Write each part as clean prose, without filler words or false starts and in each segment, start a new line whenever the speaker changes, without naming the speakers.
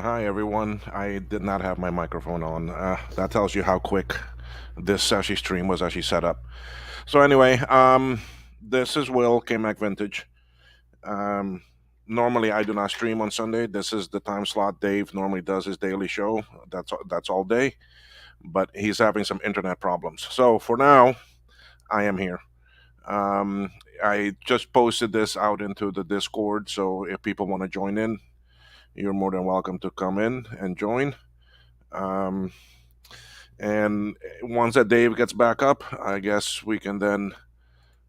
Hi, everyone. I did not have my microphone on. That tells you how quick this actually stream was actually set up. So anyway, this is Will KMac Vintage. Um, Normally, I do not stream on Sunday. This is the time slot Dave normally does his daily show. That's all day, but he's having some internet problems. So for now, I am here. Um, I just posted this out into the Discord, so if people want to join in, you're more than welcome to come in and join. Um, and once that Dave gets back up, I guess we can then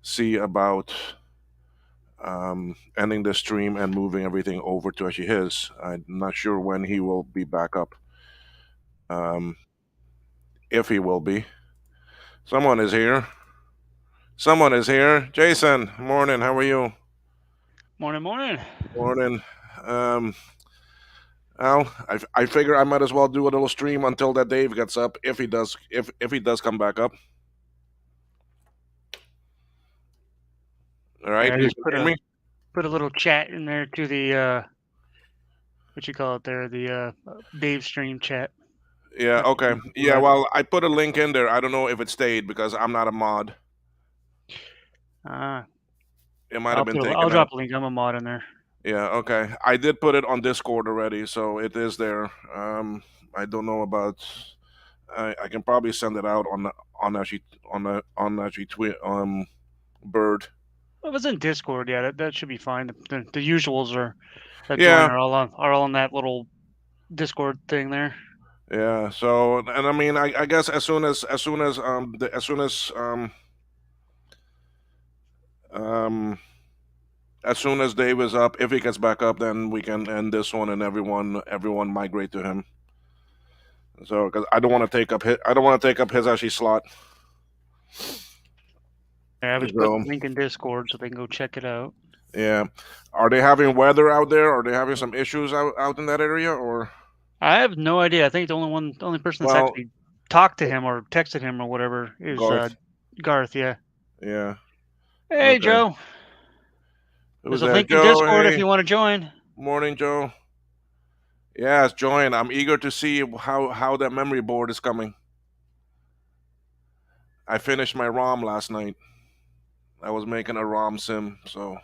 see about ending the stream and moving everything over to actually his. I'm not sure when he will be back up. Um, if he will be. Someone is here. Someone is here. Jason, morning. How are you?
Morning, morning.
Morning. Um, I figure I might as well do a little stream until that Dave gets up, if he does, if he does come back up. All right,
Yeah, I
you
just
can hear me.
put a little chat in there to the what you call it there, the Dave stream chat.
Yeah,
Let
okay.
people
Yeah,
that.
well, I put a link in there. I don't know if it stayed because I'm not a mod.
Uh,
It might have been
I'll
taken out.
drop a link. I'm a mod in there.
Yeah, okay. I did put it on Discord already, so it is there. I don't know about. I can probably send it out on actually on actually tweet Bird.
Well, if it's in Discord, yeah, that should be fine. The usuals are that join
Yeah,
are all on that little Discord thing there.
yeah. So and I mean, I guess as soon um as soon as Dave is up, if he gets back up, then we can end this one and everyone migrate to him. So because I don't want to take up his actually slot.
Yeah, I just put
So
the link in Discord so they can go check it out.
yeah, are they having weather out there? Are they having some issues out in that area? Or
I have no idea. I think the only person that's
well,
actually talked to him or texted him or whatever is
Garth.
Garth. Yeah.
Yeah.
Hey,
Okay.
Joe.
Who's
There's a
that?
link in
Joe.
Discord if
Hey.
you want to join.
Morning, Joe. Yes, join. I'm eager to see how that memory board is coming. I finished my ROM last night. I was making a ROM sim, so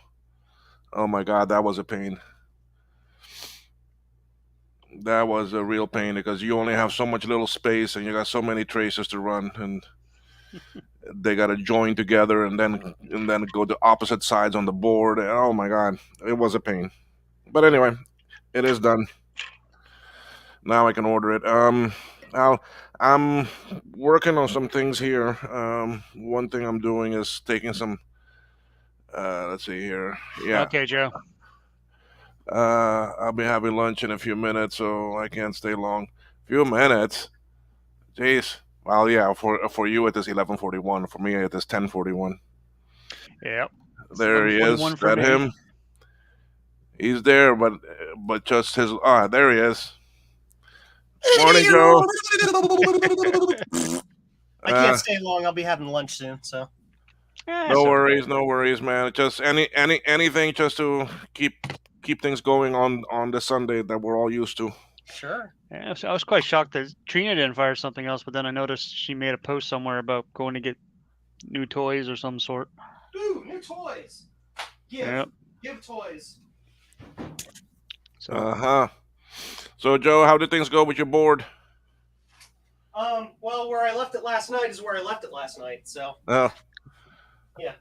oh my god, that was a pain. That was a real pain because you only have so much little space and you got so many traces to run, and they got to join together and then go to opposite sides on the board. And, oh my god, it was a pain. But anyway, it is done. Now I can order it. Now I'm working on some things here. One thing I'm doing is taking some. Let's see here. Yeah.
Okay, Joe.
I'll be having lunch in a few minutes, so I can't stay long. Few minutes. Jeez. Well, yeah. For you it is 11:41. For me it is 10:41.
Yep. It's
There he is.
11:41 for
That
me.
him. He's there, but just his. Ah, there he is. Morning, Joe.
I can't
Uh,
stay long. I'll be having lunch soon. So
no
That's
worries,
okay.
no worries, man. Just anything just to keep things going on the Sunday that we're all used to.
sure.
Yeah, I was quite shocked that Trina didn't fire something else, but then I noticed she made a post somewhere about going to get new toys or some sort.
Ooh, new toys.
Yep.
Give toys.
So
Uh huh. So, Joe, how did things go with your board?
Well, where I left it last night is where I left it last night. So
Uh,
yeah.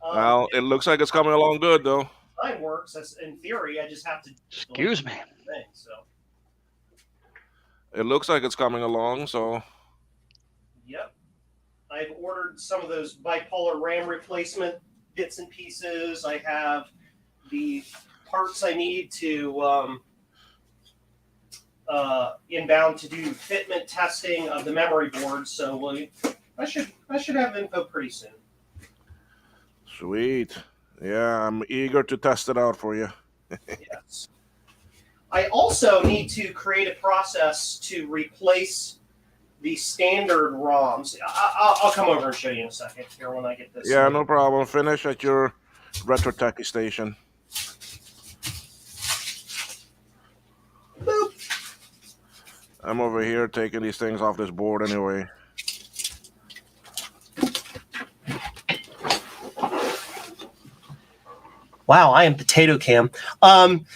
well, it looks like it's coming along good, though.
Time works. That's in theory. I just have to
excuse me.
thing. So
It looks like it's coming along. So,
yep. I've ordered some of those bipolar RAM replacement bits and pieces. I have the parts I need to inbound to do fitment testing of the memory board. So I should have info pretty soon.
sweet. Yeah, I'm eager to test it out for you.
Yes. I also need to create a process to replace the standard ROMs. I'll come over and show you in a second here when I get this.
Yeah, no problem. Finish at your retro techie station. I'm over here taking these things off this board anyway.
Wow, I am potato cam.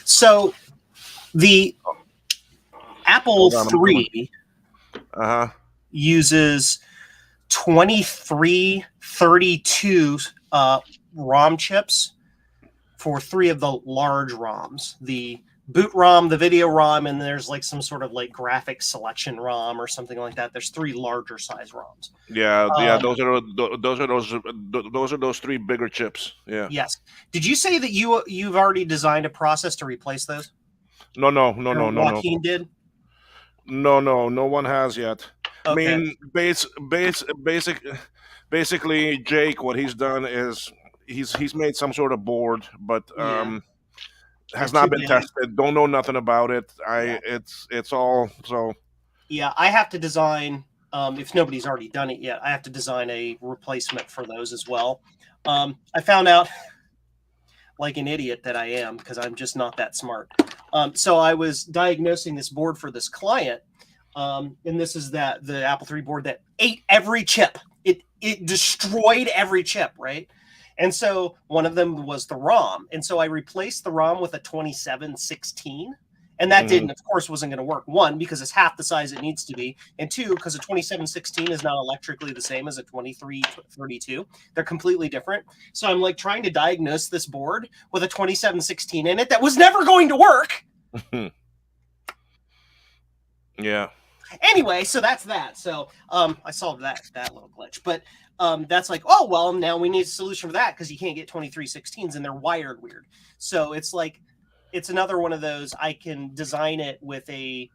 So the Apple
Hold on, I'm coming.
3
Uh huh.
uses 2332 ROM chips for 3 of the large ROMs. The boot ROM, the video ROM, and there's like some sort of like graphic selection ROM or something like that. There's 3 larger size ROMs.
Yeah. Those are those 3 bigger chips. Yeah.
Yes. Did you say that you've already designed a process to replace those?
No.
Joaquin did.
No one has yet.
Okay.
I mean, basically, Jake, what he's done is he's made some sort of board, but has
They're
not
too
been
big.
tested. Don't know nothing about it.
Yeah.
It's all so.
Yeah, I have to design. If nobody's already done it yet, I have to design a replacement for those as well. I found out, like an idiot that I am, because I'm just not that smart. So I was diagnosing this board for this client, and this is the Apple III board that ate every chip. It destroyed every chip, right? And so one of them was the ROM, and so I replaced the ROM with a 2716. And that didn't, of course, wasn't going to work. 1, because it's half the size it needs to be. And 2, because a 2716 is not electrically the same as a 2332. They're completely different. So I'm like trying to diagnose this board with a 2716 in it that was never going to work.
Yeah.
Anyway, so that's that. So I solved that little glitch. But that's like, oh, well, now we need a solution for that because you can't get 2316s and they're wired weird. So it's like, it's another one of those. I can design it with a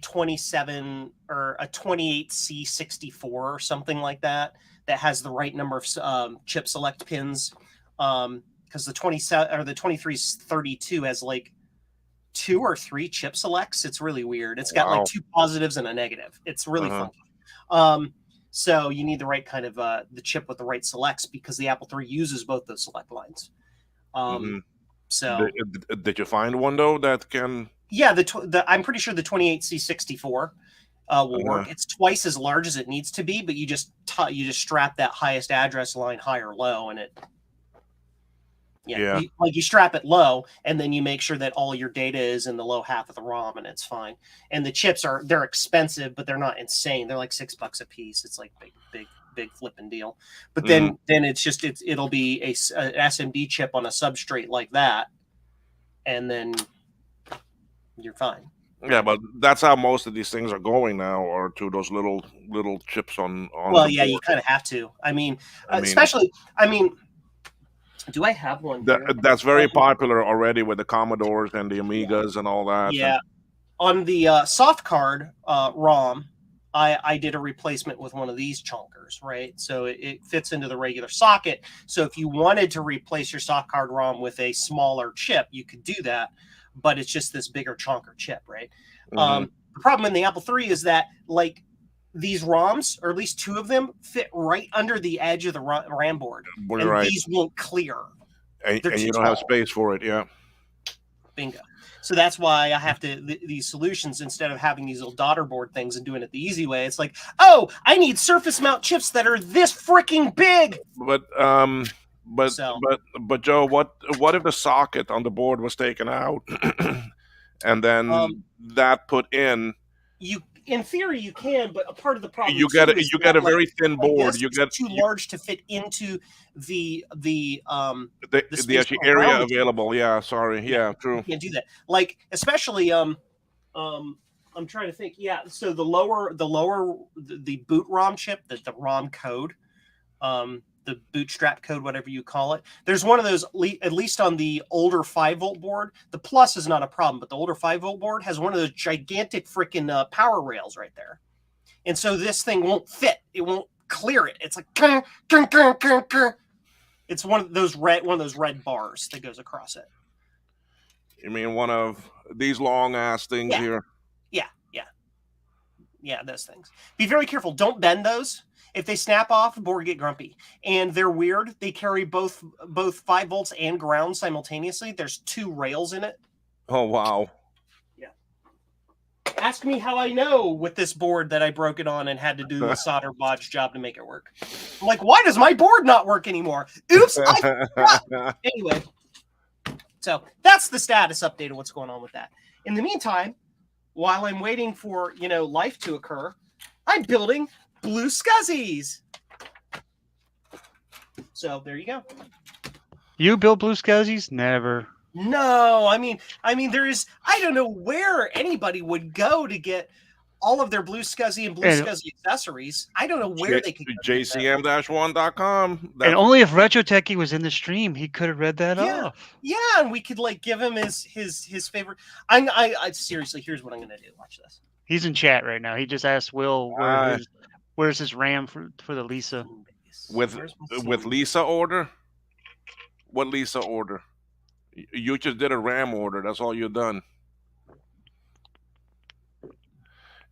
27 or a 28C64 or something like that has the right number of chip select pins. Because the 27 or the 2332 has like 2 or 3 chip selects. It's really weird. It's got like 2 positives and a negative. It's really funky. So you need the right kind of the chip with the right selects because the Apple III uses both those select lines. So
did you find one though that can?
Yeah, I'm pretty sure the 28C64 will work. It's twice as large as it needs to be, but you just strap that highest address line high or low, and it. You strap it low, and then you make sure that all your data is in the low half of the ROM, and it's fine. And the chips they're expensive, but they're not insane. They're like $6 a piece. It's like big flipping deal. But then it's just it'll be a SMD chip on a substrate like that, and then you're fine.
Yeah, but that's how most of these things are going now, or to those little chips on.
Well, yeah, you kind of have to. I mean, especially. I mean, do I have one?
That's very popular already with the Commodores and the Amigas and all that.
Yeah, on the soft card ROM, I did a replacement with one of these chonkers, right? So it fits into the regular socket. So if you wanted to replace your soft card ROM with a smaller chip, you could do that. But it's just this bigger chonker chip, right? The problem in the Apple III is that like these ROMs, or at least 2 of them, fit right under the edge of the RAM board, and these won't clear.
And you don't have space for it, yeah.
Bingo. So that's why I have to these solutions, instead of having these little daughter board things and doing it the easy way. It's like, oh, I need surface mount chips that are this freaking big.
But Joe, what if the socket on the board was taken out, and then that put in?
In theory, you can, but a part of the problem
you get a very thin board. You get
too large to fit into the
actually area available. Yeah, sorry. Yeah, true.
You can't do that. Like especially I'm trying to think. Yeah, so the boot ROM chip, the ROM code, the bootstrap code, whatever you call it. There's one of those, at least on the older 5-volt board. The Plus is not a problem, but the older 5-volt board has one of those gigantic freaking power rails right there. And so this thing won't fit. It won't clear it. It's like, it's one of those red bars that goes across it.
You mean one of these long ass things here?
Yeah, those things. Be very careful. Don't bend those. If they snap off, the board get grumpy. And they're weird. They carry both 5 volts and ground simultaneously. There's 2 rails in it.
Oh, wow.
Yeah. Ask me how I know with this board that I broke it on and had to do a solder bodge job to make it work. I'm like, why does my board not work anymore? Oops. Anyway, so that's the status update of what's going on with that. In the meantime, while I'm waiting for life to occur, I'm building blue scuzzies. So there you go.
You build blue scuzzies? Never.
No, I mean, I don't know where anybody would go to get all of their blue scuzzy and blue scuzzy accessories. I don't know where they could go.
JCM-1.com.
And only if Retro Techie was in the stream, he could have read that off.
Yeah, and we could give him his favorite. I seriously, here's what I'm gonna do. Watch this.
He's in chat right now. He just asked Will where's his RAM for the Lisa.
With Lisa order? What Lisa order? You just did a RAM order. That's all you've done.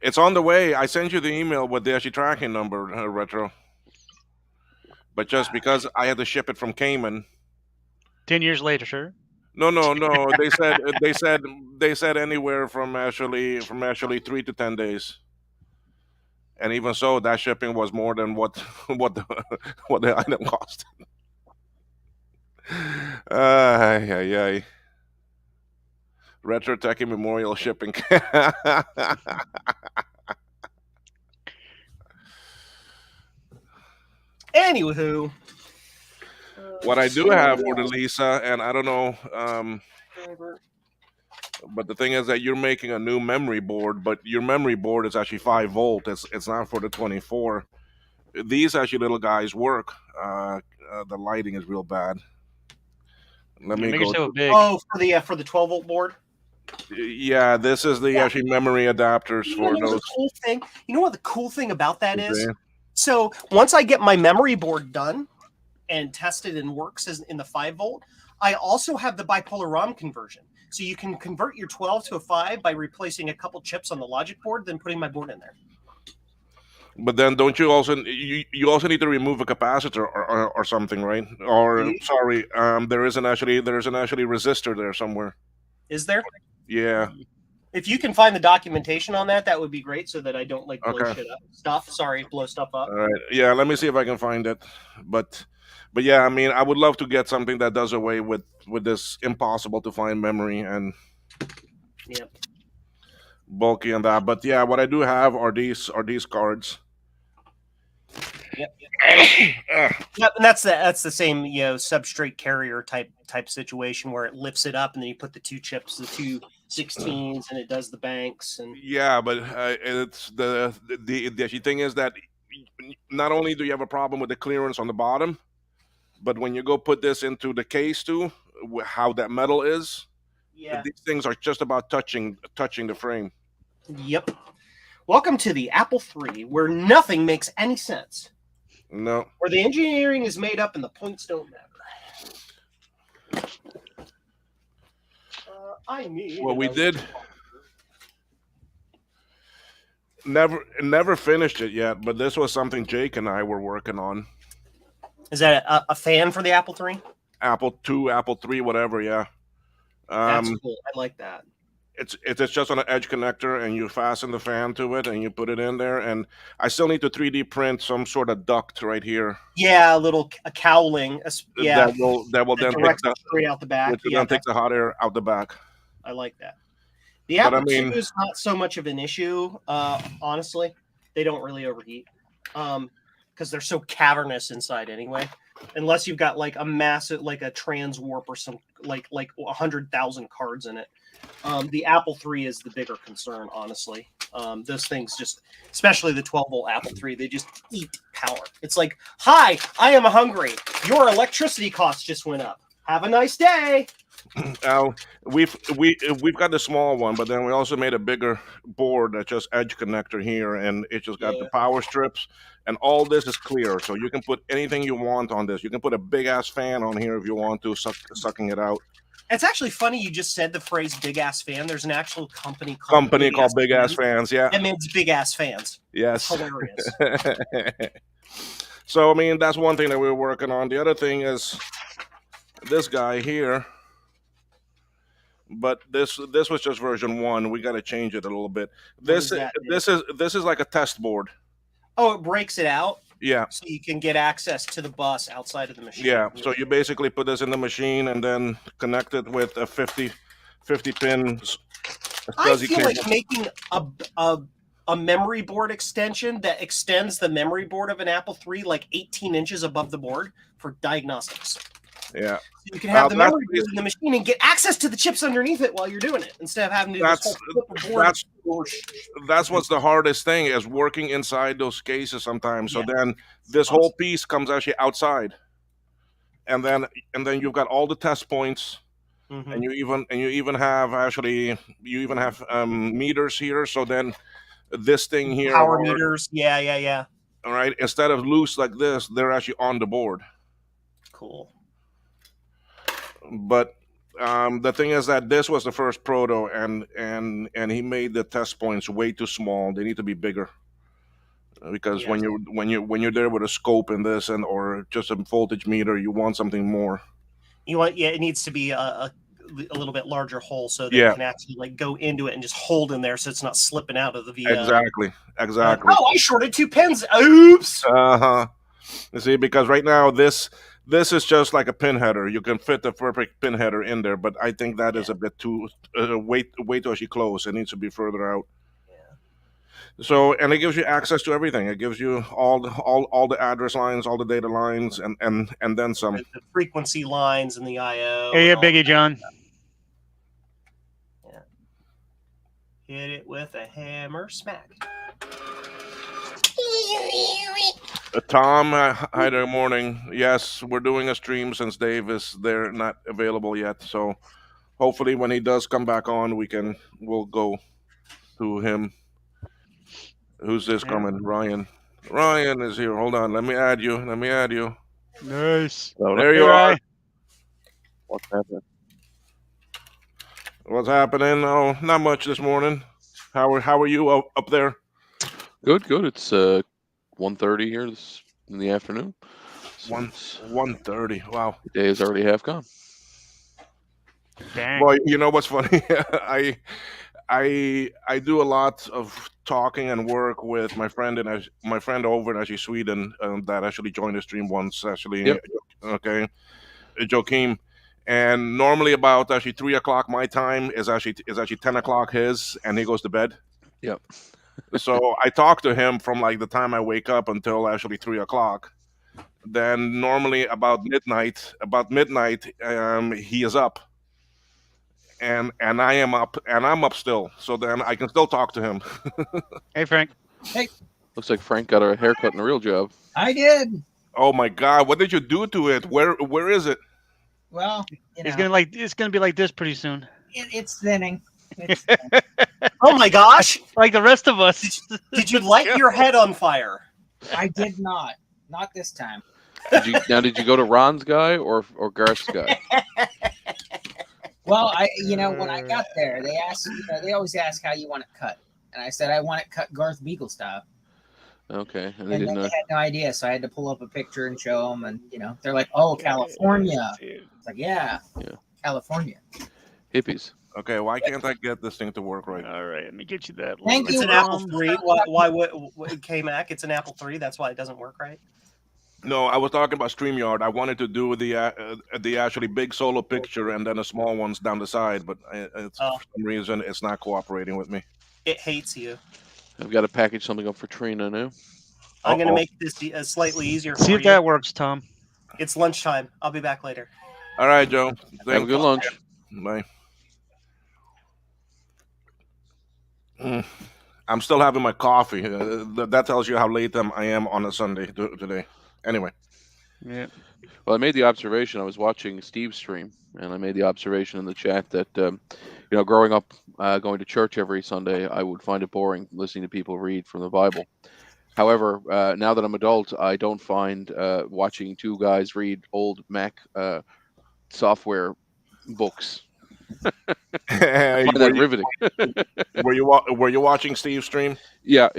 It's on the way. I sent you the email with the actual tracking number, Retro. But just because I had to ship it from Cayman.
10 years later, sure.
No. They said anywhere from actually 3 to 10 days. And even so, that shipping was more than what the item cost. Ay. Retro Techie Memorial shipping.
Anywho,
what I do have for the Lisa, and I don't know, but the thing is that you're making a new memory board, but your memory board is actually 5 volt. It's not for the 24. These actually little guys work. The lighting is real bad. Let me
Make
go.
it so big.
Oh, for the 12 volt board.
Yeah, this is the actually memory adapters for those.
Cool thing. You know what the cool thing about that is? So once I get my memory board done and tested and works in the 5 volt, I also have the bipolar ROM conversion. So you can convert your 12 to a 5 by replacing a couple chips on the logic board, then putting my board in there.
But then don't you also need to remove a capacitor or something, right? Or sorry, there isn't actually resistor there somewhere.
Is there?
Yeah.
If you can find the documentation on that, that would be great, so that I don't blow shit up. Blow stuff up.
All right. Yeah, let me see if I can find it. But yeah, I mean, I would love to get something that does away with this impossible to find memory and bulky and that. But yeah, what I do have are these cards.
Yep, and that's the same substrate carrier type situation where it lifts it up and then you put the 2 chips, the 2 16s, and it does the banks. And
yeah, but it's the thing is that not only do you have a problem with the clearance on the bottom, but when you go put this into the case too, how that metal is, these things are just about touching the frame.
Yep. Welcome to the Apple III, where nothing makes any sense.
No.
Where the engineering is made up and the points don't matter.
Well, we did. Never finished it yet, but this was something Jake and I were working on.
Is that a fan for the Apple III?
Apple II, Apple III, whatever, yeah.
That's cool. I like that.
It's just on an edge connector, and you fasten the fan to it, and you put it in there. And I still need to 3D print some sort of duct right here.
Yeah, a cowling. Yeah,
that will then take
straight out the back.
Which then takes the hot air out the back.
I like that. The Apple II is not so much of an issue, honestly. They don't really overheat because they're so cavernous inside anyway. Unless you've got a massive, a trans warp or some 100,000 cards in it. The Apple III is the bigger concern, honestly. Those things just, especially the 12 volt Apple III, they just eat power. It's like, hi, I am hungry. Your electricity costs just went up. Have a nice day.
We've got the small one, but then we also made a bigger board that's just edge connector here, and it just got the power strips, and all this is clear, so you can put anything you want on this. You can put a big ass fan on here if you want to, sucking it out.
It's actually funny you just said the phrase "big ass fan." There's an actual company called
Big Ass Fans. Yeah,
that means big ass fans.
Yes,
hilarious.
So I mean, that's one thing that we're working on. The other thing is this guy here. But this was just version 1. We got to change it a little bit.
does that do?
This is like a test board.
Oh, it breaks it out
Yeah.
so you can get access to the bus outside of the machine.
Yeah. So you basically put this in the machine and then connect it with a 50 pin
I
SCSI
feel like
cable.
making a memory board extension that extends the memory board of an Apple III like 18 inches above the board for diagnostics.
Yeah.
So you can have the
that's
memory board in the machine and get access to the chips underneath it while you're doing it instead of having to do this
That's-
whole flip of board.
That's what's the hardest thing is working inside those cases sometimes. So
Yeah.
then this whole piece comes actually outside, and then you've got all the test points,
Mhm.
and you even have meters here. So then this thing here,
Power meters. Yeah.
all right, instead of loose like this, they're actually on the board.
Cool.
But the thing is that this was the first proto, and he made the test points way too small. They need to be bigger. Because
Yeah.
when you're there with a scope in this and or just a voltage meter, you want something more.
It needs to be a little bit larger hole so that
Yeah.
you can actually like go into it and just hold in there so it's not slipping out of the VIA.
Exactly.
Oh, I shorted 2 pins. Oops.
Uh-huh. You see, because right now this is just like a pin header. You can fit the perfect pin header in there, but I think that is a bit too way too actually close. It needs to be further out. So, and it gives you access to everything. It gives you all the address lines, all the data lines, and then some.
The frequency lines and the IO.
Hey,
and all
Biggie
that.
John.
Hit it with a hammer, smack.
Tom, hi there, morning. Yes, we're doing a stream since Dave is there, not available yet. So, hopefully, when he does come back on, we'll go to him. Who's this
Yeah.
coming? Ryan. Ryan is here. Hold on. Let me add you.
Nice.
There you
Here
are.
I-
What's happening?
What's happening? Oh, not much this morning. How are you up there?
Good. It's 1:30 here in the afternoon. So
1:30. Wow.
the day is already half gone.
Dang.
Well, you know what's funny? I do a lot of talking and work with my friend over in actually Sweden that actually joined the stream once. Actually,
Yep.
Okay, Joachim. And normally about actually 3 o'clock my time is actually 10 o'clock his, and he goes to bed.
Yep.
So I talk to him from like the time I wake up until actually 3 o'clock. Then normally about midnight, he is up, and I am up, and I'm up still. So then I can still talk to him.
Hey, Frank.
Looks like Frank got a haircut in a real job.
I did.
Oh my God, what did you do to it? Where is it?
Well,
It's gonna be like this pretty soon.
it's thinning. It's
Oh my gosh!
Like the rest of us.
Did you light your head on fire?
I did not this time.
Did you go to Ron's guy or Garth's guy?
Well, when I got there, they asked. They always ask how you want it cut, and I said I want it cut Garth Beagle style.
Okay, and they
And
didn't
they
know.
had no idea, so I had to pull up a picture and show them, and they're like, "Oh, California." It's like, yeah, California.
Hippies.
Okay, why can't I get this thing to work right?
All right, let me get you that.
Thank
It's
you,
an Apple
Ron.
3. Why K-Mac? It's an Apple 3. That's why it doesn't work right.
No, I was talking about StreamYard. I wanted to do the actually big solo picture and then the small ones down the side, but for some reason it's not cooperating with me.
It hates you.
I've got to package something up for Trina now.
I'm going to
Uh-oh.
make this slightly easier for
See
you.
if that works, Tom.
It's lunchtime. I'll be back later.
All right, Joe.
Have a good lunch.
Bye. I'm still having my coffee. That tells you how late I am on a Sunday today. Anyway.
Yeah.
Well, I made the observation. I was watching Steve's stream, and I made the observation in the chat that, growing up, going to church every Sunday, I would find it boring listening to people read from the Bible. However, now that I'm adult, I don't find watching two guys read old Mac software books. I find that riveting.
Were you watching Steve's stream?
Yeah.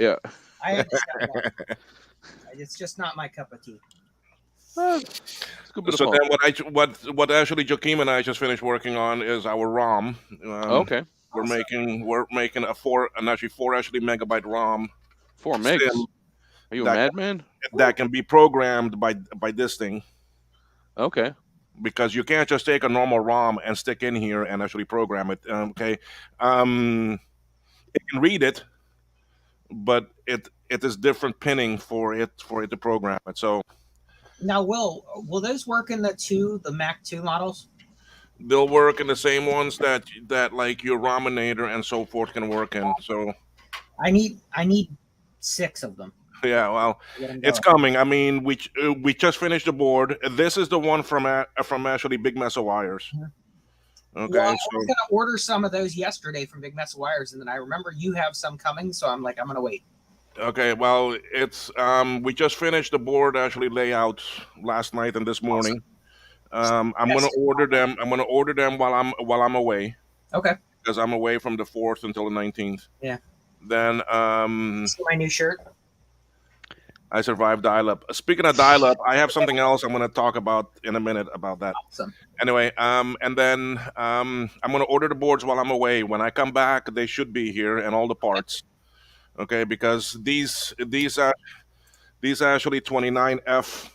I understand that. It's just not my cup of tea.
It's a good bit
So
of
then
fun.
what actually Joaquin and I just finished working on is our ROM.
Okay,
We're making an actually 4 actually megabyte ROM
4 megs.
sim
Are you a
that
madman?
that can be programmed by this thing,
Okay.
because you can't just take a normal ROM and stick in here and actually program it. Okay, um, it can read it, but it is different pinning for it to program it. So
Now, will those work in the Mac 2 models?
they'll work in the same ones that like your Rominator and so forth can work in. So
I need 6 of them
yeah, well,
to get them
it's
going.
coming. I mean, we just finished the board. This is the one from actually Big Mess of Wires.
Mhm.
Okay,
Well, I
so
was gonna order some of those yesterday from Big Mess of Wires, and then I remember you have some coming, so I'm like, I'm gonna wait.
okay, well, it's we just finished the board actually layout last night and this morning. I'm
Yes.
gonna order them. I'm gonna order them while I'm away,
Okay.
because I'm away from the 4th until the 19th.
Yeah.
Then
See my new shirt?
I survived dial-up. Speaking of dial-up, I have something else I'm going to talk about in a minute about that.
Awesome.
Anyway, and then I'm going to order the boards while I'm away. When I come back, they should be here and all the parts. Okay, because these are actually 29F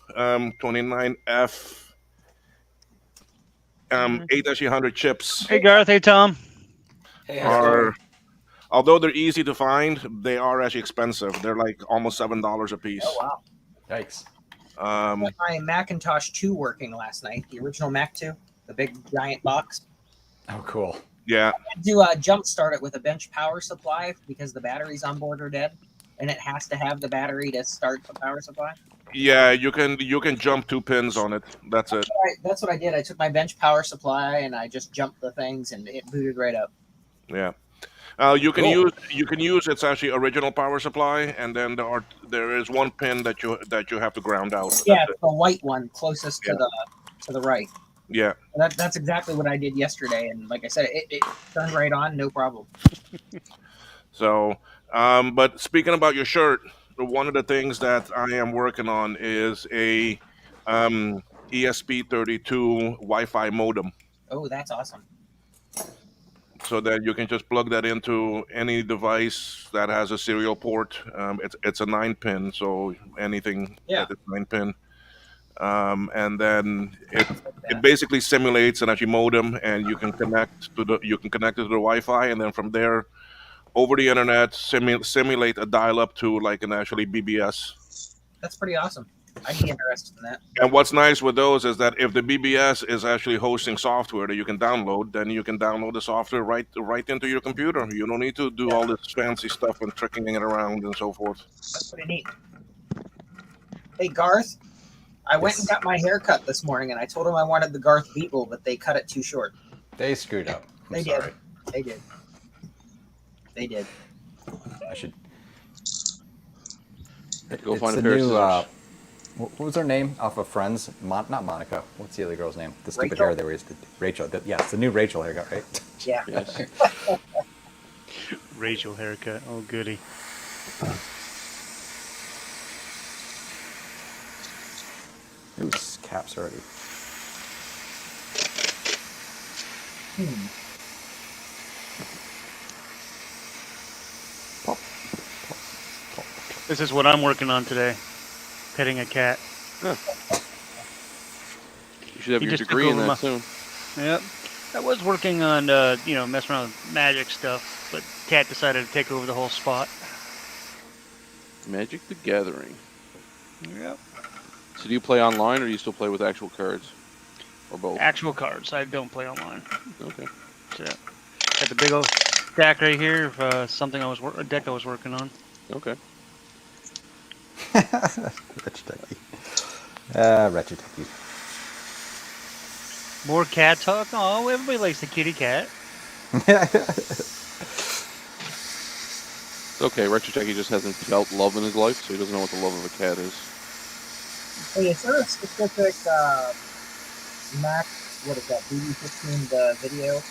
8-100 chips
Hey Garth, hey Tom.
Hey, how's it going?
are, although they're easy to find, they are actually expensive. They're like almost $7 a piece.
Oh wow.
Yikes.
Um,
Got my Macintosh 2 working last night, the original Mac 2, the big giant box.
Oh, cool.
yeah,
I had to jump start it with a bench power supply because the batteries on board are dead, and it has to have the battery to start the power supply.
yeah, you can jump 2 pins on it. That's it.
That's what I did. I took my bench power supply and I just jumped the things, and it booted right up.
Yeah. You can
Cool.
use its actually original power supply, and then there is one pin that you have to ground out.
Yeah,
That's it.
the white one closest
Yeah.
to the right.
Yeah.
That's exactly what I did yesterday, and like I said, it turned right on, no problem.
So, but speaking about your shirt, one of the things that I am working on is a ESP32 Wi-Fi modem,
Oh, that's awesome.
so that you can just plug that into any device that has a serial port. It's a 9-pin, so anything
Yeah.
that is 9-pin. And then it basically simulates an actually modem, and you can connect it to the Wi-Fi, and then from there, over the internet, simulate a dial-up to like an actually BBS.
That's pretty awesome. I'd be interested in that.
And what's nice with those is that if the BBS is actually hosting software that you can download, then you can download the software right into your computer. You don't need to do all this fancy stuff and tricking it around and so forth.
That's pretty neat. Hey, Garth, I went and got my hair cut this morning, and I told them I wanted the Garth Beagle, but they cut it too short.
They screwed up. I'm
They
sorry.
did. They did. They did.
I should
Go
it's
find a
the
pair of
new,
scissors.
what was her name off of Friends? Not Monica. What's the other girl's name? The stupid
Rachel?
hair they were used to. Rachel. Yeah, it's the new Rachel haircut, right?
Yeah.
Yes.
Rachel haircut. Oh goody.
Ooh, caps already.
Hmm.
Pop.
This is what I'm working on today. Petting a cat.
You should have
He
your
just took
degree in
over
that soon.
Yep. I was working on messing around with magic stuff, but Cat decided to take over the whole spot.
Magic the Gathering.
Yep.
So do you play online, or do you still play with actual cards, or both?
Actual cards. I don't play online.
Okay.
So, got the big old stack right here of a deck I was working on.
Okay.
Wretched Ducky. Wretched Ducky.
More cat talk. Oh, everybody likes the kitty cat.
It's okay. Retro-Techie just hasn't felt love in his life, so he doesn't know what the love of a cat is.
Hey, is there a specific Mac? What is that? BB15 the video?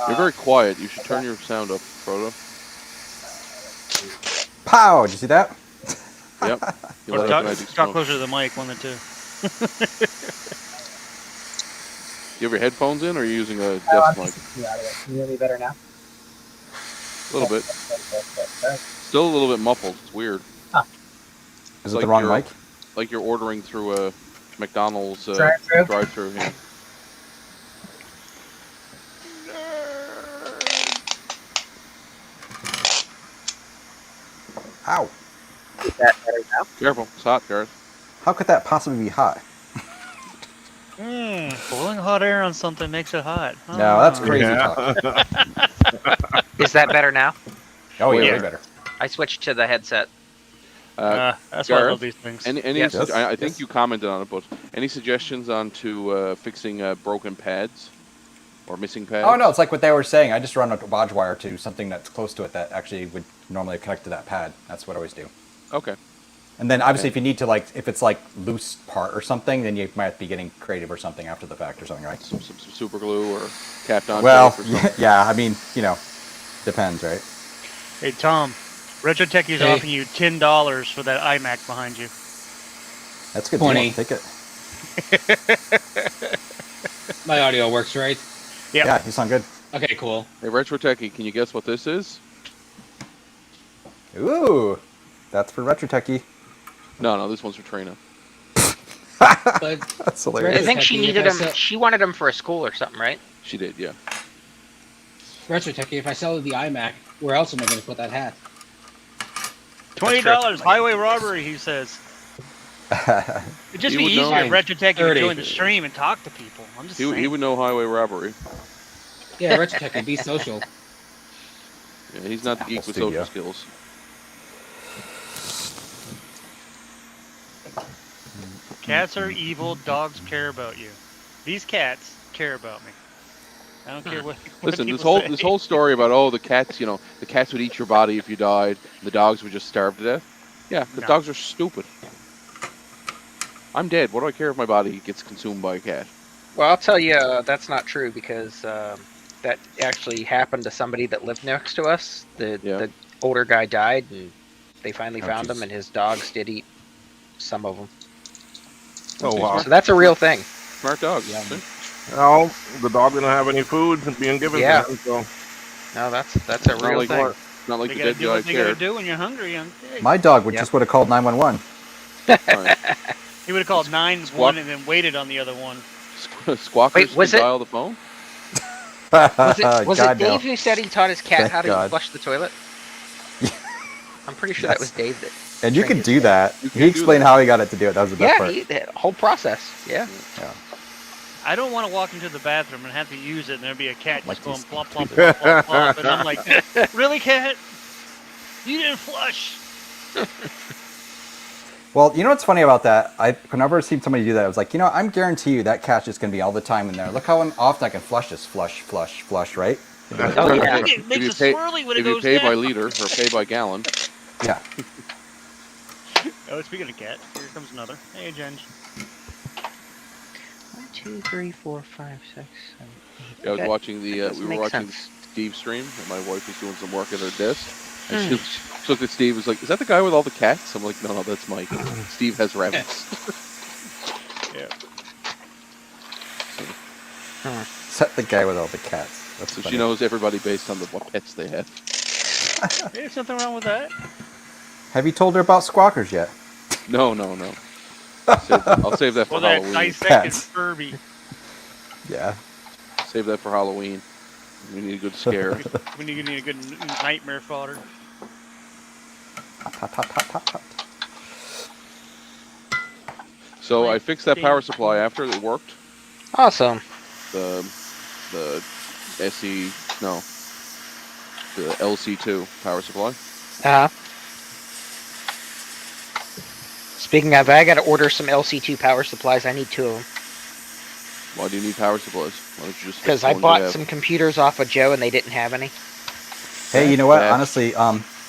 You're very quiet. You should turn your sound up, Frodo.
Pow! Did you see that?
Yep. You
Or
let out
talk,
the magic
talk
smoke.
closer to the mic, one or two.
You have your headphones in, or are you using a
Oh,
desk
I'm
mic?
just out of it. Can you hear me better now?
A little bit. Still a little bit muffled. It's weird.
Is it
Like
the wrong
you're-
mic?
Like you're ordering through a McDonald's
Drive-thru?
drive-through. Yeah.
Ow.
Is that better now?
Careful, it's hot, Gareth.
How could that possibly be hot?
Blowing hot air on something makes it hot.
No, that's
Ah.
crazy
Yeah.
talk.
Is that better now?
Oh, yeah,
Yeah.
way better.
I switched to the headset.
That's why I
Gareth,
love these things.
Any
Yes.
I think
Yes.
you commented on it, but any suggestions on to fixing broken pads or missing pads?
Oh, no, it's like what they were saying. I just run a Bodge wire to something that's close to it that actually would normally connect to that pad. That's what I always do.
Okay.
And then obviously if you need to, like, if it's like loose part or something, then you might be getting creative or something after the fact or something, right?
Some super glue or Kapton
Well,
tape or something.
yeah, I mean, you know, depends, right?
Hey Tom, Retro Techie is
Hey.
offering you $10 for that iMac behind you.
That's good.
20.
Take it.
My audio works, right?
Yep.
Yeah, you sound good.
Okay, cool.
Hey, Retro Techie, can you guess what this is?
Ooh, that's for Retro Techie.
No, this one's for Trina.
But
That's
I
hilarious.
think she
Techie, if
needed
I
them.
sell-
She wanted them for a school or something, right?
She did, yeah.
Retro Techie, if I sell the iMac, where else am I going to put that hat?
$20 highway robbery, he says. It'd just
He
be
would know.
easier if Retro Techie would
30.
join the stream and talk to people. I'm just
He
saying.
would know highway robbery.
Yeah, Retro Techie, be social.
Yeah, he's not the geek
Apple
with
Studio.
social skills.
Cats are evil. Dogs care about you. These cats care about me. I don't care what.
Listen,
people
this
say.
whole story about the cats, the cats would eat your body if you died, and the dogs would just starve to death. Yeah, the
No.
dogs are stupid. I'm dead. What do I care if my body gets consumed by a cat?
Well, I'll tell you, that's not true because that actually happened to somebody that lived next to us. The older guy died, and they finally
Oh,
found
jeez.
him, and his dogs did eat some of them.
Oh wow!
So that's a real thing.
Smart dogs.
Yeah.
see?
Well, the dog didn't have any food being given
Yeah.
to him, so
No, that's a
Not
real
like
thing.
Not like
They
the
gotta
dead
do
guy
what they gotta
cared.
do when you're hungry, young pig.
My dog would
Yeah.
just would have called 911.
Alright.
He would have called 911 and then waited on the other one.
Squawkers
Wait, was
could
it-
dial the phone?
Was it
God,
Dave
no.
who said he taught his cat
Thank
how to
God.
flush the toilet? I'm pretty sure that was Dave that.
And you
trained
can
his
do
cat.
that.
You can
He
do
explained
that.
how he got it to do it. That was the best
Yeah,
part.
the whole process. Yeah.
I don't want to walk into the bathroom and have to use it, and there'd be a cat
Like
just going
these
plop, plop, plop, plop, plop, and I'm like, really, cat? You didn't flush.
Well, you know what's funny about that? Whenever I've seen somebody do that, I was like, I'm guarantee you that cat's just going to be all the time in there. Look how often I can flush this. Flush, flush, flush, right?
Oh, yeah.
It
If
makes
you
a
pay-
swirly when it
If you
goes
pay by
down.
liter or pay by gallon,
Yeah.
Oh, speaking of cat, here comes another. Hey, Jen.
1, 2, 3, 4, 5, 6, 7, 8.
I was
Okay.
watching the
Doesn't
we were
make
watching
sense.
Steve stream, and my wife was doing some work at her desk, and she looked at Steve. Was like, "Is that the guy with all the cats?" I'm like, "No, that's Mike. Steve has rabbits."
Set the guy with all the cats. That's
So
funny.
she knows everybody based on what pets they have.
Hey, there's nothing wrong with that.
Have you told her about squawkers yet?
No. I'll save that for
Well, that
Halloween.
dissected
Cats.
Furby.
Yeah.
Save that for Halloween. We need a good scare.
We need a good nightmare fodder.
Tot, tot, tot, tot, tot.
So I fixed that power supply after it worked.
Awesome.
The SE no, the LC2 power supply.
Speaking of, I got to order some LC2 power supplies. I need 2 of them
Why do you need power supplies? Why don't you just fix
because
the
I
one you
bought
have?
some computers off of Joe and they didn't have any.
Hey, you know what?
Yeah.
Honestly,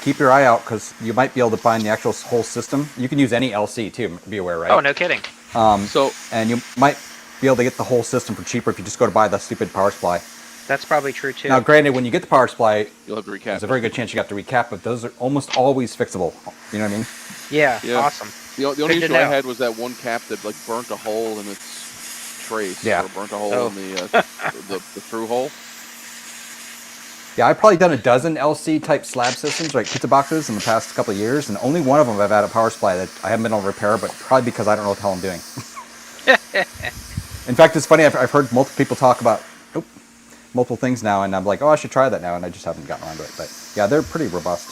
keep your eye out because you might be able to find the actual whole system. You can use any LC too. Be aware, right?
Oh, no kidding.
So
And you might be able to get the whole system for cheaper if you just go to buy the stupid power supply.
That's probably true too.
Now, granted, when you get the power supply,
you'll have to recap.
there's a very good chance you got to recap, but those are almost always fixable. You know what I mean?
yeah,
Yeah.
awesome.
The only
Good to
issue I
know.
had was that one cap that like burnt a hole in its trace.
Yeah.
Or burnt a hole
Oh.
in the through hole.
Yeah, I've probably done a dozen LC type slab systems, like pizza boxes, in the past couple of years, and only one of them I've had a power supply that I haven't been able to repair, but probably because I don't know what the hell I'm doing. In fact, it's funny, I've heard multiple people talk about multiple things now, and I'm like, oh, I should try that now, and I just haven't gotten around to it. But yeah, they're pretty robust.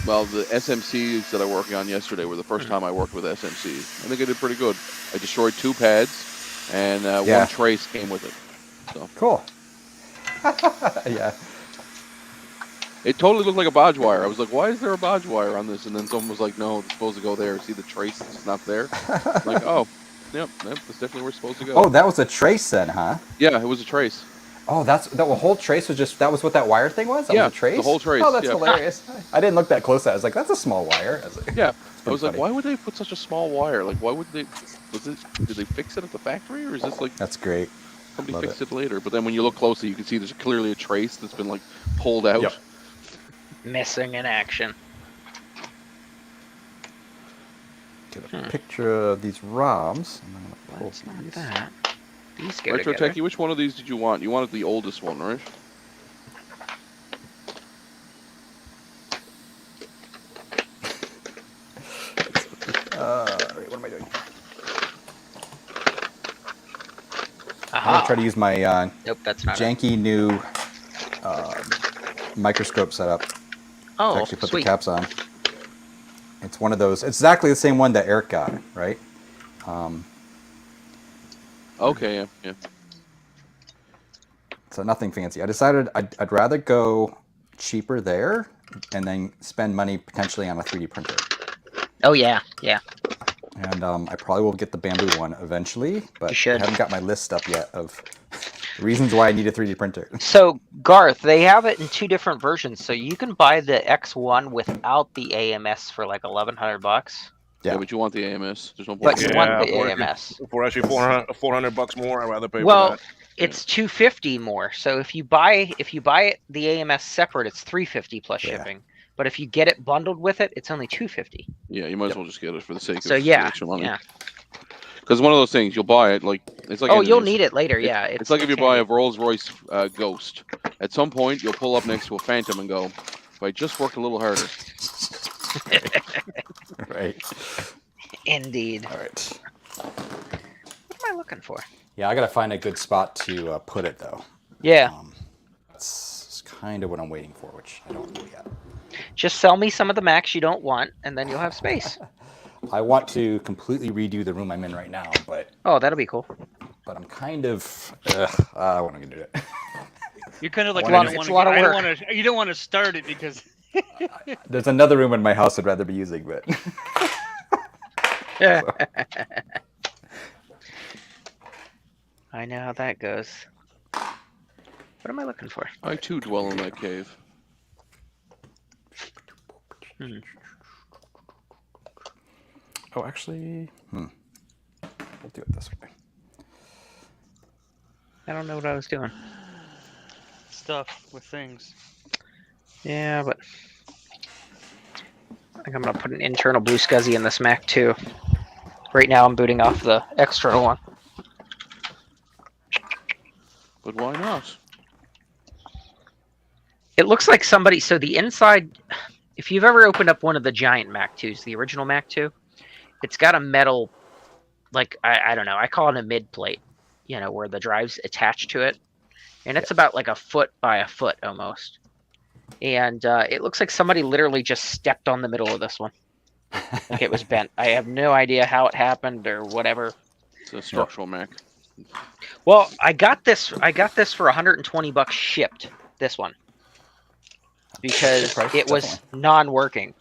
Well, the SMCs that I was working on yesterday were the first time I worked with SMCs. I think I did pretty good. I destroyed 2 pads, and
Yeah.
one trace came with it. So
Cool. Yeah.
it totally looked like a bodge wire. I was like, why is there a bodge wire on this? And then someone was like, no, it's supposed to go there. See the trace? It's not there. I'm like, oh, yep, that's definitely where it's supposed to go.
Oh, that was a trace then, huh?
Yeah, it was a trace.
Oh, that whole trace was just, that was what that wire thing was? That
Yeah,
was a trace?
the whole trace,
Oh, that's
yeah.
hilarious. I didn't look that close at it. I was like, that's a small wire. I was like,
Yeah, I
pretty
was like,
funny.
why would they put such a small wire? Like, why would they? Did they fix it at the factory, or is this like
That's great.
somebody
love
fixed it later? But then when you look closely, you can see there's clearly a trace that's been like pulled out.
Yep.
Missing in action.
Get a picture of these ROMs. And I'm gonna pull
It's not
these.
that. These go
Retro
together.
Techie, which one of these did you want? You wanted the oldest one, right?
Wait, what am I doing? I'm
Aha.
gonna try to use my
Nope, that's not it.
janky new microscope setup to
Oh,
actually put
sweet.
the caps on. It's one of those. It's exactly the same one that Eric got, right?
Okay, yeah.
So nothing fancy. I decided I'd rather go cheaper there and then spend money potentially on a 3D printer.
Oh yeah, yeah.
And I probably will get the bamboo one eventually, but
You should.
I haven't got my list up yet of reasons why I need a 3D printer.
So Garth, they have it in 2 different versions. So you can buy the X1 without the AMS for like $1,100.
Yeah,
Yeah.
but you want the AMS. There's no point.
But you
in-
want the
for-
AMS.
For actually $400 more, I'd rather pay
Well,
for that.
it's $250 more. So if you buy it the AMS separate, it's $350 plus
Yeah.
shipping. But if you get it bundled with it, it's only $250.
Yeah, you might as well just get it for the sake of
So
the
yeah,
extra money.
yeah.
Because one of those things, you'll buy it like it's like.
Oh, you'll
anything.
need it later. Yeah,
It's like if you buy a
handy.
Rolls Royce Ghost. At some point, you'll pull up next to a Phantom and go, "If I just worked a little harder."
Right.
Indeed.
All right.
What am I looking for?
Yeah, I gotta find a good spot to put it though.
Yeah,
That's kind of what I'm waiting for, which I don't know yet.
just sell me some of the Macs you don't want, and then you'll have space.
I want to completely redo the room I'm in right now, but
Oh, that'll be cool.
I'm kind of I want to do it.
You're kind of like,
It's
I
a lot-
don't
it's
want
a lot of
I don't
work.
want to. You don't want to start it because
There's another room in my house I'd rather be using, but
I know how that goes. What am I looking for?
I too dwell in that cave.
oh, actually, we'll do it this way.
I don't know what I was doing.
stuff with things.
Yeah, but I think I'm gonna put an internal Blue Scuzzy in this Mac too. Right now, I'm booting off the external one.
But why not?
It looks like somebody. So the inside, if you've ever opened up one of the giant Mac 2s, the original Mac 2, it's got a metal, like I don't know, I call it a mid plate. You know, where the drive's attached to it, and it's about like a foot by a foot almost. And it looks like somebody literally just stepped on the middle of this one, like it was bent. I have no idea how it happened or whatever.
It's a structural Mac.
Well, I got this for $120 shipped. This one, because
Price,
it was
definitely.
non-working.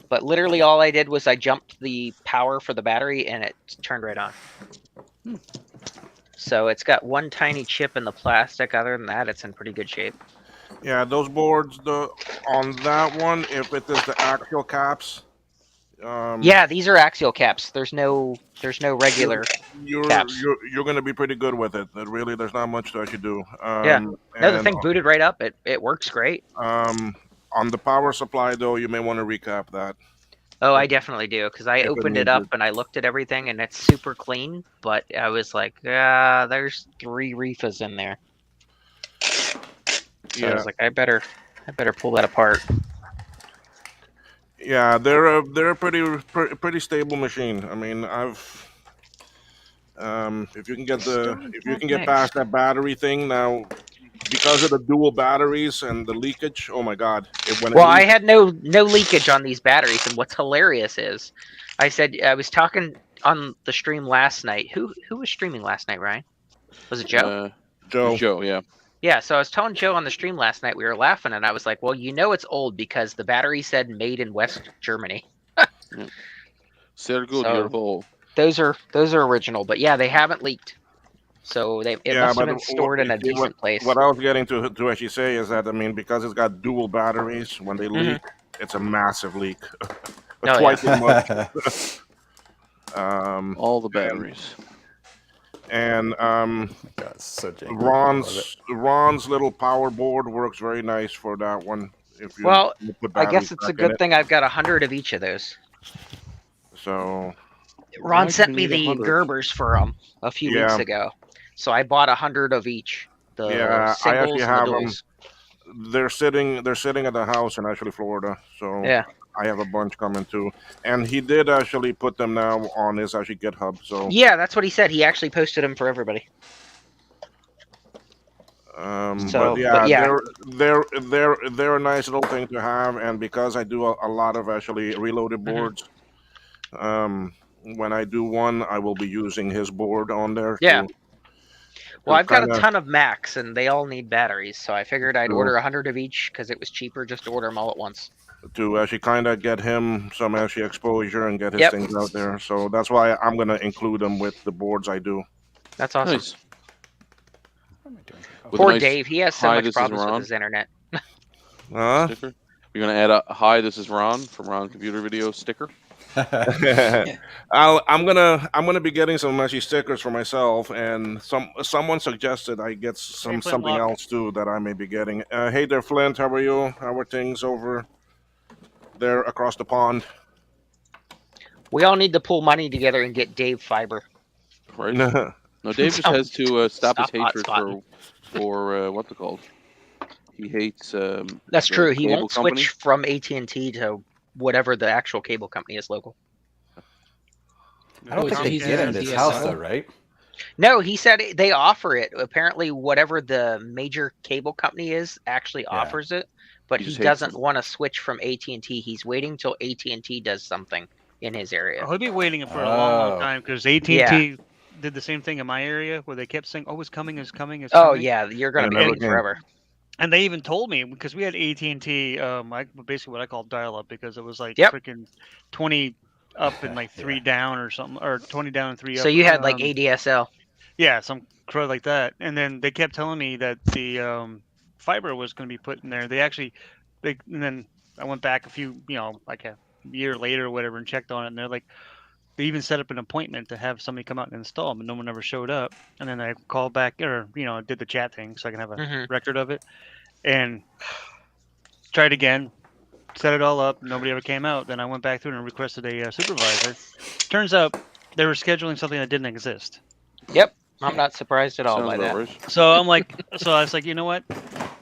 But literally, all I did was I jumped the power for the battery, and it turned right on. So it's got one tiny chip in the plastic. Other than that, it's in pretty good shape.
Yeah, those boards, on that one, if it is the axial caps,
Yeah, these are axial caps. There's no regular. caps.
you're gonna be pretty good with it. Really, there's not much to actually do.
Yeah. No, the
and,
thing booted right up. It works great.
On the power supply though, you may want to recap that.
Oh, I definitely do because I
If it
opened it
needs
up
it.
and I looked at everything and it's super clean. But I was like, there's 3 reefas in there. So I
Yeah,
was like, I better pull that apart.
yeah, they're a pretty stable machine. I mean, if you can get
Story
if you
Cat
can get
next.
past that battery thing now, because of the dual batteries and the leakage. Oh my God! When it
Well, I
leaks,
had no leakage on these batteries, and what's hilarious is, I was talking on the stream last night. Who was streaming last night, Ryan? Was it Joe?
It was
Joe.
Joe, yeah.
Yeah, so I was telling Joe on the stream last night, we were laughing, and I was like, well, it's old because the battery said made in West Germany.
Sehr good,
So-
Yervo.
Those are original, but yeah, they haven't leaked. So it
Yeah,
must have
but
been stored in a
see,
decent place.
What I was getting to actually say is that, I mean, because it's got dual batteries, when they leak, it's a massive leak.
Oh,
Twice as much.
All the batteries.
And
God, it's so janky. Love it.
Ron's little power board works very nice for that one. If you
Well,
you put
I guess
batteries
it's a
back in
good
it.
thing I've got 100 of each of those.
So
Ron
Why
sent
do
me
you need
the
100?
Gerbers for a few weeks
Yeah.
ago, so I bought 100 of each. The
Yeah, I
singles
actually
and the
have 'em.
duals.
they're sitting at the house in actually Florida. So
Yeah.
I have a bunch coming too. And he did actually put them now on his actually GitHub. So
Yeah, that's what he said. He actually posted them for everybody. So,
but yeah,
but yeah.
they're a nice little thing to have. And because I do a lot of actually reloaded boards, when I do one, I will be using his board on there.
Yeah. Well, I've got a
kinda-
ton of Macs, and they all need batteries, so I figured I'd
Cool.
order 100 of each because it was cheaper just to order them all at once.
to actually kind of get him some actually exposure and get his
Yep.
things out there. So that's why I'm gonna include them with the boards I do.
That's awesome.
Nice.
What am I doing?
With a
Poor
nice
Dave, he has so
hi,
much
this is
problems with
Ron.
his internet.
Huh?
Sticker. You're gonna add a hi, this is Ron from Ron Computer Video sticker.
I'm gonna be getting some actually stickers for myself, and someone suggested I get
Flint
something
Lock.
else too that I may be getting. Hey there, Flint. How are you? How are things over there across the pond?
We all need to pull money together and get Dave fiber.
Right? No, Dave just has to stop his
Stop
hatred
hotspotting.
for what's it called? He hates.
That's
the
true. He
cable
won't
company.
switch from AT&T to whatever the actual cable company is local.
I don't think they
Comcast,
get it in his house though, right?
No, he said they offer it. Apparently, whatever the major cable company is actually offers it, but
He
he
just hates
doesn't
them.
want to switch from AT&T. He's waiting till AT&T does something in his area.
He'll be waiting for a long
Oh.
time because AT&T
Yeah.
did the same thing in my area where they kept saying, "Oh, it's coming, it's coming, it's
Oh
coming."
yeah, you're gonna
Yeah,
be
never
waiting
came.
forever.
And they even told me because we had AT&T, basically what I call dial-up because it was like
Yep.
freaking 20 up and like 3 down or something, or 20 down and 3 up.
So you had like ADSL.
Yeah, some crow like that. And then they kept telling me that the fiber was going to be put in there. And then I went back a few, like a year later or whatever and checked on it. And they're like, they even set up an appointment to have somebody come out and install them, and no one ever showed up. And then I called back or, did the chat thing so I can have a
Mhm.
record of it and tried again, set it all up. Nobody ever came out. Then I went back through and requested a supervisor. Turns out they were scheduling something that didn't exist.
Yep, I'm not surprised at all
Sounds
by
about
that.
right.
So I was like, you know what?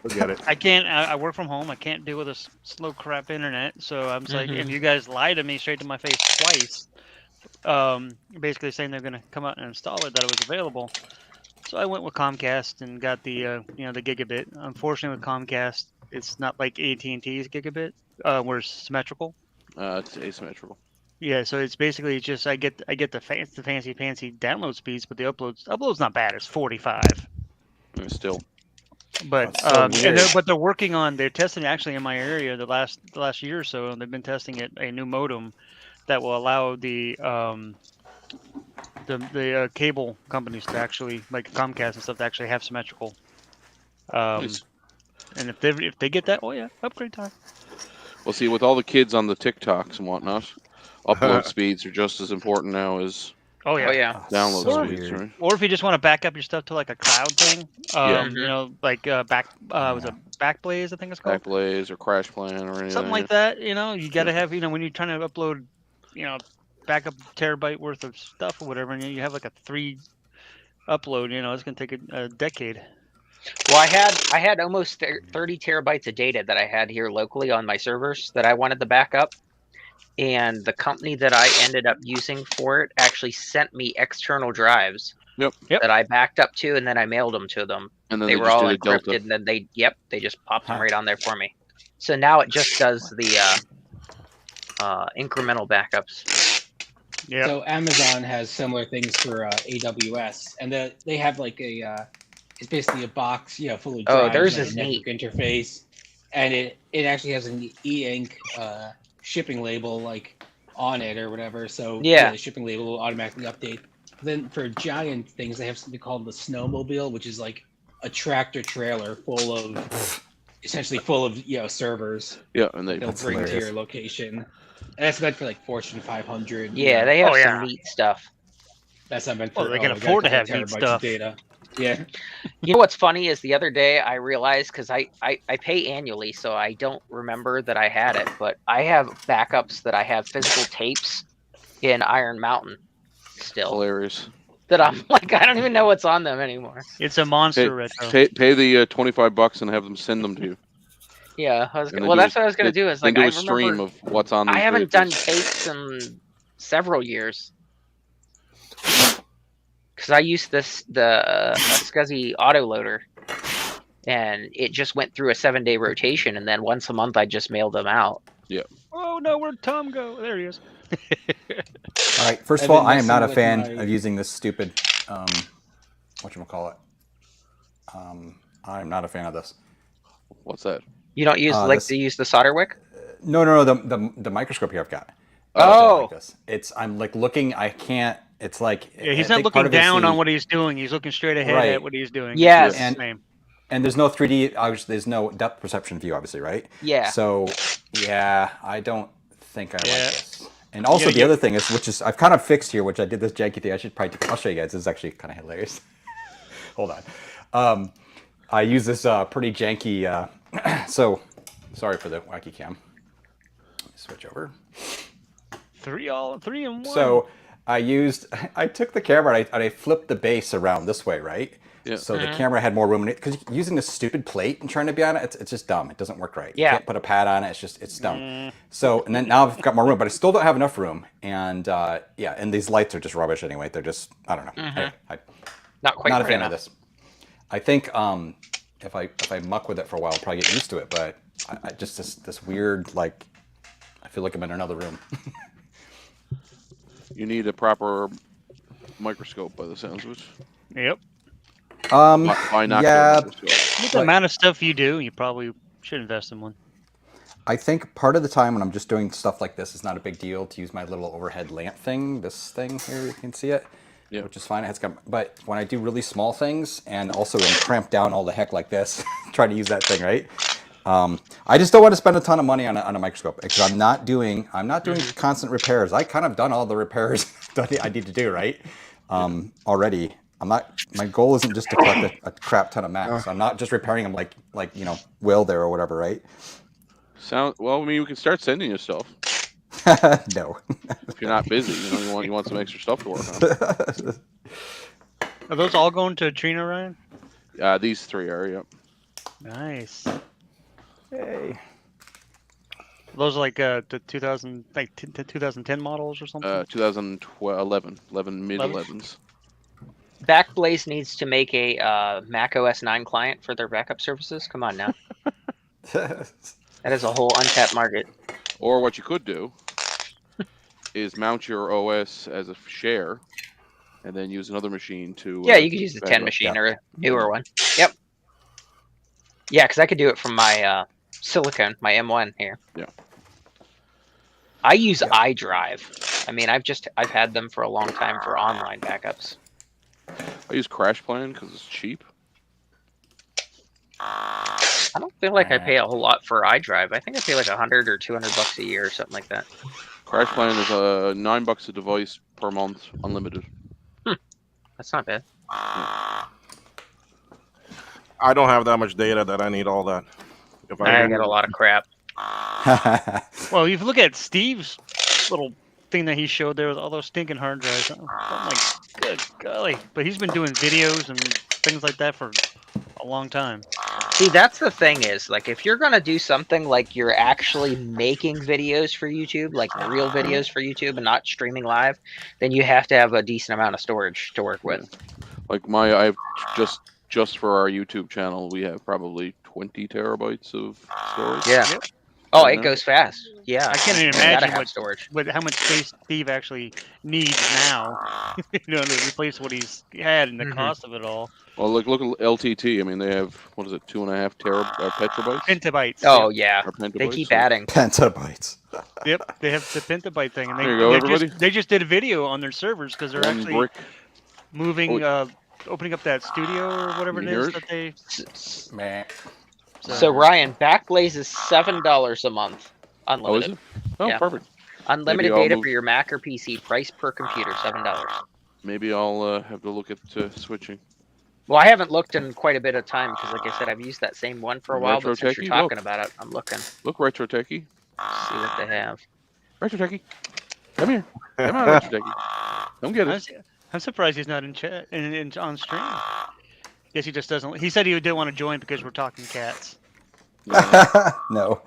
Forget it.
I can't. I work from home. I can't deal with this slow crap internet. So I'm like,
Mhm.
and you guys lied to me straight to my face twice, basically saying they're gonna come out and install it, that it was available. So I went with Comcast and got the the gigabit. Unfortunately, with Comcast, it's not like AT&T's gigabit, where it's symmetrical.
It's asymmetrical.
Yeah, so it's basically just I get the fancy download speeds, but the upload's not bad. It's 45.
Still.
But
That's so weird.
they're working on, they're testing actually in my area the last year or so, and they've been testing a new modem that will allow the cable companies to actually, like Comcast and stuff, to actually have symmetrical.
Nice.
And if they get that, oh yeah, upgrade time.
Well, see, with all the kids on the TikToks and whatnot, upload speeds are just as important now as
Oh yeah.
Oh yeah.
Download
So
speeds,
weird.
right?
Or if you just want to back up your stuff to like a cloud thing,
Yeah.
you know, like was it Backblaze? I think it's called.
Backblaze or Crash Plan or anything.
Something like that. You know, you got to have, you know, when you're trying to upload, you know, backup terabyte worth of stuff or whatever, and you have like a 3 upload, you know, it's gonna take a decade.
Well, I had almost 30 terabytes of data that I had here locally on my servers that I wanted to back up, and the company that I ended up using for it actually sent me external drives.
Yep.
That I backed up to, and then I mailed them to them.
And then
They
they
were
just
all
did a Delta.
encrypted, and then they just popped them right on there for me. So now it just does the incremental backups.
Yeah.
So Amazon has similar things for AWS, and they have like a it's basically a box, you know, full of drives,
Oh, theirs
like
is
a network interface, and it actually has an e-ink shipping label like on it or whatever. So
Yeah.
the shipping label will automatically update. Then for giant things, they have something called the snowmobile, which is like a tractor trailer essentially full of servers.
Yeah, and
They'll
That's
bring to
hilarious.
your location. And that's meant for like Fortune 500.
Yeah, they have
Oh, yeah.
some neat stuff.
That's not meant for.
Well, they can
we got a
afford to
couple
have neat
terabytes of
stuff.
Data. Yeah.
You know what's funny is the other day I realized, because I pay annually, so I don't remember that I had it, but I have backups that I have physical tapes in Iron Mountain still
Hilarious.
that I'm like, I don't even know what's on them anymore.
It's a monster retro.
Pay the $25 and have them send them to you.
Yeah, I was
And then
well,
do
that's
a-
what I was gonna do. Is
Then
like
do
I
a stream
remember
of what's on these
I haven't done
vehicles.
tapes in several years because I used the SCSI autoloader, and it just went through a 7-day rotation, and then once a month I just mailed them out.
Oh no, where'd Tom go? There he is.
All right. First of
I've
all,
been
I am not a
messing
fan
with my-
of using this stupid whatchamacallit. I'm not a fan of this.
What's that?
You don't use
This-
to use the solder wick?
No. The microscope here I've got.
Oh.
Like this. I'm like looking. I can't. It's like
Yeah, he's
I
not
think part
looking
of it's
down
the-
on what he's doing. He's looking straight ahead
Right.
at what he's doing.
Yes.
It's the same.
And there's no 3D. Obviously, there's no depth perception view. Obviously, right?
Yeah.
So yeah, I don't think I like
Yeah.
this. And also
Yeah,
the
you-
other thing is, which is I've kind of fixed here, which I did this janky thing. I should probably. I'll show you guys. This is actually kind of hilarious. Hold on. I use this pretty janky. So sorry for the wacky cam. Switch over.
3 in 1.
So I took the camera and I flipped the base around this way, right?
Yeah.
So the camera had more room in it because using this stupid plate and trying to be on it, it's just dumb. It doesn't work right.
Yeah.
You can't put a pad on it. It's dumb. So and then now I've got more room, but I still don't have enough room. And and these lights are just rubbish anyway. They're just I don't know. Anyway,
Not quite
not a
bright
fan
enough.
of this. I think if I muck with it for a while, I'll probably get used to it. But I just this weird like I feel like I'm in another room.
You need a proper microscope by the sounds of it.
Yep.
Binocular
Yeah.
microscope.
With the amount of stuff you do, you probably should invest in one.
I think part of the time when I'm just doing stuff like this, it's not a big deal to use my little overhead lamp thing. This thing here, you can see it,
Yeah.
which is fine. It has but when I do really small things and also am cramped down all the heck like this, trying to use that thing right. I just don't want to spend a ton of money on a microscope because I'm not doing constant repairs. I kind of done all the repairs that I need to do right already. I'm not. My goal isn't just to collect a crap ton of Macs. I'm not just repairing them like Will there or whatever, right?
Well, I mean, we can start sending you stuff
No.
if you're not busy. You want some extra stuff to work on.
Are those all going to Trina, Ryan?
These 3 are. Yep.
Nice.
Hey.
Those are like the 2010 models or something.
2011, 11 mid
11?
11s.
Backblaze needs to make a Mac OS 9 client for their backup services. Come on now. That is a whole untapped market.
Or what you could do is mount your OS as a share, and then use another machine to.
Yeah, you could use the
back
10
up.
machine or a newer one. Yep. Yeah, because I could do it from my Silicon, my M1 here.
Yeah.
I use iDrive. I mean, I've had them for a long time for online backups.
I use Crash Plan because it's cheap.
I don't feel like I pay a whole lot for iDrive. I think I pay like $100 or $200 a year or something like that.
Crash Plan is $9 a device per month, unlimited.
That's not bad.
I don't have that much data that I need all that. If
I got a lot of crap.
Well, if you look at Steve's little thing that he showed there with all those stinking hard drives, I'm like, good golly. But he's been doing videos and things like that for a long time.
See, that's the thing is, like, if you're gonna do something like you're actually making videos for YouTube, like real videos for YouTube and not streaming live, then you have to have a decent amount of storage to work with.
Like I have just for our YouTube channel, we have probably 20 terabytes of storage.
Yeah.
Yep.
Oh,
Yeah.
it goes fast. Yeah.
I can't even
You gotta
imagine
have
what
storage.
how much space Steve actually needs now, to replace what he's had and the
Mhm.
cost of it all.
Well, look at LTT. I mean, they have, what is it, 2.5 petabytes?
Petabytes.
Oh yeah.
Or
They
petabytes?
keep
So-
adding.
Petabytes.
Yep, they have the pentabyte thing, and
There you go, everybody.
they just did a video on their servers because they're
One
actually
brick.
moving, opening up that studio or whatever
Can
it
you
is
hear
that they.
Man.
So Ryan, Backblaze is $7 a month,
Oh, is
unlimited.
it? Oh,
Yeah.
perfect.
Unlimited
Maybe I'll
data
move-
for your Mac or PC. Price per computer, $7.
Maybe I'll have to look at switching.
Well, I haven't looked in quite a bit of time because, like I said, I've used that same one for a while.
Retro
But since you're
Techie?
talking
Look.
about it, I'm looking.
Look, Retro Techie.
See what they have.
Retro Techie. Come here. Come on, Retro Techie. Come get it.
I'm surprised he's not in chat on stream. Guess he just doesn't. He said he didn't want to join because we're talking cats.
No.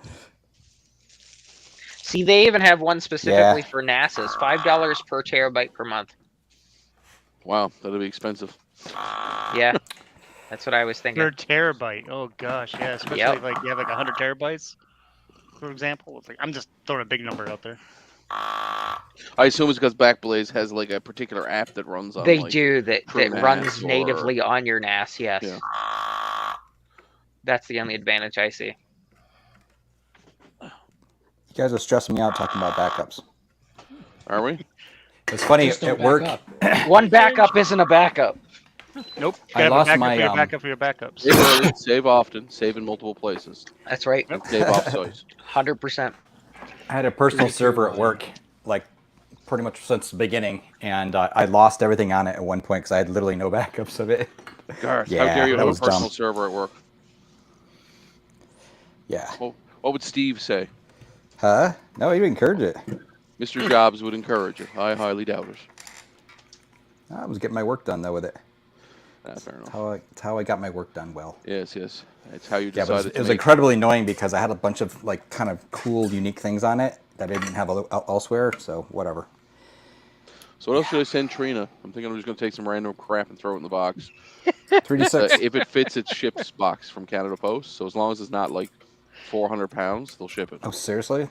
See, they even have one specifically for NASA's $5 per terabyte per month.
Wow, that'll be expensive.
Yeah, that's what I was thinking.
Per terabyte. Oh gosh, yeah. Especially
Yep.
if like you have like 100 terabytes, for example. It's like I'm just throwing a big number out there.
I assume it's because Backblaze has like a particular app that runs on.
They
like,
do that
True
runs
NAS or-
natively on your NAS. Yes,
Yeah.
that's the only advantage I see.
You guys are stressing me out talking about backups.
Are we?
It's funny
Just don't
at
back
work.
up.
One backup isn't a backup.
Nope.
I
Gotta have a
lost
backup
my,
for your
um,
backup for your backups.
Save early, save often, save in multiple places,
That's right.
and save off-site.
100%.
I had a personal server at work, like pretty much since the beginning, and I lost everything on it at one point because I had literally no backups of it.
Garth,
Yeah,
how dare you
that
have a
was
personal
dumb.
server at work?
Yeah.
What would Steve say?
Huh? No, you encourage it.
Mr. Jobs would encourage it. I highly doubt it.
I was getting my work done though with it.
Fair enough.
It's how I got my work done well.
Yes, yes. It's how you
Yeah,
decided
but it
to
was
make
incredibly annoying because I had a bunch of like kind of cool, unique things on it that I didn't have elsewhere. So whatever.
So what else should I send Trina? I'm thinking I'm just going to take some random crap and throw it in the box.
3D6.
If it fits its ships box from Canada Post, so as long as it's not like 400 pounds, they'll ship it.
Oh, seriously?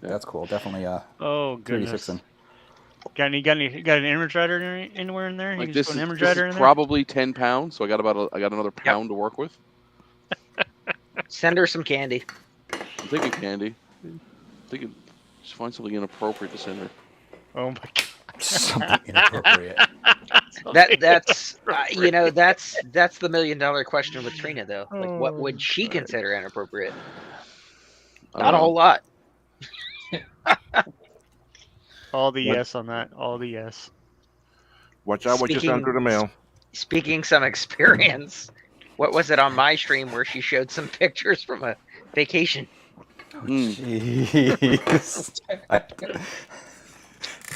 That's cool. Definitely
Oh
3D6
goodness.
then.
Got an image writer anywhere in there? You
Like
can
this
just
is,
put an image
this
writer
is
in there.
probably 10 pounds, so I got another pound to work with.
Send her some candy.
I'm thinking candy. I'm thinking just find something inappropriate to send her.
Oh my god.
Something inappropriate.
That's that's the $1 million question with Trina though. Like, what would she consider inappropriate? Not a whole lot.
All the
What?
yes on that. All the yes.
Watch out what you send through the mail.
Speaking some experience, what was it on my stream where she showed some pictures from a vacation?
Jeez.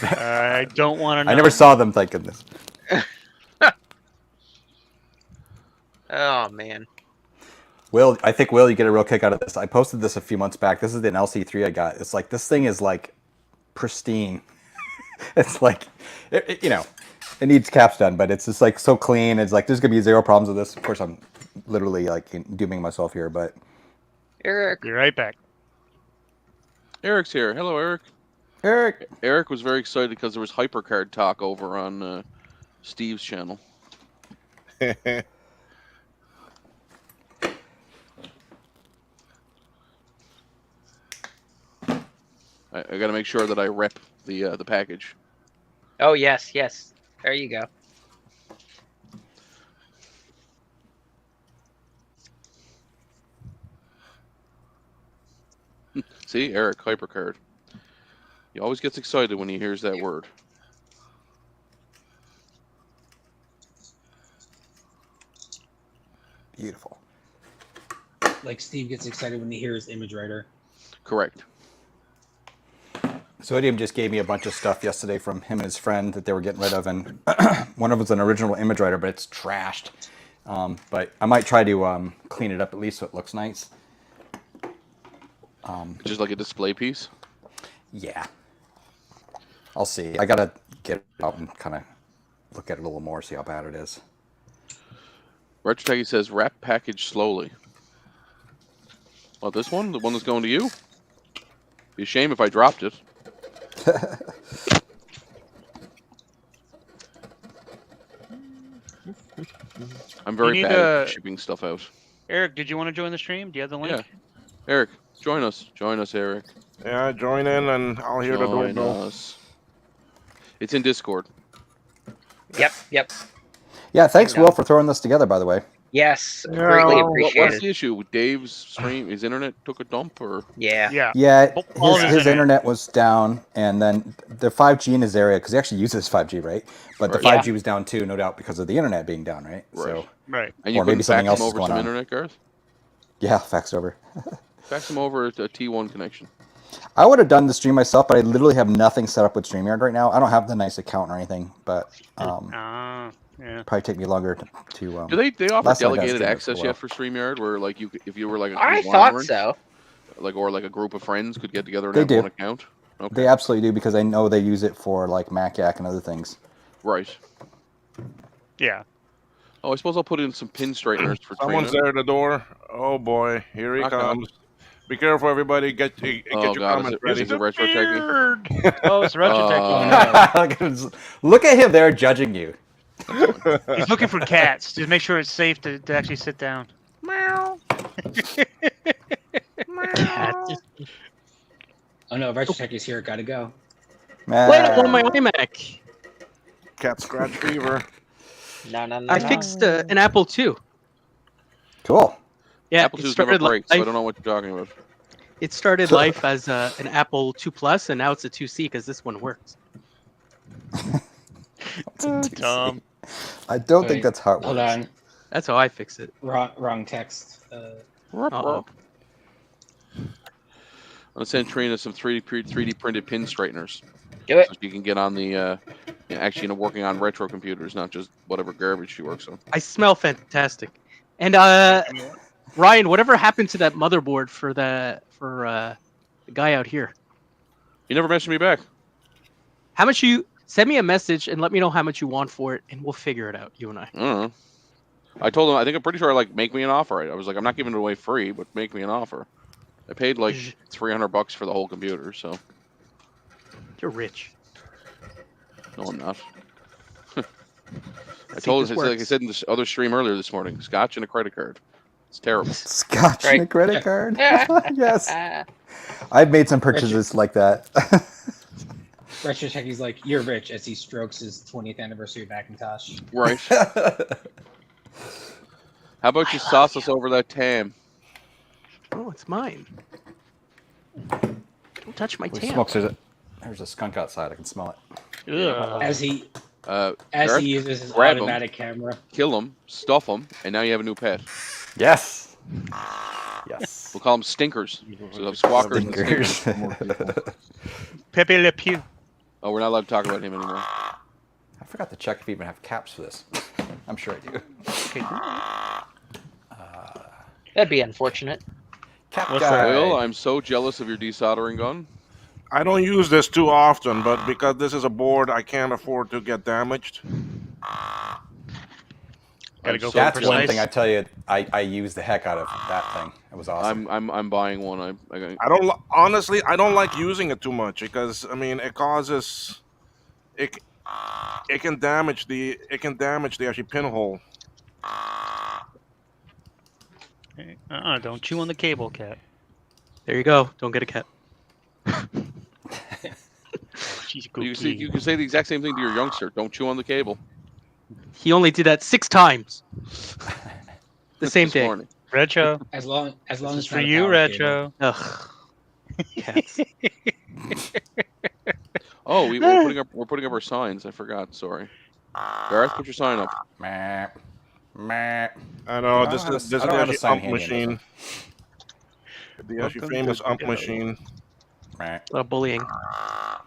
I don't want to know.
I never saw them thinking this.
Oh man.
Will, I think Will, you get a real kick out of this. I posted this a few months back. This is an LC3 I got. It's like this thing is like pristine. It's like, it needs caps done, but it's just like so clean. It's like there's gonna be zero problems with this. Of course, I'm literally like dooming myself here, but
Eric.
Be right back.
Eric's here. Hello, Eric.
Eric.
Eric was very excited because there was HyperCard talk over on Steve's channel. I got to make sure that I rep the package.
Oh yes, yes. There you go.
See, Eric, HyperCard. He always gets excited when he hears that word.
Beautiful.
Like Steve gets excited when he hears Image Writer.
Correct.
Sodium just gave me a bunch of stuff yesterday from him and his friend that they were getting rid of, and one of them was an original Image Writer, but it's trashed. But I might try to clean it up at least so it looks nice.
Just like a display piece.
Yeah. I'll see. I gotta get it out and kind of look at it a little more, see how bad it is.
Retrotechy says, wrap package slowly. Well, this one? The one that's going to you? Be a shame if I dropped it. I'm very
need
bad at shipping stuff out.
Eric, did you want to join the stream? Do you have the link?
Yeah. Eric, join us. Join us, Eric.
Yeah, join in and I'll hear the
Join
doorbell.
us. It's in Discord.
Yep.
Yeah, thanks,
I know.
Will, for throwing this together, by the way.
Yes,
Yeah,
greatly
well,
What's
appreciated.
the issue? Dave's stream, his internet took a dump, or
Yeah.
Yeah.
Yeah,
All of
his,
his
his internet was down, and then the 5G in his area, because he actually uses 5G, right? But the
Right.
5G was down too, no doubt, because of the internet being down, right?
Right.
So,
Right.
and you
Or maybe
couldn't
something
fax
else
him
is
over
going
some
on.
internet, Garth?
yeah, fax over.
Fax him over a T1 connection.
I would have done the stream myself, but I literally have nothing set up with StreamYard right now. I don't have the nice account or anything, but
Yeah.
probably take me longer to
Do they offer
last time I got
delegated
streamed
access
for a
yet for StreamYard, where like you, if you were like a
I
conglomerate,
thought so.
like or like a group of friends could get together and
They
have
do.
one account? Okay.
They absolutely do, because I know they use it for like MacYak and other things.
Right.
Yeah.
Oh, I suppose I'll put in some pin straighteners for
Someone's
Trina.
there at the door. Oh boy, here he
Knock, knock.
comes. Be careful, everybody. Get
Oh
your
god,
comments
is
ready.
it Retrotechy?
Oh, it's Retrotechy.
Look at him there judging you.
He's looking for cats to make sure it's safe to actually sit down. Meow.
Oh no, Retrotechy's here. Gotta go.
Wait on my iMac.
Cat scratch fever.
No.
I fixed an Apple II.
Cool.
Yeah,
Apple
it
II's never
started
break, so I
life.
don't know what you're talking about.
It started life as an Apple II Plus, and now it's a 2C because this one works.
Tom.
I don't
Wait,
think that's how it
Hold
works.
on.
That's how I fix it.
Wrong text.
Uh-oh.
I'm gonna send Trina some 3D printed pin straighteners.
Do it.
So she can get on the actually working on retro computers, not just whatever garbage she works on.
I smell fantastic. And Ryan, whatever happened to that motherboard for the guy out here?
You never mentioned me back.
How much you send me a message and let me know how much you want for it, and we'll figure it out, you and I.
I don't know. I told him, I'm pretty sure I make me an offer. I was like, I'm not giving it away free, but make me an offer. I paid like $300 for the whole computer, so.
You're rich.
No, I'm not. I
Let's
told
see
him,
if this
like I
works.
said in this other stream earlier this morning, scotch and a credit card. It's terrible.
Scotch and a
Right.
credit card. Yes. I've made some purchases like that.
Retrotechy's like, you're rich as he strokes his 20th anniversary Macintosh.
Right. How about you sauce us over that tam?
Oh, it's mine. Don't touch my
Holy
tail.
smokes, there's a skunk outside. I can smell it.
Ugh.
As he
Gareth,
he uses his
grab 'em.
automatic camera.
Kill them, stuff them, and now you have a new pet.
Yes. Yes.
We'll call them stinkers. So you have squawkers and stinkers.
Stinkers.
Pepe Le Pew.
Oh, we're not allowed to talk about him anymore.
I forgot to check if you even have caps for this. I'm sure I do.
Okay.
That'd be unfortunate.
Cap
What's
guy.
Will, I'm so jealous of your desoldering gun.
I don't use this too often, but because this is a board I can't afford to get damaged.
Gotta go
so
for
That's
precise.
one thing I tell you. I use the heck out of that thing. It was awesome.
I'm buying one.
I don't honestly. I don't like using it too much because I mean it causes it. It can damage the actually pinhole.
Don't chew on the cable, cat.
There you go. Don't get a cat.
She's a
You can say the exact same thing to your youngster. Don't chew on the cable.
He only did that 6 times. The same
This
day.
morning.
Retro.
As long
This
as
is
it's
for
not a
you,
power
Retro.
Ugh. Cats.
Oh, we're putting up our signs. I forgot. Sorry. Gareth, put your sign up.
Meh. Meh.
I know
I
this
don't
is
have a-
this
I
is
don't have
the
a sign
ump
handy in this
machine. The actually
Welcome
famous
to
ump
the
machine.
Meh.
Bullying.
I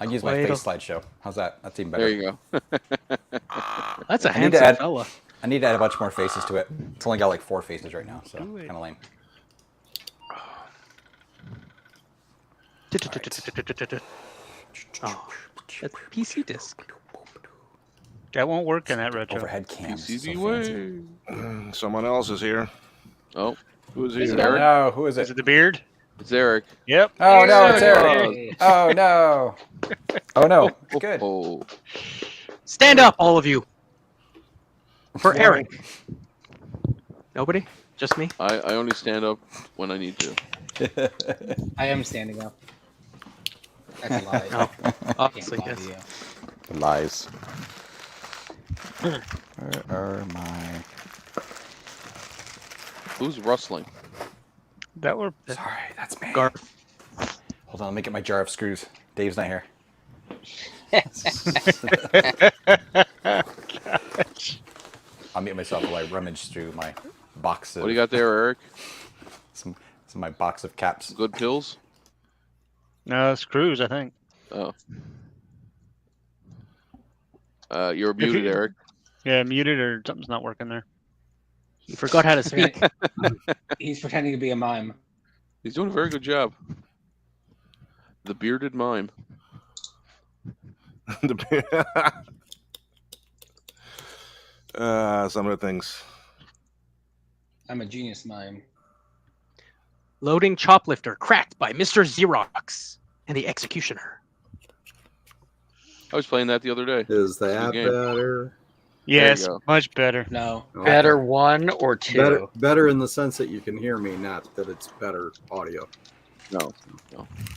can use my
Wait
face
a-
slideshow. How's that? That's even better.
There you go.
That's a
I need to
handsome
add-
fella.
I need to add a bunch more faces to it. It's only got like 4 faces right now, so
Do it.
kind of lame.
Oh, that's PC disc.
That won't work in that retro.
Overhead cams.
PCB
So
way.
fancy.
Someone else is here.
Oh,
Who's
Is
here?
it
Oh
Eric?
no, who is
Is
it?
it the beard?
it's Eric.
Yep.
Oh no, it's Eric.
Hey.
Oh no. Oh no. Good.
Oh,
Stand up, all of you. For
Why?
Eric. Nobody? Just me?
I only stand up when I need to.
I am standing up. That's a lie.
Oh,
I can't
obviously,
lie
yes.
to you.
Lies. Where are my?
Who's rustling?
That were
Sorry, that's me.
Garth.
Hold on, let me get my jar of screws. Dave's not here. I'll mute myself while I rummage through my box of
What do you got there, Eric?
some of my box of caps.
Good pills?
no screws, I think.
Oh. You're
If
muted,
you-
Eric.
Yeah, muted or something's not working there.
You forgot how to speak.
He's pretending to be a mime.
He's doing a very good job. The bearded mime.
Some of the things.
I'm a genius mime.
Loading choplifter cracked by Mr. Xerox and the Executioner.
I was playing that the other day.
Is that
game.
better?
Yes,
go.
much better.
No.
Okay.
Better 1 or 2?
Better in the sense that you can hear me, not that it's better audio.
No.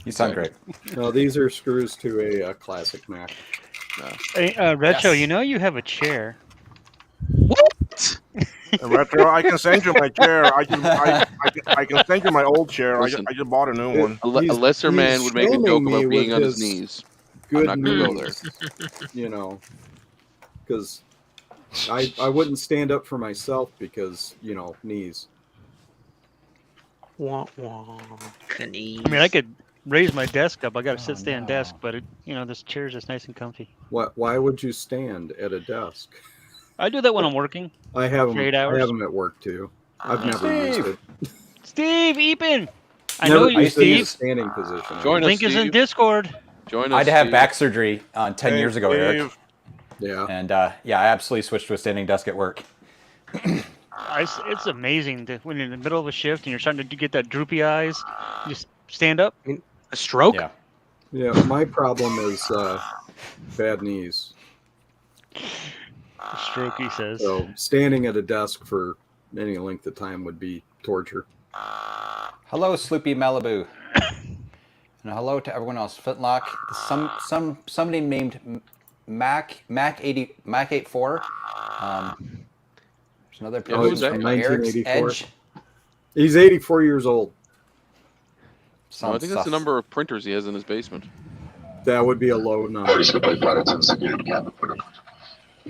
You sound great.
No, these are screws to a classic Mac.
Hey, Retro,
Yes.
you know you have a chair.
What?
Retro, I can send you my chair. I can send you my old chair.
Listen.
I just bought a new one.
A
He's-
lesser
he's
man would make a joke
shaming me
about being
with
on his
his
knees.
Good
not gonna go
news, you know, because I wouldn't stand up for myself because, you know, knees.
Wah, wah.
I mean, I could raise my desk up. I got a sit-stand desk, but this chair's just nice and comfy.
Why would you stand at a desk?
I do that when I'm working.
I have them.
For 8
I
hours?
have them at work too. I've never used it.
Steve Epen! I
Never
know you,
used it in a
Steve.
standing position.
Join us,
Link is in
Steve.
Discord.
Join
I
us.
had to have
Steve.
back surgery 10 years ago, Eric.
Steve,
Yeah.
And yeah, I absolutely switched to a standing desk at work.
It's amazing that when you're in the middle of a shift and you're starting to get that droopy eyes, you just stand up.
A stroke?
Yeah.
Yeah. My problem is bad knees.
Stroke, he says.
So standing at a desk for any length of time would be torture.
Hello, Sloopy Malibu. And hello to everyone else. Flintlock. Somebody named Mac 84. There's another
Yeah,
person
who's that?
from Eric's
1984.
Edge.
He's 84 years old.
No, I
Sounds
think that's the
sus.
number of printers he has in his basement.
That would be a low number.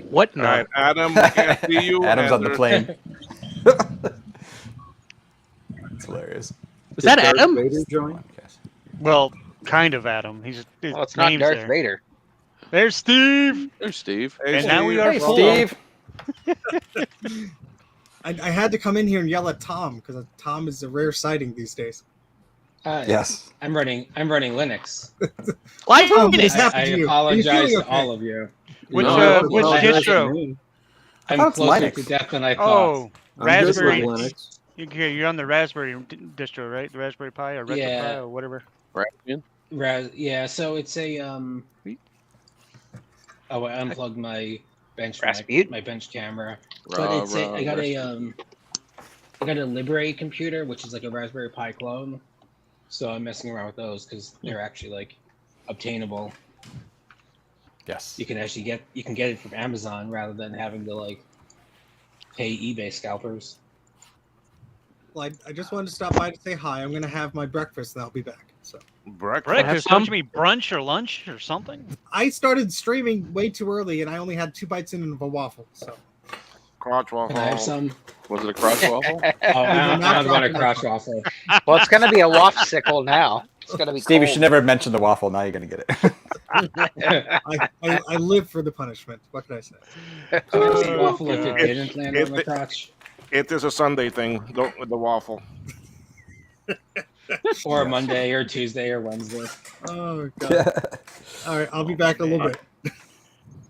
What?
all
No.
right, Adam, we can't see you.
Adam's
and
on the
there's-
plane. That's hilarious.
Was that
Did Darth
Adam?
Vader join?
Well, kind of Adam. His
Well, it's not
name's
Darth
there.
Vader.
There's Steve.
There's Steve.
Hey,
And now we
Steve.
are
Hey,
full.
Steve.
I had to come in here and yell at Tom because Tom is a rare sighting these days.
Yes.
I'm running Linux.
Live
Tom,
Linux.
what has happened
I
to you? Are you
apologize
feeling
to
okay?
all of you.
Which
No,
which
Well, that's
distro?
me.
I'm
thought it's
closer
Linux.
to death than I thought.
Oh,
I'm good with
Raspberry.
Linux.
You're on the Raspberry distro, right? The Raspberry Pi or Retro
Yeah.
Pi or whatever.
Raspbian?
Yeah, so it's a Oh, I unplugged my bench
Rasputin?
my bench camera.
Ra-
But it's
ra-
I got
Rasputin.
I got a Library computer, which is like a Raspberry Pi clone. So I'm messing around with those because they're actually like obtainable.
Yes.
You can get it from Amazon rather than having to like pay eBay scalpers.
Well, I just wanted to stop by to say hi. I'm going to have my breakfast and I'll be back.
So
Breakfast.
Breakfast? Don't you mean brunch or lunch or something?
I started streaming way too early, and I only had 2 bites in of a waffle. So
Crotch waffle.
Can I have some?
Was it a crotch waffle?
Oh, I don't want a crotch waffle.
Well, it's gonna be a waffle now. It's gonna be
Steve, you
cold.
should never have mentioned the waffle. Now you're gonna get it.
I live for the punishment. What can I say?
A waffle if it
God.
didn't land on the
It-
crotch.
It is a Sunday thing, the waffle.
Or a Monday or Tuesday or Wednesday.
Oh god! All right, I'll be back in a little bit.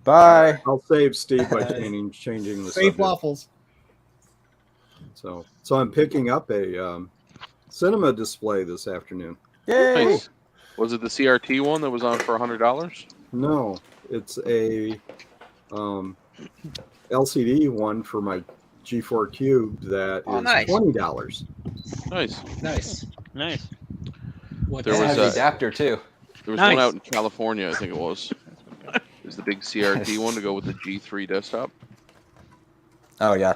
Bye.
I'll save Steve by
Bye.
changing the
Save
subject.
waffles.
So I'm picking up a cinema display this afternoon.
Yay!
Nice. Was it the CRT one that was on for $100?
No, it's a LCD one for my G4 Cube that
Oh,
is
nice.
$20.
Nice.
Nice.
Nice.
What
There
It
was
has
a-
an adapter too.
There was
Nice.
one out in California, I think it was. It was the big CRT one to go with the G3 desktop.
Oh yeah.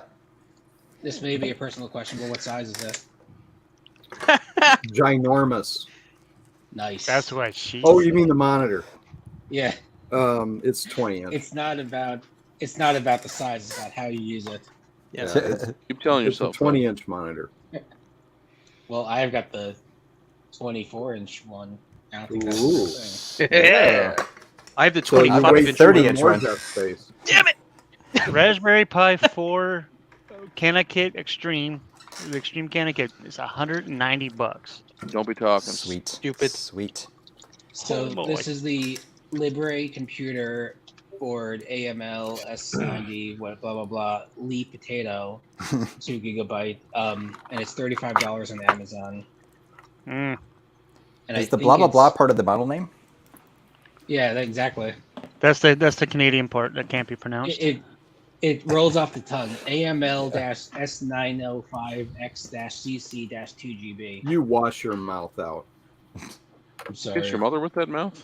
This may be a personal question, but what size is it?
Ginormous.
Nice.
That's what she.
Oh, you mean the monitor?
Yeah.
It's 20 inch.
It's not about the size, it's about how you use it.
Yeah, it's,
Keep telling
it's a
yourself.
20 inch monitor.
Well, I've got the 24-inch one. I don't think that's
Ooh.
the thing.
Yeah.
I have the
So you
25
wait
inch.
30
for
inch
more
one.
desk space.
Raspberry Pi 4 CanaKit Extreme. The Extreme CanaKit is $190.
Don't be talking.
Sweet.
Stupid.
Sweet.
So
Oh, boy.
this is the Libre computer board AML S90 what blah blah blah Lee Potato 2 gigabyte and it's $35 on Amazon.
Mm,
And
Is
I
the
think
blah blah
it's-
blah part of the model name?
Yeah, exactly.
that's the Canadian part that can't be pronounced.
It rolls off the tongue. AML-S905X-CC-2GB.
You wash your mouth out.
I'm sorry.
Kiss your mother with that mouth?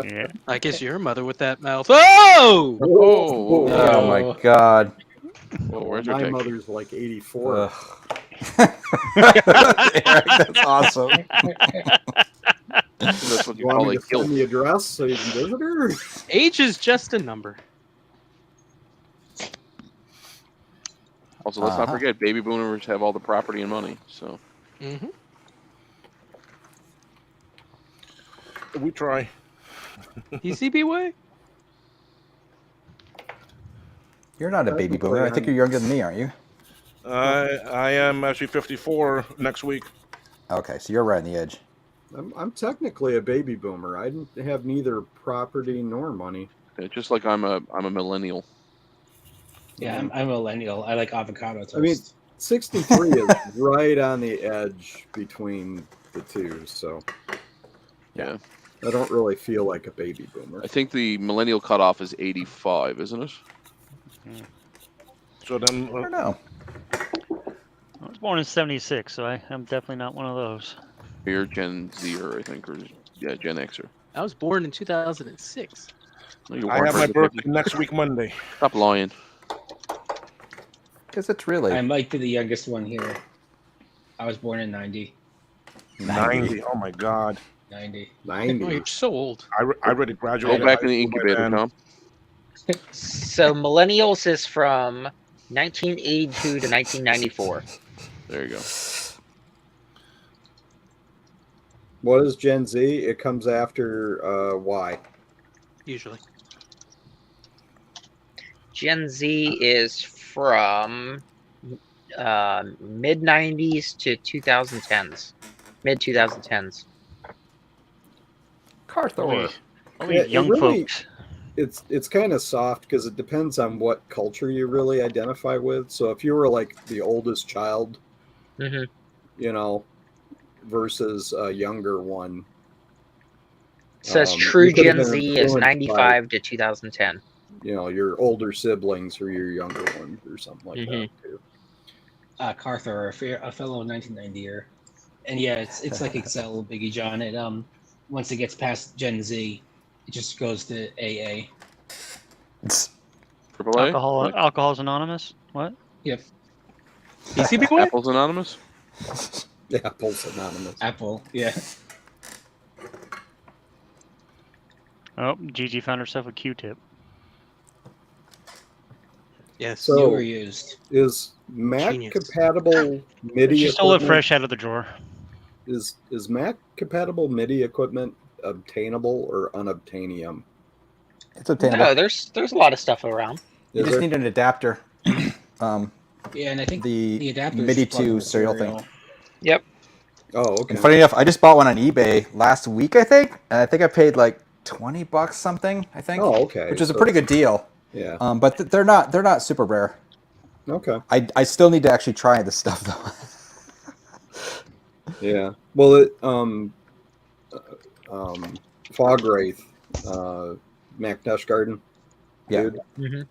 Yeah.
I guess your mother with that mouth. Oh!
Oh,
Oh my god.
Well, where's your
My
take?
mother's like 84.
Ugh. Eric, that's awesome.
That's what you
You want
call
me
a
to
guilt.
send the address so you can visit her?
Age is just a number.
Also, let's not
Uh-huh.
forget, baby boomers have all the property and money. So
Mm-hmm.
We try.
PCB way?
You're not a baby boomer. I think you're younger than me, aren't you?
I am actually 54 next week.
Okay, so you're right on the edge.
I'm technically a baby boomer. I didn't have neither property nor money.
just like I'm a millennial.
Yeah, I'm a millennial. I like avocado toast.
I mean, 63 is right on the edge between the two, so
Yeah.
I don't really feel like a baby boomer.
I think the millennial cutoff is 85, isn't it?
So then,
I don't know.
I was born in '76, so I'm definitely not one of those.
You're Gen Zer, I think, or yeah, Gen Xer.
I was born in 2006.
No, you
I
weren't
have my
very
birthday
good.
next week, Monday.
Stop lying.
Because it's really
I might be the youngest one here. I was born in 90.
90. Oh my God.
90.
Oh,
90.
you're so old.
I already
Go
graduated.
back in the
high school by
incubator,
then.
Tom.
So millennials is from 1982 to 1994.
There you go.
What is Gen Z? It comes after Y.
Usually.
Gen Z is from mid 90s to 2010s, mid 2010s.
Carthor.
Only
Yeah, it
young
really-
folks.
It's kind of soft because it depends on what culture you really identify with. So if you were like the oldest child,
Mhm.
you know, versus a younger one,
Says
you
true
could have
Gen
been
Z is
influenced by,
95 to 2010.
you know, your older siblings or your younger ones or something like that too.
Carthor, a fellow 1990er. And yeah, it's like Excel, Biggie John. It once it gets past Gen Z, it just goes to AA.
Triple A?
Alcohol's Anonymous. What?
Yep.
PCB way?
Apple's Anonymous?
Yeah, Apple's Anonymous.
Apple, yeah.
Oh, Gigi found herself a Q-tip.
Yes.
So-
New or used?
Is Mac
Genius.
compatible MIDI
She stole it
equipment?
fresh out of the drawer.
Is Mac compatible MIDI equipment obtainable or unobtainium?
It's obtainable.
No, there's a lot of stuff around.
You
Is
just
there?
need an adapter.
Yeah, and I think
The
the adapter is
MIDI
plugged
to
with
serial thing.
Yep.
Oh, okay.
And funny enough, I just bought one on eBay last week, I think, and I think I paid like $20 something. I think.
Oh, okay.
Which is a
So
pretty good deal.
Yeah.
But they're not super rare.
Okay.
I still need to actually try this stuff though.
Yeah. Well, it Fog Wraith, Mac Dash Garden,
Yeah.
dude,
Mhm.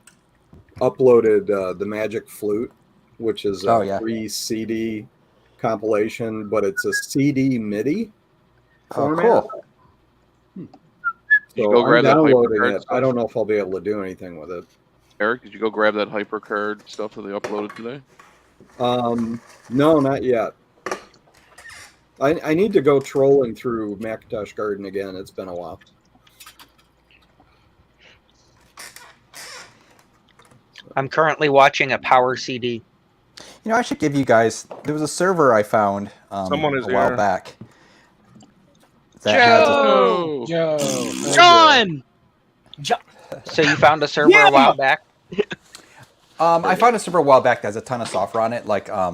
uploaded the Magic Flute, which is a
Oh, yeah.
free CD compilation, but it's a CD MIDI
Oh,
format.
cool.
You
So
go
I'm
grab that
downloading
HyperCard
it.
stuff?
I don't know if I'll be able to do anything with it.
Eric, did you go grab that HyperCard stuff that they uploaded today?
No, not yet. I need to go trolling through Macintosh Garden again. It's been a while.
I'm currently watching a Power CD.
You know, I should give you guys. There was a server I found
Someone is
a while
here.
back. That had
Oh,
Joe.
John.
So you found a server a while back?
I found a server a while back that has a ton of software on it, like a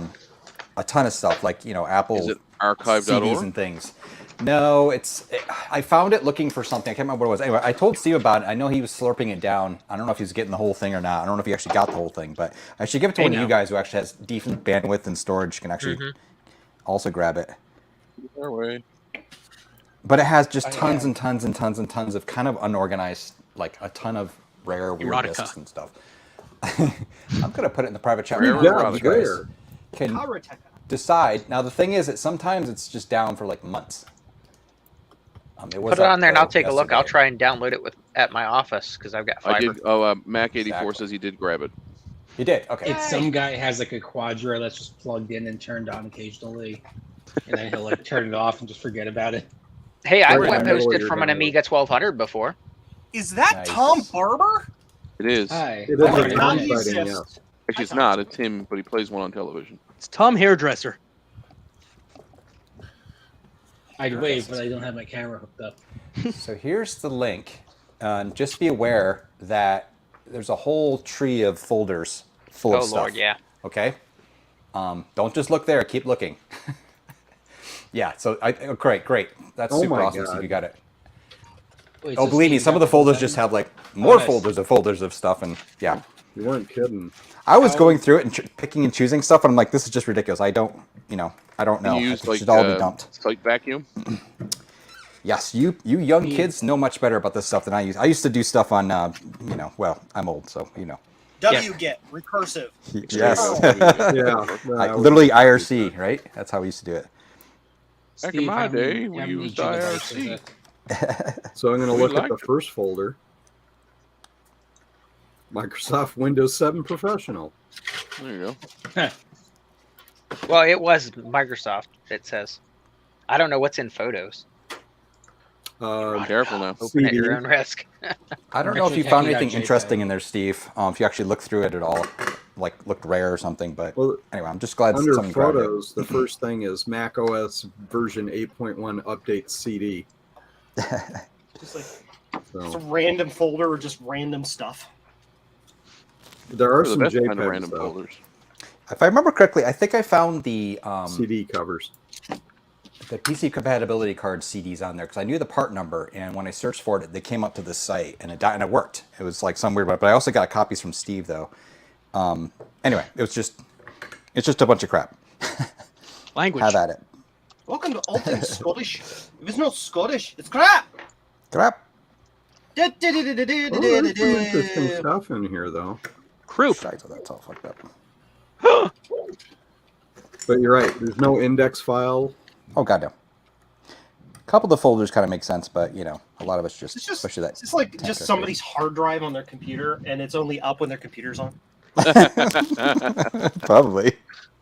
ton of stuff, like Apple
is it
CDs
archive.org?
and things. No, I found it looking for something. I can't remember what it was. Anyway, I told Steve about it. I know he was slurping it down. I don't know if he was getting the whole thing or not. I don't know if he actually got the whole thing, but I should give it to one of you guys who actually has decent bandwidth and storage can actually also grab it.
Our way.
But it has just tons and tons and tons and tons of kind of unorganized, like a ton of rare weird
Erotica.
discs and stuff. I'm gonna put it in the private chat.
Rare
room.
Yeah,
You guys
rare.
can
Karateka.
decide. Now the thing is that sometimes it's just down for like months. It was
Put it
up,
on there and
though,
I'll take a look. I'll
yesterday.
try and download it at my office because I've got
I
fiber.
did. Oh, Mac84
Exactly.
says he did grab it.
You did? Okay.
It's some guy has like a Quadra that's just plugged in and turned on occasionally, and then he'll like turn it off and just forget about it.
Hey, I
Right,
web
I know what
posted
you're
from an
doing.
Amiga 1200 before.
Is that
Nice.
Tom Barber?
It is.
Hi.
It is
Oh,
a
I did not
one
use
fighting,
this.
yes.
Actually, it's not. It's him, but he plays one on television.
It's Tom Hairdresser.
I'd wave, but I don't have my camera hooked up.
So here's the link. Just be aware that there's a whole tree of folders full
Oh
of stuff.
Lord, yeah.
Okay. Don't just look there. Keep looking. Yeah. So great. That's
Oh
super
my
awesome. So
God.
you got it.
Wait,
Oh,
so
believe me,
Steve
some of
got
the folders
button?
just have like more
nice.
folders of stuff, and yeah.
You weren't kidding.
I was going through it and picking and choosing stuff, and I'm like, this is just ridiculous. I don't know.
Can you
It
use
should all be dumped.
Site Vacuum?
Yes, you young kids know much better about this stuff than I use. I used to do stuff on, well, I'm old, so
WGET, recursive.
Yes.
Yeah.
Literally IRC, right? That's how we used to do it.
Back in
Steve,
my
how many-
day,
how
we
many
used
gigabytes is
IRC.
it?
So I'm going to
We
look at
liked
the
it.
first folder. Microsoft Windows 7 Professional.
There you go.
Well, it was Microsoft, it says. I don't know what's in photos.
Careful now.
Open at
CD.
your own risk.
I don't know if
Actually,
you found
checking out
anything
JPEG.
interesting in there, Steve. If you actually looked through it at all, like looked rare or something. But
Well,
anyway, I'm just glad
under
someone grabbed it.
photos, the first thing is Mac OS version 8.1 update CD.
Just like it's a
So
random folder or just random stuff.
there are
They're the
some
best kind of
JPEGs
random
though.
folders.
If I remember correctly, I think I found the
CD covers.
PC compatibility card CDs on there because I knew the part number, and when I searched for it, they came up to this site, and it worked. It was like some weird, but I also got copies from Steve though. Anyway, it's just a bunch of crap.
Language.
Have at it.
Welcome to All Things Scottish. If it's not Scottish, it's crap.
Crap.
Oh, there's some interesting stuff in here though.
Croup.
Shite, so that's all fucked up.
But you're right. There's no index file.
Oh god no. A couple of the folders kind of make sense, but a lot of it's just,
It's just
especially that.
It's just like
tank
just
right
somebody's hard drive on their computer, and it's only up when their computer's on.
there. Probably.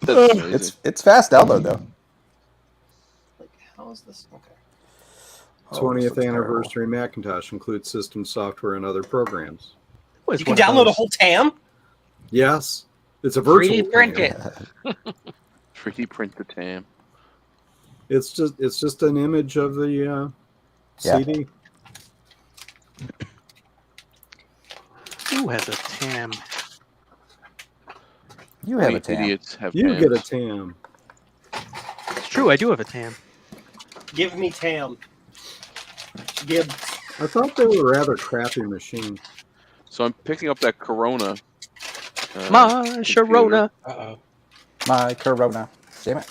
That's amazing.
It's fast download though.
Like, how is this? Okay.
Oh,
20th
this looks
anniversary Macintosh includes system software and other programs.
Was
You can
one of
download a
those.
whole TAM.
Yes, it's a virtual
3D print
TAM.
it.
3D print the TAM.
It's just an image of the
Yeah.
CD.
Who has a TAM?
You have
Only
a TAM.
idiots have
You get a
TAMs.
TAM.
It's true, I do have a TAM.
Give me TAM. Give.
I thought they were rather crappy machines.
So I'm picking up that Corona.
My
computer.
Sharona.
Uh-oh.
My Corona. Damn it.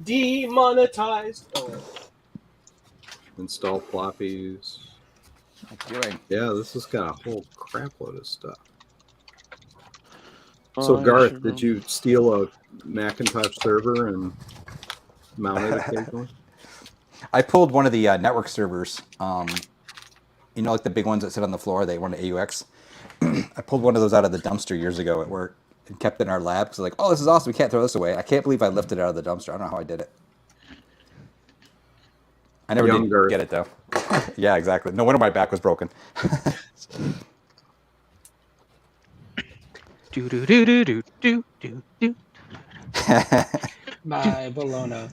Demonetized. Oh.
Install floppies.
What am I doing?
Yeah, this has got a whole crap load of stuff. So
My
Garth, did
Sharona.
you steal a Macintosh server and mount it occasionally?
I pulled one of the network servers. You know, like the big ones that sit on the floor. They run AUX. I pulled one of those out of the dumpster years ago at work and kept it in our lab. Because like, oh, this is awesome. We can't throw this away. I can't believe I lifted it out of the dumpster. I don't know how I did it. I never
Young
did
Garth.
get it though. Yeah, exactly. No wonder my back was broken.
Do do do do do do do do.
My Bologna.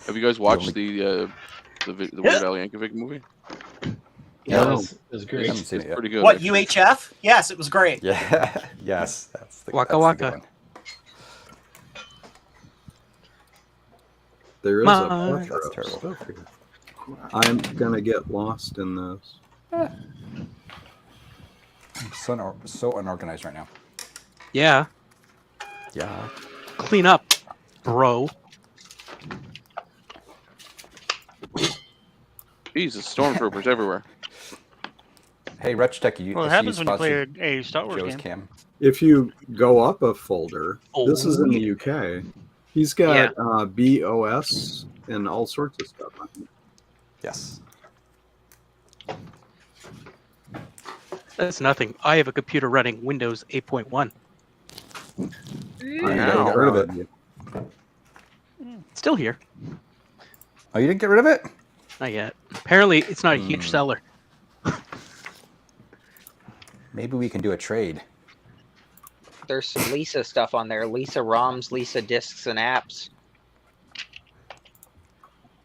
Have you guys watched the Weird Al Yankovic movie?
Yeah,
No.
it was
I
great.
haven't seen it
It's
yet.
pretty good.
What,
actually.
UHF? Yes, it was great.
Yeah. Yes. That's the,
Waka
that's the good
waka.
one.
There is
My-
a plethora
That's
of
terrible.
stuff here. I'm gonna get lost in this.
I'm so unorganized right now.
Yeah.
Yeah.
Clean up, bro.
Jesus, stormtroopers everywhere.
Hey, Retch Tech, you.
Well, it
I see
happens when you play
sponsored
a Star Wars
Joe's
game.
cam.
If you go up a folder, this is in
Oh,
the UK. He's got BOS and all sorts of stuff on it.
Yes.
That's nothing. I have a computer running Windows 8.1.
I'm
Wow. Get rid of it.
proud you.
It's still here.
Oh, you didn't get rid of it?
Not yet. Apparently, it's not a huge seller.
Maybe we can do a trade.
There's some Lisa stuff on there. Lisa ROMs, Lisa disks, and apps.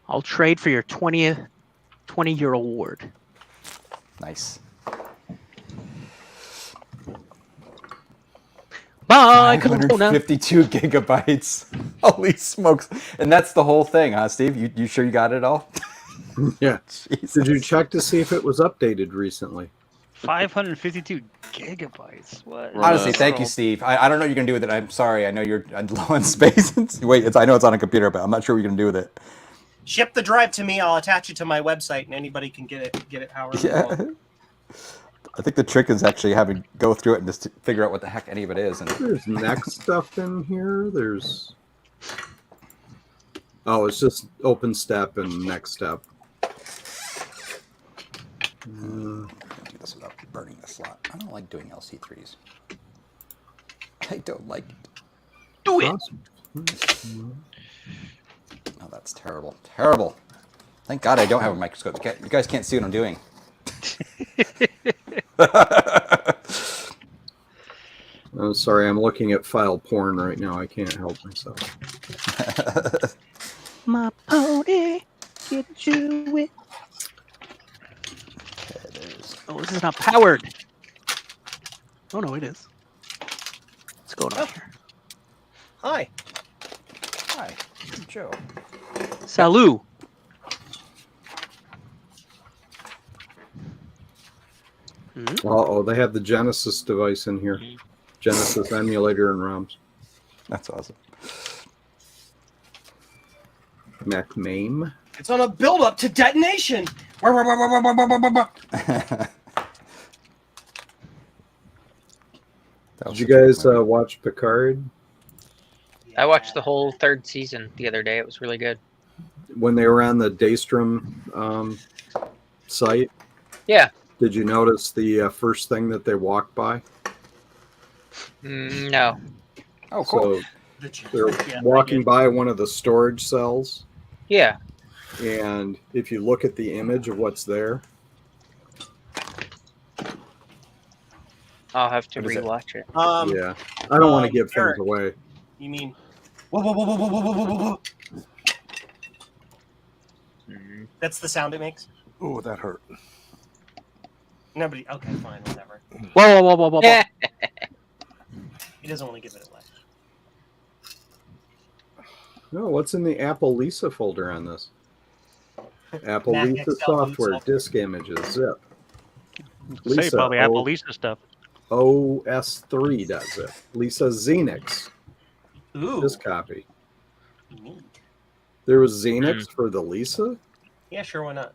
I'll trade for your 20-year award.
Nice.
Bye, Corona.
552 gigabytes. Holy smokes. And that's the whole thing, huh, Steve? You sure you got it all?
Yeah.
Jesus.
Did you check to see if it was updated recently?
552 gigabytes. What?
Honestly, thank you, Steve. I don't know what you're going to do with it. I'm sorry. I know you're low on space. Wait, I know it's on a computer, but I'm not sure what you're going to do with it.
Ship the drive to me. I'll attach it to my website, and anybody can get it however they
Yeah.
want.
I think the trick is actually having go through it and just to figure out what the heck any of it is. And
There's next stuff in here. There's. Oh, it's just open step and next step.
do this without burning the slot. I don't like doing LC3s. I don't like it.
Do it.
Oh, that's terrible. Terrible. Thank God I don't have a microscope. You guys can't see what I'm doing.
Oh, sorry, I'm looking at file porn right now. I can't help myself.
My pony, get you it. Oh, this is not powered. Oh no, it is. What's going on here?
Hi.
Hi, I'm Joe.
Salut.
Oh, they have the Genesis device in here. Genesis emulator and ROMs.
That's awesome.
Mac MAME.
It's on a build-up to detonation.
Did you guys watch Picard
I watched the whole third season the other day. It was really good.
when they were on the Daystrom site?
Yeah.
Did you notice the first thing that they walked by?
No.
Oh, cool.
So they're walking by one of the storage cells,
Yeah.
And if you look at the image of what's there,
I'll have to
What is it?
rewatch it.
yeah, I don't want to give
Eric.
things away.
You mean? Whoa, whoa, whoa, whoa, whoa, whoa, whoa, whoa, whoa.
Mhm.
That's the sound it makes.
Ooh, that hurt.
Nobody. Okay, fine, whatever.
Whoa, whoa, whoa, whoa, whoa.
Yeah.
He doesn't want to give it away.
No, what's in the Apple Lisa folder on this? Apple
Mac
Lisa
XL
software,
software.
disk images, zip.
Say
Lisa,
probably Apple Lisa stuff.
OS3.zip. Lisa Xenix,
Ooh.
this copy.
Neat.
There was Xenix for the Lisa?
Yeah, sure, why not?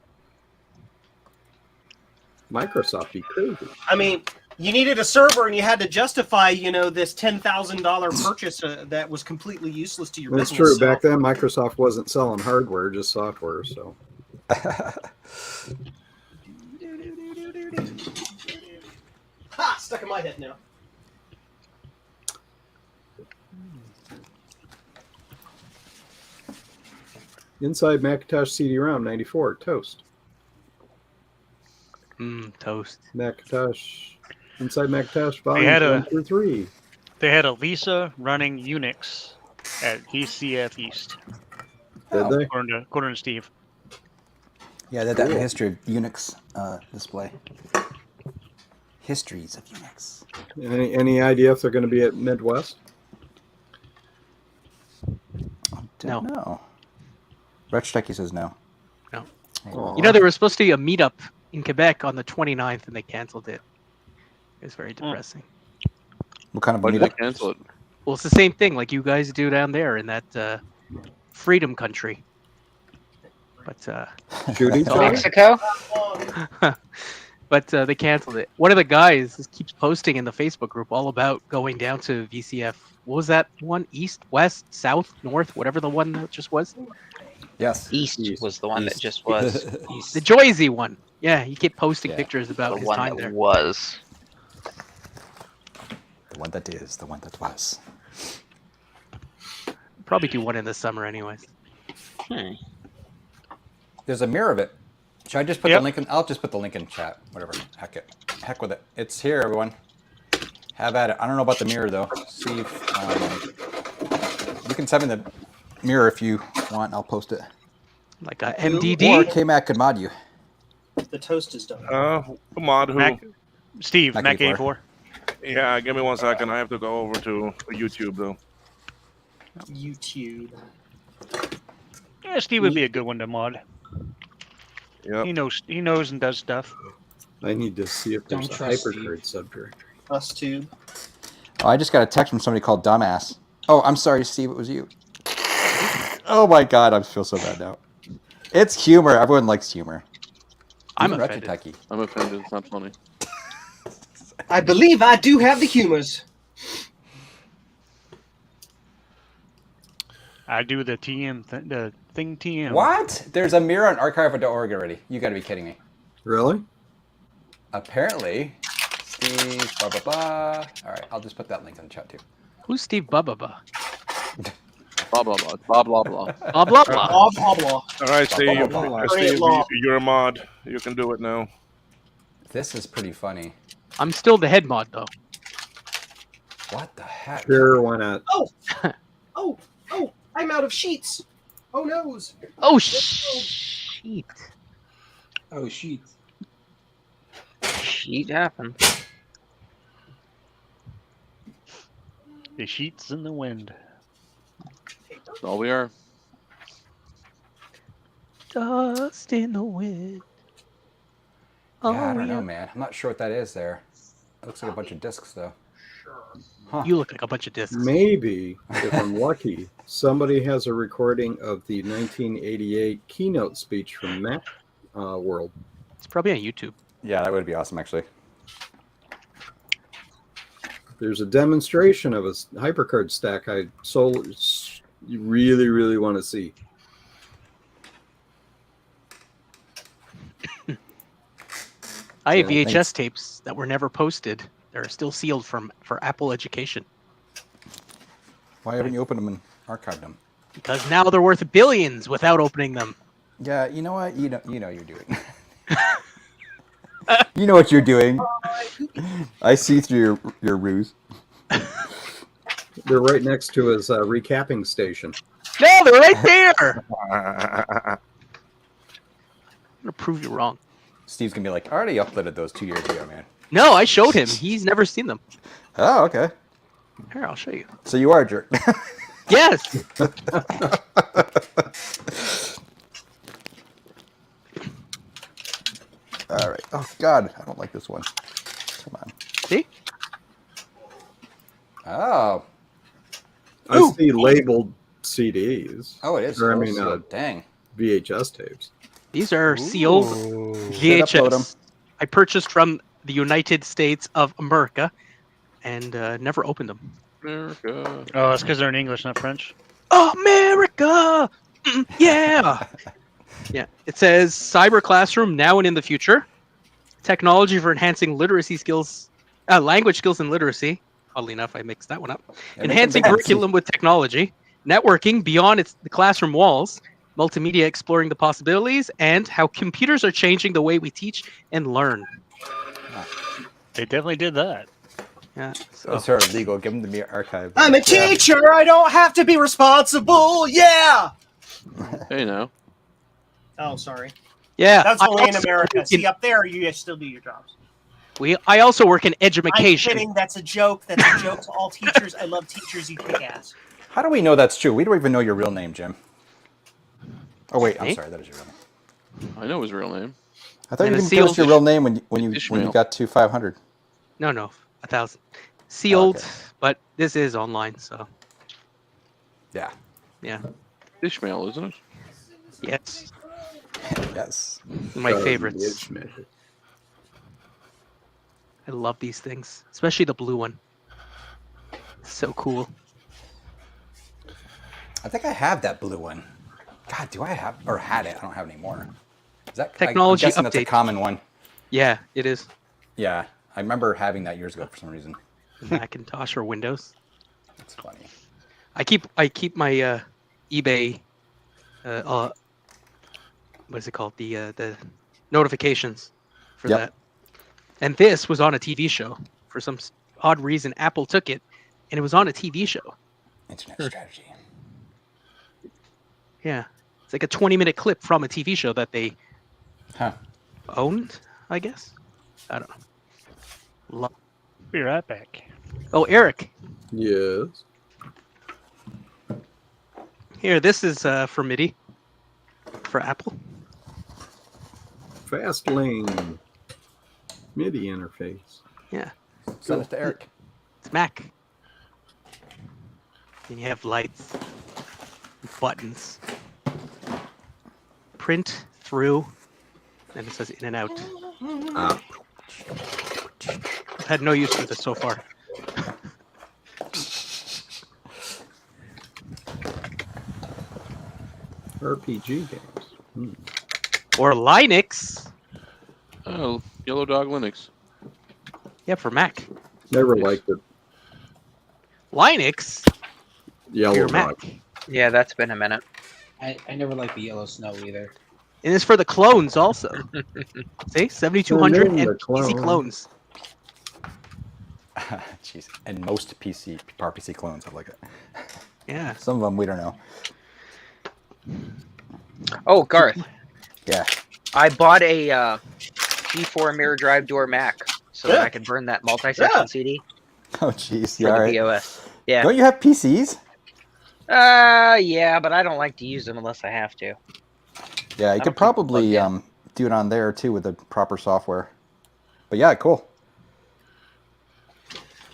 Microsoft be crazy.
I mean, you needed a server and you had to justify, this $10,000 purchase that was completely useless to your
That's
business.
true. Back then, Microsoft wasn't selling hardware, just software. So
Ha! Stuck in my head now.
inside Macintosh CD-ROM 94 toast.
Toast.
Macintosh inside Macintosh
had
volumes
a-
1 through 3.
They had a Lisa running Unix at ECF East,
Did they?
according to Steve.
Yeah, they had that in the
Cool.
history of Unix display. Histories of Unix.
Any idea if they're going to be at Midwest?
No.
No. Retch Techie says no.
No.
Aw.
You know, there was supposed to be a meetup in Quebec on the 29th, and they canceled it. It was very depressing.
What kind of
Why did they
meetup?
cancel it?
Well, it's the same thing like you guys do down there in that freedom country. But
Shoot each
Oh.
other?
Mexico?
but they canceled it. One of the guys just keeps posting in the Facebook group all about going down to VCF. What was that one? East, west, south, north, whatever the one that just was.
Yes.
East
East.
was the one that
East.
just was.
The Joyzy one. Yeah, he kept posting
Yeah.
pictures about
The
his
one
time
that
there.
was.
The one that is, the one that was.
Probably do one in the summer, anyways.
There's a mirror of it. Should I just put
Yep.
the link in? I'll just put the link in chat. Whatever. Heck it. Heck with it. It's here, everyone. Have at it. I don't know about the mirror though. See if you can send me the mirror if you want. I'll post it.
Like a
Or
MDD.
KMac could mod you.
The toast is done.
Mod who?
Mac, Steve,
Mac
Mac
84.
84.
Yeah, give me 1 second. I have to go over to YouTube though.
YouTube.
Yeah, Steve would be a good one to mod.
Yep.
He knows and does stuff.
I need to see if there's
Don't
a
trust
hypercard subdirectory.
Us too.
Oh, I just got a text from somebody called Dumbass. Oh, I'm sorry, Steve. It was you. Oh my God, I feel so bad now. It's humor. Everyone likes humor.
I'm
Even Retro
offended.
Techie.
I'm offended. It's not funny.
I believe I do have the humors.
I do the the thing TM.
What? There's a mirror on archive.org already. You got to be kidding me.
Really?
Apparently, Steve, blah, blah, blah. All right, I'll just put that link in the chat too.
Who's Steve Bubba?
Blah blah blah. Blah blah blah.
Blah blah blah.
Blah blah blah.
All right, Steve.
blah, blah.
Steve,
Law.
you're a mod. You can do it now.
This is pretty funny.
I'm still the head mod though.
What the heck?
Sure, why not?
Oh, I'm out of sheets. Oh noes.
Oh shit.
Oh, sheet.
Sheet happened.
The sheets in the wind.
That's all we are.
Dust in the wind.
Yeah, I don't know, man. I'm not sure what that is there. It looks like a bunch of discs, though. Huh.
You look like a bunch of discs.
Maybe, if I'm lucky, somebody has a recording of the 1988 keynote speech from Mac World.
It's probably on YouTube.
Yeah, that would be awesome, actually.
There's a demonstration of a HyperCard stack I really, really want to see.
I have
Yeah,
VHS
thanks.
tapes that were never posted. They're still sealed for Apple Education.
Why haven't you opened them and archived them?
Because now they're worth billions without opening them.
Yeah, you know what? You know you're doing. You know what you're doing. I see through your ruse.
They're right next to his recapping station.
No, they're right there. I'm gonna prove you wrong.
Steve's gonna be like, I already uploaded those 2 years ago, man.
No, I showed him. He's never seen them.
Oh, okay.
Here, I'll show you.
So you are a jerk.
Yes.
All right. Oh God, I don't like this one. Come on.
See?
Oh.
I see labeled CDs.
Oh, it is.
Or, I mean,
dang.
VHS tapes.
These are sealed
Should upload 'em.
VHS. I purchased from the United States of America and never opened them.
America.
Oh, it's because they're in English, not French.
America! Yeah! Yeah. It says Cyber Classroom now and in the future. Technology for enhancing literacy skills, language skills and literacy. Oddly enough, I mixed that one up. Enhancing curriculum with technology. Networking beyond the classroom walls. Multimedia exploring the possibilities. And how computers are changing the way we teach and learn.
They definitely did that.
Yeah.
So it's sort of legal. Give them the archive.
I'm a teacher. I don't have to be responsible. Yeah.
Hey, now.
Oh, sorry.
Yeah.
That's
I
only in
also
America.
work
See,
in-
up there, you guys still do your jobs.
I also work in
I'm
education.
kidding. That's a joke. That's a joke to all teachers. I love teachers. You kick ass.
How do we know that's true? We don't even know your real name, Jim. Oh wait, I'm
Me?
sorry. That is your real name.
I know his real name.
I thought
And
you
a
didn't give us
seal-
your real name when you
Ishmael.
got to 500.
No, 1,000. Sealed,
okay.
but this is online, so
Yeah.
yeah.
Ishmael, isn't it?
Yes.
Yes.
My favorites. I love these things, especially the blue one. So cool.
I think I have that blue one. God, do I have or had it? I don't have it anymore. Is that
Technology
I'm guessing that's a
update.
common one.
Yeah, it is.
Yeah, I remember having that years ago for some reason.
Macintosh or Windows.
That's funny.
I keep my eBay. What is it called? The notifications for
Yep.
that. And this was on a TV show. For some odd reason, Apple took it, and it was on a TV show.
Internet strategy.
Yeah, it's like a 20-minute clip from a TV show that they
Huh.
owned, I guess. I don't know.
Be right back.
Oh, Eric,
Yes.
here. This is for MIDI for Apple.
Fast lane. MIDI interface.
Yeah,
Send it to Eric.
it's Mac. And you have lights, buttons, print through, and it says in and out.
Ah.
I've had no use for this so far.
RPG games. Hmm.
Or Linux.
Oh, Yellow Dog Linux.
Yeah, for Mac.
Never
Yes.
liked it.
Linux.
Yellow
Your
Dog.
Mac.
Yeah, that's been a minute.
I never liked the yellow snow either.
And it's for the clones also. See, 7,200
Name
and
the
PC
clone.
clones.
Jeez. And most PowerPC clones. I like it.
Yeah.
Some of them we don't know.
Oh, Garth,
Yeah.
I bought a G4 mirror drive door Mac so that
Yeah.
I could burn that multi-section
Yeah.
CD
Oh, jeez.
for
Yeah,
the
all right.
BOS. Yeah.
Don't you have PCs?
Yeah, but I don't like to use them unless I have to.
Yeah, you
don't
could
keep
probably
them plugged
do it on there too with the proper software. But yeah, cool.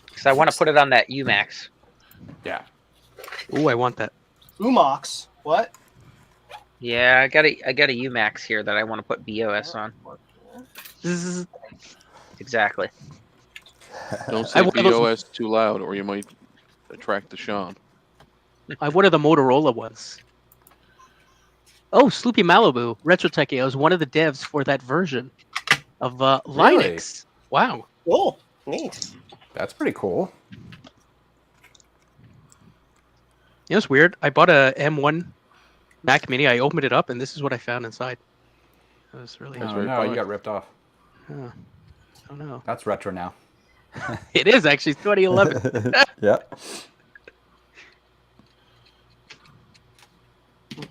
Because I want to put it on that UMax.
Yeah.
Ooh, I want that.
Umox. What?
Yeah, I got a UMax here that I want to put BOS on.
Zzz.
Exactly.
Don't
I
say
want those-
BOS too loud, or you might attract the Sean.
I wanted the Motorola ones. Oh, Sloopy Malibu, Retrotech. I was one of the devs for that version of Linux. Wow.
Cool. Neat.
That's pretty cool.
You know, it's weird. I bought a M1 Mac Mini. I opened it up, and this is what I found inside. It was really.
That's
Oh
very
no,
funny.
you got ripped off.
Oh, oh no.
That's retro now.
It is actually 2011.
Yep.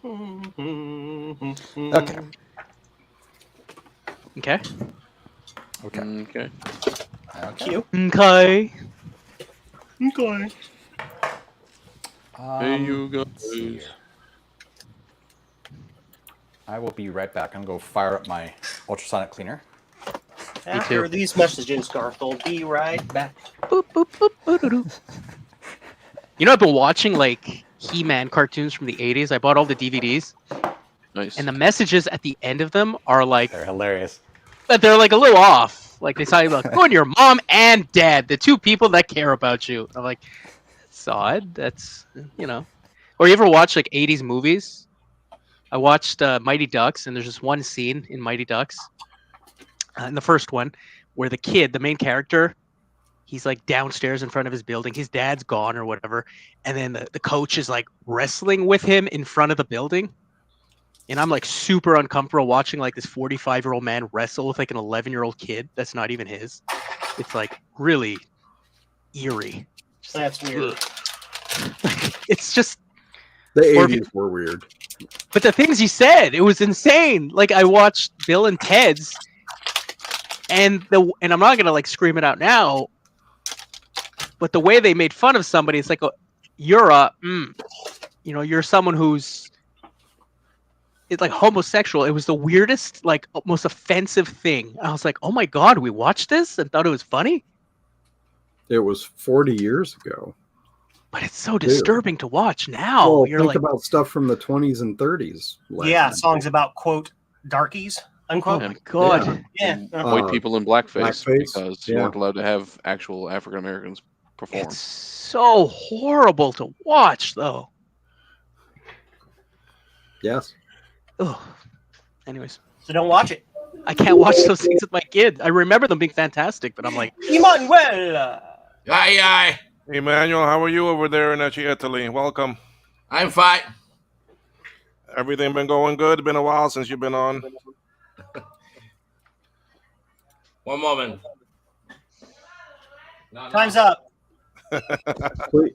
Okay.
Okay.
Okay.
Okay.
Cute.
Okay.
Okay.
There you go.
let's see here. I will be right back. I'm gonna go fire up my ultrasonic cleaner.
After these messages, Garth, I'll be right back.
Boop, boop, boop, boo-doo-doo. You know, I've been watching like He-Man cartoons from the 80s. I bought all the DVDs,
Nice.
and the messages at the end of them are like,
They're hilarious.
but they're like a little off. Like they talk about going your mom and dad, the two people that care about you. I'm like, that's odd. That's, you know. Or you ever watch like 80s movies? I watched Mighty Ducks, and there's just one scene in Mighty Ducks, in the first one, where the kid, the main character, he's like downstairs in front of his building. His dad's gone or whatever. And then the coach is like wrestling with him in front of the building. And I'm like super uncomfortable watching like this 45-year-old man wrestle with like an 11-year-old kid that's not even his. It's like really eerie.
That's weird.
It's just,
The
Or-
80s were weird.
but the things he said, it was insane. Like I watched Bill and Ted's, and I'm not gonna like scream it out now, but the way they made fun of somebody, it's like you're you're someone who's, it's like homosexual. It was the weirdest, like most offensive thing. I was like, oh my god, we watched this and thought it was funny,
It was 40 years ago.
but it's so disturbing to watch now.
Well,
You're
think
like,
about stuff from the 20s and 30s.
Yeah, songs about, quote, darkies,
oh
unquote.
my god.
Yeah.
White people in blackface,
blackface,
because you
yeah.
weren't allowed to have actual African Americans perform.
It's so horrible to watch, though.
Yes.
Ugh. Anyways,
So don't watch it.
I can't watch those things with my kid. I remember them being fantastic, but I'm like,
Emmanuel!
Aye, aye.
Emmanuel, how are you over there in Ecce, Italy? Welcome.
I'm fine.
Everything been going good? Been a while since you've been on.
One moment.
Time's up.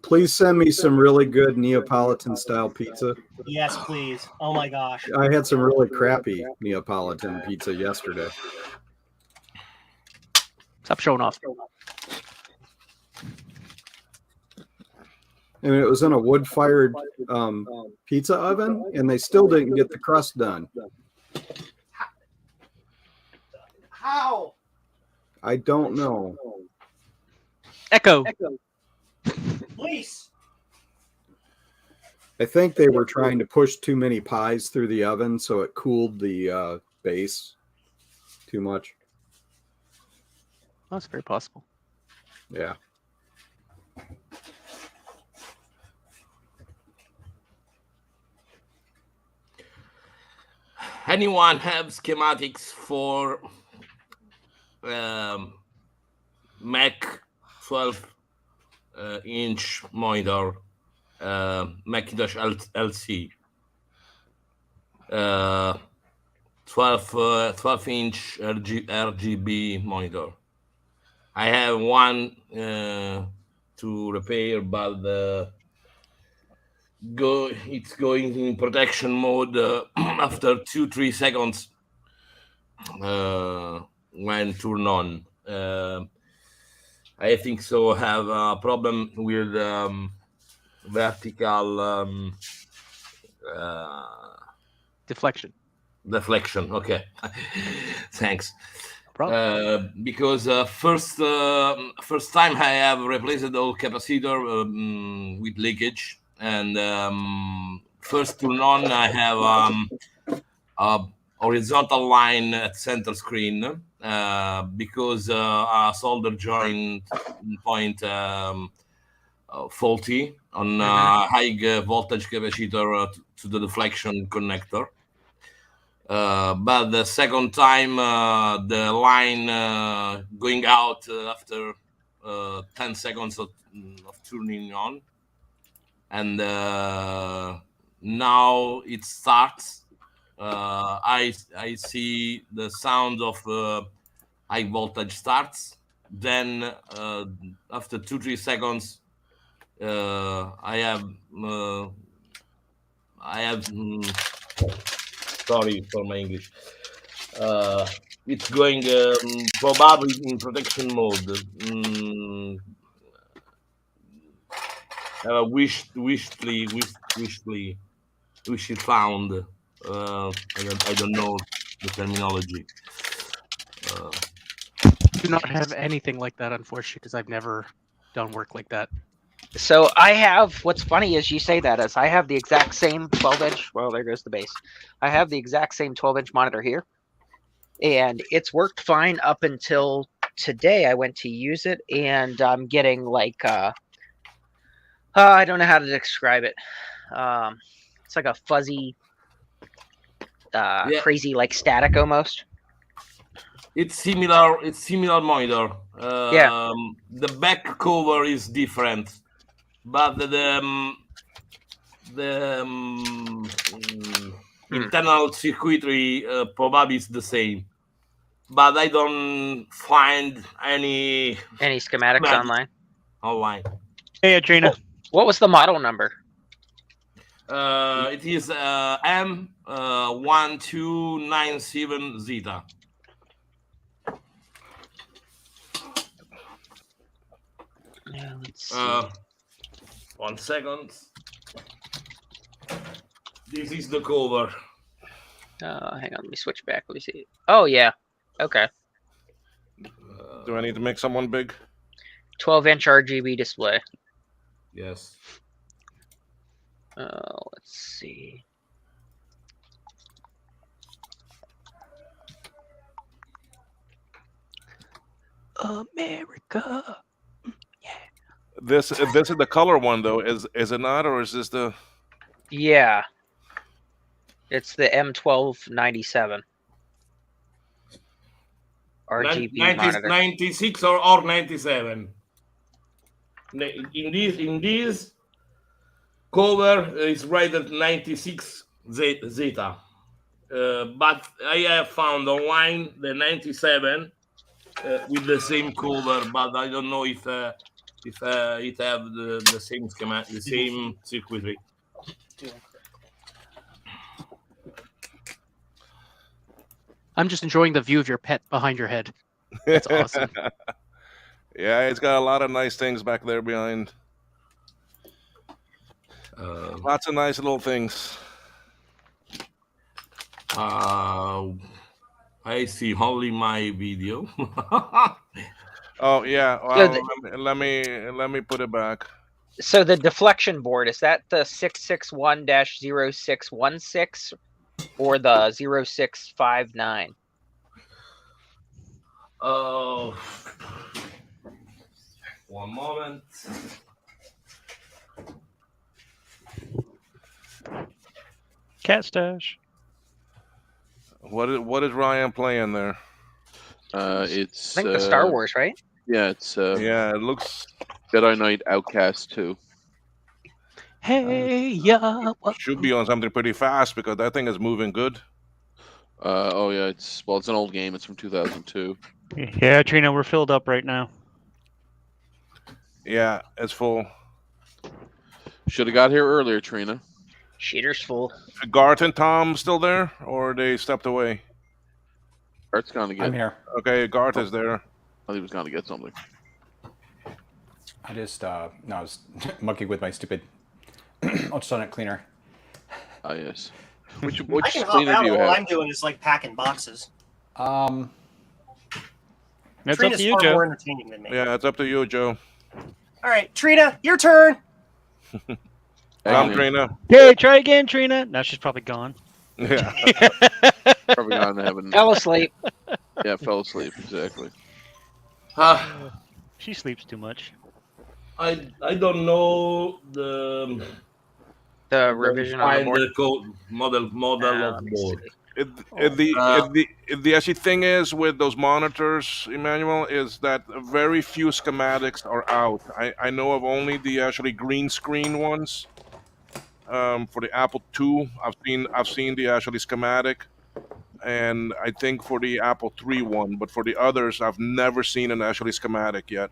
Please send me some really good Neapolitan style pizza.
Yes, please. Oh my gosh.
I had some really crappy Neapolitan pizza yesterday.
stop showing off.
And it was in a wood-fired pizza oven, and they still didn't get the crust done.
How?
I don't know.
Echo.
Please.
I think they were trying to push too many pies through the oven, so it cooled the base too much.
That's very possible.
Yeah.
Anyone have schematics for Mac 12 inch monitor, Macintosh LC, 12 inch RGB monitor? I have one to repair, but it's going in protection mode after 2-3 seconds when turn on. I think so. Have a problem with vertical
Deflection.
deflection. Okay, thanks.
No problem.
Because first time I have replaced the old capacitor with leakage, and first turn on I have a horizontal line at center screen because a solder joint point faulty on high voltage capacitor to the deflection connector. But the second time the line going out after 10 seconds of turning on, and now it starts. I see the sound of high voltage starts. Then after 2-3 seconds, I have sorry for my English. It's going probably in protection mode. Wishly found. I don't know the terminology.
Do not have anything like that, unfortunately, because I've never done work like that.
So I have. What's funny is you say that, as I have the exact same 12-inch. Well, there goes the base. I have the exact same 12-inch monitor here, and it's worked fine up until today. I went to use it, and I'm getting like I don't know how to describe it. It's like a fuzzy, crazy, like static almost.
It's similar. It's similar monitor.
Yeah.
The back cover is different, but the internal circuitry probably is the same. But I don't find any
schematics online.
Online.
Hey, Adrena.
What was the model number?
It is M1297 Zeta.
Yeah, let's see.
1 second. This is the cover.
Hang on, let me switch back. Let me see. Oh yeah. Okay.
Do I need to make someone big?
12-inch RGB display.
Yes.
Let's see.
America.
This is the color one though. Is it not, or is this the?
Yeah. It's the M1297. RGB monitor.
96 or 97. In this cover is rated 96 Zeta. But I have found online the 97 with the same cover, but I don't know if it have the same schema, the same circuitry.
I'm just enjoying the view of your pet behind your head. That's awesome.
Yeah, it's got a lot of nice things back there behind. Lots of nice little things.
I see only my video.
Oh yeah. Well, let me put it back.
So the deflection board, is that the 661-0616 or the 0659?
One moment.
Cat stash.
What is Ryan playing there?
It's
I think the Star Wars, right?
Yeah, it's
yeah, it looks
Jedi Knight Outcast 2.
Hey, yeah.
Should be on something pretty fast because that thing is moving good.
Oh yeah, it's an old game. It's from 2002.
Yeah, Trina, we're filled up right now.
Yeah, it's full.
Should have got here earlier, Trina.
Cheater's full.
Garth and Tom still there, or they stepped away?
Garth's gone to get.
I'm here.
Okay, Garth is there.
I think he was gone to get something.
I just I was monkeying with my stupid ultrasonic cleaner.
Ah yes.
I
Which
can hop
cleaner
out,
do you
and all
have?
I'm doing is like packing boxes.
That's up
Trina's
to you,
far
Joe.
more entertaining than me.
Yeah, it's up to you, Joe.
All right, Trina, your turn.
Tom, Trina.
Hey, try again, Trina. No, she's probably gone.
Yeah.
Probably gone to heaven.
Fell asleep.
Yeah, fell asleep. Exactly.
She sleeps too much.
I don't know the
revision on the board.
the code model of the board.
The actually thing is with those monitors, Emmanuel, is that very few schematics are out. I know of only the actually green screen ones, For the Apple II, I've seen the actually schematic, and I think for the Apple III one, but for the others, I've never seen an actually schematic yet.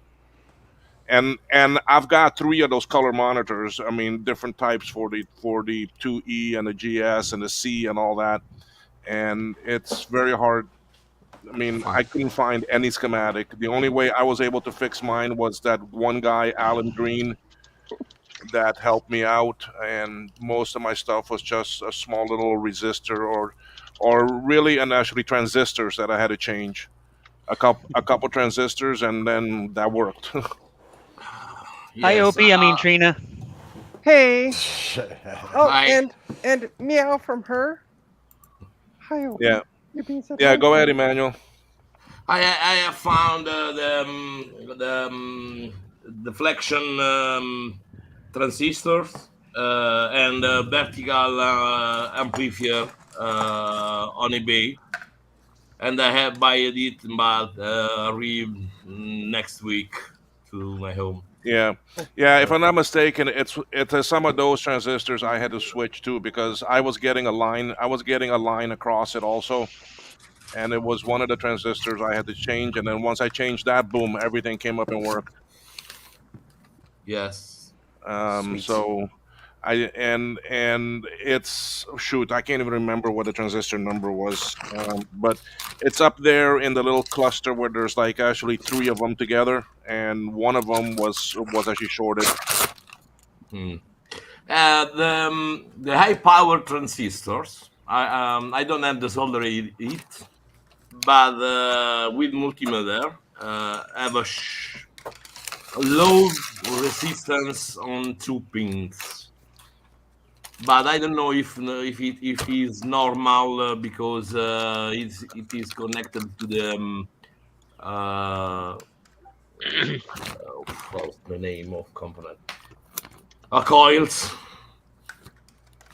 And I've got 3 of those color monitors. I mean, different types for the 2E and the GS and the C and all that. And it's very hard. I mean, I couldn't find any schematic. The only way I was able to fix mine was that one guy, Alan Green, that helped me out. And most of my stuff was just a small little resistor or really and actually transistors that I had to change. A couple transistors, and then that worked.
Hi,
Yes,
Opie. I mean Trina.
Hey. Oh,
Hi.
and meow from her. Hi. Opie.
Yeah.
You're being so
Yeah, go
kind.
ahead, Emmanuel.
I have found the deflection transistors and vertical amplifier on eBay, and I have buy it but next week to my home.
Yeah, if I'm not mistaken, it's some of those transistors I had to switch to because I was getting a line. I was getting a line across it also, and it was one of the transistors I had to change. And then once I changed that, boom, everything came up and worked.
Yes.
So and it's shoot, I can't even remember what the transistor number was, but it's up there in the little cluster where there's like actually 3 of them together, and one of them was actually shorted.
The high power transistors. I don't have the solder heat, but with multimeter have a low resistance on 2 pins. But I don't know if it is normal because it is connected to the what's the name of component? Coils.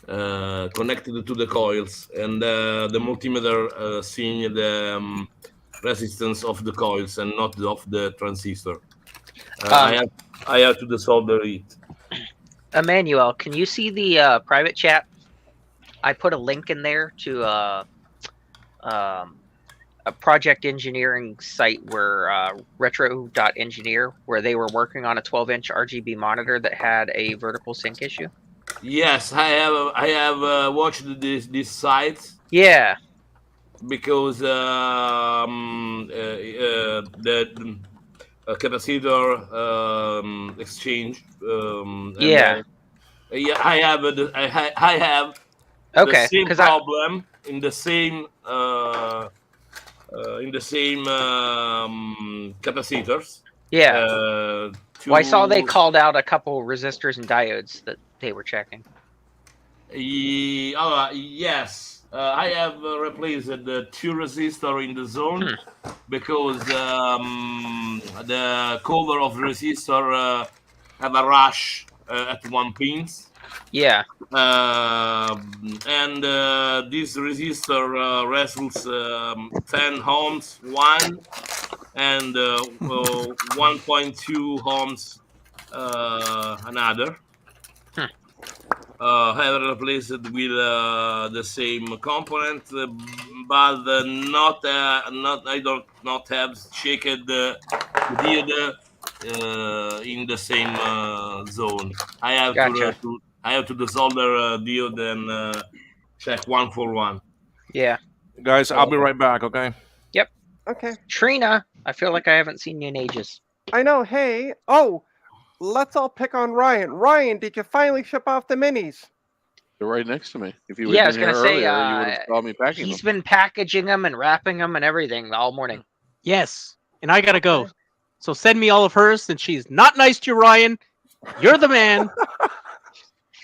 Connected to the coils, and the multimeter seeing the resistance of the coils and not of the transistor. I have to desolder it.
Emmanuel, can you see the private chat? I put a link in there to a project engineering site where retro.engineer, where they were working on a 12-inch RGB monitor that had a vertical sync issue.
Yes, I have watched this site.
Yeah.
Because the capacitor exchange.
Yeah.
I have
okay,
the same problem in the same capacitors.
Yeah. Well, I saw they called out a couple resistors and diodes that they were checking.
Yes. I have replaced the 2 resistor in the zone because the cover of the resistor have a rush at 1 pins.
Yeah.
And this resistor results 10 ohms one and 1.2 ohms another. I have replaced it with the same component, but not I don't not have checked the diode in the same zone. I have to desolder diode and check 1 for 1.
Yeah.
Guys, I'll be right back. Okay.
Yep.
Okay.
Trina, I feel like I haven't seen you in ages.
I know. Hey. Oh. Let's all pick on Ryan. Ryan, did you finally ship off the minis?
They're right next to me. If you
I was
been here
gonna say,
earlier, you would have saw me packing
he's
them.
been packaging them and wrapping them and everything all morning.
Yes, and I gotta go. So send me all of hers, since she's not nice to you, Ryan. You're the man.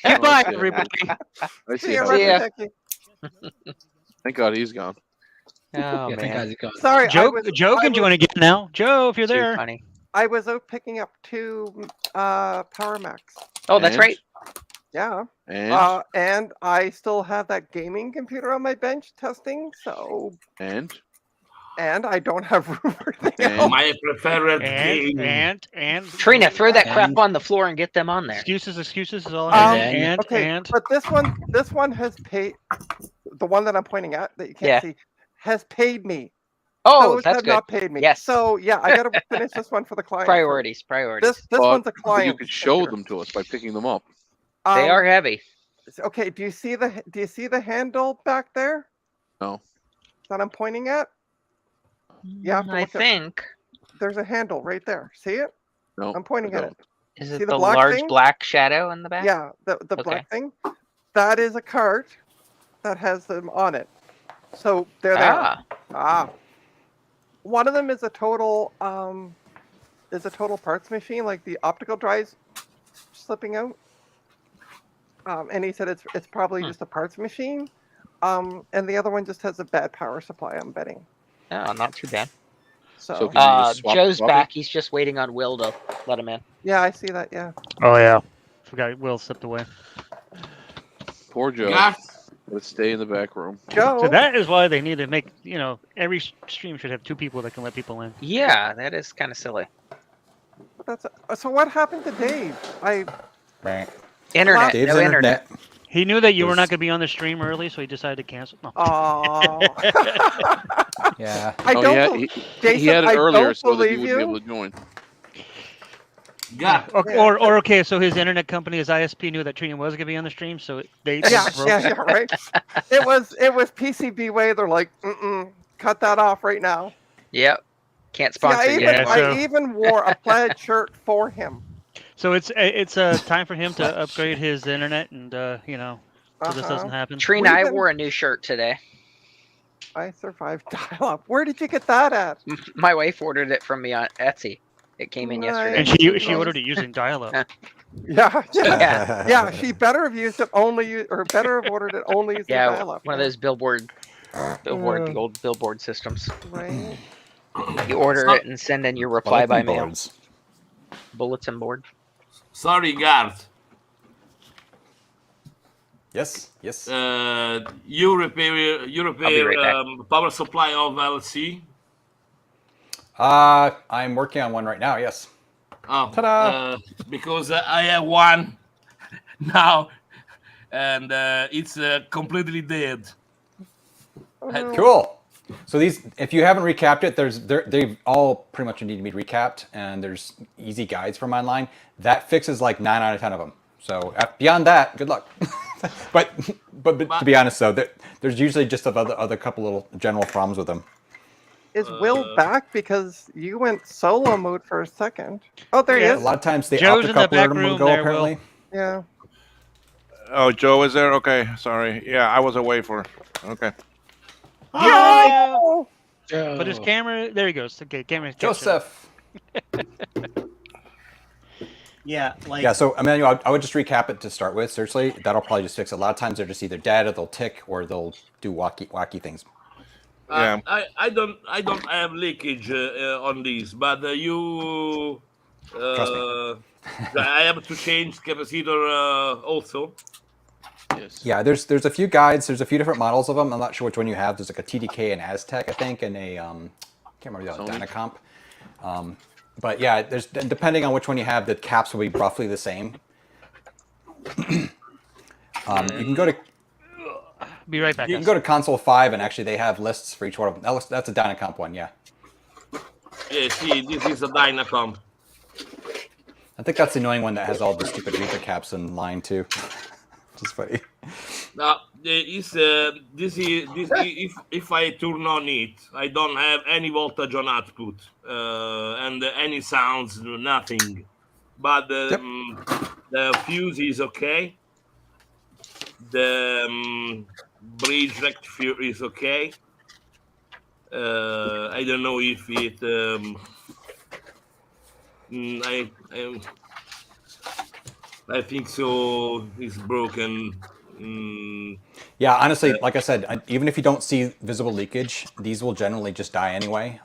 Goodbye,
I see it.
everybody.
I see
See ya,
how
Ryan.
it is.
Thank you.
Thank God he's gone.
Oh
Yeah, thank God
man.
he's gone.
Sorry,
Joe,
I
Joe can
was-
join again now. Joe, if you're
Too
there.
funny.
I was out picking up 2 Power Max.
Oh, that's
And?
right.
Yeah.
And
And I still have that gaming computer on my bench testing, so
and
and I don't have room for anything else.
My preferred game.
And
Trina, throw that crap on the floor and get them on there.
excuses is all. And
Okay, but this one has paid. The one that I'm pointing at that you can't
Yeah.
see has paid me.
Oh,
Those
that's
have
good.
not paid me.
Yes.
So yeah, I gotta finish this one for the client.
Priorities.
This one's a
But
client.
you could show them to us by picking them up.
They are heavy.
Okay, do you see the handle back there
No.
that I'm pointing at? You have to
I
look at-
think.
There's a handle right there. See it?
No.
I'm pointing
I
at
don't.
it.
Is
See
it
the
the
black
large
thing?
black shadow in the back?
Yeah, the
Okay.
black thing. That is a cart that has them on it. So they're there.
Ah.
One of them is a total parts machine, like the optical drives slipping out. And he said it's probably just a parts machine. And the other one just has a bad power supply, I'm betting.
Oh, not too bad.
So
So can you just swap
Joe's
swap it?
back. He's just waiting on Will to let him in.
yeah, I see that, yeah.
Oh yeah, forgot Will stepped away.
Poor Joe.
Garth,
Let's stay in the back room.
Joe,
So that is why they need to make, every stream should have 2 people that can let people in.
Yeah, that is kind of silly.
so what happened to Dave?
Internet.
Dave's
no internet.
He knew that you were not going to be on the stream early, so he decided to cancel. No.
Oh.
Yeah.
I
Oh,
don't
yeah,
bel-
he
Jason,
had it
I
earlier
don't
so that you
believe
wouldn't be able to join.
Garth,
Or okay, so his internet company, his ISP, knew that Trina was going to be on the stream, so they
Yeah,
broke
yeah,
it.
yeah, right. It was PCB way. They're like, cut that off right now.
Yep. Can't
See,
sponsor you anymore.
so-
I even wore a plaid shirt for him.
So it's time for him to upgrade his internet, and so this doesn't happen.
Trina, I
We've been-
wore a new shirt today.
I survived dial-up. Where did you get that at?
My wife ordered it from me on Etsy. It came in yesterday.
And she ordered it using dial-up.
Yeah,
Yeah.
yeah. She better have used it better have ordered it only using
Yeah,
dial-up.
one of those billboard, the old billboard systems.
Right.
You order it and send in your reply by
Bulletin
mail.
boards.
Bulletin board.
sorry, Garth.
Yes. Yes.
You repair
right back.
power supply of LC.
I'm working on one right now. Yes.
Oh,
Ta-da!
because I have one now, and it's completely dead.
Cool. So these, if you haven't recapped it, they've all pretty much need to be recapped, and there's easy guides from online. That fixes like 9 out of 10 of them. So beyond that, good luck. but to be honest, though, there's usually just other couple little general problems with them.
Is Will back? Because you went solo mode for a second. Oh, there he
A
is.
lot of times they
Joe's
opt a
in the
couple
back
of them
room
will go
there,
apparently.
Will.
Yeah.
Oh, Joe is there? Okay, sorry. Yeah, I was away for. Okay.
Oh!
Put his camera. There he goes. Okay, camera.
Joseph.
Yeah, like
Yeah, so Emmanuel, I would just recap it to start with. Seriously, that'll probably just fix it. A lot of times they're just either dead or they'll tick or they'll do wacky things.
Yeah.
I don't have leakage on these, but you.
Trust me.
I have to change capacitor also.
Yes.
Yeah, there's a few guides. There's a few different models of them. I'm not sure which one you have. There's like a TDK and Aztec, I think, and a can't remember the other
Sony?
Dynacomp. But yeah, there's depending on which one you have, the caps will be roughly the same. You can go to
Be right back.
you can
guys.
go to Console 5 and actually they have lists for each one of them. That's a Dynacomp one, yeah.
Yeah, see, this is a Dynacomp.
I think that's the annoying one that has all the stupid Reaper caps in line too. Just funny.
Now, this if I turn on it, I don't have any voltage on output and any sounds, nothing. But the fuse is okay. The bridge rectifier is okay. I don't know if it. I think so. It's broken.
Yeah, honestly, like I said, even if you don't see visible leakage, these will generally just die anyway.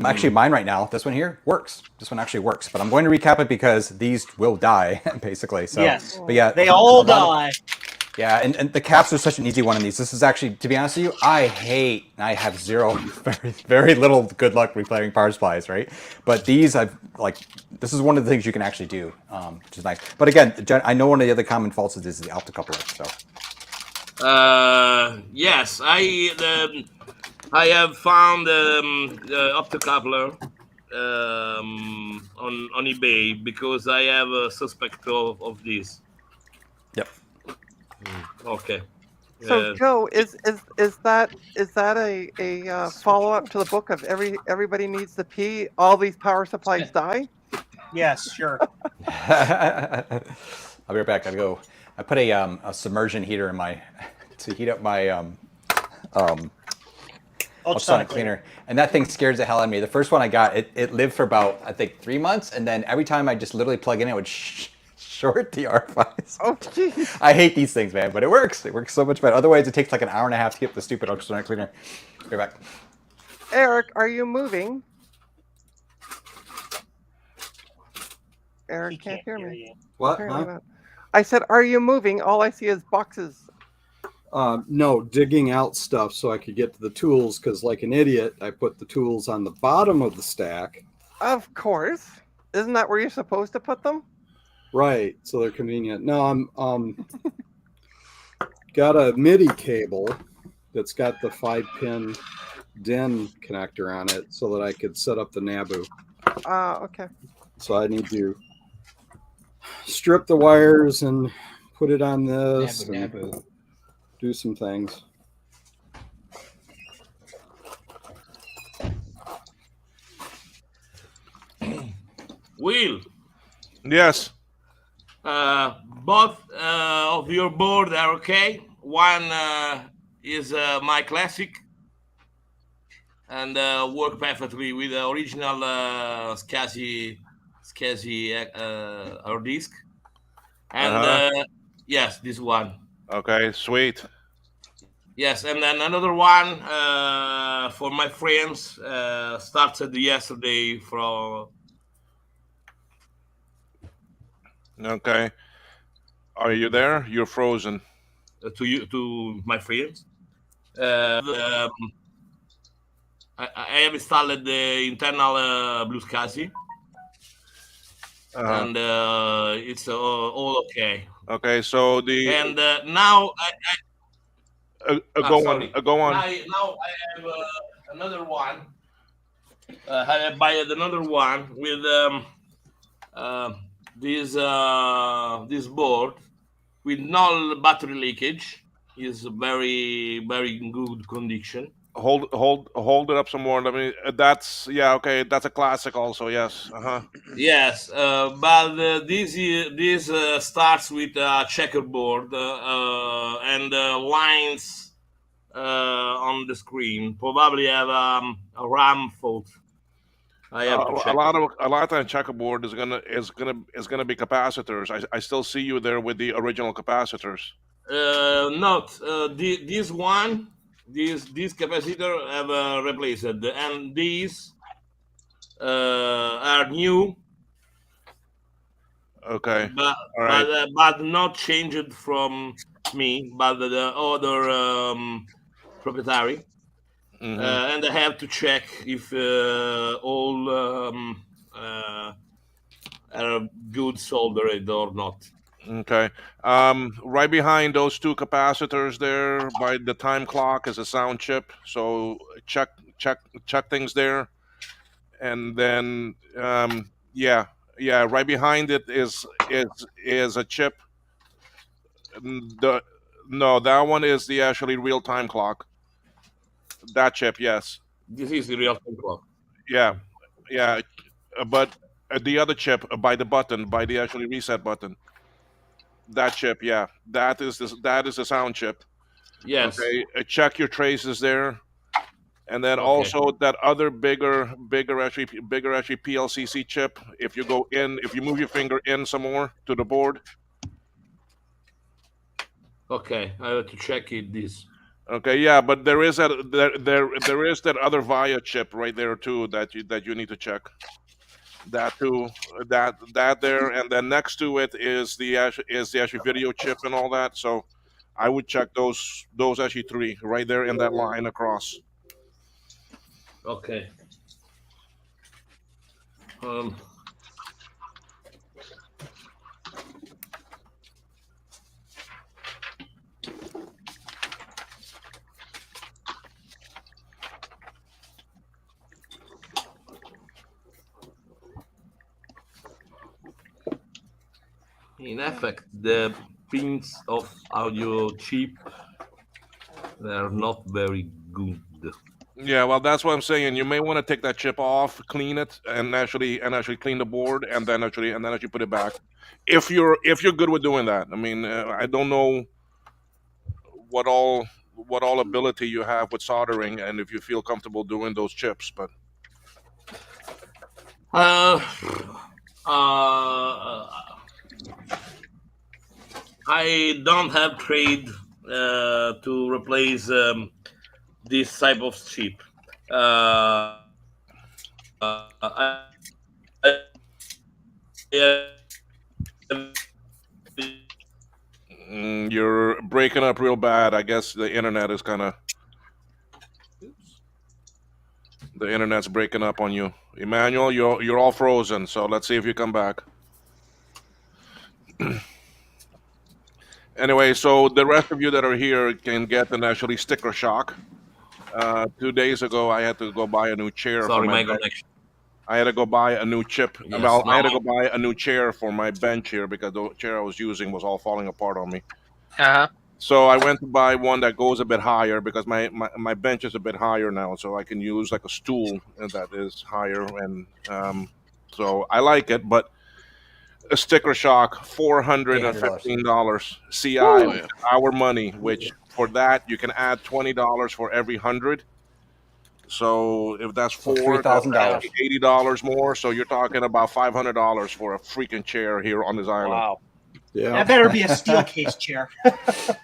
Actually, mine right now, this one here, works. This one actually works. But I'm going to recap it because these will die, basically. So,
Yes.
but yeah,
they all
a lot of-
die.
Yeah, and the caps are such an easy one in these. This is actually, to be honest with you, I have very little good luck repairing power supplies, right? But these, this is one of the things you can actually do, which is nice. But again, I know one of the other common faults is the optocoupler. So.
Yes, I have found the optocoupler on eBay because I have a suspect of this.
Yep.
Okay.
So Joe, is that a follow up to the book of everybody needs to pee? All these power supplies die.
Yes, sure.
I'll be right back. I put a submersion heater in my to heat up my ultrasonic cleaner, and that thing scares the hell out of me. The first one I got, it lived for about, I think, 3 months, and then every time I just literally plug in, it would short the RFIs.
Oh, jeez.
I hate these things, man, but it works. It works so much better. Otherwise, it takes like an hour and a half to get the stupid ultrasonic cleaner. Be right back.
Eric, are you moving? Eric can't hear me.
What?
Apparently
Huh?
not. I said, are you moving? All I see is boxes.
No, digging out stuff so I could get to the tools, because like an idiot, I put the tools on the bottom of the stack.
Of course. Isn't that where you're supposed to put them?
Right, so they're convenient. No, I'm got a MIDI cable that's got the 5-pin DIN connector on it so that I could set up the Nabu.
Okay.
So I need to strip the wires and put it on this and do some things.
Will.
Yes.
Both of your board are okay. One is my classic and work perfectly with the original SCSI hard disk. And yes, this one.
Okay, sweet.
Yes, and then another one for my friends started yesterday from.
Okay. Are you there? You're frozen.
To my friends. I have installed the internal Blue SCSI. And it's all okay.
Okay, so
and now
go on. Go on.
Now I have another one. I have bought another one with this board with no battery leakage. Is very good condition.
Hold it up some more. Let me. That's okay. That's a classic, also. Yes.
Yes, but this starts with a checkerboard and lines on the screen. Probably have a RAM fault. I have to check.
A lot of time checkerboard is gonna be capacitors. I still see you there with the original capacitors.
Not this one. This capacitor have replaced, and these are new.
Okay.
But
all right.
but not changed from me, but the other proprietary.
Mm-hmm.
And I have to check if all are good soldered or not.
Okay. Right behind those two capacitors there, by the time clock, is a sound chip. So check things there, and then right behind it is a chip. That one is the actually real time clock. That chip, yes.
This is the real time clock.
Yeah. But the other chip by the button, by the actually reset button. That chip, yeah, that is the sound chip.
Yes.
Okay. Check your traces there, and then also that other bigger actually PLCC chip. If you move your finger in some more to the board.
Okay, I have to check this.
Okay, yeah, but there is that other VIA chip right there too that you need to check. That too, that there, and then next to it is the actual video chip and all that. So I would check those actually 3 right there in that line across.
Okay. In effect, the pins of audio chip, they're not very good.
Yeah, well, that's what I'm saying. You may want to take that chip off, clean it, and actually clean the board, and then actually put it back. If you're good with doing that, I mean, I don't know what all ability you have with soldering, and if you feel comfortable doing those chips, but
I don't have trade to replace this type of chip.
You're breaking up real bad. I guess the internet is kind of. The internet's breaking up on you, Emmanuel. You're all frozen. So let's see if you come back. Anyway, so the rest of you that are here can get an actually sticker shock. 2 days ago, I had to go buy a new chair.
Sorry,
for
my
bench.
connection.
I had to go buy a new chip.
Yes,
Well, I had to
now
go buy a new chair for my bench here because the chair I was using was all falling apart on me.
Uh-huh.
So I went to buy one that goes a bit higher because my bench is a bit higher now, so I can use like a stool that is higher, and so I like it. But a sticker shock, $415 CI,
Oh, yeah.
our money. Which for that you can add $20 for every 100. So if that's
So
four, that's
$3,000.
$80 more. So you're talking about $500 for a freaking chair here on this island.
Wow.
Yeah.
That better be a steel case chair.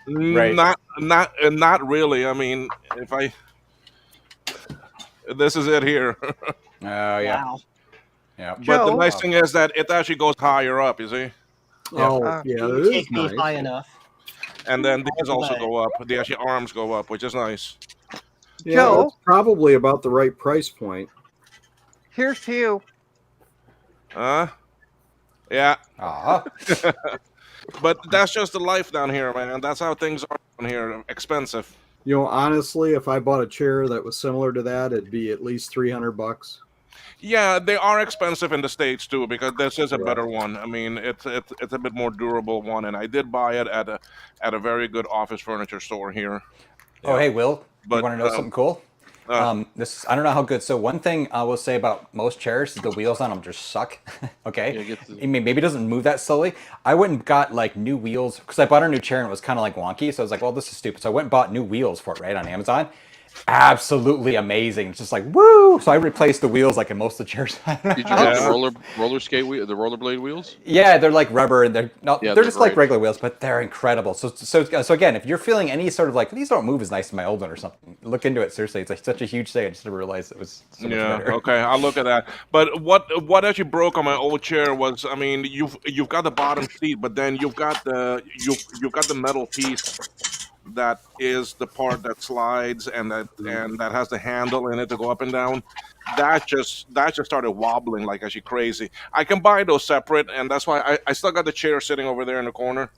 Right.
Not really. I mean, this is it here.
Oh yeah.
Wow.
Yeah.
But the
Joe?
nice thing is that it actually goes higher up, you see?
Oh,
Uh,
yeah,
You
that is
take me
nice.
high enough.
And then these also
Right.
go up. The actually arms go up, which is nice.
Yeah,
Joe?
that's probably about the right price point.
Here's to you.
Yeah.
Ah.
But that's just the life down here, man. That's how things are down here. Expensive.
You know, honestly, if I bought a chair that was similar to that, it'd be at least $300.
Yeah, they are expensive in the States too, because this is a
Right.
better one. I mean, it's a bit more durable one, and I did buy it at a very good office furniture store here.
Oh, hey, Will.
But,
you want to know something cool? I don't know how good. So one thing I will say about most chairs is the wheels on them just suck. Okay,
Yeah, get the-
I mean, maybe it doesn't move that slowly. I went and got like new wheels because I bought a new chair and it was kind of like wonky. So I was like, well, this is stupid. So I went and bought new wheels for it, right, on Amazon. Absolutely amazing. It's just like woo. So I replaced the wheels like in most of the chairs.
Did you get the roller skate wheel, the rollerblade wheels?
Yeah, they're like rubber, and they're not.
Yeah,
they're
they're
just like
great.
regular wheels, but they're incredible. So again, if you're feeling any sort of like these don't move as nice as my old one or something, look into it seriously. It's like such a huge thing. I just never realized it was so much
Yeah.
better.
Okay. I'll look at that. But what actually broke on my old chair was, I mean, you've got the bottom seat, but then you've got the metal piece that is the part that slides and that has the handle in it to go up and down. That just started wobbling like actually crazy. I can buy those separate, and that's why I still got the chair sitting over there in the corner.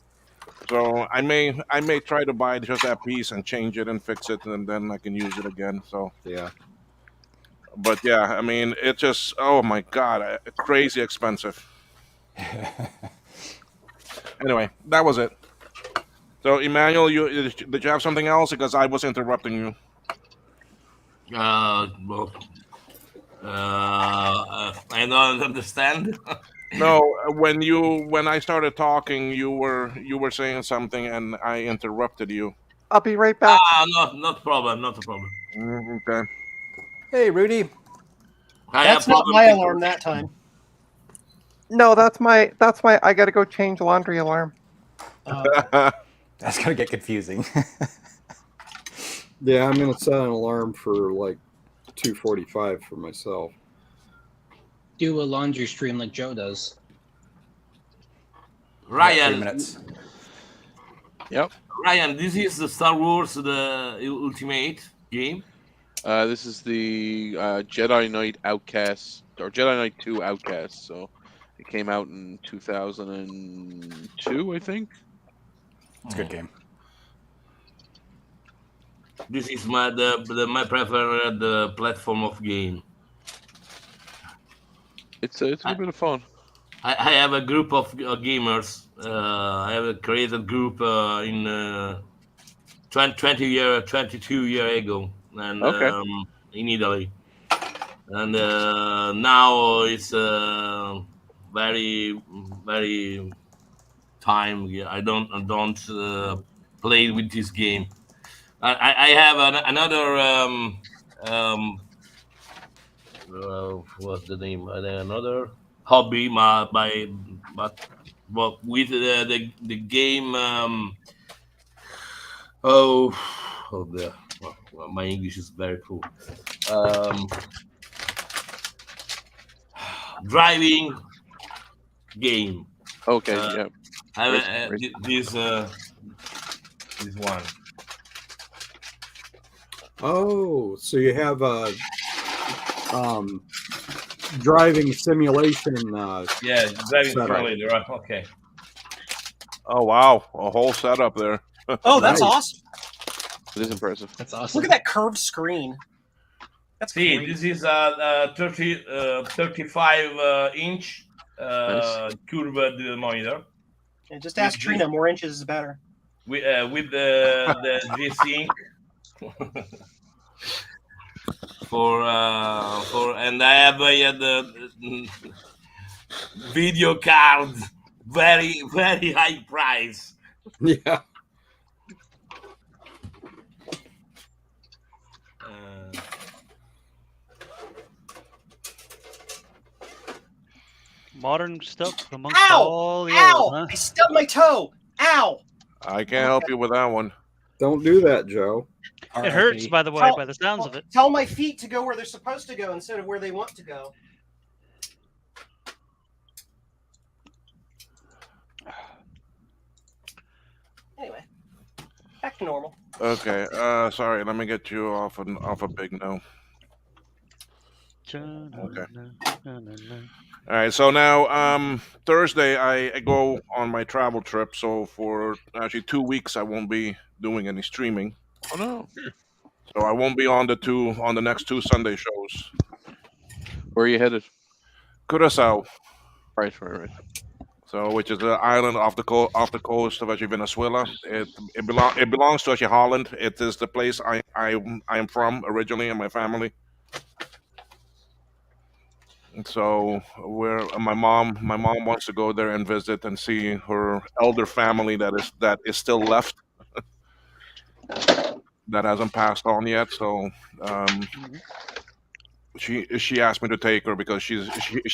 So I may try to buy just that piece and change it and fix it, and then I can use it again. So
yeah.
But yeah, I mean, it just, oh my God, crazy expensive. Anyway, that was it. So Emmanuel, did you have something else? Because I was interrupting you.
Well, I don't understand.
No, when I started talking, you were saying something, and I interrupted you.
I'll be right back.
Not a problem. Not a problem.
Okay.
Hey, Rudy.
That's not my alarm that time.
No, that's my I gotta go change laundry alarm.
That's gonna get confusing.
Yeah, I'm gonna set an alarm for like 2:45 for myself.
Do a laundry stream like Joe does.
Ryan.
3 minutes.
Yep.
Ryan, this is the Star Wars the Ultimate game.
This is the Jedi Knight Outcast or Jedi Knight 2 Outcast. So it came out in 2002, I think.
It's a good game.
This is my my preferred platform of game.
It's a bit of fun.
I have a group of gamers. I have a created group in 22 years ago, and
Okay.
in Italy, and now it's very time. I don't play with this game. I have another what's the name? Another hobby, but with the game. Oh, my English is very poor. Driving game.
Okay, yeah.
I have
Racing.
this one.
Oh, so you have a driving simulation.
Yeah, driving
setup.
simulator. Right? Okay.
Oh wow, a whole setup there.
Oh, that's
Nice.
awesome.
It is impressive.
That's awesome.
Look at that curved screen. That's
See,
great.
this is a 35 inch curved monitor.
And just ask Trina, more inches is better.
With the G-Sync for and I have the video card, very high price.
Yeah.
Modern stuff amongst
Ow!
all the
Ow!
old, huh?
I stubbed my toe. Ow!
I can't help you with that one.
Don't do that, Joe.
It hurts, by the way,
Tell-
by the sounds of it.
Tell my feet to go where they're supposed to go instead of where they want to go. Anyway, back to normal.
Okay. Sorry. Let me get you off a big no. Okay. All right. So now, Thursday I go on my travel trip. So for actually 2 weeks I won't be doing any streaming.
Oh no.
So I won't be on the next two Sunday shows.
Where are you headed?
Curacao.
Right.
So, which is the island off the coast of actually Venezuela. It belongs to actually Holland. It is the place I am from originally, and my family. And so, where my mom wants to go there and visit and see her elder family that is still left, that hasn't passed on yet. So, she asked me to take her because she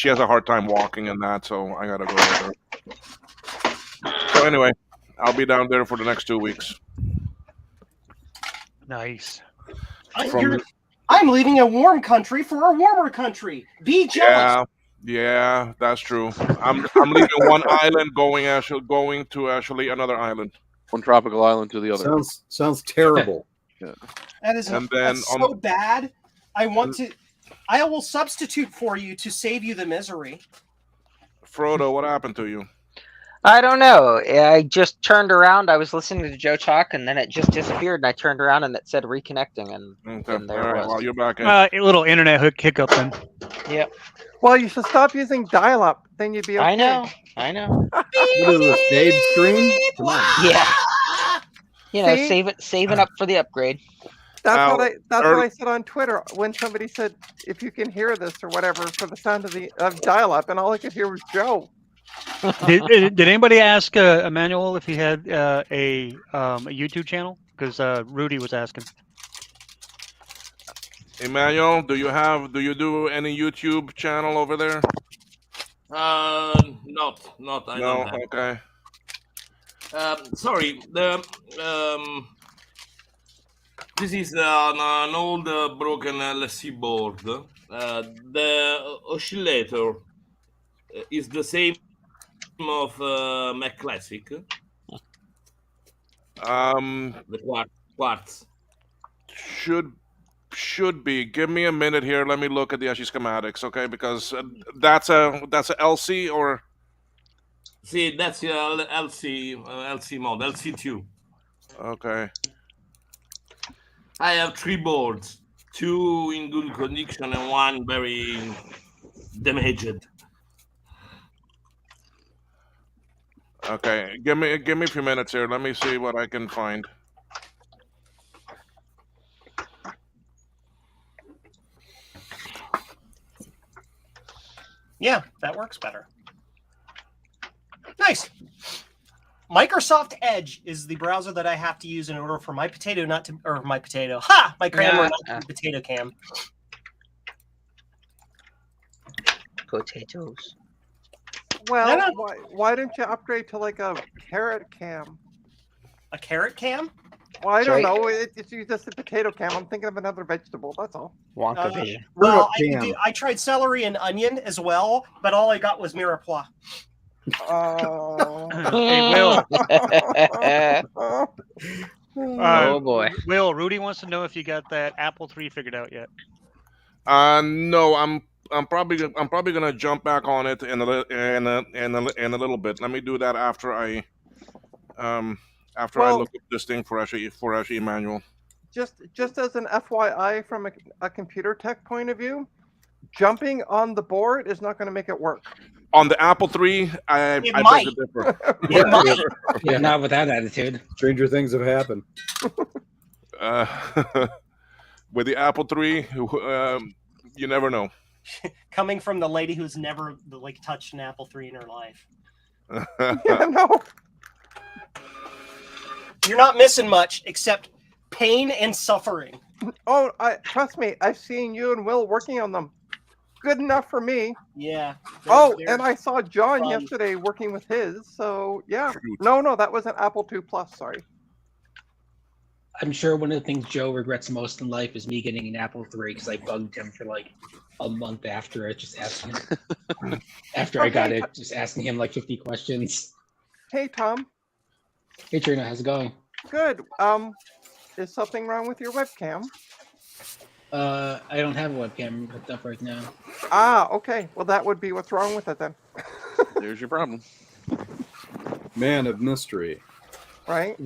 has a hard time walking and that. So I gotta go with her. So anyway, I'll be down there for the next 2 weeks.
Nice.
I'm leaving a warm country for a warmer country. Be jealous.
Yeah, that's true. I'm leaving one island, going to actually another island.
One tropical island to the other.
Sounds terrible.
Yeah.
That is
And then
that's so bad. I will substitute for you to save you the misery.
Frodo, what happened to you?
I don't know. I just turned around. I was listening to Joe talk, and then it just disappeared. And I turned around, and it said reconnecting, and
Okay.
there
All
it
right,
was.
well, you're back in.
A little internet hiccup then.
Yep.
Well, you should stop using dial-up. Then you'd be okay.
I know.
What is this, Dave stream? Come on.
Yeah. You know,
See?
saving up for the upgrade.
That's what
early-
I said on Twitter when somebody said if you can hear this or whatever for the sound of dial-up, and all I could hear was Joe.
did anybody ask Emmanuel if he had a YouTube channel? Because Rudy was asking.
Emmanuel, do you do any YouTube channel over there?
Not. I
No.
don't have.
Okay.
Sorry. This is an old broken LC board. The oscillator is the same of Mac Classic. The quartz.
Should be. Give me a minute here. Let me look at the ASCII schematics, okay? Because that's a LC or
See, that's your LC mode, LC2.
okay.
I have 3 boards, 2 in good condition and 1 very damaged.
Okay, give me a few minutes here. Let me see what I can find.
Yeah, that works better. Nice. Microsoft Edge is the browser that I have to use in order for my potato not to, or my potato, my camera not to be potato cam.
Potatoes.
Well,
No.
why didn't you upgrade to like a carrot cam?
A carrot cam?
Well, I don't
Right.
know. It's just a potato cam. I'm thinking of another vegetable. That's all.
Wonka vision.
Well,
Turnip cam.
I tried celery and onion as well, but all I got was mirepoix.
Oh.
Hey, Will.
Oh, boy.
Will, Rudy wants to know if you got that Apple III figured out yet.
No, I'm probably gonna jump back on it in a little bit. Let me do that after I
Well-
look at this thing for Ashley Emmanuel.
Just as an FYI from a computer tech point of view, jumping on the board is not going to make it work.
On the Apple III, I beg
might.
to differ.
It might.
Yeah, not with that attitude.
Stranger things have happened.
With the Apple III, you never know.
Coming from the lady who's never touched an Apple III in her life.
Yeah, no.
You're not missing much except pain and suffering.
Oh, trust me. I've seen you and Will working on them. Good enough for me.
Yeah.
And I saw John
fun.
yesterday working with his. So yeah. No, that was an Apple II Plus. Sorry.
I'm sure one of the things Joe regrets most in life is me getting an Apple III because I bugged him for like a month after it, just asking after I got it, just asking him like 50 questions.
Hey, Tom.
Hey Trina, how's it going?
Good. Is something wrong with your webcam?
I don't have a webcam hooked up right now.
Ah, okay. Well, that would be what's wrong with it then.
There's your problem.
Man of mystery.
Right?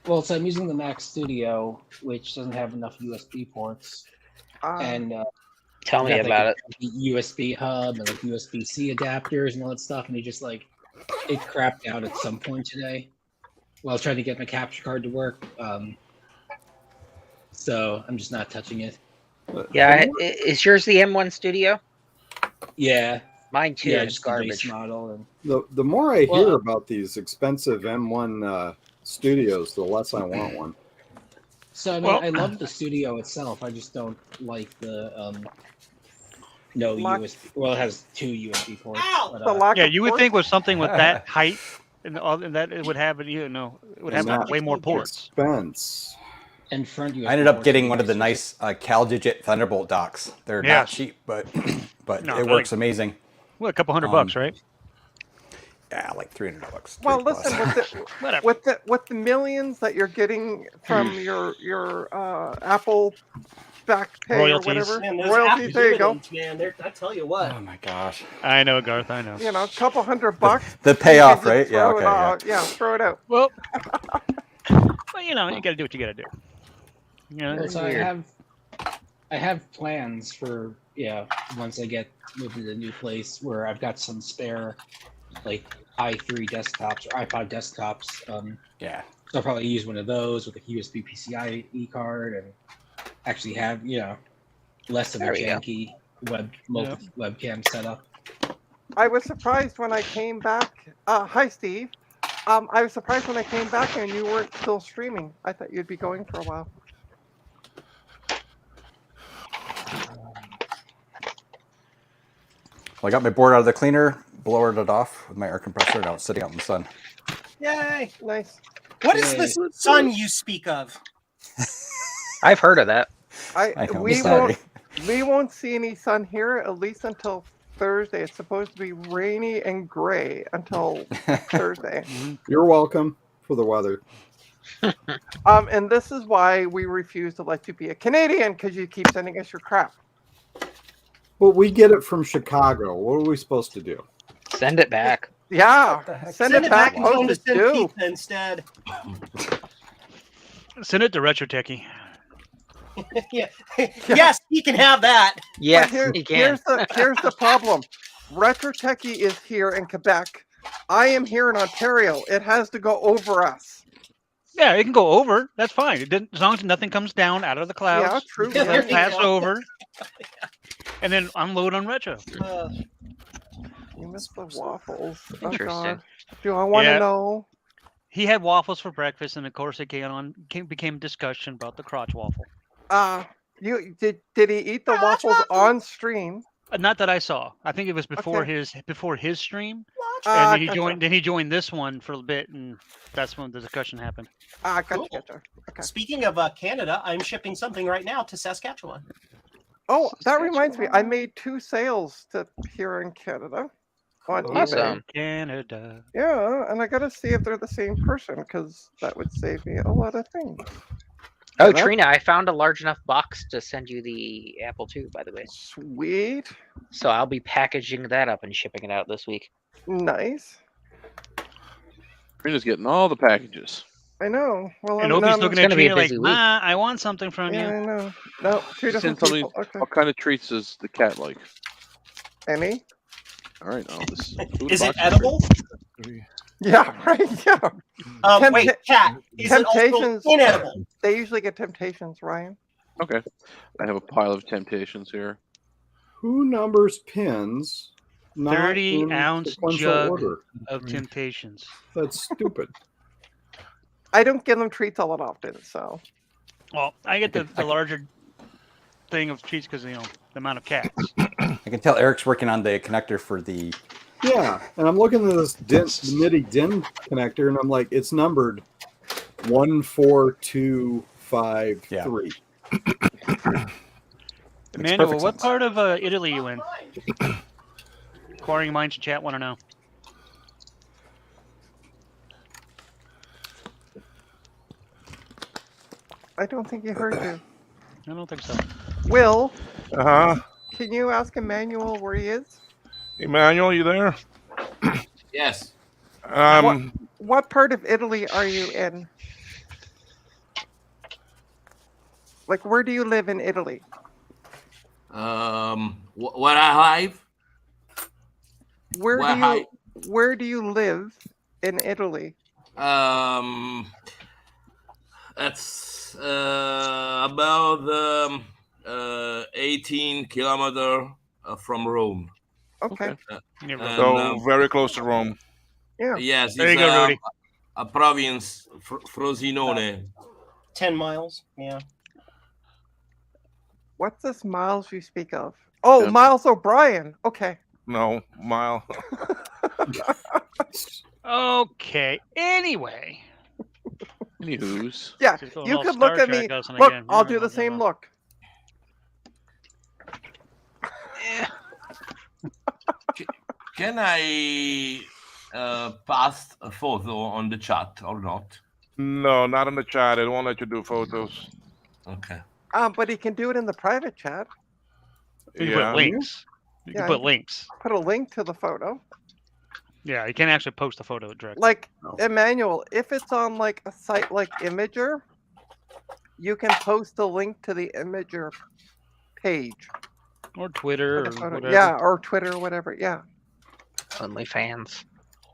Well, so I'm using the Mac Studio, which doesn't have enough USB ports, and
Tell me
got, like,
about it.
a USB hub and like USB-C adapters and all that stuff, and it crapped out at some point today while trying to get my capture card to work. So I'm just not touching it.
Yeah, is yours the M1 Studio?
Yeah,
mine too.
Yeah,
It's
just the base
garbage.
model. And
The more I hear about these expensive M1 studios, the less I want one.
so I mean, I love the Studio itself. I just don't like the no USB. Well, it has 2 USB ports. But,
Yeah, you would think with something with that height and that it would have it would have
And
way more
that
ports.
Expense.
And front USB
I ended up
ports
getting
would
one
be
of the
nice.
nice CalDigit Thunderbolt docks. They're
Yeah.
not cheap, but
No,
it
they're
works
like-
amazing.
Well, a couple $100, right?
Yeah, like $300.
Well,
300 plus.
listen, with the millions that you're getting from your Apple back pay
Royalties.
or whatever,
Man, those
royalties.
Apple
There you go.
dividends, man. I tell you what.
Oh my gosh.
I know, Garth. I know.
You know, a couple $100.
The
you can
payoff,
just
right? Yeah,
throw it
okay. Yeah.
out. Yeah, throw it out.
Well, you know, you got to do what you got to do. You know,
Well, so I have plans for once I get moved to the new place where I've got some spare like i3 desktops or iPod desktops.
Yeah.
So I'll probably use one of those with a USB PCIe card and actually have less of a
There we go.
janky webcam setup.
I was surprised when I came back. Hi, Steve. I was surprised when I came back and you weren't still streaming. I thought you'd be going for a while.
Well, I got my board out of the cleaner, blowered it off with my air compressor. Now it's sitting out in the sun.
Yay!
Nice.
What is this sun you speak of?
I've heard of that.
I know,
We
sorry.
won't see any sun here at least until Thursday. It's supposed to be rainy and gray until Thursday.
You're welcome. for the weather.
And this is why we refuse to let you be a Canadian, because you keep sending us your crap.
But we get it from Chicago. What are we supposed to do?
Send it back.
Yeah, send it back.
and tell them to
Postage
send
due.
pizza instead.
Send it to Retro Techie.
Yeah. Yes, he can have that.
Yes,
But
you can.
Here's the problem. Retro Techie is here in Quebec. I am here in Ontario. It has to go over us.
Yeah, it can go over. That's fine. It didn't, as long as nothing comes down out of the clouds.
Yeah, true.
It'll
There you
pass
go.
over, and then unload on Retro.
You missed the waffles. Oh,
Interesting.
God. Do I want to
Yeah.
know?
He had waffles for breakfast, and of course, it became discussion about the crotch waffle.
You did he eat the waffles on stream?
Not that I saw. I think it was before
Okay.
his stream,
Ah,
and then he
gotcha.
joined. Then he joined this one for a bit, and that's when the discussion happened.
Gotcha,
Cool.
gotcha. Okay.
Speaking of Canada, I'm shipping something right now to Saskatchewan.
Oh, that reminds me. I made 2 sales to here in Canada on eBay.
Awesome.
Canada.
Yeah, and I gotta see if they're the same person, because that would save me a lot of things.
Oh,
that-
Trina, I found a large enough box to send you the Apple II, by the way.
Sweet.
So I'll be packaging that up and shipping it out this week.
Nice.
Trina's getting all the packages.
I know. Well,
And
I'm
Opie's
not.
looking
It's
at
gonna be a
Trina like,
busy week.
"Ma, I want something from
Yeah,
you."
I know. No, 2
Send
different
something.
people. Okay.
What kind of treats does the cat like?
Any?
All right, now this food
Is it
box
edible?
Yeah, right. Yeah.
Wait, cat. Is it also
Temptations.
inedible?
They usually get Temptations, Ryan.
Okay, I have a pile of Temptations here.
Who numbers pins? Not
30-ounce
in sequential
jug
order?
of Temptations.
That's stupid.
I don't give them treats all that often, so.
Well, I get the larger thing of treats because the amount of cats.
I can tell Eric's working on the connector for the.
Yeah, and I'm looking at this MIDI DIN connector, and I'm like, it's numbered 14253.
Emmanuel,
perfect
what
sense.
part of Italy you in? Inquiring minds in chat want to know.
I don't think he heard you.
I don't think so.
Will,
Uh huh.
can you ask Emmanuel where he is?
Emmanuel, you there?
Yes.
What part of Italy are you in? Like, where do you live in Italy?
Where I live?
Where
Where
do you where do you live in Italy?
That's about 18 kilometer from Rome.
Okay.
Yeah,
And,
So very close to Rome.
Yeah.
yes,
There you
it's
go, Rudy.
a province, Frosinone.
10 miles. Yeah.
What's this Miles you speak of? Oh,
Yeah.
Miles O'Brien. Okay.
No, mile.
Okay. Anyway.
Anywho's.
Yeah,
Just go
you
all
could
Star
look at
Trek
me.
goes on
Look,
again.
I'll do the same look.
Can I pass a photo on the chat or not?
No, not in the chat. It won't let you do photos.
Okay.
But he can do it in the private chat.
You can
Yeah.
put links. You
Yeah,
can put
you-
links.
Put a link to the photo.
Yeah, you can't actually post a photo directly.
Like, Emmanuel, if it's on like a site like Imager, you can post a link to the Imager page.
Or Twitter
for
or
the photo.
whatever.
Yeah, or Twitter or whatever. Yeah.
OnlyFans.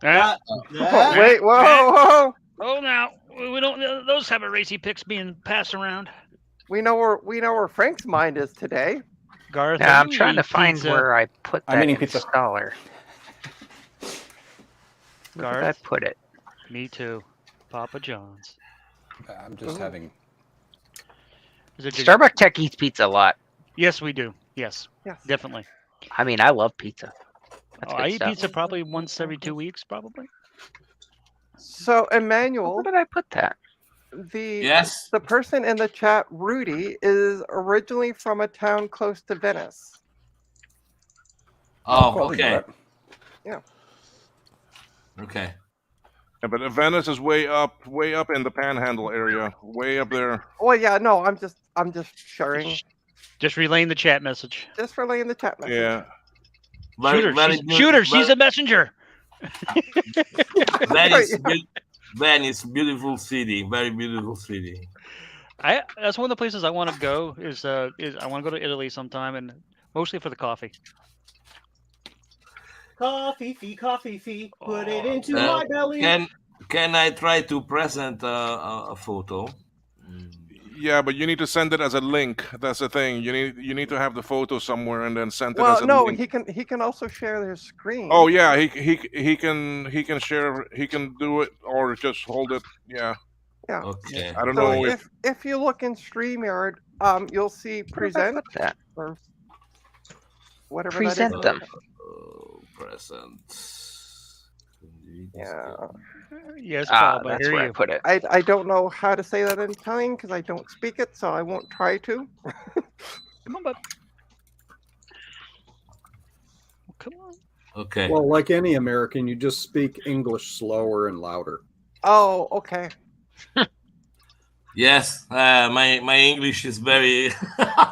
Ah,
Oh, wait, whoa.
oh, now we don't. Those have a racy pics being passed around.
We know where Frank's mind is today.
Garth,
Yeah,
are
I'm
you
trying to
eating
find
pizza?
where I put
I'm
that
eating pizza.
installer. Where did I
Garth,
put it?
me too. Papa John's.
I'm just having.
Is it good?
Starbucks Tech eats pizza a lot.
Yes, we do. Yes,
Yes.
definitely.
I mean, I love pizza. That's
Oh,
good
I eat
stuff.
pizza probably once every 2 weeks, probably.
So Emmanuel,
Where did I put that?
Yes.
the person in the chat, Rudy, is originally from a town close to Venice.
Oh,
Probably
okay.
not.
Yeah.
Okay.
Yeah, but Venice is way up in the Panhandle area, way up there.
Well, yeah, no, I'm just sharing,
Just relaying the chat message.
just relaying the chat message.
Yeah.
Shoot her. Shoot her. She's a messenger.
Venice, beautiful city, very beautiful city.
That's one of the places I want to go. Is I want to go to Italy sometime, and mostly for the coffee.
Coffee fee, put it into my belly.
Can I try to present a photo?
Yeah, but you need to send it as a link. That's the thing. You need to have the photo somewhere and then send it
Well,
as a
no,
link.
he can also share his screen.
Oh yeah, he can share. He can do it or just hold it. Yeah.
Yeah.
Okay.
I don't
So
know
if you look in StreamYard, you'll see present or whatever
Present
that is.
them.
Present.
Yeah.
Yes,
Ah,
Bob. I
that's
hear
where I
you.
put it.
I don't know how to say that in Italian because I don't speak it, so I won't try to.
Come on, bud. Come on.
Okay.
Well, like any American, you just speak English slower and louder.
Oh, okay.
Yes, my English is very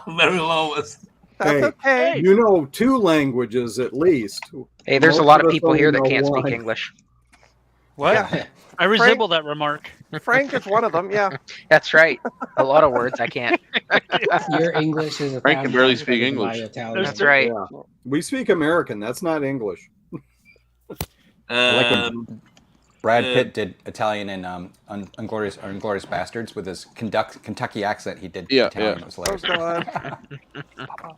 very lowest.
That's okay.
You know 2 languages at least.
Hey, there's a
Most
lot of
us
people
only
here that
know
can't speak
one.
English.
What?
Yeah.
I resemble that remark.
Frank is one of them. Yeah.
That's right. A lot of words I can't.
Your English is a
Frank can
thousand
barely
times
speak
better than my
English.
Italian.
That's right.
Yeah. We speak American. That's not English.
I like
Um,
when Brad Pitt did Italian in Inglorious Bastards with his Kentucky accent. He did
Yeah,
Italian.
yeah.
It was hilarious.
Oh God.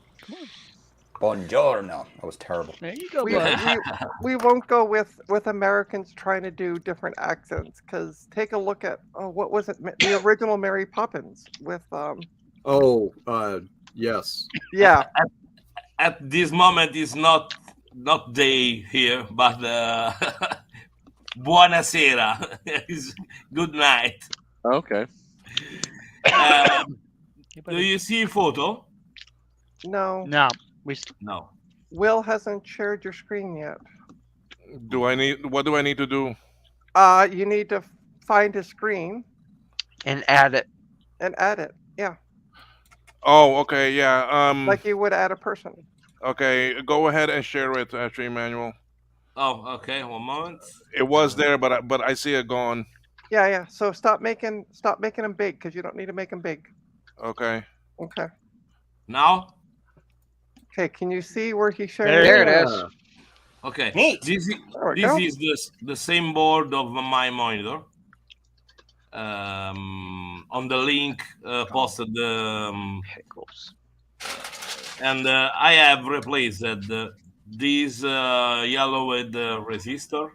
Buongiorno. That was terrible.
There you go,
we,
bud.
we won't go with Americans trying to do different accents because take a look at what was it, the original Mary Poppins with
Oh, yes.
yeah.
At this moment is not day here, but buonasera is good night.
Okay.
Do you see photo?
No.
No.
No.
Will hasn't shared your screen yet.
What do I need to do?
You need to find his screen
And add it.
and add it. Yeah.
Oh, okay, yeah.
Like you would add a person.
Okay, go ahead and share it, Stream Manual.
Oh, okay. 1 moment.
It was there, but I see it gone.
Yeah, yeah. So stop making them big because you don't need to make them big.
Okay.
Okay.
Now?
Okay. Can you see where he shared?
There it is.
Okay.
Neat.
This
There we go.
is the same board of my monitor. On the link posted, and I have replaced this yellow with the resistor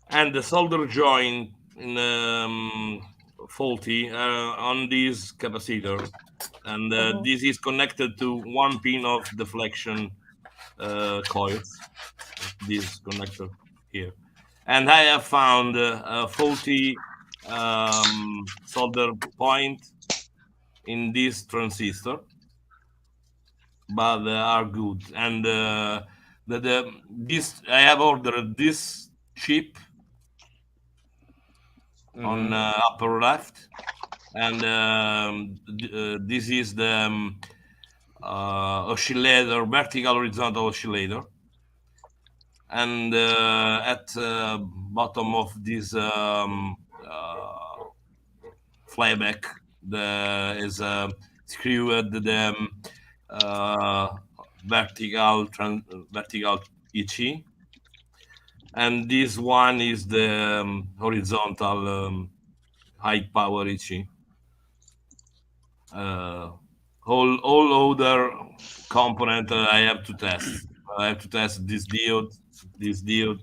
and the solder joint in faulty on this capacitor, and this is connected to one pin of deflection coils. This connector here, and I have found a faulty solder point in this transistor, but they are good. And this I have ordered this chip on upper left, and this is the oscillator, vertical horizontal oscillator, and at bottom of this flyback there is a screw at the vertical EC, and this one is the horizontal high power EC. All other component I have to test. I have to test this diode, this diode,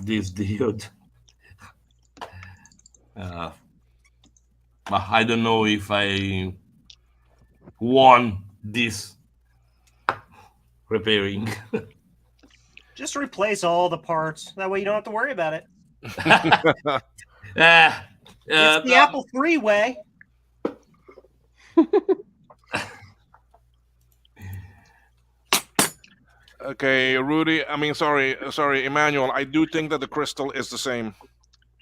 this diode. But I don't know if I want this repairing.
Just replace all the parts. That way you don't have to worry about it. It's the Apple III way.
Okay, Rudy. I mean, sorry, Emmanuel. I do think that the crystal is the same.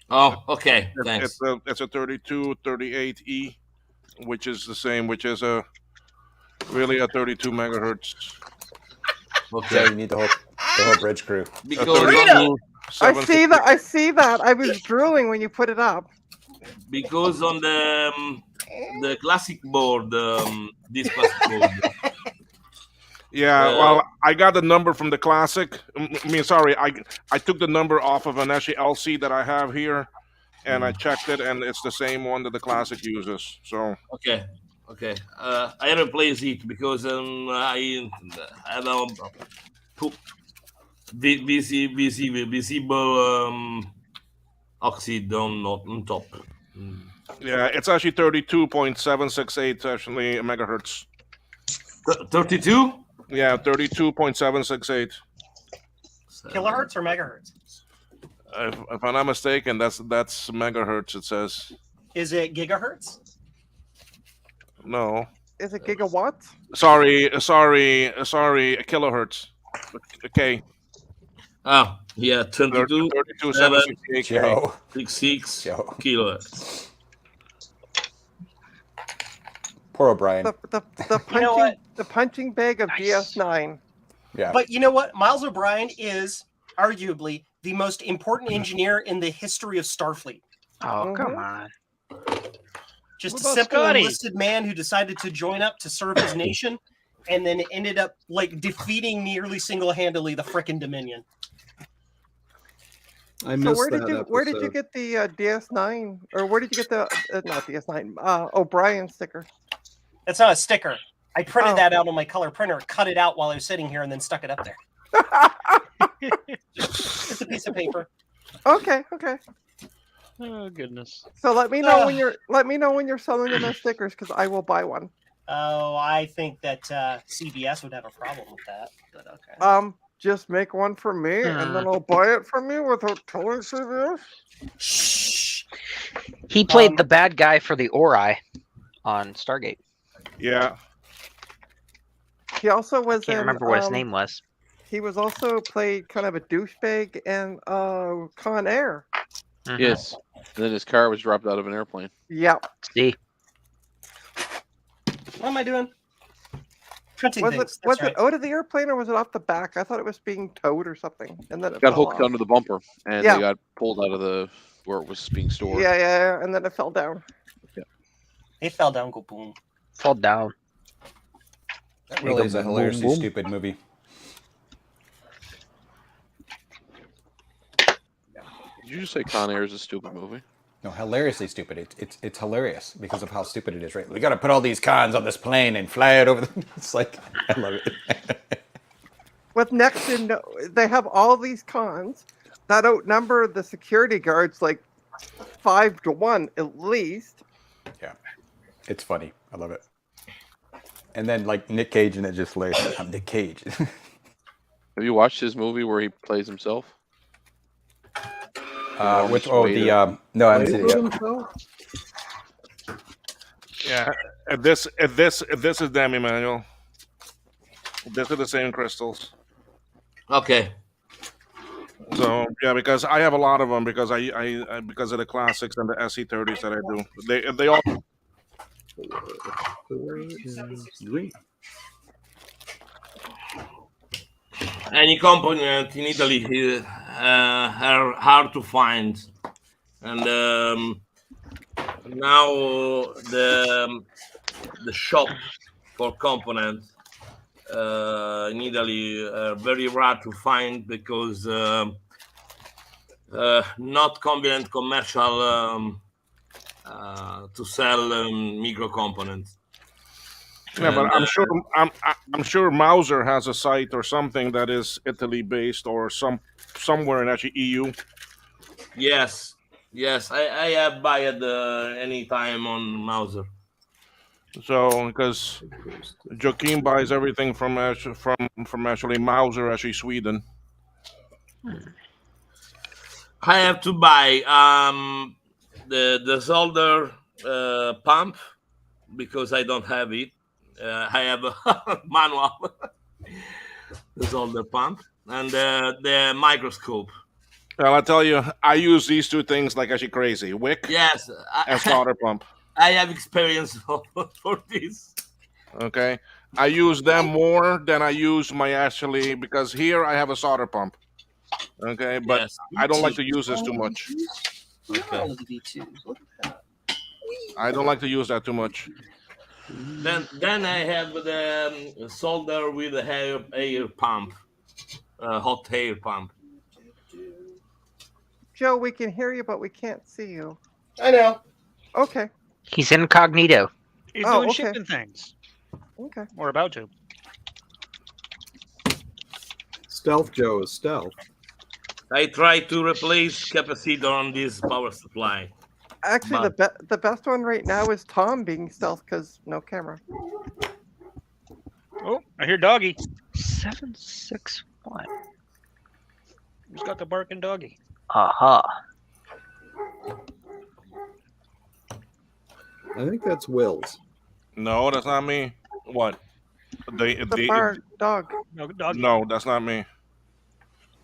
Oh, okay.
It's
Thanks.
it's a 3238E, which is the same, which is really a 32 megahertz.
Yeah, you need the whole bridge crew.
Because
I see that. I see that. I was drooling when you put it up.
Because on the classic board, this classic board.
Yeah, well, I got the number from the classic. I mean, sorry, I took the number off of an actually LC that I have here, and I checked it, and it's the same one that the classic uses. So
Okay. I replace it because I have a visible oxide on top.
yeah, it's actually 32.768 actually megahertz.
32?
Yeah, 32.768.
Kilohertz or megahertz?
If I'm not mistaken, that's megahertz. It says.
Is it gigahertz?
No.
Is it gigawatts?
Sorry, kilohertz. Okay.
Ah, yeah, 22,
32.768.
Joe.
66 kilohertz.
Poor O'Brien.
The punching
You know what?
the punching bag of DS9.
Yeah.
But you know what? Miles O'Brien is arguably the most important engineer in the history of Starfleet.
Oh, come on.
Just
What
a
about
simple
Scotty?
enlisted man who decided to join up to serve his nation, and then ended up like defeating nearly single-handedly the frickin' Dominion.
I
So
missed
where did
that
you
episode.
get the DS9 or where did you get the not DS9 O'Brien sticker?
That's not a sticker. I printed
Oh.
that out on my color printer, cut it out while I was sitting here, and then stuck it up there. It's a piece of paper.
Okay.
Oh goodness.
So let me know when you're selling them as stickers because I will buy one.
Oh, I think that CBS would have a problem with that. But okay.
Just make one for me and then I'll buy it from you without telling CBS.
Shh.
He played the bad guy for the Ori on Stargate.
Yeah.
He also was
Can't
in,
remember what his name was.
He was also played kind of a douchebag in Con Air.
Mhm.
Yes. And then his car was dropped out of an airplane.
Yep.
See,
What am I doing? Printing
Was
things.
it was
That's
it out of the airplane or was it off the back? I thought it was being towed or something, and then it
Got
fell
hooked
off.
under the bumper, and
Yeah.
they got pulled out of the where it was being stored.
Yeah, and then it fell down.
It fell down, go boom.
fall down.
That really is a
Boom,
hilariously
boom, boom.
stupid movie.
Did you just say Con Air is a stupid movie?
No, hilariously stupid. It's hilarious because of how stupid it is, right? We got to put all these cons on this plane and fly it over. It's like I love it.
With next to they have all these cons that outnumber the security guards like 5-1 at least.
Yeah, it's funny. I love it. And then like Nick Cage and it just like I'm Nick Cage.
Have you watched his movie where he plays himself?
Which no, I haven't seen it yet.
Yeah. If this is them, Emmanuel. These are the same crystals.
Okay.
So yeah, because I have a lot of them because I because of the classics and the SE30s that I do. They all.
Any component in Italy are hard to find, and now the shop for components in Italy are very rare to find because not convenient commercial to sell micro components.
Yeah, but
And,
I'm sure Mauser has a site or something that is Italy based or somewhere in actually EU.
Yes, I have buy it anytime on Mauser.
So because Joaquin buys everything from actually Mauser, actually Sweden.
I have to buy the solder pump because I don't have it. I have a manual. the solder pump, and the microscope.
Well, I tell you, I use these two things like actually crazy. Wick
Yes,
and solder pump.
I have experience for this.
Okay. I use them more than I use my actually, because here I have a solder pump. Okay, but
Yes.
I don't like to use this too much.
Okay.
All of the V2s. Look at that.
I don't like to use that too much.
Then I have the solder with the air pump, hot air pump.
Joe, we can hear you, but we can't see you.
I know.
Okay.
He's incognito.
He's
Oh,
doing
okay.
shipping things.
Okay.
Or about to.
Stealth Joe is stealth.
I try to replace capacitor on this power supply.
Actually, the best one right now is Tom being stealth because no camera.
Oh, I hear doggy.
761.
Who's got the barking doggy?
Aha.
I think that's Will's.
No, that's not me. What?
The bark dog.
No, doggy.
No, that's not me.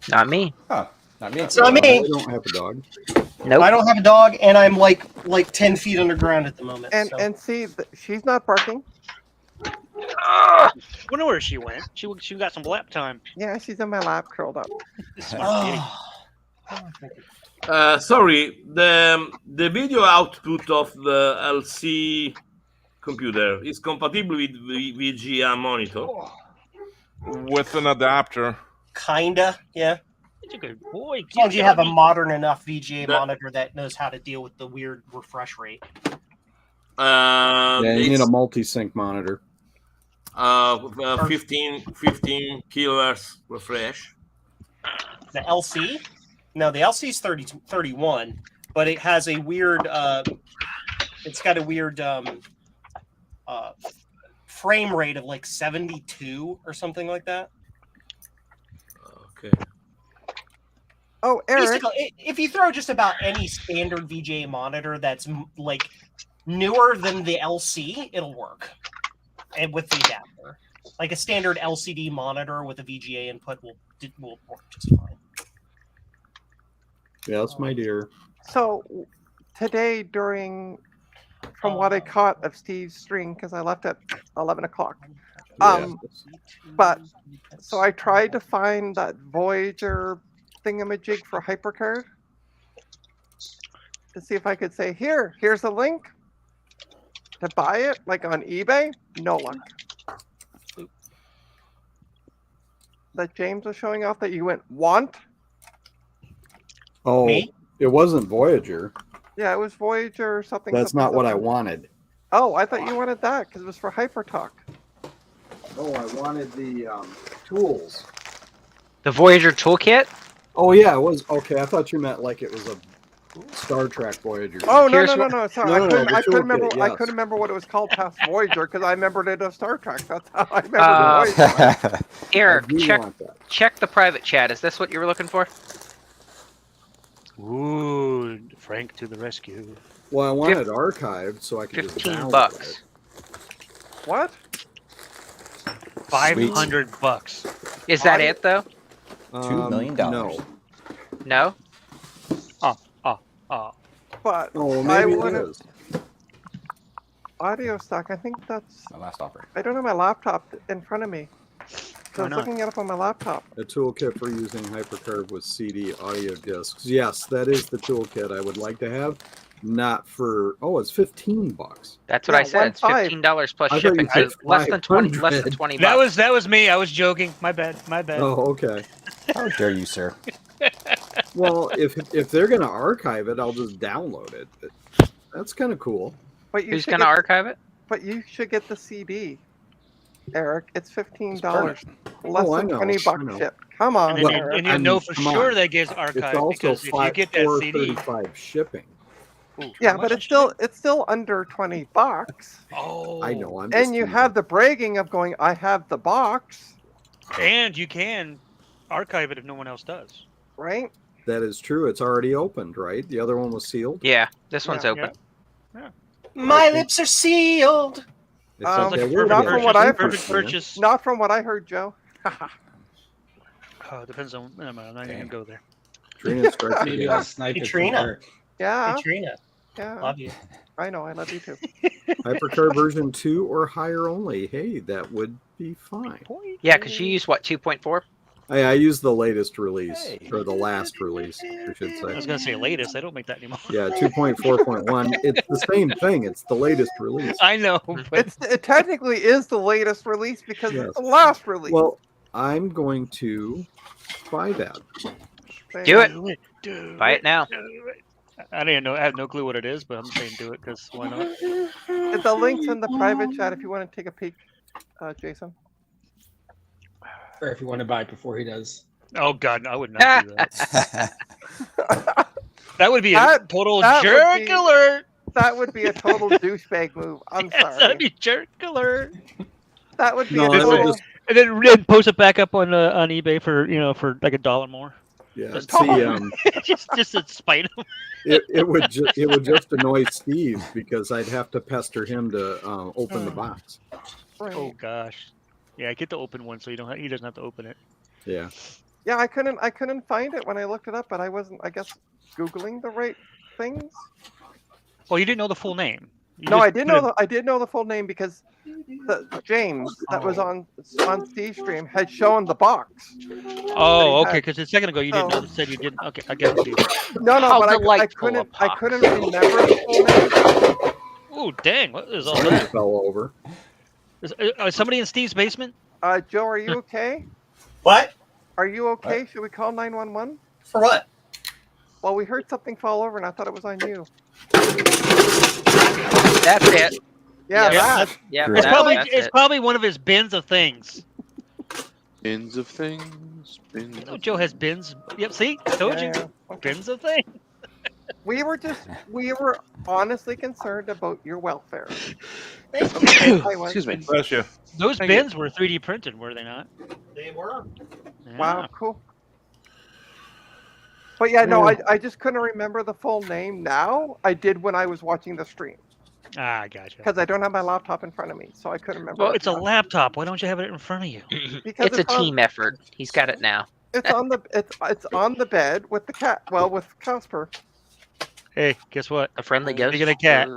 Not me.
Huh. Not me.
It's not
I
me.
don't have a dog.
Nope.
I don't have a dog, and I'm like 10 feet underground at the moment.
And
so.
and see, she's not barking.
I wonder where she went. She got some lap time.
Yeah, she's in my lap, curled up.
Smart kitty.
Sorry, the video output of the LC computer is compatible with VGA monitor.
With an adapter.
Kinda, yeah.
It's a good boy.
As long as you have a
Doggy.
modern enough VGA
That-
monitor that knows how to deal with the weird refresh rate.
Yeah, you need
It's
a multi-sync monitor.
15 kilohertz refresh.
The LC? No, the LC is 31, but it has a weird. It's got a weird frame rate of like 72 or something like that.
Okay.
Oh, Eric.
Basically, if you throw just about any standard VGA monitor that's like newer than the LC, it'll work. And with the adapter, like a standard LCD monitor with a VGA input will work just fine.
Yes, my dear.
So today, from what I caught of Steve's stream, because I left at 11 o'clock. But so I tried to find that Voyager thingamajig for HyperCard to see if I could say, here's a link to buy it, like on eBay. No luck. That James was showing off that you went want.
Oh,
Me?
it wasn't Voyager.
Yeah, it was Voyager or something.
That's
something,
not what I
something.
wanted.
Oh, I thought you wanted that because it was for HyperTalk.
Oh, I wanted the tools.
The Voyager toolkit?
Oh yeah, it was okay. I thought you meant like it was a Star Trek Voyager.
Oh no
Here's
no no
what-
no! Sorry,
No, no, no,
I couldn't
the
remember.
toolkit,
I
yes.
couldn't remember what it was called past Voyager because I remembered it as Star Trek. That's how I remember Voyager.
Eric,
I do
check
want that.
check the private chat. Is this what you were looking for?
Ooh, Frank to the rescue.
Well, I want it archived so I can just
15
download
bucks.
it.
What?
$500.
Is that it though?
$2 million.
No.
No.
But
Oh,
I
maybe it
wanted
is.
audio stock. I think that's.
My last offer.
I don't have my laptop in front of me. So I was
not?
looking it up on my laptop.
A toolkit for using HyperCard with CD audio discs. Yes, that is the toolkit I would like to have. Not for it's $15.
That's what I
Yeah,
said. It's
1.5.
$15 plus
I thought you
shipping. So
said
it's less than 20. Less than
500.
20
That
bucks.
was me. I was joking. My bad.
Oh, okay.
How dare you, sir?
Well, if they're gonna archive it, I'll just download it. That's kind of cool.
But you
Who's
should
gonna
get,
archive it?
But you should get the CD, Eric. It's $15.
permanent.
Less
Oh, I
than
know,
20
I
bucks
know.
ship. Come on,
And then
Eric.
and you
I
know
mean,
for
come
sure
on.
that gets
It's
archived
also
because if you get that CD,
$4.35 shipping.
Ooh,
Yeah,
how
but
much
it's still under 20 bucks.
Oh,
I know. I'm just
And you
teasing.
have the bragging of going, I have the box,
and you can archive it if no one else does.
right?
That is true. It's already opened, right? The other one was sealed.
Yeah, this one's
Yeah.
open.
My lips are sealed.
It's
Um,
okay.
not
We'll
from
get
what
it.
I've
Perfect
Yeah.
purchase.
Not from what I heard, Joe.
Oh, it depends on. I'm not even gonna go there.
Trina strikes
Maybe
again.
I'll snipe it from
Katrina.
Eric.
Yeah,
Hey, Trina,
yeah.
love you.
I know. I love you too.
Hypercar version 2 or higher only. Hey, that would be fine.
Yeah, because you use what 2.4?
I use the latest release,
Hey.
or the last release, I should
I was
say.
gonna say latest. I don't make that anymore.
Yeah, 2.4.1. It's the same thing. It's the latest release.
I know, but
It technically is the latest release because
Yes.
it's the last release.
Well, I'm going to buy that.
Do it.
do it.
Buy it now.
Do it. I don't even know. I have no clue what it is, but I'm saying do it because why not?
The link's in the private chat if you want to take a peek, Jason.
Or if you want to buy it before he does.
Oh God, no, I would not do that. That would be a
That-
total
that would
jerk
be-
alert.
That would be a total douchebag move. I'm
Yes,
sorry.
that'd be jerk alert.
That would be
No,
a
I would
total.
just,
And then post it back up on eBay for for like $1 more.
yeah,
Just-
see,
just to spite him.
it would just annoy Steve because I'd have to pester him to open the box.
Right.
Oh gosh. Yeah, get the open one so he doesn't have to open it.
Yeah.
Yeah, I couldn't find it when I looked it up, but I wasn't, I guess, Googling the right things.
Well, you didn't know the full name. You
No,
just
I did
put
know
it-
I did know the full name because James that was on Steve's stream had shown the box.
Oh,
had-
okay. Because a second ago you didn't know. You said you didn't. Okay, I get it.
No,
How
but I
delightful
couldn't
a
I couldn't remember the full name.
Oh, dang! What is all
Somebody
that?
fell over.
Is somebody in Steve's basement?
Joe, are you okay?
What?
Are you okay? Should we call 911?
For what?
Well, we heard something fall over, and I thought it was on you.
That's it.
Yeah,
Yeah,
that.
Yeah,
Sure.
It's probably
that's
it's
it.
probably one of his bins of things.
Bins of things. Bins
You know,
of
Joe has bins. Yep. See, I told you.
Yeah, okay.
Bins of things.
We were honestly concerned about your welfare.
Excuse me.
Bless you.
Those
Thank you.
bins were 3D printed, were they not?
They were.
Yeah.
Wow, cool. But yeah, no, I just couldn't remember the full name now. I did when I was watching the stream
Ah, I gotcha.
because I don't have my laptop in front of me, so I couldn't remember.
Well,
it
it's a
now.
laptop. Why don't you have it in front of you?
Because
It's a team effort. He's got it now.
It's on the it's on the bed with the cat. Well, with Casper.
Hey, guess what?
A friendly ghost.
Speaking of cat,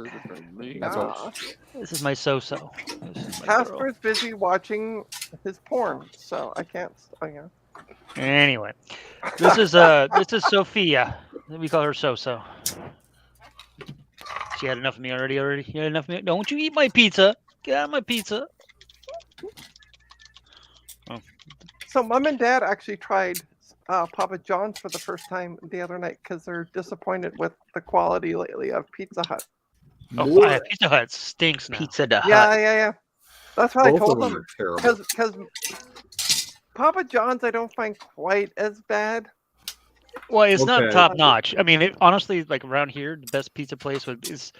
That's what.
Ah,
this is my so-so. This is my girl.
Casper's busy watching his porn, so I can't. Oh yeah.
Anyway, this is Sophia. We call her So-so. She had enough of me already. You had enough of me. Don't you eat my pizza? Get out of my pizza.
So mom and dad actually tried Papa John's for the first time the other night because they're disappointed with the quality lately of Pizza Hut.
Oh, yeah, Pizza Hut stinks now.
Pizza the Hut.
Yeah. That's what I
Both
told
of them
them.
are terrible.
Because Papa John's I don't find quite as bad.
Well, it's not
Okay.
top notch. I mean, honestly, like around here, the best pizza place is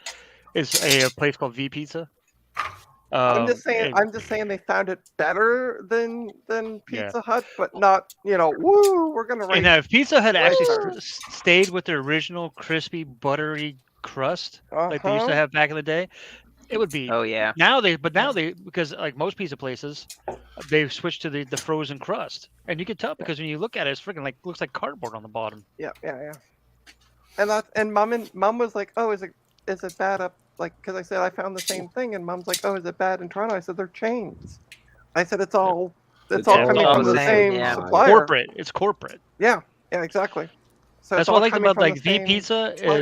a place called V Pizza.
I'm just saying.
and-
I'm just saying they found it better than
Yeah.
Pizza Hut, but not woo. We're gonna write.
And if Pizza Hut actually
Right.
stayed with their original crispy, buttery crust like they used
Uh-huh.
to have back in the day, it would be.
Oh yeah.
Now because like most pizza places, they've switched to the frozen crust, and you can tell because when you look at it, it's freaking like looks like cardboard on the bottom.
Yeah. And mom was like, oh, is it bad up? Like, because I said I found the same thing, and mom's like, oh, is it bad in Toronto? I said they're chains. I said it's all
It's
all
all
coming
the
from the
same,
same
yeah.
supplier.
Corporate. It's corporate.
Yeah, exactly. So
That's
it's
what I
all
like
coming
about
from the
like V
same
Pizza
supplier.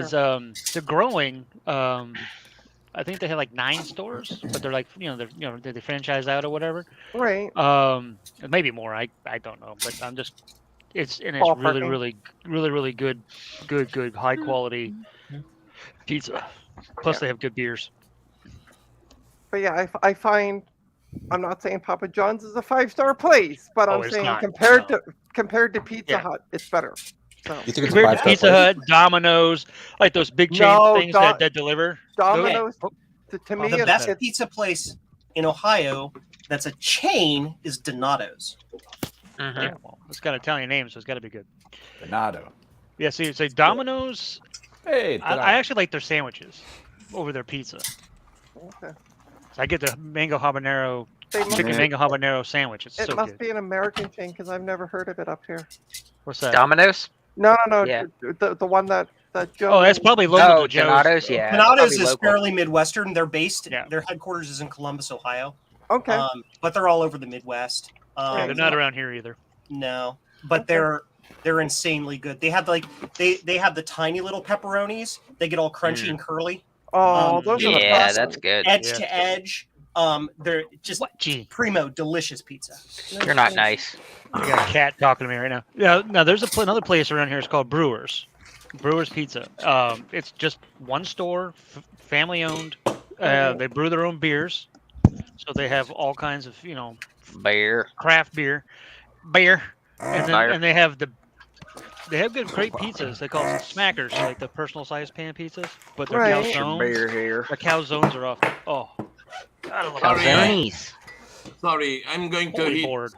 is they're growing. I think they have like 9 stores, but they're like they franchise out or whatever.
Right.
Maybe more. I don't know, but I'm just it's
Ballparking.
really good high quality pizza. Plus they have good beers.
But yeah, I find I'm not saying Papa John's is a 5-star place, but
Oh,
I'm
it's
saying
not,
compared to Pizza
Yeah.
Hut, it's better. So
You think it's a
Compared to
5-star
Pizza
place?
Hut, Domino's, like those big chain
No,
things that deliver.
Domino's to me
The
it's,
best
it's
pizza place in Ohio that's a chain is Donato's.
Mhm.
Yeah, well, it's got Italian name, so it's got to be good.
Donato.
Yeah, see, it's like Domino's.
Hey,
I actually like their sandwiches over their pizza.
okay.
So I get the mango habanero
they must,
chicken mango habanero sandwich. It's
it
so
must
good.
be an American chain because I've never heard of it up here.
What's that?
Domino's.
No,
Yeah.
the one that Joe.
Oh, that's probably local
Oh,
to Joe's.
Donato's. Yeah. it's
Donatos
probably
is
local.
fairly Midwestern. They're based.
Yeah.
Their headquarters is in Columbus, Ohio.
Okay.
But they're all over the Midwest.
Yeah, they're not around here either.
No, but they're insanely good. They have like they have the tiny little pepperonis. They get all crunchy and curly.
Oh, those are the
Yeah,
best.
that's good.
Edge to edge. They're just primo delicious pizza.
You're not nice.
I got a cat talking to me right now. Yeah, now there's another place around here. It's called Brewers Pizza. It's just one store, family owned. They brew their own beers, so they have all kinds of
Beer.
craft beer, and then
Beer.
and they have good great pizzas. They call them smackers, like the personal size pan pizzas, but their
Right.
calzones.
Beer here.
The calzones are off. Oh, God, I love
Sorry,
Calzones.
Sorry, I'm going to
Holy
hit.
board.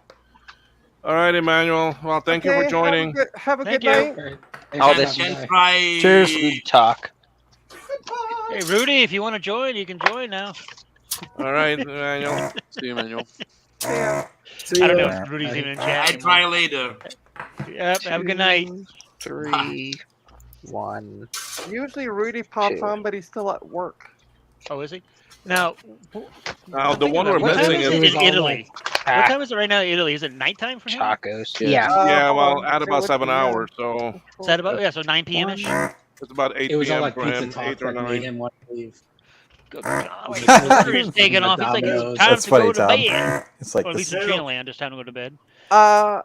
All right, Emmanuel. Well, thank you for
Okay,
joining.
Have a
Thank
good
you.
night.
Oh, this
Can try.
Cheers.
Good talk.
Hey, Rudy, if you want to join, you can join now.
All right, Emmanuel.
See you, Emmanuel.
Yeah.
I don't know if Rudy's even in chat.
I try later.
Yep, have a good night.
3, 1.
Usually Rudy pops on, but he's still at work.
Oh, is he? Now,
Now, the one we're
what time
missing
is
is.
it in Italy? What
Ah,
time is it right now in Italy? Is it nighttime for him?
tacos.
Yeah.
Yeah.
Yeah,
hold
well,
on.
at about
Say
7
what you
hours, so
Is that about so 9 p.m. ish?
it's about 8
It was all
p.m.
like
for
pizza
him,
talk
8 or
that made
9.
him want to leave.
Good God, wait, he's taking off. It's like it's
Domino's.
time
That's
to
funny,
go to
Tom.
bed.
It's like
Or at least
this.
in Trina Land, it's time to go to bed.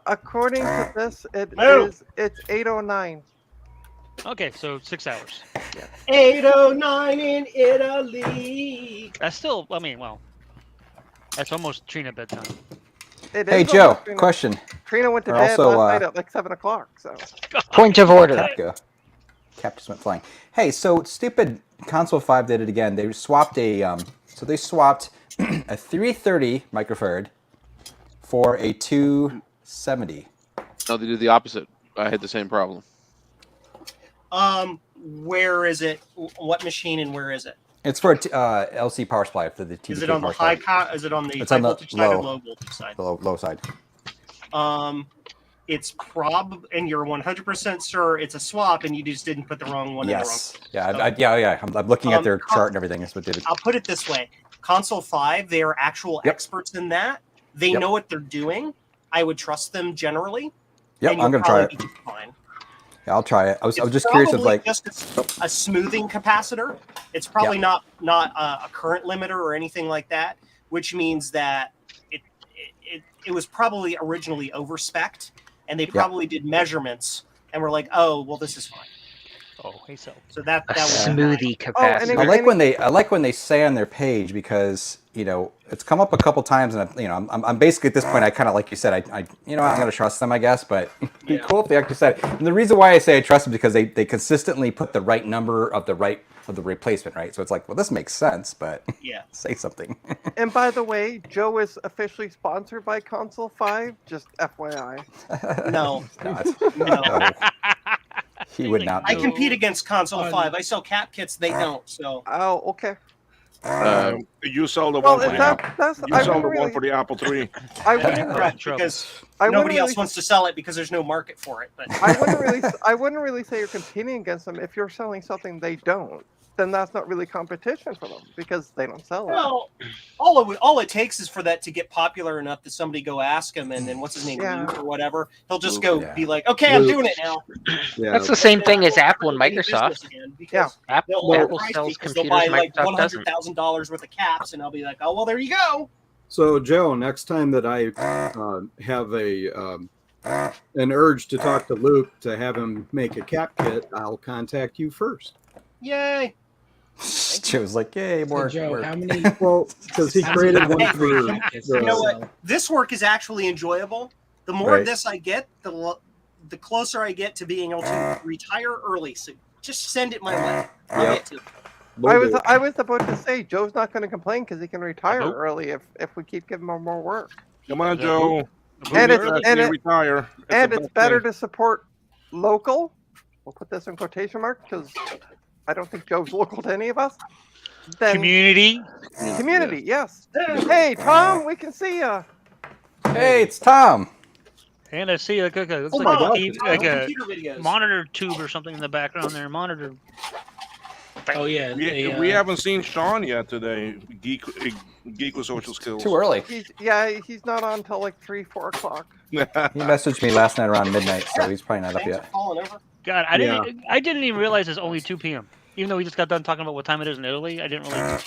According to this, it's 8:09.
Okay, so 6 hours.
809 in Italy.
That's still, I mean, well, that's almost Trina bedtime.
It
Hey,
is
Joe,
almost Trina.
question.
Trina went to
Or
bed
also,
last night at like 7 o'clock. So
Point of order.
Cap just went flying. Hey, so stupid Console 5 did it again. They swapped a 330 microfarad for a 270.
No, they did the opposite. I had the same problem.
Where is it? What machine and where is it?
It's for a LC power supply for the TDK
Is it on the
power
high?
supply.
Is it on the
It's
high
on the
voltage side or
low.
low voltage side?
The low side.
It's probably, and you're 100% sure it's a swap, and you just didn't put the wrong one
Yes.
in the
Yeah.
wrong. place.
Yeah. I'm looking at their
Con-
chart and everything. That's what they did.
I'll put it this way: Console 5, they are actual
Yep.
experts in that. They
Yep.
know what they're doing. I would trust them generally.
Yep.
and
I'm
you'll
gonna try
probably
it.
be just fine.
Yeah, I'll try it. I was
It's
just curious of
probably
like.
just a smoothing capacitor. It's probably not a current limiter or anything like that, which means that it was probably originally overspec'd, and they probably did measurements and were like, oh, well, this is fine.
Oh, hey, so
that
A
was
smoothie capacity.
I like when they say on their page because it's come up a couple times and I'm basically at this point I kind of like you said I'm gonna trust them I guess, but it'd be cool if they actually said it. And the reason why I say I trust them because they consistently put the right number of the replacement, right? So it's like, well, this makes sense, but
yeah,
say something.
And by the way, Joe is officially sponsored by Console 5. Just FYI.
No.
No. He would not.
I compete against Console 5. I sell cap kits. They don't. So.
Oh, okay.
You sell the
Well,
one for
is
the
that-
Apple.
that's-
You
I
sell the
wouldn't
one
really-
for the Apple III.
I wouldn't
Correct, because
I wouldn't
nobody else
really-
wants to sell it because there's no market for it. But
I wouldn't really say you're competing against them if you're selling something they don't. Then that's not really competition for them because they don't sell it.
well, all it takes is for that to get popular enough that somebody go ask him, and then what's his name,
Yeah.
Luke or whatever, he'll just
Luke,
go
yeah.
be like, okay, I'm
Luke.
doing it now.
Yeah.
That's the same thing as Apple and
Any
Microsoft.
business again, because
Apple,
they'll
Apple
overprice
sells
because they'll
computers,
buy like
Microsoft doesn't.
$100,000 worth of caps, and I'll be like, oh well, there you go.
So, Joe, next time that I have an urge to talk to Luke to have him make a cap kit, I'll contact you first.
Yay!
Joe's like, yay, more
Joe,
work.
how many?
Well, because he created one for
You know what? This work is actually enjoyable. The more
Right.
of this I get, the closer I get to being able to retire early. So just send it my way. I'll
Yep.
get to it.
I was about to say Joe's not going to complain because he can retire
Nope.
early if we keep giving him more work.
Come on, Joe.
And it's-
Early
and it-
retire.
And
the
it's
best
better
thing.
to support local. We'll put this in quotation marks because I don't think Joe's local to any of us. then
Community.
community, yes. Hey, Tom, we can see you.
Hey, it's Tom.
And I see looks
Oh
like
my
a,
God,
TV,
Tom,
like a
computer videos.
monitor tube or something in the background there. Monitor.
Oh yeah,
We haven't seen Sean yet today. Geek with social skills.
Too early.
He's not on till like 3-4 o'clock.
He messaged me last night around midnight, so he's probably not up
Things are
yet.
falling over.
God, I didn't even realize it's only 2 p.m. Even though we just got done talking about what time it is in Italy, I didn't really.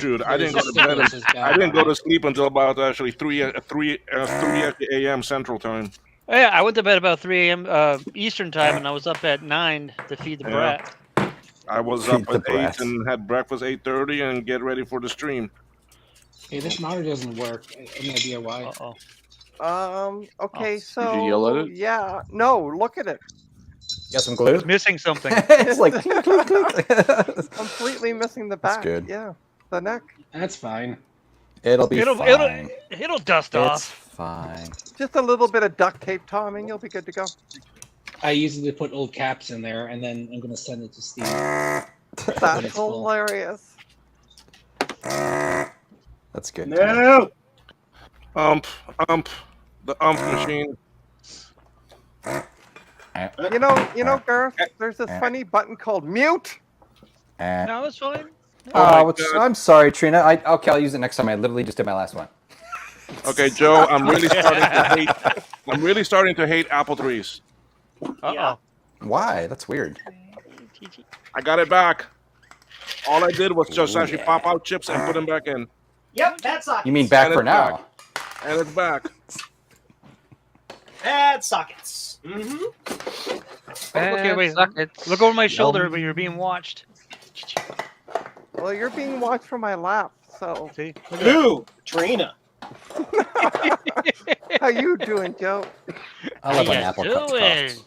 Dude, I didn't go to bed. I didn't go to sleep until about actually 3 a.m. Central Time.
Oh, yeah, I went to bed about 3 a.m. Eastern time, and I was up at 9 to feed the brat.
I was up at 8 and had breakfast 8:30 and get ready for the stream.
Hey, this monitor doesn't work. Any idea why?
Okay, so
Did you yell at it?
yeah, no, look at it.
Got some glue?
It's missing something.
It's like clink, clink, clink.
Completely missing the back.
good.
Yeah, the neck.
That's fine.
It'll be fine.
It'll dust
It's
off.
fine.
Just a little bit of duct tape, Tom, and you'll be good to go.
I usually put old caps in there, and then I'm gonna send it to Steve.
That's hilarious.
That's good.
No.
The machine.
You know, Garth. There's this funny button called mute.
No, it's fine.
Oh, I'm sorry, Trina. Okay, I'll use it next time. I literally just did my last one.
Okay, Joe, I'm really starting to hate. I'm really starting to hate Apple IIIs.
Uh-oh.
Why? That's weird.
I got it back. All I did was just actually pop out chips and put them back in.
Yep, bad sockets.
You mean back
And
for
it's
now?
back. And it's back.
Bad sockets. Mm-hmm.
Okay, wait.
Sockets.
Look over my shoulder, but you're being watched.
Well, you're being watched from my lap, so.
See?
Ooh, Trina.
How you doing, Joe?
I love
How
an
ya
apple cup
doing?
toast.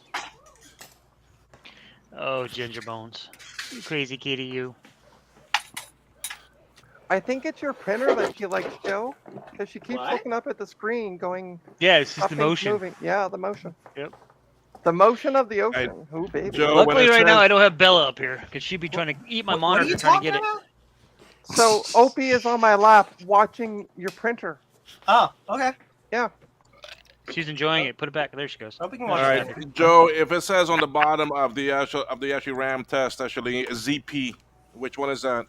Oh, Ginger Bones. You crazy kitty, you.
I think it's your printer that she likes, Joe, because she keeps
What?
looking up at the screen, going.
Yeah, it's just the
something's
motion.
Moving. Yeah, the motion.
Yep.
The motion of the ocean. Ooh, baby.
Joe,
Luckily,
when it
right now,
says-
I don't have Bella up here because she'd be trying to eat my
What are
monitor
you
trying to
talking
get it.
about?
So Opie is on my lap watching your printer.
Oh, okay.
Yeah.
She's enjoying it. Put it back. There she goes.
Hope we can
All
watch
right,
that.
Joe. If it says on the bottom of the actual RAM test, actually ZP, which one is that?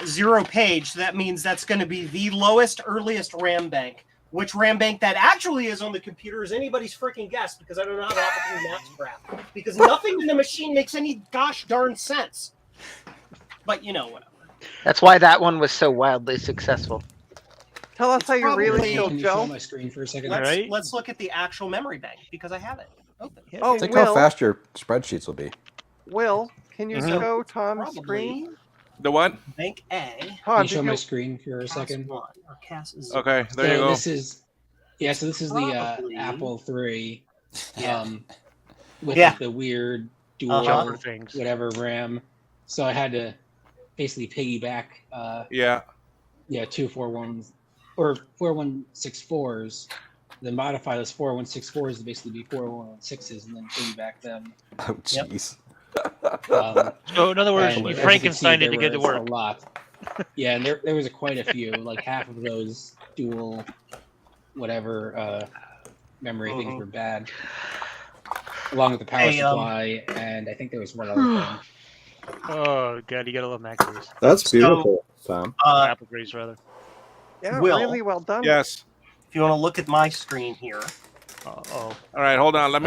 0 page. That means that's going to be the lowest, earliest RAM bank. Which RAM bank that actually is on the computer is anybody's freaking guess because I don't know how the Apple III maps crap. Because nothing in the machine makes any gosh darn sense. But you know, whatever.
That's why that one was so wildly successful.
Tell us how you really
Probably-
feel,
Can you show
Joe.
my screen for a second?
Let's look at the actual memory bank because I have it open.
Oh,
Think how
Will,
fast your spreadsheets will be.
Will, can you
Mhm.
show Tom's
Probably
screen?
The what?
Bank A.
Can
Tom,
you show
did
my
you,
screen for a
Cas
second?
1 or Cas 0.
Okay, there you go.
This is, so this is the
Probably.
Apple III,
Yeah.
with
Yeah.
like, the weird dual
Jumper things.
whatever RAM. So I had to basically piggyback,
Yeah.
241s or 4164s, then modify those 4164s to basically be 4116s, and then piggyback them.
Oh,
Yep.
jeez.
So in other words,
And
you
as you
Frankenstein
can see,
it to get to
there was
work.
A lot. Yeah, and there was quite a few. Like half of those dual, whatever memory things were bad, along with the power
Hey,
supply, and I think there was one other thing.
Oh god, you gotta love Mac IIIs.
That's
So-
beautiful, Tom.
Apple IIIs rather.
yeah,
Will.
really well done.
Yes.
If you want to look at my screen here,
Oh.
All right, hold on. Let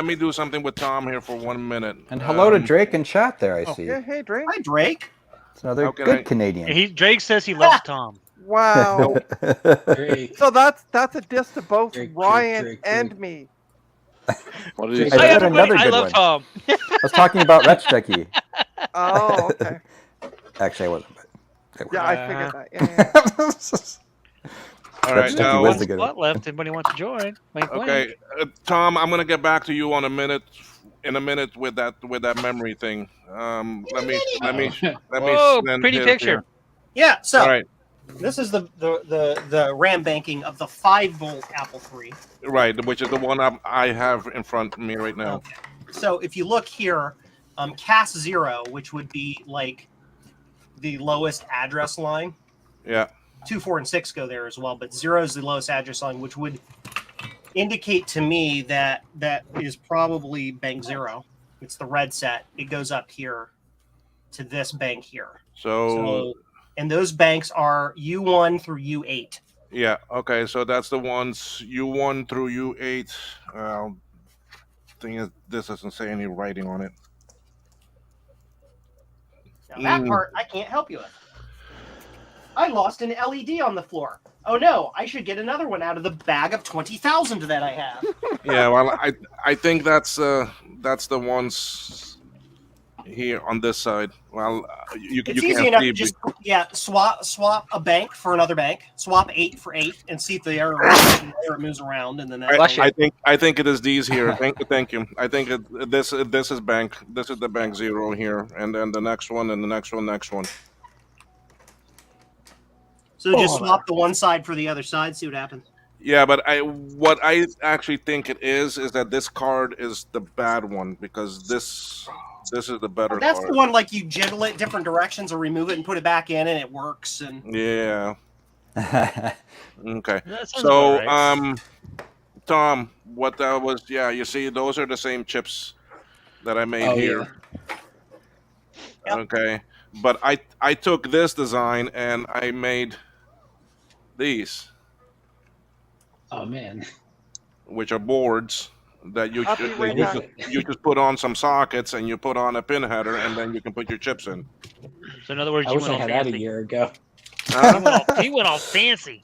me do something with Tom here for 1 minute.
And hello to Drake in chat there, I see.
Yeah, hey, Drake.
hi Drake.
It's another
How can
good
I-
Canadian.
Drake says he loves Tom.
Wow.
Drake,
So that's a diss to both
Drake,
Ryan
Drake,
and
Drake.
me.
What did he
I
say?
said
everybody,
another
I
good
love
one.
Tom.
I was talking about Retchdecky.
Oh, okay.
Actually, I wasn't. But
Yeah, I figured that. Yeah.
All right,
Retchdecky
now,
was the good one.
Spot left. Anybody wants to join? Wink, wink.
okay, Tom, I'm gonna get back to you in a minute with that memory thing. Let me
Whoa,
send
pretty
his
picture.
here.
Yeah. So
All right,
this is the RAM banking of the 5-volt Apple III.
right, which is the one I have in front of me right now.
Okay. So if you look here, Cas 0, which would be like the lowest address line.
Yeah.
2, 4, and 6 go there as well, but 0 is the lowest address line, which would indicate to me that that is probably bank 0. It's the red set. It goes up here to this bank here.
So
and those banks are U1 through U8.
yeah, okay, so that's the ones U1 through U8. Thing is, this doesn't say any writing on it.
Now that part I can't help you with. I lost an LED on the floor. Oh no, I should get another one out of the bag of 20,000 that I have.
Yeah, well, I think that's the ones here on this side. Well, you
It's
you
easy
can't
enough
see.
to just swap a bank for another bank. Swap 8 for 8 and see if the error moves around, and then
I think it is these here. Thank you. I think this is bank. This is the bank 0 here, and then the next one, and the next one.
So just swap the one side for the other side. See what happens.
Yeah, but what I actually think it is that this card is the bad one, because this is the better
That's
card.
the one like you jiggle it different directions or remove it and put it back in, and it works. And
Yeah. Okay.
That sounds
So,
about right.
Tom, what that was? Yeah, you see, those are the same chips that I made
Oh,
here. Okay, but I took this design and I made these,
Oh man.
which are boards that you
I'll be right back.
you just put on some sockets and you put on a pin header, and then you can put your chips in.
So in other words,
I
you
wish
went
I
all
had that a
fancy.
year ago.
He went all fancy.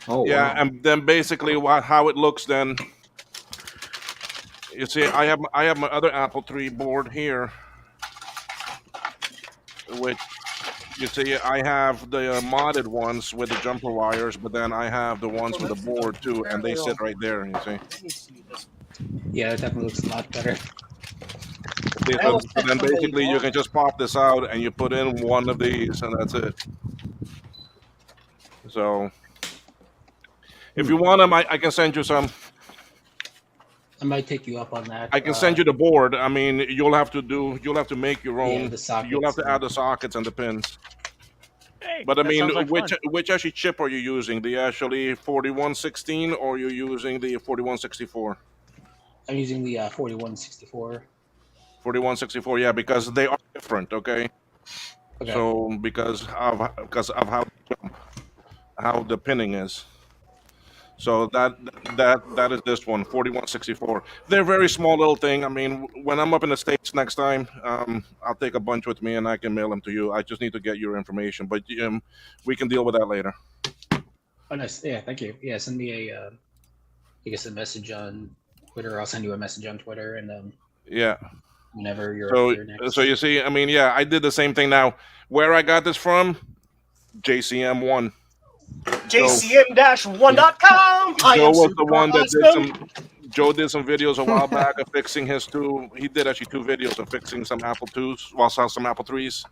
Oh
Yeah,
wow.
and then basically how it looks then. You see, I have my other Apple III board here, which you see I have the modded ones with the jumper wires, but then I have the ones with the board too, and they sit right there. You see.
Yeah, that definitely looks a lot better.
So then basically you can just pop this out and you put in one of these, and that's it. So if you want them, I can send you some.
I might take you up on that.
I can send you the board. I mean, you'll have to make your own.
Yeah, the sockets,
You'll have to
yeah.
add the sockets and the pins.
Hey,
But I
that
mean,
sounds like fun.
which actually chip are you using? The actually 4116, or you're using the 4164?
I'm using the 4164.
4164, yeah, because they are different. Okay.
Okay.
So because of how the pinning is. So that is this one, 4164. They're very small little thing. I mean, when I'm up in the States next time, I'll take a bunch with me and I can mail them to you. I just need to get your information, but we can deal with that later.
Oh, nice. Yeah, thank you. Yeah, send me a a message on Twitter. I'll send you a message on Twitter, and
Yeah.
whenever you're
So
up here next.
so you see, I mean, yeah, I did the same thing. Now, where I got this from, JCM1.
JCM-1.com. I
Joe
am
was the
super
one that
awesome.
did some. Joe did some videos a while back of fixing his two. He did actually 2 videos of fixing some Apple IIs, well, some Apple IIIs,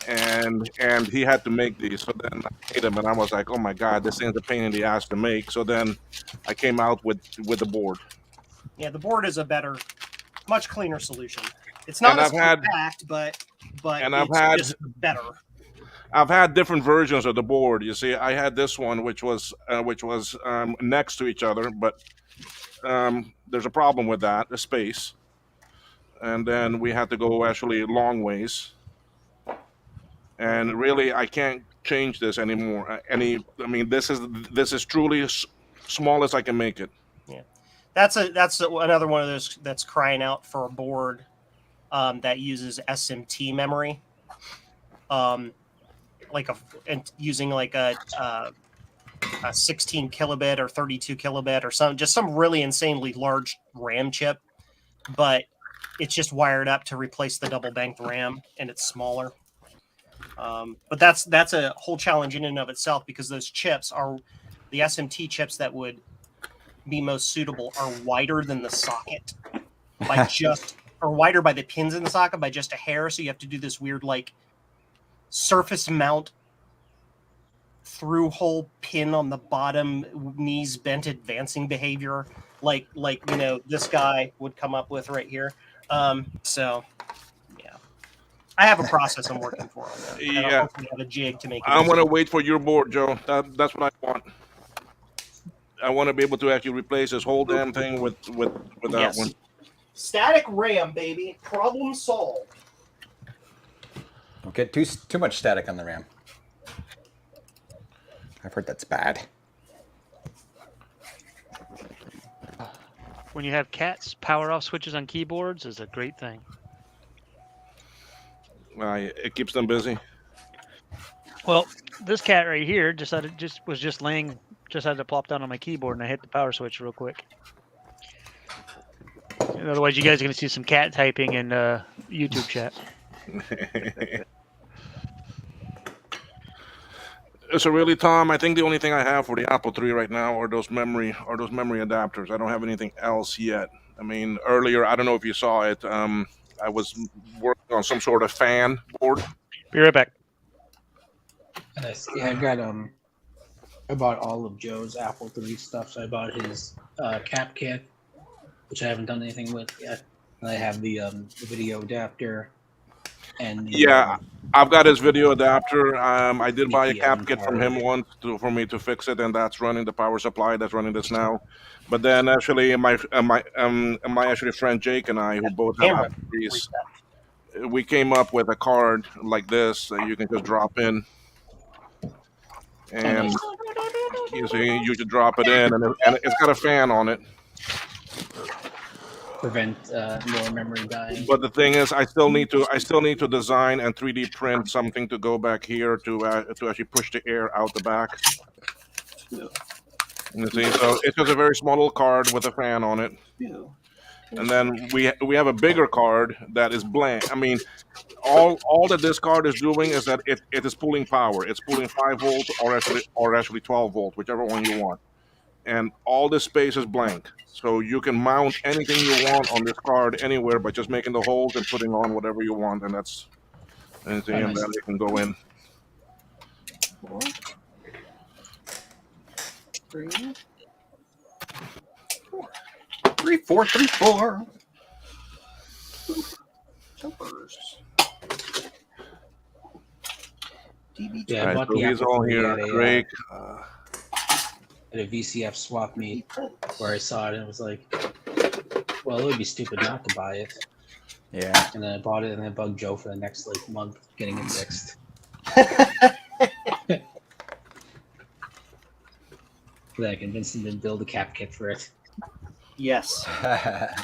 and he had to make these. So then I made them, and I was like, oh my god, this thing's a pain in the ass to make. So then I came out with the board.
Yeah, the board is a better, much cleaner solution. It's not
And
as
I've had-
compact, but
and I've
it's
had-
just better.
I've had different versions of the board. You see, I had this one, which was next to each other, but there's a problem with that, the space. And then we had to go actually long ways. And really, I can't change this anymore. I mean, this is truly as small as I can make it.
Yeah, that's another one of those that's crying out for a board that uses SMT memory. Using like a 16 kilobit or 32 kilobit or some really insanely large RAM chip, but it's just wired up to replace the double banked RAM, and it's smaller. But that's a whole challenge in and of itself, because those chips are the SMT chips that would be most suitable are wider than the socket by just, or wider by the pins in the socket by just a hair. So you have to do this weird like surface mount through hole pin on the bottom, knees bent advancing behavior, like this guy would come up with right here. So yeah, I have a process I'm working for on that. And I'll
Yeah.
hopefully have a jig to make it.
I'm
easier.
gonna wait for your board, Joe. That's what I want. I want to be able to actually replace this whole damn thing with that
Yes.
one.
Static RAM, baby. Problem solved.
Don't get too much static on the RAM. I've heard that's bad.
When you have cats, power off switches on keyboards is a great thing.
It keeps them busy.
Well, this cat right here was just laying, just had to plop down on my keyboard, and I hit the power switch real quick. And otherwise, you guys are gonna see some cat typing in YouTube chat.
So really, Tom, I think the only thing I have for the Apple III right now are those memory adapters. I don't have anything else yet. I mean, earlier, I don't know if you saw it. I was working on some sort of fan board.
Be right back.
Yeah, I got I bought all of Joe's Apple III stuff. So I bought his cap kit, which I haven't done anything with yet. And I have the video adapter. And
Yeah, I've got his video adapter. I did buy a cap kit from him once for me to fix it, and that's running the power supply. That's running this now. But then actually, my actually friend Jake and I, who both have Apple IIIs, we came up with a card like this that you can just drop in, and you just drop it in, and it's got a fan on it.
prevent more memory dying.
But the thing is, I still need to design and 3D print something to go back here to actually push the air out the back. You see, so it's just a very small little card with a fan on it. And then we have a bigger card that is blank. I mean, all that this card is doing is that it is pulling power. It's pulling 5 volt or actually 12 volt, whichever one you want. And all this space is blank. So you can mount anything you want on this card anywhere by just making the holes and putting on whatever you want, and that's anything in that it can go in.
3, 4, 3, 4. Jumpers.
Yeah, I
All right,
bought
so
the
he's
Apple
all
III
here.
at a,
Drake.
at a VCF swap meet where I saw it and it was like, well, it would be stupid not to buy it.
Yeah.
And then I bought it and then bugged Joe for the next like month getting it fixed. Then I convinced him to build a cap kit for it.
Yes.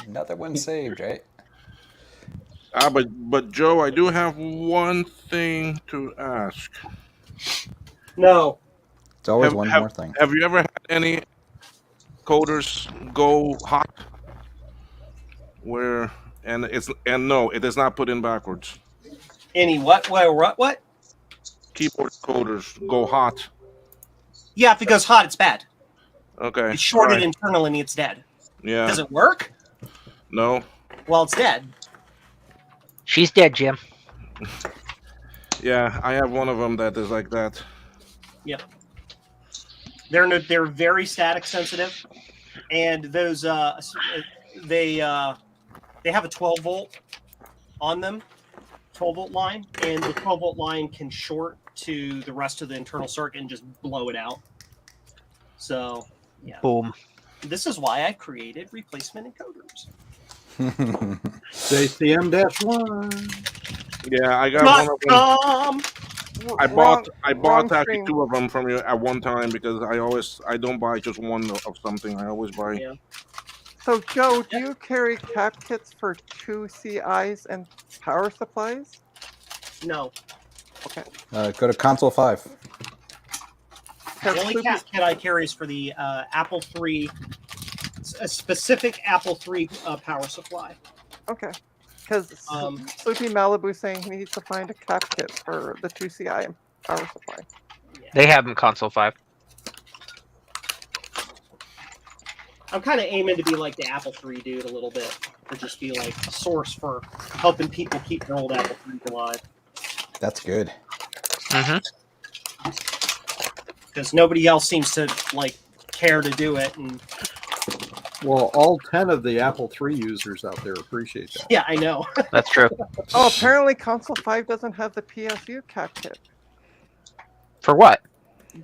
Another one saved, right?
But Joe, I do have one thing to ask.
No.
It's always one more thing.
Have you ever had any coders go hot? No, it is not put in backwards.
Any what? What?
Keyboard coders go hot.
Yeah, if it goes hot, it's bad.
Okay.
It's shorted
all right.
internally and it's dead.
Yeah.
Does it work?
No.
Well, it's dead.
She's dead, Jim.
Yeah, I have one of them that is like that.
Yep. They're very static sensitive, and those they have a 12 volt on them, 12 volt line, and the 12 volt line can short to the rest of the internal circuit and just blow it out. So, yeah.
Boom.
This is why I created replacement encoders.
JCM-1.
Yeah, I got one of them. I bought actually 2 of them from you at one time because I don't buy just one of something. I always buy.
Yeah.
So, Joe, do you carry cap kits for 2 CIs and power supplies?
No.
Okay.
Go to console 5.
The only cap kit I carry is for the Apple III, a specific Apple III power supply.
Okay. Because Sleepy Malibu saying he needs to find a cap kit for the 2 CI and power supply.
They have them console 5.
I'm kind of aiming to be like the Apple III dude a little bit, to just be like a source for helping people keep their old Apple IIIs alive.
That's good.
Mm-hmm.
Because nobody else seems to like care to do it, and
Well, all 10 of the Apple III users out there appreciate that.
Yeah, I know.
That's true.
Oh, apparently Console 5 doesn't have the PSU cap kit.
For what?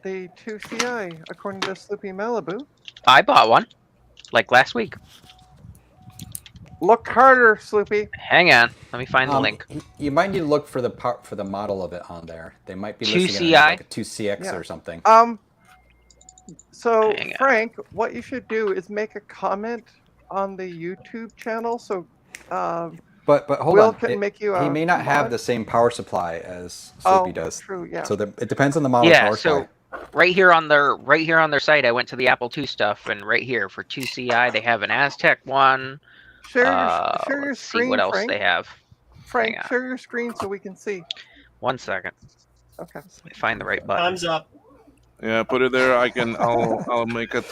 The 2CI, according to Sloopy Malibu.
I bought one, like last week.
Look harder, Sloopy.
Hang on, let me find the link.
You might need to look for the model of it on there. They might be
2CI?
listing it as like a 2CX
Yeah.
or something.
So
Hang on.
Frank, what you should do is make a comment on the YouTube channel. So,
But hold
Will
on.
can make you
he
a
may not have
mod?
the same power supply as
Oh,
Sloopy does.
true, yeah.
So it depends on the model
Yeah,
power
so
supply.
right here on their site, I went to the Apple II stuff, and right here for 2CI, they have an Aztec one.
Share your
Let's
screen,
see what else
Frank.
they have.
Frank,
Hang on.
share your screen so we can see.
1 second.
Okay.
Let me find the right button.
Time's up.
Yeah, put it there. I'll make it.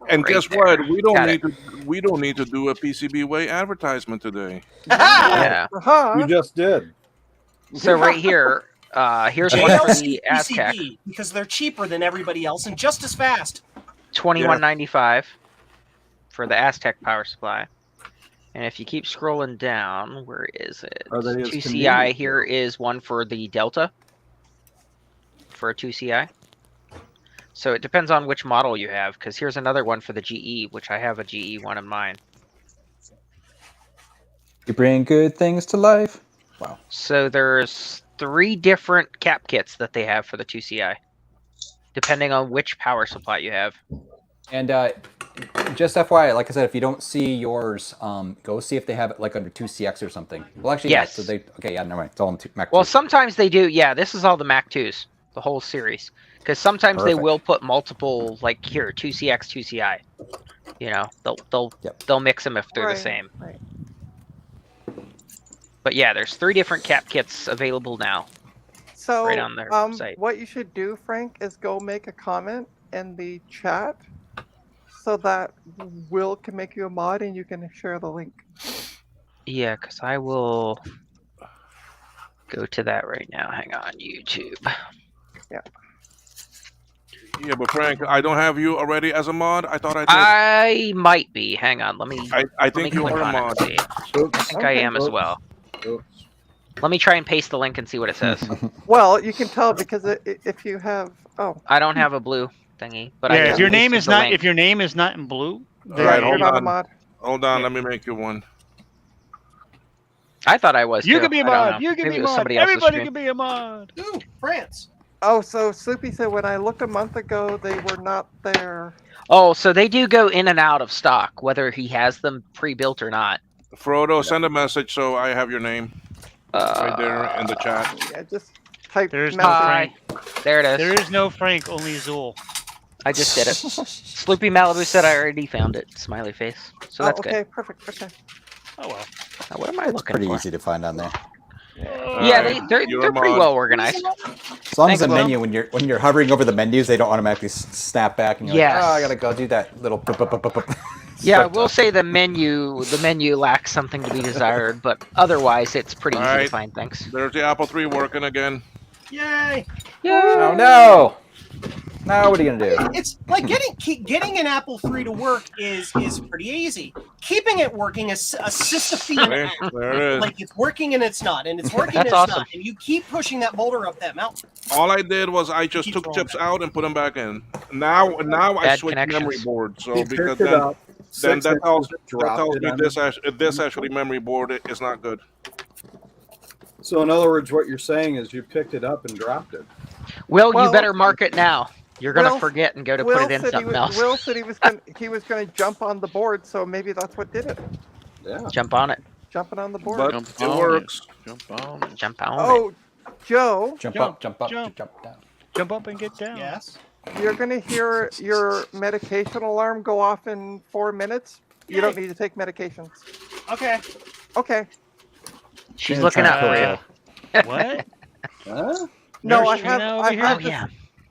And
Right
guess
there.
what? We don't
Got
need to do a PCB way advertisement today.
Yeah.
You just did.
So right here, here's one for the Aztec,
PCB, because they're cheaper than everybody else and just as fast.
$21.95 for the Aztec power supply. And if you keep scrolling down, where is it?
Are they as
2CI
convenient?
here is one for the Delta for a 2CI. So it depends on which model you have, because here's another one for the GE, which I have a GE one in mine.
You bring good things to life. Wow.
So there's 3 different cap kits that they have for the 2CI, depending on which power supply you have.
And just FYI, like I said, if you don't see yours, go see if they have it like under 2CX or something. Well, actually,
Yes.
Yeah, so okay, yeah, never mind. It's all in Mac.
Well,
2.
sometimes they do. Yeah, this is all the Mac 2s, the whole series. Because sometimes they
Perfect.
will put multiple, like here, 2CX, 2CI. You know, they'll mix them if they're
Right,
the same.
right.
But yeah, there's 3 different cap kits available now.
So,
Right on their site.
what you should do, Frank, is go make a comment in the chat so that Will can make you a mod and you can share the link.
Yeah, because I will go to that right now. Hang on, YouTube.
Yeah, but Frank, I don't have you already as a mod. I thought I did.
I might be. Hang on, let me.
I
let
think
me
you
click
are a
on it
mod.
and see. I think I
Okay.
am as well.
Oops.
Let me try and paste the link and see what it says.
Well, you can tell because if you have,
I don't have a blue thingy, but
yeah,
I
if
just
your name
pasted
is
the
not
link.
if your name is not in blue,
All
then
right,
you're
hold
not a
on.
mod.
Hold on, let me make you one.
I thought I was.
you
too.
can be a
I don't
mod.
know.
You can
Maybe
be
it
a
was
mod.
somebody else's
Everybody
stream.
can be a mod.
Ooh, France.
Oh, so Sloopy said when I looked a month ago, they were not there.
Oh, so they do go in and out of stock, whether he has them pre-built or not.
Frodo, send a message so I have your name right there in the chat.
Yeah, just type
There's no
message.
Frank.
There it is.
There is no Frank, only Zool.
I just did it. Sloopy Malibu said I already found it. Smiley face. So that's
okay, perfect. Okay.
Oh well.
good. Now, what am I
It's
looking
pretty
for?
easy to find on there.
Yeah, they're
You're a
pretty
mod.
well organized.
As long as
Thanks,
the
Will.
menu, when you're hovering over the menus, they don't automatically snap back and you're
Yes.
like, oh, I gotta go do that little.
Yeah, I
But,
will say the menu lacks something to be desired, but otherwise it's pretty easy to
Alright.
find things.
There's the Apple III working again.
Yay!
Oh no! Now what are you gonna do?
It's like getting an Apple III to work is pretty easy. Keeping it working is a Sisyphean
There,
act.
there it is.
Like it's working and it's not, and it's working and
That's
it's
awesome.
not, and you keep pushing that boulder up that mountain.
All I did was I just
Keep
took
going
chips
back.
out and put them back in. Now I
Bad
switched
connections.
memory board. So
He
because
picked it
then
up.
then
6
that tells,
inches,
that
dropped
tells
it
me
on
this actually memory board is not good.
So in other words, what you're saying is you picked it up and dropped it.
Will,
Well-
you better mark it now. You're gonna
Will-
forget and go to
Will
put it in
said
something
he
else.
Will said he was going to jump on the board, so maybe that's what did it.
Yeah.
Jump on it.
Jumping on the board.
But
Jump
it
on
works.
Jump on it.
Jump on it.
Oh, Joe,
Jump
Jump,
up, jump up,
jump.
jump down.
Jump up and get down.
Yes.
you're going to hear your medication alarm go off in 4 minutes. You don't need to take medications.
Okay.
Okay.
She's
Gonna
looking
try
out
and
for you.
Uh, What?
Huh?
No, I
Nurse
have.
Trina
I
over here?
have
Oh yeah.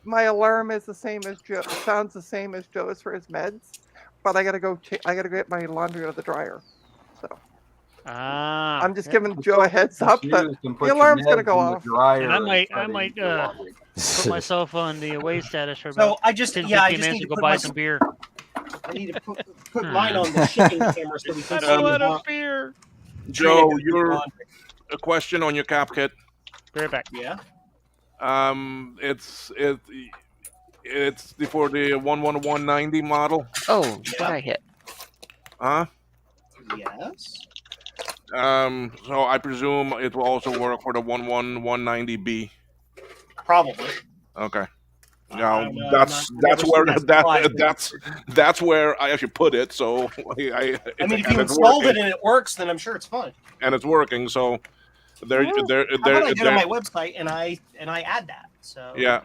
my alarm is the same as Joe. Sounds the same as Joe's for his meds, but I gotta go. I gotta get my laundry out of the dryer. So
Ah.
I'm just giving Joe a heads up that
Used and put
the
your
alarm's gonna
meds
go
in the
off.
dryer
And I
and
might-
try
I
to
might,
eat your laundry.
put myself on the away status for
So
about
I just
10,
yeah, I
15
just
minutes
need
to
to
go
put
buy
my
some beer.
I need to put mine on the shipping camera so we can see
Oh, out
it.
of fear.
Joe, a question on your cap kit.
Be right back.
Yeah.
It's for the 11190 model.
Oh, what I hit?
Huh?
Yes.
So I presume it will also work for the 11190B.
Probably.
Okay. Now
I'm,
that's
never
where
seen that slide.
that's where I actually put it. So
I mean, if
and
you
it's
installed
working,
it and it works, then I'm sure it's fine.
and it's working. So there,
How about I go to my website and I add that? So
yeah,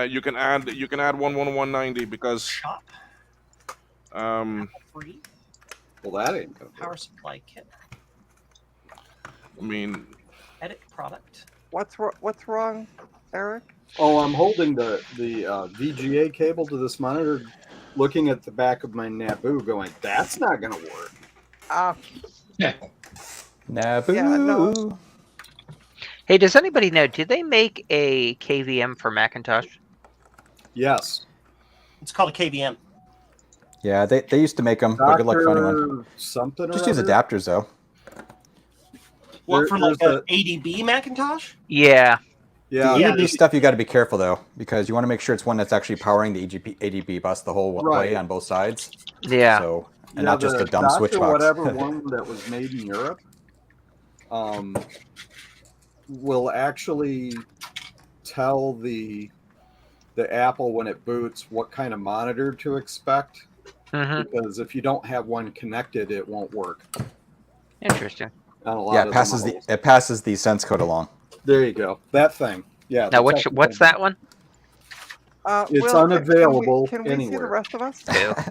you can add 11190 because
shop free
Well, that ain't gonna
power
work.
supply kit.
I mean,
Edit product.
What's wrong, Eric?
Oh, I'm holding the VGA cable to this monitor, looking at the back of my Naboo, going, "That's not gonna work."
Naboo.
Yeah, no.
Hey, does anybody know? Did they make a KVM for Macintosh?
Yes.
It's called a KVM.
Yeah, they used to make them, but good luck finding one.
Dr. Something.
Just
or
use
other?
adapters though.
What for like
there's
an ADB Macintosh?
The
Yeah.
E
Yeah,
ADB stuff you got to be careful though, because you want to make sure it's one that's actually powering the ADB bus the whole
Right.
way on both sides.
Yeah.
So and
Yeah,
not just
the
a dumb
Dr.
switch box.
Whatever one that was made in Europe, will actually tell the Apple when it boots what kind of monitor to expect. Because if you don't have one connected, it won't work.
Interesting.
On a lot
Yeah,
of
it
the
passes
models.
it passes the sense code along.
There you go. That thing. Yeah.
Now,
the
what's
technical-
that one?
It's
Will,
unavailable
Can we see
anywhere.
the rest of us?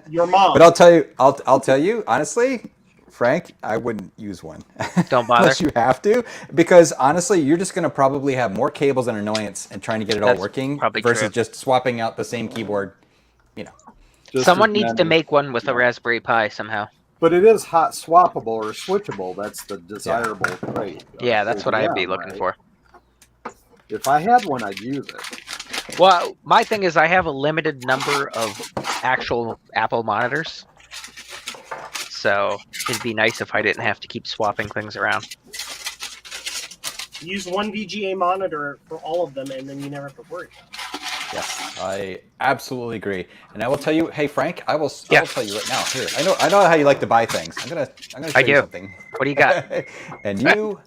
Your mom.
But I'll tell you honestly, Frank, I wouldn't use one.
Don't bother.
Unless you have to, because honestly, you're just going to probably have more cables and annoyance and trying to get it all
That's
working
probably
versus
true.
just swapping out the same keyboard. You know.
Just
Someone
as
needs to
many.
make one with a Raspberry Pi somehow.
But it is hot swappable or switchable. That's the desirable trait.
Yeah, that's what I'd be
Yeah,
looking
right.
for.
If I had one, I'd use it.
Well, my thing is I have a limited number of actual Apple monitors. So it'd be nice if I didn't have to keep swapping things around.
Use one VGA monitor for all of them, and then you never have to worry.
Yes, I absolutely agree. And I will tell you, hey Frank, I will
Yeah.
tell you right now. Here, I know how you like to buy things. I'm gonna show
I
you
do.
something.
What do you got?
And you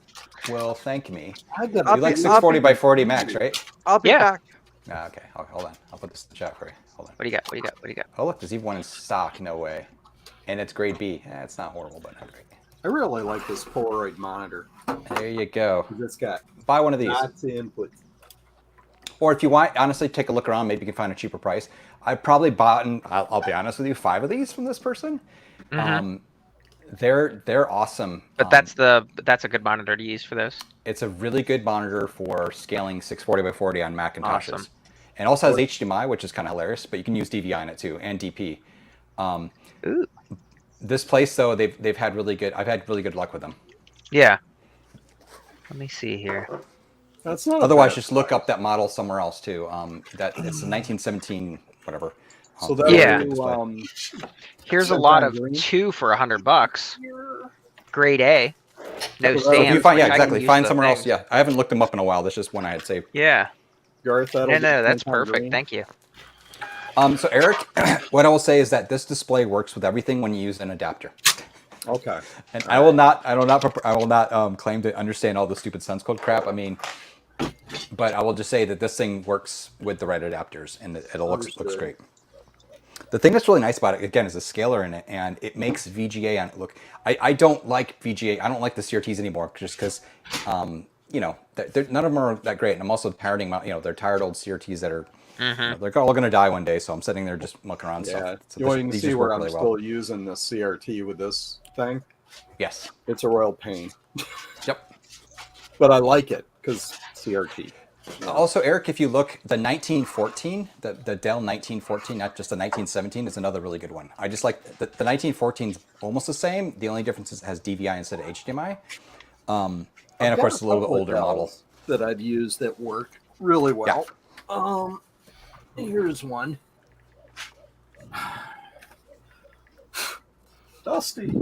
will thank me.
I got
You like 640 by 40 max, right?
I'll be
Yeah.
back.
Ah, okay. Hold on. I'll put this in the chat for you. Hold on.
What do you got? What do you got? What do you got?
Oh look, there's even one in stock. No way. And it's grade B. It's not horrible, but not great.
I really like this Polaroid monitor.
There you go.
It's got
Buy one of these.
lots of input.
Or if you want, honestly, take a look around. Maybe you can find a cheaper price. I probably bought, I'll be honest with you, 5 of these from this person. They're awesome.
But that's a good monitor to use for those.
It's a really good monitor for scaling 640 by 40 on Macintoshes.
Awesome.
And also has HDMI, which is kind of hilarious, but you can use DVI in it too, and DP.
Ooh.
This place though, they've had really good. I've had really good luck with them.
Yeah. Let me see here.
That's not.
Otherwise, just look up that model somewhere else too. That it's a 1917 whatever.
So that
Yeah.
will,
Here's a lot of
Green.
2 for $100. Grade A. No
So
So if
stands.
you find,
which
yeah,
I can
exactly.
use
Find
the
somewhere else.
things.
Yeah, I haven't looked them up in a while. That's just one I had saved.
Yeah.
Garth, that'll
No,
be
that's
10
perfect.
green.
Thank you.
So Eric, what I will say is that this display works with everything when you use an adapter.
Okay.
And I will not claim to understand all the stupid Sense Code crap. I mean, but I will just say that this thing works with the right adapters, and it looks
Understood.
great. The thing that's really nice about it, again, is the scaler in it, and it makes VGA on it look. I don't like VGA. I don't like the CRTs anymore, just because, none of them are that great. And I'm also parroting, they're tired old CRTs that are, they're all going to die one day. So I'm sitting there just mucking around.
Yeah.
Stuff. So
You can
these
see
just
where
work
I'm
really
still
well.
using the CRT with this thing.
Yes.
It's a royal pain,
Yep.
but I like it because CRT.
Also, Eric, if you look, the 1914, the Dell 1914, not just the 1917, is another really good one. I just like the 1914 is almost the same. The only difference is it has DVI instead of HDMI. And of course, it's a little bit older model.
That I've used that work really well. Here's one. Dusty.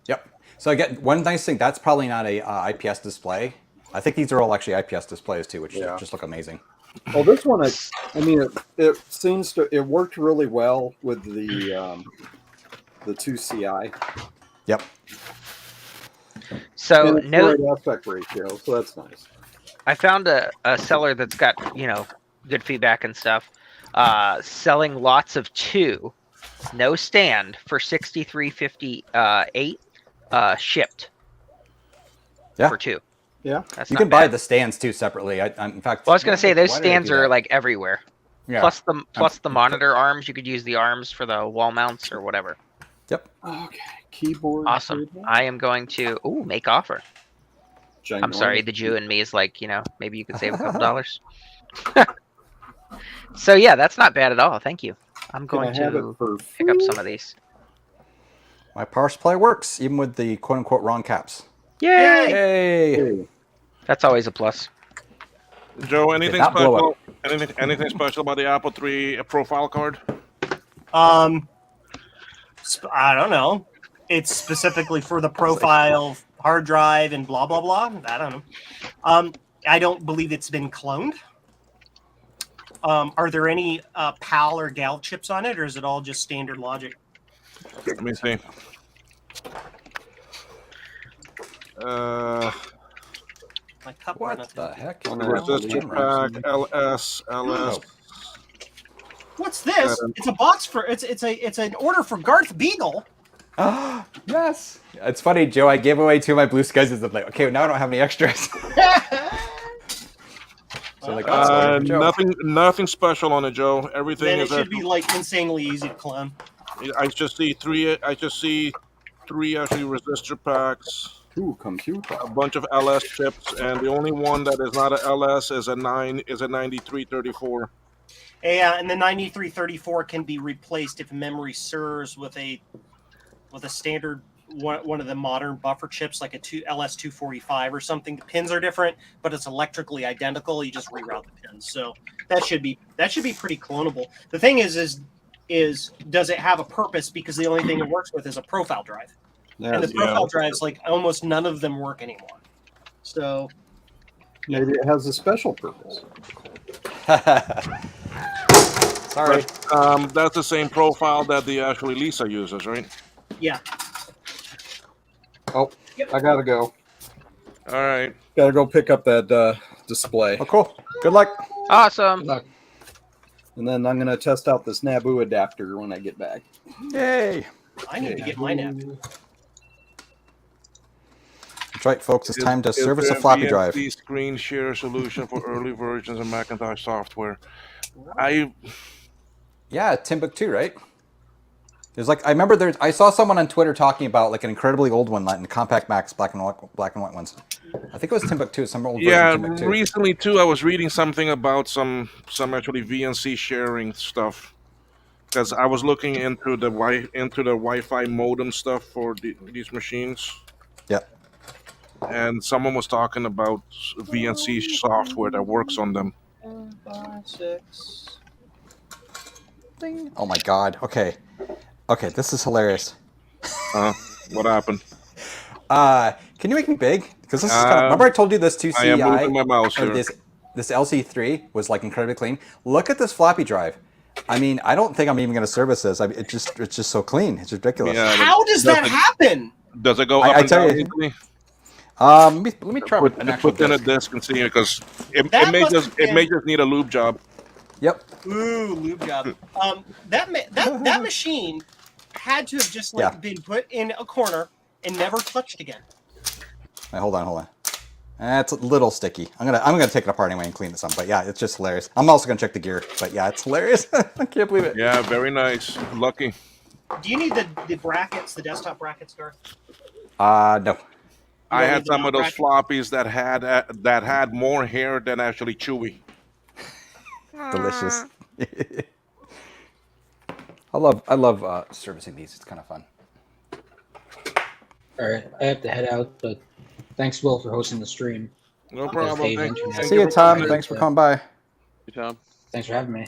Yep. So again, one nice thing, that's probably not a IPS display. I think these are all actually IPS displays too, which just look amazing.
Well, this one, I mean, it seems to it worked really well with the 2CI.
Yep.
So
And it's
no,
right aspect ratio, so that's nice.
I found a seller that's got good feedback and stuff, selling lots of 2, no stand for $63.58 shipped.
Yeah.
For 2.
Yeah.
That's
You
not
can buy
bad.
the stands too separately. In fact,
Well, I was gonna say those
why did I
stands
do
are
that?
like everywhere.
Yeah.
Plus the monitor arms. You could use the arms for the wall mounts or whatever.
Yep.
Okay. Keyboard.
Awesome.
cable.
I am going to make offer. I'm sorry,
Ginormous.
the Jew in me is like, maybe you could save a couple dollars. So yeah, that's not bad at all. Thank you. I'm
Can I
going
have it
to
for
pick up
free?
some of these.
My power supply works, even with the quote unquote wrong caps.
Yay!
Yay!
Hey,
That's always a plus.
Joe, anything
not blow
special? Anything special about the Apple III profile card?
I don't know. It's specifically for the profile hard drive and blah blah blah. I don't know. I don't believe it's been cloned. Are there any PAL or GAL chips on it, or is it all just standard logic?
Let me see.
My cup.
What the heck?
Resistor pack, LS.
Oh.
What's this? It's a box for it's an order for Garth Beagle.
Yes. It's funny, Joe. I gave away 2 of my blue skies. I'm like, okay, now I don't have any extras. So like, Joe.
Nothing special on it, Joe. Everything
Then it
is.
should be like insanely easy to clone.
I just see 3. I just see 3 actually resistor packs.
Ooh, computer.
A bunch of LS chips, and the only one that is not a LS is a 9334.
Yeah, and the 9334 can be replaced if memory serves with a standard one of the modern buffer chips, like a LS245 or something. The pins are different, but it's electrically identical. You just reroute the pins, so that should be pretty clonable. The thing is does it have a purpose? Because the only thing it works with is a profile drive, and the profile drives, like almost none of them work anymore. So
maybe it has a special purpose.
Sorry.
But, that's the same profile that the actually Lisa uses, right?
yeah.
Oh, I gotta go.
All right.
Gotta go pick up that display.
Oh, cool. Good luck.
Awesome.
And then I'm gonna test out this Naboo adapter when I get back.
Yay.
I need to get mine out.
That's right, folks. It's time to
Is
service a
there
floppy drive.
VNC screen share solution for early versions of Macintosh software.
Yeah, Timbuktu, right? There's like I remember I saw someone on Twitter talking about like an incredibly old one, like in Compact Macs, black and white ones. I think it was Timbuktu, some old version of Timbuktu.
Recently too, I was reading something about some actually VNC sharing stuff, because I was looking into the Wi-Fi modem stuff for these machines.
Yeah.
And someone was talking about VNC software that works on them.
5, 6.
Oh my god. Okay, this is hilarious.
What happened?
Can you make me big? Because this is kind of, remember I told you this 2CI
I am moving my mouse
or
here.
this LC3 was like incredibly clean. Look at this floppy drive. I mean, I don't think I'm even going to service this. It's just so clean. It's ridiculous.
Yeah,
How does that happen?
Does it go
I
up and
tell
down
you.
easily?
Let me try
Put
an actual
in a
disc.
disc and see, because it
That
may
must
just
have been-
need a lube job.
Yep.
Ooh, lube job. That machine had to have just been put in a corner and never touched again.
Wait, hold on. It's a little sticky. I'm gonna take it apart anyway and clean this up. But yeah, it's just hilarious. I'm also gonna check the gear. But yeah, it's hilarious. I can't believe it.
Yeah, very nice. Lucky.
Do you need the brackets, the desktop brackets, Garth?
No.
I
don't
had
need the
some of those
brackets?
floppies that had more hair than actually Chewy.
Delicious. I love servicing these. It's kind of fun.
All right, I have to head out, but thanks, Will, for hosting the stream.
No
As
problem.
Dave
Thank
mentioned,
See you, Tom.
Right,
Thanks for coming by.
Hey, Tom.
Thanks for having me.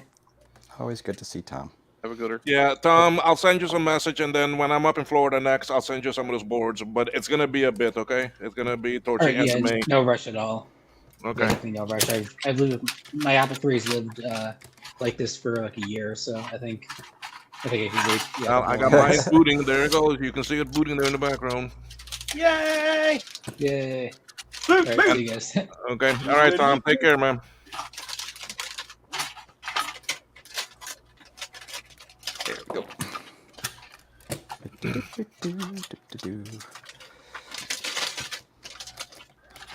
Always good to see Tom.
Have a gooder.
Yeah, Tom, I'll send you some message, and then when I'm up in Florida next, I'll send you some of those boards. But it's gonna be a bit, okay? It's gonna be towards
All
the
right,
end
yeah,
of May.
no rush at all.
Okay.
Yeah, definitely no rush. I've lived my Apple III's lived like this for like a year, so I think I can wait. Yeah,
I got mine booting. There it goes. You can see it booting there in the background.
Yay!
Yay!
Boot,
All right,
boot.
see you guys.
Okay. All right, Tom. Take care, man.
There we go.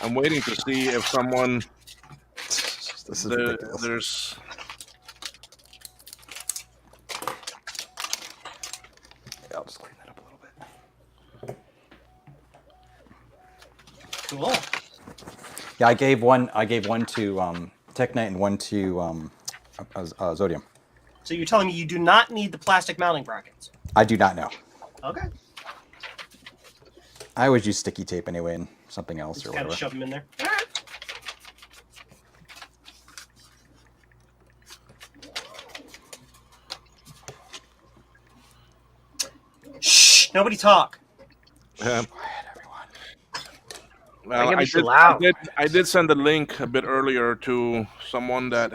I'm waiting to see if someone.
This is ridiculous.
There's.
Yeah, I'll just clean that up a little bit.
Cool.
Yeah, I gave one to Tech Knight and one to Zodium.
So you're telling me you do not need the plastic mounting brackets?
I do not know.
Okay.
I always use sticky tape anyway and something else
Just
or
kind
whatever.
of shove them in there. Shh! Nobody talk.
Well,
Why
I
you so loud?
I did send a link a bit earlier to someone that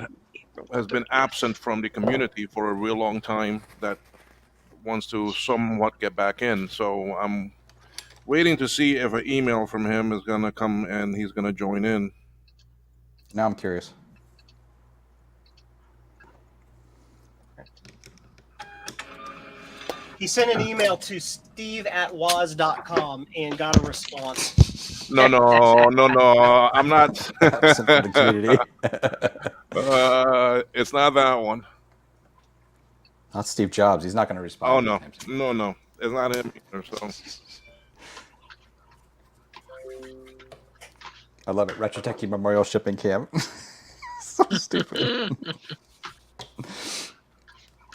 has been absent from the community for a real long time that wants to somewhat get back in. So I'm waiting to see if an email from him is going to come and he's going to join in.
Now I'm curious.
He sent an email to steve@waz.com and got a response.
No, I'm not.
Absent from the community.
It's not that one.
Not Steve Jobs. He's not going to respond.
Oh, no. No. It's not him either, so.
I love it. Retrotechy Memorial Shipping Camp. So stupid.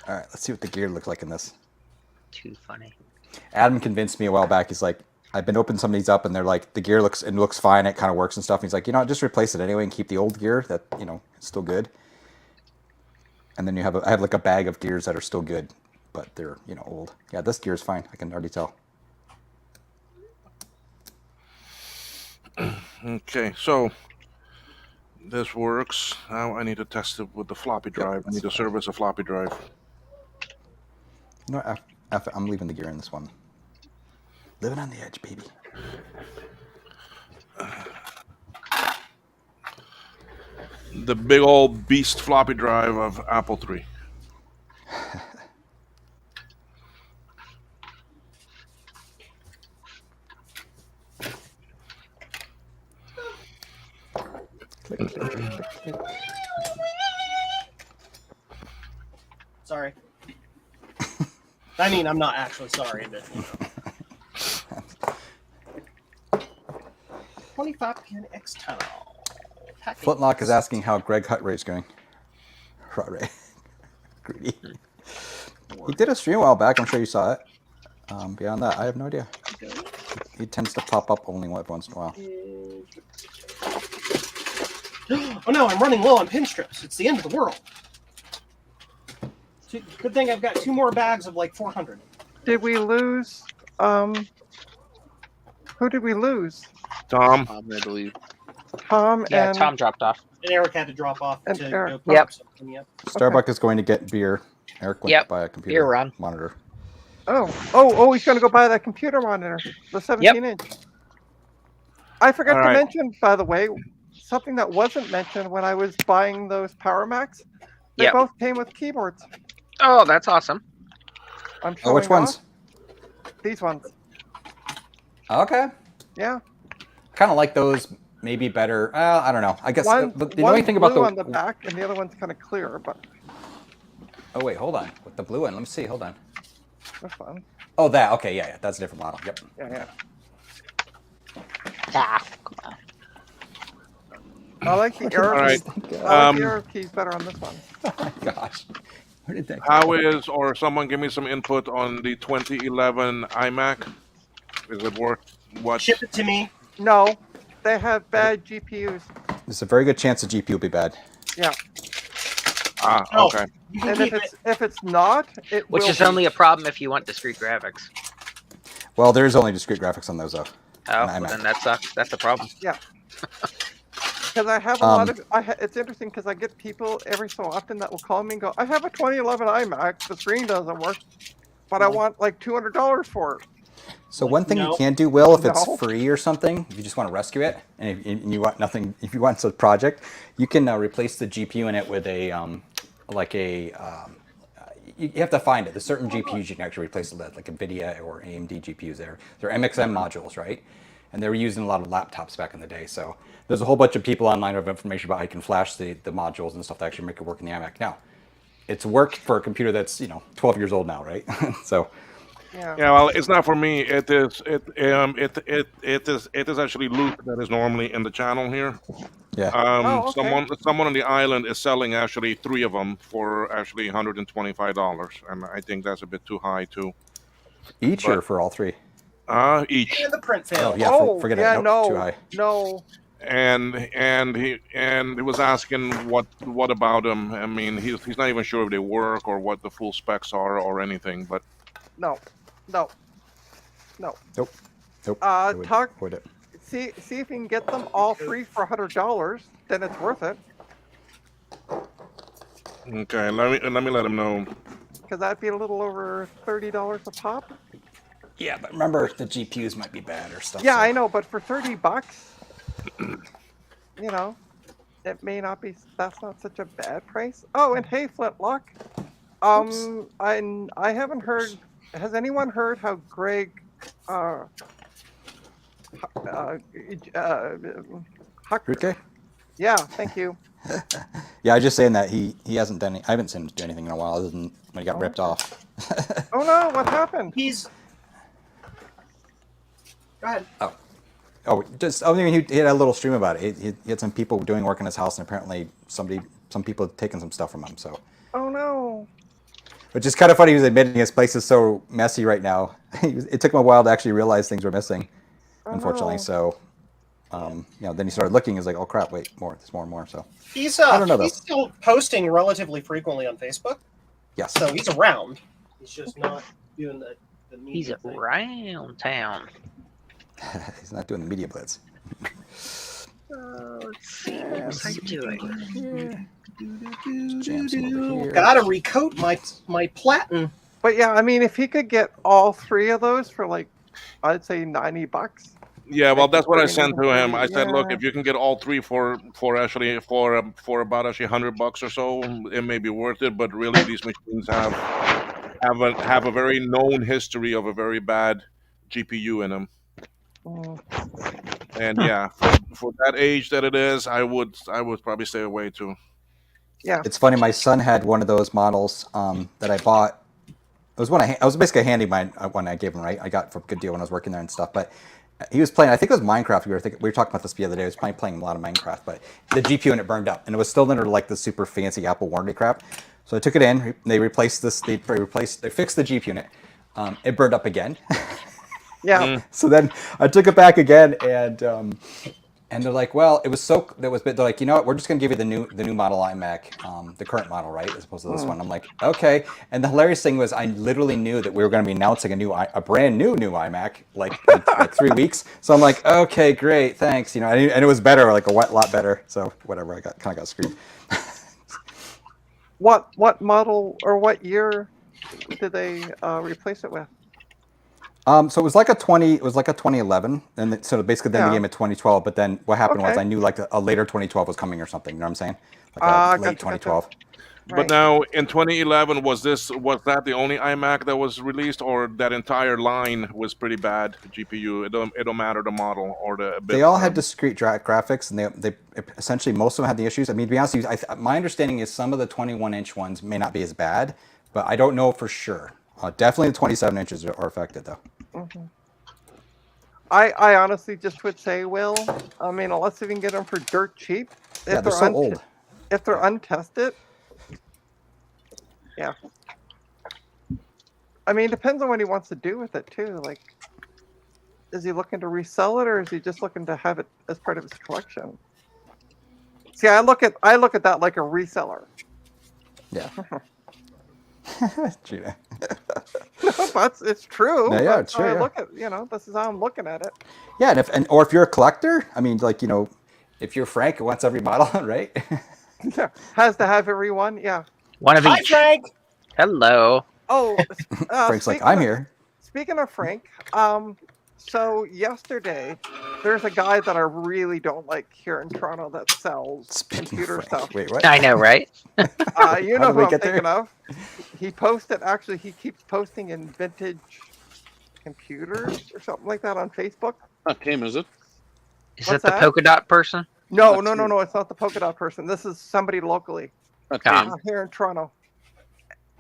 All right, let's see what the gear looks like in this.
Too funny.
Adam convinced me a while back. He's like, I've been opening some of these up, and they're like, the gear looks fine. It kind of works and stuff. And he's like, just replace it anyway and keep the old gear that is still good. And then I have like a bag of gears that are still good, but they're old. Yeah, this gear is fine. I can already tell.
Okay, so this works. Now I need to test it with the floppy drive. I need to service a floppy drive.
No, I'm leaving the gear in this one. Living on the edge, baby.
The big old beast floppy drive of Apple III.
Sorry. I mean, I'm not actually sorry, but 25-pin external.
Flintlock is asking how Greg Hutray's going. Hutray. Greedy. He did a stream a while back. I'm sure you saw it. Beyond that, I have no idea. He tends to pop up only once in a while.
Oh no, I'm running low on pin strips. It's the end of the world. Good thing I've got 2 more bags of like 400.
Did we lose? Who did we lose?
Tom.
I believe.
Tom
Yeah,
and
Tom dropped off.
And Eric had to drop off
And
to
Eric.
go
Yep.
pick something. Yep.
Starbuck is going to get beer. Eric went
Yep.
to buy a computer
Beer run.
monitor.
oh, he's gonna go buy that computer monitor, the 17-inch. I forgot
All
to
right.
mention, by the way, something that wasn't mentioned when I was buying those Power Macs. They
Yep.
both came with keyboards.
Oh, that's awesome.
I'm
Oh,
showing
which ones?
off. These ones.
Okay.
Yeah.
Kind of like those, maybe better. I don't know. I guess
One,
the only
one's
thing about
blue
the
on the back, and the other one's kind of clear. But
oh wait, hold on. With the blue one, let me see. Hold on.
this one,
Oh, that. Okay, yeah, that's a different model. Yep.
yeah.
Ah, come on.
I like the arrow.
All right.
I like
Um,
the arrow keys better on this one.
Gosh. Where did that go?
How is, or someone give me some input on the 2011 iMac? Is it worth what?
Ship it to me.
No, they have bad GPUs.
There's a very good chance the GPU will be bad.
Yeah.
Ah,
No,
okay.
you can
And
keep
if it's not, it
Which
will
is
be.
only a problem if you want discrete graphics.
Well, there's only discrete graphics on those though.
Oh,
On
well,
iMac.
then that sucks. That's a problem.
Yeah. Because I have a lot
Um,
of, it's interesting because I get people every so often that will call me and go, I have a 2011 iMac, the screen doesn't work, but I want like $200 for it.
So
Like,
one thing you
no.
can do, Will, if it's
No.
free or something, if you just want to rescue it, and if you want nothing, if you want a project, you can replace the GPU in it with a you have to find it. There's certain GPUs you can actually replace it with, like NVIDIA or AMD GPUs. They're MXM modules, right? And they were used in a lot of laptops back in the day. So there's a whole bunch of people online who have information about how you can flash the modules and stuff to actually make it work in the iMac. Now, it's worked for a computer that's 12 years old now, right? So.
Yeah.
Yeah, well, it's not for me. It is actually Luke that is normally in the channel here.
Yeah.
Oh, okay.
Someone on the island is selling actually 3 of them for actually $125, and I think that's a bit too high too.
Each or for all 3?
Each.
And the print
Oh
failed.
yeah,
Oh,
forget
yeah,
it. Nope,
no,
too high.
no.
And he was asking what about them. I mean, he's not even sure if they work or what the full specs are or anything. But
No.
Nope. Nope.
Uh,
Avoid it.
talk.
Avoid it.
See if you can get them all 3 for $100. Then it's worth it.
okay, let me let him know.
Because that'd be a little over $30 a pop.
Yeah, but remember the GPUs might be bad or stuff.
Yeah,
so.
I know, but for $30, it may not be. That's not such a bad price. Oh, and hey, Flintlock. I haven't heard. Has anyone heard how Greg?
Rutke?
Yeah, thank you.
Yeah, I was just saying that he hasn't done. I haven't seen him do anything in a while, other than when he got ripped off.
Oh no, what happened?
He's. Go ahead.
I mean, he had a little stream about it. He had some people doing work in his house, and apparently some people had taken some stuff from him. So,
Oh no.
which is kind of funny. He was admitting his place is so messy right now. It took him a while to actually realize things were missing, unfortunately.
no.
So, then he started looking. He's like, "Oh crap! Wait, there's more and more." So,
He's
I don't know, though.
he's still posting relatively frequently on Facebook,
yes.
so he's around. He's just not doing the
He's
media thing.
around town.
He's not doing the media blitz.
Let's see. What was I doing?
Jam some over here.
Gotta recoat my platen.
But yeah, I mean, if he could get all 3 of those for like, I'd say $90.
Yeah, well, that's what I
Pretty
sent to him. I said, look,
yeah.
if you can get all 3 for about actually $100 or so, it may be worth it. But really, these machines have a very known history of a very bad GPU in them. And yeah, for that age that it is, I would probably stay away too.
Yeah.
It's funny. My son had one of those models that I bought. It was I was basically a handy one I gave him. Right, I got for a good deal when I was working there and stuff. But he was playing. I think it was Minecraft. We were talking about this the other day. He was playing a lot of Minecraft, but the GPU in it burned up, and it was still under like the super fancy Apple warranty crap. So I took it in. They replaced this. They fixed the GPU in it. It burned up again.
Yeah.
So then I took it back again, and they're like, well, they're like, you know what, we're just gonna give you the new model iMac, the current model, right, as opposed to this one. I'm like, okay. And the hilarious thing was, I literally knew that we were gonna be announcing a brand new iMac like in 3 weeks. So I'm like, okay, great, thanks, and it was better, like a lot better. So whatever, I kind of got screwed.
What model or what year did they replace it with?
So it was like a 2011, and so basically then
Yeah.
they gave it 2012. But then what happened was
Okay.
I knew like a later 2012 was coming or something. You know what I'm saying? Like late
Gotcha.
2012.
But
Right.
now in 2011, was that the only iMac that was released, or that entire line was pretty bad GPU? It don't matter the model or the.
They all had discrete graphics, and they essentially most of them had the issues. I mean, to be honest with you, my understanding is some of the 21-inch ones may not be as bad, but I don't know for sure. Definitely the 27 inches are affected though.
Mhm. I honestly just would say, Will. I mean, unless you can get them for dirt cheap,
Yeah, they're so old.
if they're untested, yeah. I mean, it depends on what he wants to do with it too. Like, is he looking to resell it, or is he just looking to have it as part of his collection? See, I look at that like a reseller.
Yeah. Gina.
But it's true.
Yeah,
That's
it's
how
true,
I
yeah.
look at, this is how I'm looking at it.
Yeah, or if you're a collector, I mean, like, if you're Frank who wants every model, right?
Yeah, has to have every one. Yeah.
One of
Hi,
each.
Frank.
Hello.
Oh,
Frank's like,
speaking
I'm
of-
here.
Speaking of Frank, so yesterday there's a guy that I really don't like here in Toronto that sells
Speaking of
computer
Frank,
stuff.
wait, what?
I know, right?
You
How
know
did
who
we
I'm
get there?
thinking of. He posted. Actually, he keeps posting in vintage computers or something like that on Facebook.
Not Tim, is it?
Is
What's
it the
that?
polka dot person?
No,
That's
no, no,
you.
no. It's not the polka dot person. This is somebody locally
Not
Ah.
Tim.
here in Toronto.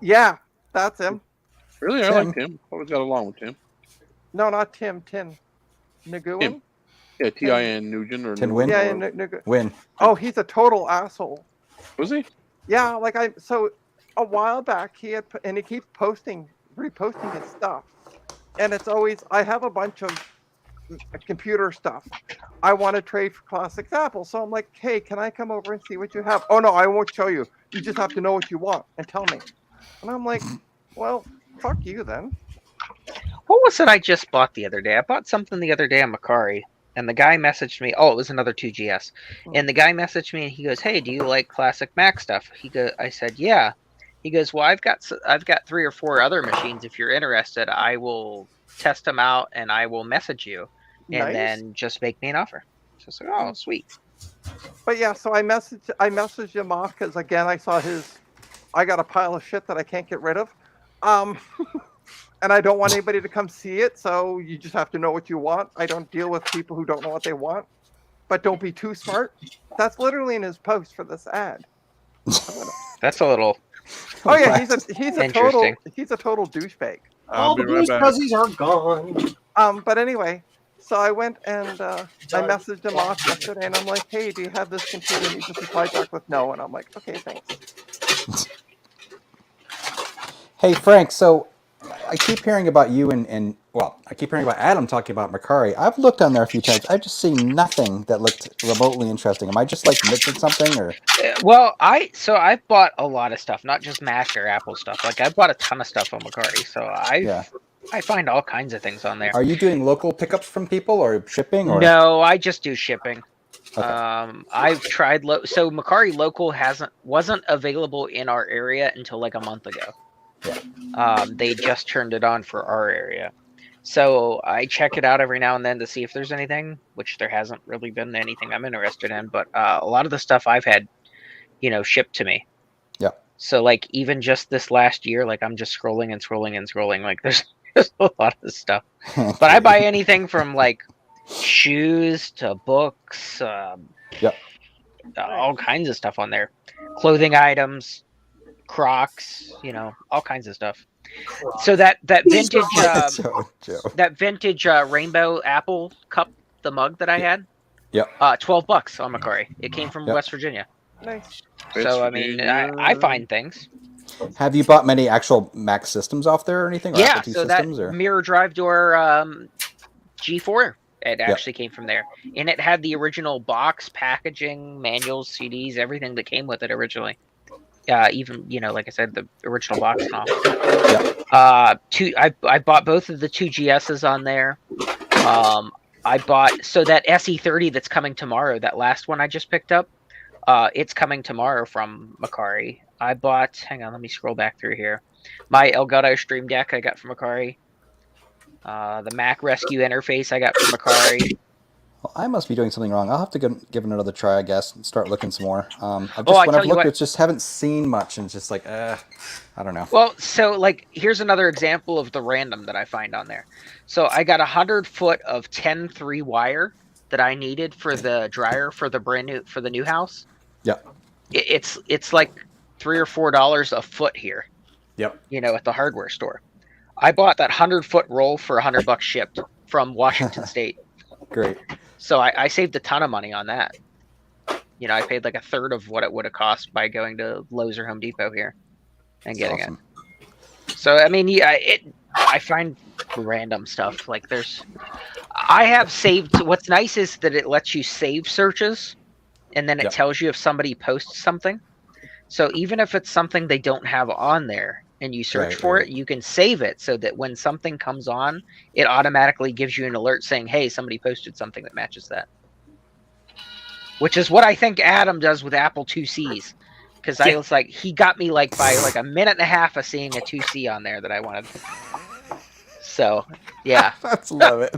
Yeah, that's him.
Really? I
Tim.
like Tim. Always got along with Tim.
No, not Tim. Tin. Nguyen?
Tim. Yeah, Tin Nugent or
Tin
Nguyen
Win?
Yeah,
or-
Nguyen.
Win.
Oh, he's a total asshole.
Was he?
Yeah, so a while back he keeps reposting his stuff, and it's always I have a bunch of computer stuff. I want to trade for Classic Apple, so I'm like, hey, can I come over and see what you have? Oh no, I won't show you. You just have to know what you want and tell me. And I'm like, well, fuck you then.
What was it I just bought the other day? I bought something the other day on Macari, and the guy messaged me. Oh, it was another 2GS, and the guy messaged me and he goes, "Hey, do you like classic Mac stuff?" I said, "Yeah." He goes, "Well, I've got 3 or 4 other machines. If you're interested, I will test them out and I will message you, and
Nice.
then just make me an offer." So I was like, "Oh, sweet."
But yeah, so I messaged him off because again I saw I got a pile of shit that I can't get rid of. And I don't want anybody to come see it, so you just have to know what you want. I don't deal with people who don't know what they want. But don't be too smart. That's literally in his post for this ad.
That's a little.
Oh yeah, he's a total
Interesting.
douchebag.
All the blues fuzzies are gone.
But anyway, so I went and I messaged him off yesterday, and I'm like, hey, do you have this computer? And he just replied back with no, and I'm like, okay, thanks.
Hey, Frank, so I keep hearing about you I keep hearing about Adam talking about Macari. I've looked on there a few times. I've just seen nothing that looked remotely interesting. Am I just like missing something, or?
Well, I bought a lot of stuff, not just Mac or Apple stuff. Like I bought a ton of stuff on Macari, so I find all kinds of things on there.
Are you doing local pickups from people or shipping? Or?
No, I just do shipping.
Okay.
I've tried so Macari Local wasn't available in our area until like a month ago.
Yeah.
They just turned it on for our area. So I check it out every now and then to see if there's anything, which there hasn't really been anything I'm interested in. But a lot of the stuff I've had, shipped to me.
Yeah.
So like even just this last year, like I'm just scrolling and scrolling and scrolling. Like there's a lot of stuff. But I buy anything from like shoes to books, all kinds of stuff on there. Clothing items, Crocs, all kinds of stuff. So that vintage that vintage rainbow apple cup, the mug that I had, $12 on Macari. It came from West Virginia.
Nice.
So I mean, I find things.
Have you bought many actual Mac systems off there or anything? Or
Yeah,
Apple II
so
systems,
that
or?
mirror drive door G4, it actually came from there, and it had the original box packaging, manuals, CDs, everything that came with it originally. Even like I said, the original box and all. I bought both of the 2GSs on there. I bought that SE30 that's coming tomorrow. That last one I just picked up. It's coming tomorrow from Macari. I bought. Hang on, let me scroll back through here. My Elgato Stream Deck I got from Macari. The Mac Rescue interface I got from Macari.
Well, I must be doing something wrong. I'll have to give it another try, I guess, and start looking some more. When I've looked, it's just haven't seen much, and it's just like, I don't know.
Well, so like, here's another example of the random that I find on there. So I got 100 foot of 10-3 wire that I needed for the dryer for the new house.
Yep.
It's like $3 or $4 a foot here.
Yep.
At the hardware store. I bought that 100-foot roll for $100 shipped from Washington State.
Great.
So I saved a ton of money on that. I paid like a third of what it would have cost by going to Lowe's or Home Depot here and getting it. So I mean, I find random stuff. Like I have saved. What's nice is that it lets you save searches, and then it tells you if somebody posts something. So even if it's something they don't have on there and you search
Right,
for
right.
it, you can save it so that when something comes on, it automatically gives you an alert saying, hey, somebody posted something that matches that. Which is what I think Adam does with Apple 2Cs. Because I was like, he got me like by like a minute and a half of seeing a 2C on there that I wanted. So, yeah.
Love it.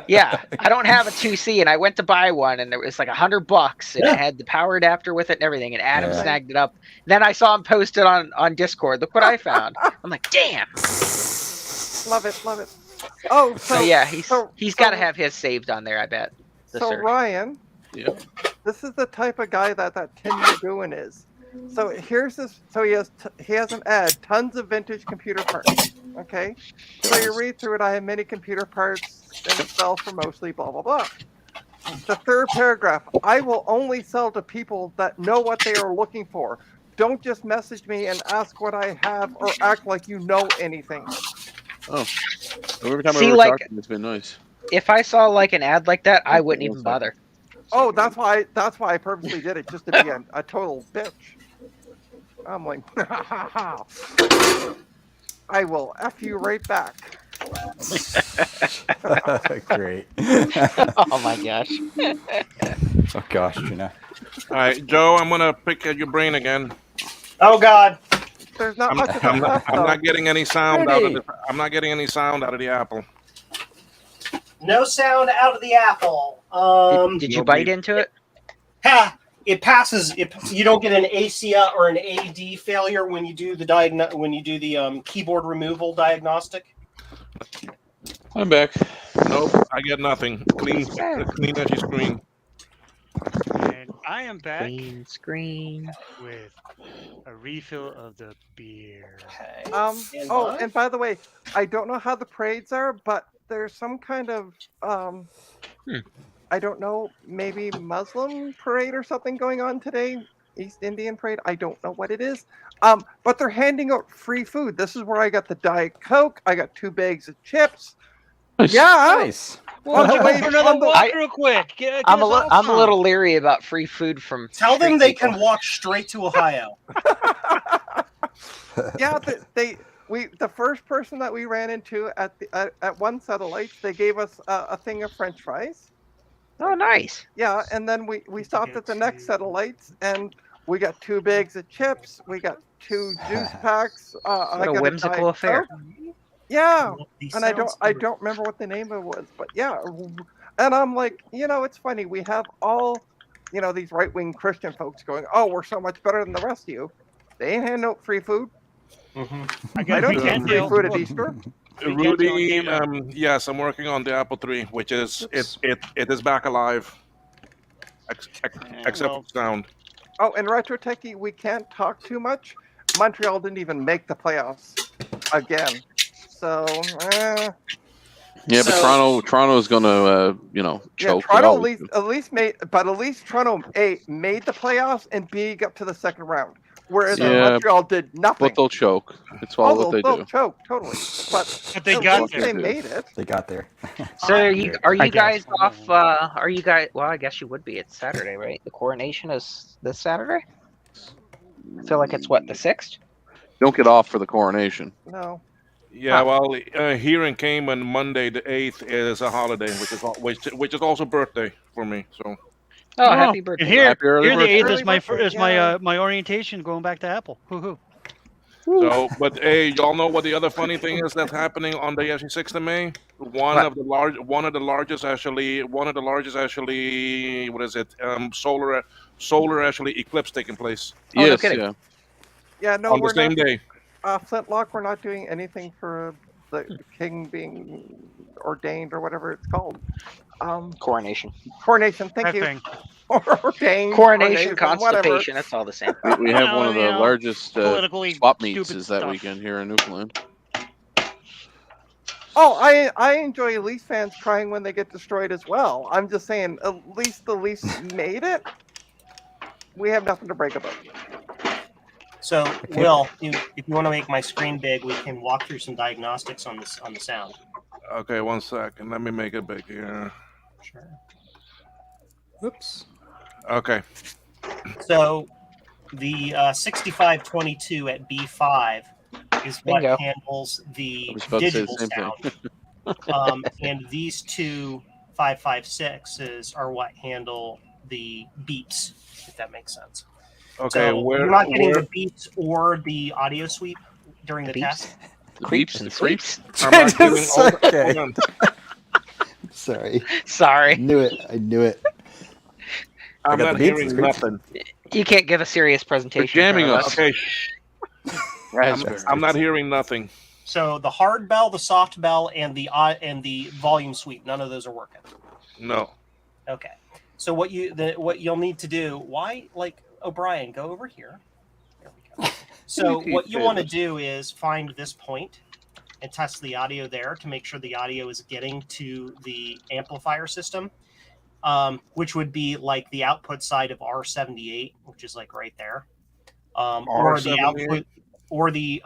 Yeah, I don't have a 2C, and I went to buy one, and it was like $100, and it had the power adapter with it and everything. And Adam
Yeah.
snagged it up. Then I saw him post it on Discord. Look what I found. I'm like, damn.
Love it, love it. Oh,
So yeah, he's
so
got to have his saved on there. I bet. The
So
search.
Ryan,
Yeah.
this is the type of guy that Tim Magoon is. So here's this. So he has an ad, tons of vintage computer parts. Okay, so you read through it. I have many computer parts and sell for mostly blah blah blah. The third paragraph: I will only sell to people that know what they are looking for. Don't just message me and ask what I have or act like you know anything.
Oh, every time
See,
I ever
like-
talked to him, it's been nice.
If I saw like an ad like that, I wouldn't even bother.
Oh, that's why I purposely did it, just to be a total bitch. I'm like, I will F you right back.
Great.
Oh my gosh.
Oh gosh, Gina.
All right, Joe, I'm gonna pick at your brain again.
Oh God.
There's not
I'm,
much of
I'm
a
not,
left,
I'm
though.
not getting any sound out of
Pretty.
the. I'm not getting any sound out of the apple.
No sound out of the apple.
Did you bite into it?
Ha! It passes. You don't get an ACIA or an AD failure when you do the keyboard removal diagnostic.
I'm back.
Nope, I get nothing. Clean as your screen.
And I am back
Green screen.
with a refill of the beer.
Oh, and by the way, I don't know how the parades are, but there's some kind of I don't know, maybe Muslim parade or something going on today. East Indian parade. I don't know what it is. But they're handing out free food. This is where I got the Diet Coke. I got 2 bags of chips. Yeah.
Nice.
Well,
On the way
for another
on the-
walk real quick.
I'm a little leary about free food from.
Tell them
street
they
people.
can walk straight to Ohio.
Yeah, the first person that we ran into at one Satellites, they gave us a thing of French fries.
Oh, nice.
Yeah, and then we stopped at the next Satellites, and we got 2 bags of chips. We got 2 juice packs. I
What a
got
whimsical
Diet
affair.
Coke. Yeah,
These
and I
sounds
don't remember what the name of it was, but yeah, and I'm like, it's funny. We have all, these right-wing Christian folks going, "Oh, we're so much better than the rest of you." They ain't handing out free food.
I
I don't
free
get free
Cantail.
food at Easter.
Rudy, yes, I'm working on the Apple III, which is it is back alive, except
well-
for sound.
Oh, and Retro Techie, we can't talk too much. Montreal didn't even make the playoffs again. So,
Yeah, but Toronto's gonna,
yeah,
choke. They
Toronto
always do.
at least Toronto made the playoffs and B got to the second round, whereas
Yeah,
Montreal did nothing.
But they'll choke. It's all what they
they'll
do.
choke totally, but
they
at
got
least
there.
they made it.
They got there.
So are you
I
guys
guess.
off? Are you guys? Well, I guess you would be. It's Saturday, right? The coronation is this Saturday. I feel like it's what, the 6th.
Don't get off for the coronation.
No,
Yeah, well, here in Cayman, Monday the 8th is a holiday, which is also birthday for me. So
Oh, happy birthday!
And here,
Happy early
here the
birthday.
8th is
Early
my
birthday,
is
yeah.
my orientation going back to Apple. Hoo-hoo.
but hey, y'all know what the other funny thing is that's happening on the 6th of May? One of the largest actually, what is it? Solar actually eclipse taking place
Oh, no
Yes,
kidding.
yeah.
yeah, no,
on the
we're
same
not.
day.
Flintlock, we're not doing anything for the king being ordained or whatever it's called.
Coronation,
Coronation. Thank
That
you.
thing.
Ordained.
coronation,
whatever.
constipation. That's all the same.
We have
No,
one of the largest
politically
swap meets
stupid
is that
stuff.
weekend here in Newfoundland.
Oh, I enjoy Leafs fans crying when they get destroyed as well. I'm just saying, at least the Leafs made it. We have nothing to break about.
So, Will, if you want to make my screen big, we can walk through some diagnostics on the sound.
Okay, 1 second. Let me make it big here.
Sure.
Oops.
Okay.
So, The 6522 at B5 is what
Bingo.
handles the
I was about to say the
digital
same
sound. And these two 556s are what handle the beeps, if that makes sense.
Okay,
So
where
you're not getting
where
the beeps or the audio sweep during the test.
The
Creeps
beeps,
and
the creeps.
sweeps.
I'm not hearing.
Just
Hold,
okay.
hold on.
Sorry.
Sorry,
Knew it. I knew it.
I'm
got
not
the beeps and
hearing
creeps.
nothing.
you can't give a serious presentation.
jamming
in front of
us.
Okay, I'm not hearing nothing.
So the hard bell, the soft bell, and the volume sweep, none of those are working.
No.
Okay. So what you'll need to do? O'Brien, go over here. There we go. So what you want to do is find this point and test the audio there to make sure the audio is getting to the amplifier system, which would be like the output side of R78, which is like right there, or the output, or the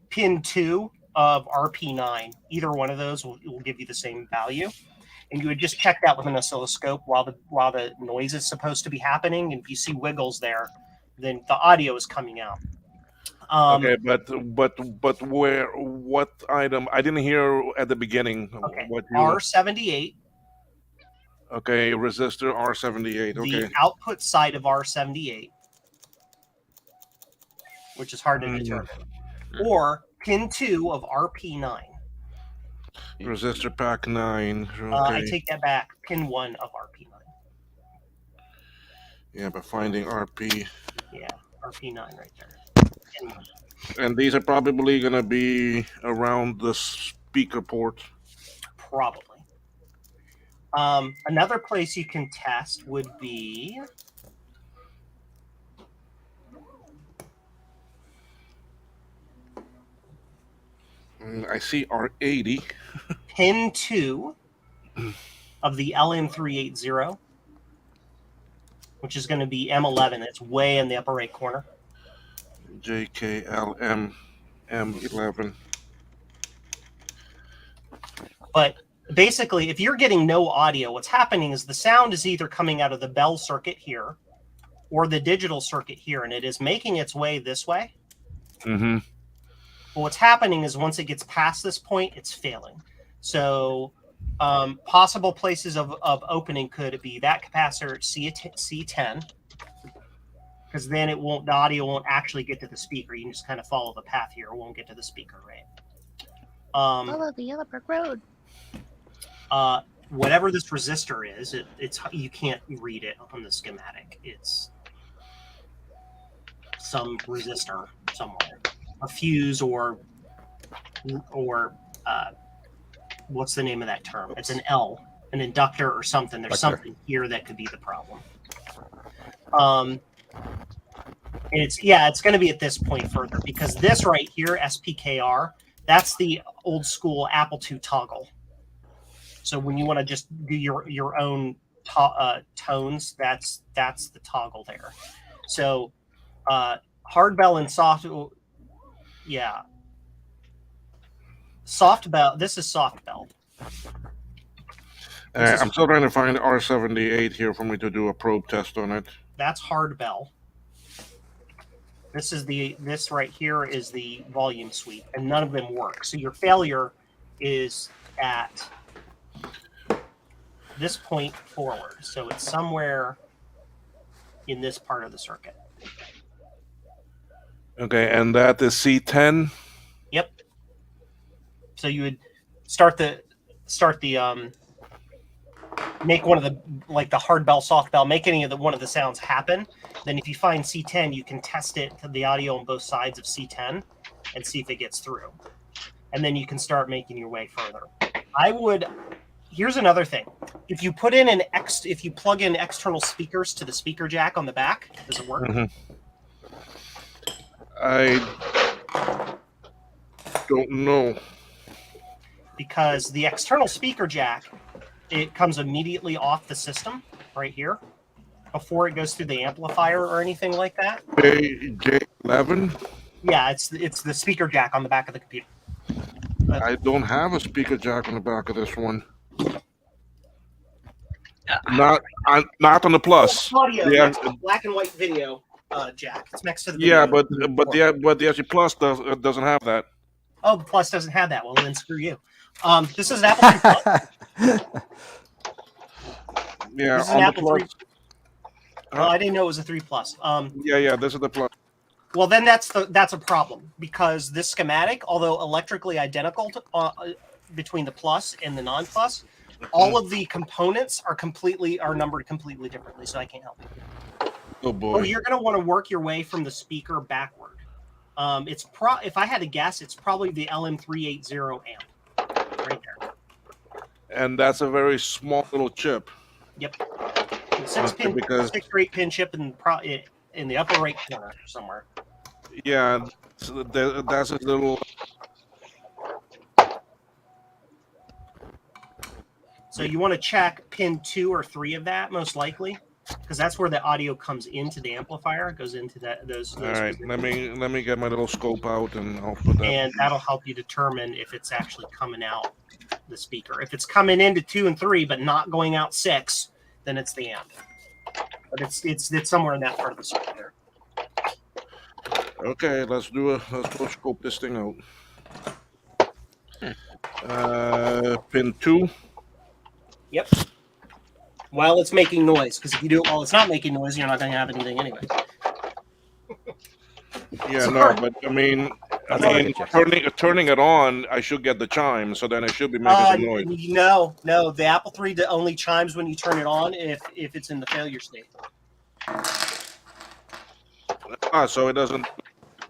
pin 2 of RP9. Either one of those will give you the same value. And you would just check that with an oscilloscope while the noise is supposed to be happening. And if you see wiggles there, then the audio is coming out.
Okay, but what item? I didn't hear at the beginning.
Okay,
What you,
R78.
okay, resistor R78. Okay.
The output side of R78, which is hard to determine, or pin 2 of RP9.
Resistor pack 9. Okay.
I take that back. Pin 1 of RP9.
Yeah, but finding RP.
Yeah, RP9 right there. Pin 1.
And these are probably going to be around the speaker port.
Probably. Another place you can test would be
I see R80.
pin 2 of the LM380, which is going to be M11. It's way in the upper right corner.
JKLM M11.
But basically, if you're getting no audio, what's happening is the sound is either coming out of the bell circuit here or the digital circuit here, and it is making its way this way.
Mm-hmm.
But what's happening is once it gets past this point, it's failing. So possible places of opening could be that capacitor at C10, because then the audio won't actually get to the speaker. You can just kind of follow the path here. It won't get to the speaker, right?
Follow the Yellow Brick Road.
Whatever this resistor is, it's you can't read it on the schematic. It's some resistor somewhere, a fuse or what's the name of that term? It's an L, an inductor or something. There's something here that could be the problem. And it's going to be at this point further, because this right here, SPKR, that's the old school Apple II toggle. So when you want to just do your own tones, that's the toggle there. So hard bell and soft, yeah. Soft bell. This is soft bell.
I'm still trying to find R78 here for me to do a probe test on it.
That's hard bell. This right here is the volume sweep, and none of them work. So your failure is at this point forward. So it's somewhere in this part of the circuit.
Okay, and that is C10.
Yep. So you would start the make one of the, like the hard bell, soft bell, make any of one of the sounds happen. Then if you find C10, you can test it to the audio on both sides of C10 and see if it gets through. And then you can start making your way further. Here's another thing. If you put in if you plug in external speakers to the speaker jack on the back, does it work?
Mm-hmm. I don't know.
Because the external speaker jack, it comes immediately off the system right here before it goes through the amplifier or anything like that.
J11?
Yeah, it's the speaker jack on the back of the computer.
I don't have a speaker jack on the back of this one. Not on the Plus.
Audio,
Yeah.
black and white video. jack. It's next to the
Yeah,
video.
but the SE Plus doesn't have that.
Oh, the Plus doesn't have that. Well, then screw you. This is an Apple III Plus.
Yeah,
This is
on
an
the
Apple
Plus.
III. Oh, I didn't know it was a 3 Plus.
Yeah, this is the Plus.
Well, then that's a problem because this schematic, although electrically identical to, between the Plus and the non-Plus, all of the components are numbered completely differently. So I can't help you.
Oh boy.
Oh, you're going to want to work your way from the speaker backward. If I had to guess, it's probably the LM380 amp right there.
And that's a very small little chip.
Yep. 6 or 8 pin chip in the upper right corner somewhere.
Yeah, so that's a little.
So you want to check pin 2 or 3 of that most likely, because that's where the audio comes into the amplifier. It goes into those.
All right, let me get my little scope out and I'll put that.
And that'll help you determine if it's actually coming out the speaker. If it's coming into 2 and 3 but not going out 6, then it's the amp. But it's somewhere in that part of the circuit there.
Okay, let's go scope this thing out. Pin 2.
Yep. While it's making noise, because if you do it while it's not making noise, you're not going to have anything anyway.
Yeah, no, but I mean, turning it on, I should get the chime, so then it should be making some noise.
No, the Apple III only chimes when you turn it on if it's in the failure state.
So it doesn't.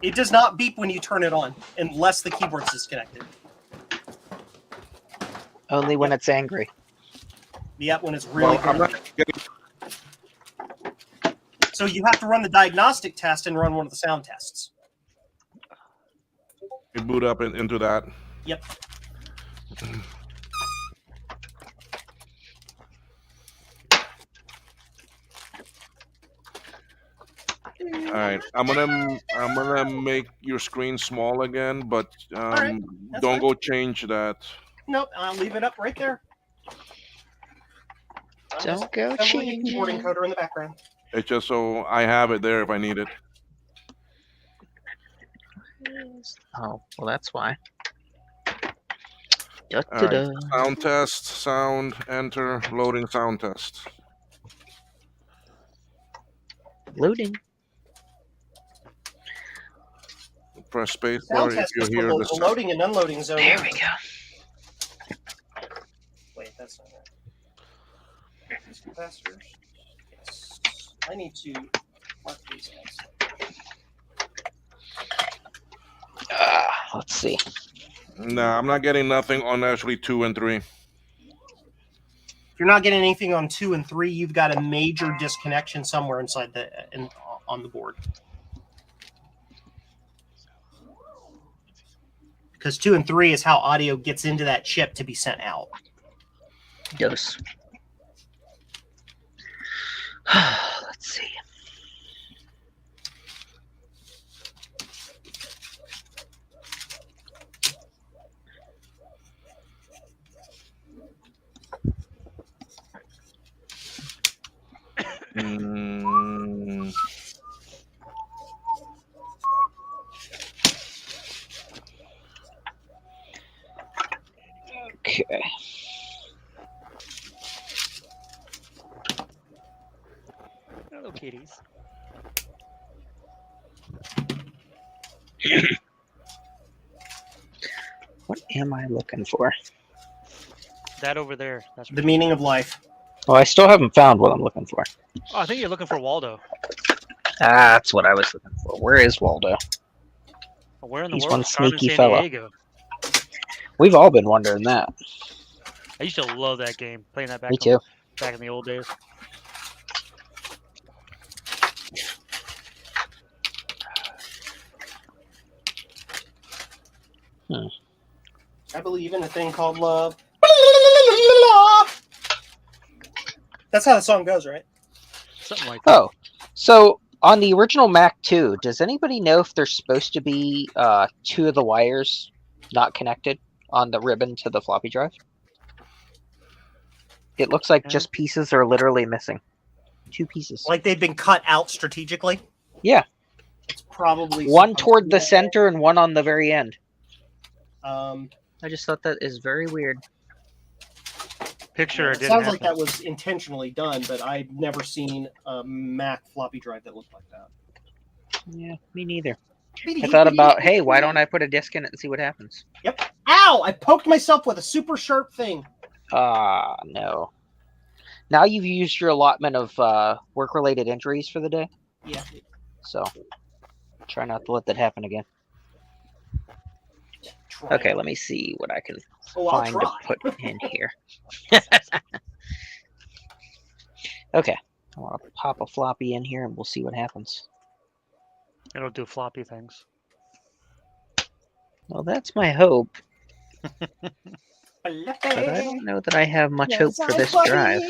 It does not beep when you turn it on, unless the keyboard's disconnected.
Only when it's angry.
Yep, when it's really
I'm not getting.
So you have to run the diagnostic test and run one of the sound tests.
You boot up into that.
Yep.
All right, I'm gonna make your screen small again, but
right,
don't go change that.
Nope, I'll leave it up right there.
Don't go
changing. Keyboard encoder in the background.
It's just so I have it there if I need it.
Oh, well, that's why.
All right, sound test, sound, enter, loading sound test.
Loading.
Press space
Sound
bar if
test
you
is
hear
for
the
the loading and unloading zone.
There we go.
Wait, that's not right. These capacitors. Yes. I need to mark these guys.
Let's see.
No,
I'm not getting nothing on actually 2 and 3.
If you're not getting anything on 2 and 3, you've got a major disconnection somewhere inside on the board. Because 2 and 3 is how audio gets into that chip to be sent out.
Yes. Let's see. Okay.
Hello, kitties.
What am I looking for?
That over there. That's
The meaning of life.
Well, I still haven't found what I'm looking for.
Oh, I think you're looking for Waldo.
That's what I was looking for. Where is Waldo?
Where in the
He's
world?
one
is Carmen
sneaky
San
fella.
Diego?
We've all been wondering that.
I used to love that game. Playing that back.
Me too.
Back in the old days.
I believe in a thing called love. That's how the song goes, right?
Something like that.
Oh, so on the original Mac 2, does anybody know if there's supposed to be 2 of the wires not connected on the ribbon to the floppy drive? It looks like just pieces are literally missing. 2 pieces.
Like they've been cut out strategically.
Yeah.
It's probably
One
supposed
toward
to
the
be-
center and one on the very end.
Um,
I just thought that is very weird.
Picture
yeah,
it
it
didn't
sounds like
happen.
that was intentionally done, but I've never seen a Mac floppy drive that looked like that.
Yeah, me neither. I thought about, hey, why don't I put a disc in it and see what happens?
Yep. Ow! I poked myself with a super sharp thing.
No. Now you've used your allotment of work-related injuries for the day,
Yeah.
so try not to let that happen again.
Try.
Okay, let me see what I can
Oh, I'll
find to
try.
put in here. Okay, I want to pop a floppy in here and we'll see what happens.
It'll do floppy things.
Well, that's my hope, but I
Floppy.
don't know that I have much
Yes,
hope for
I'm
this
floppy.
drive.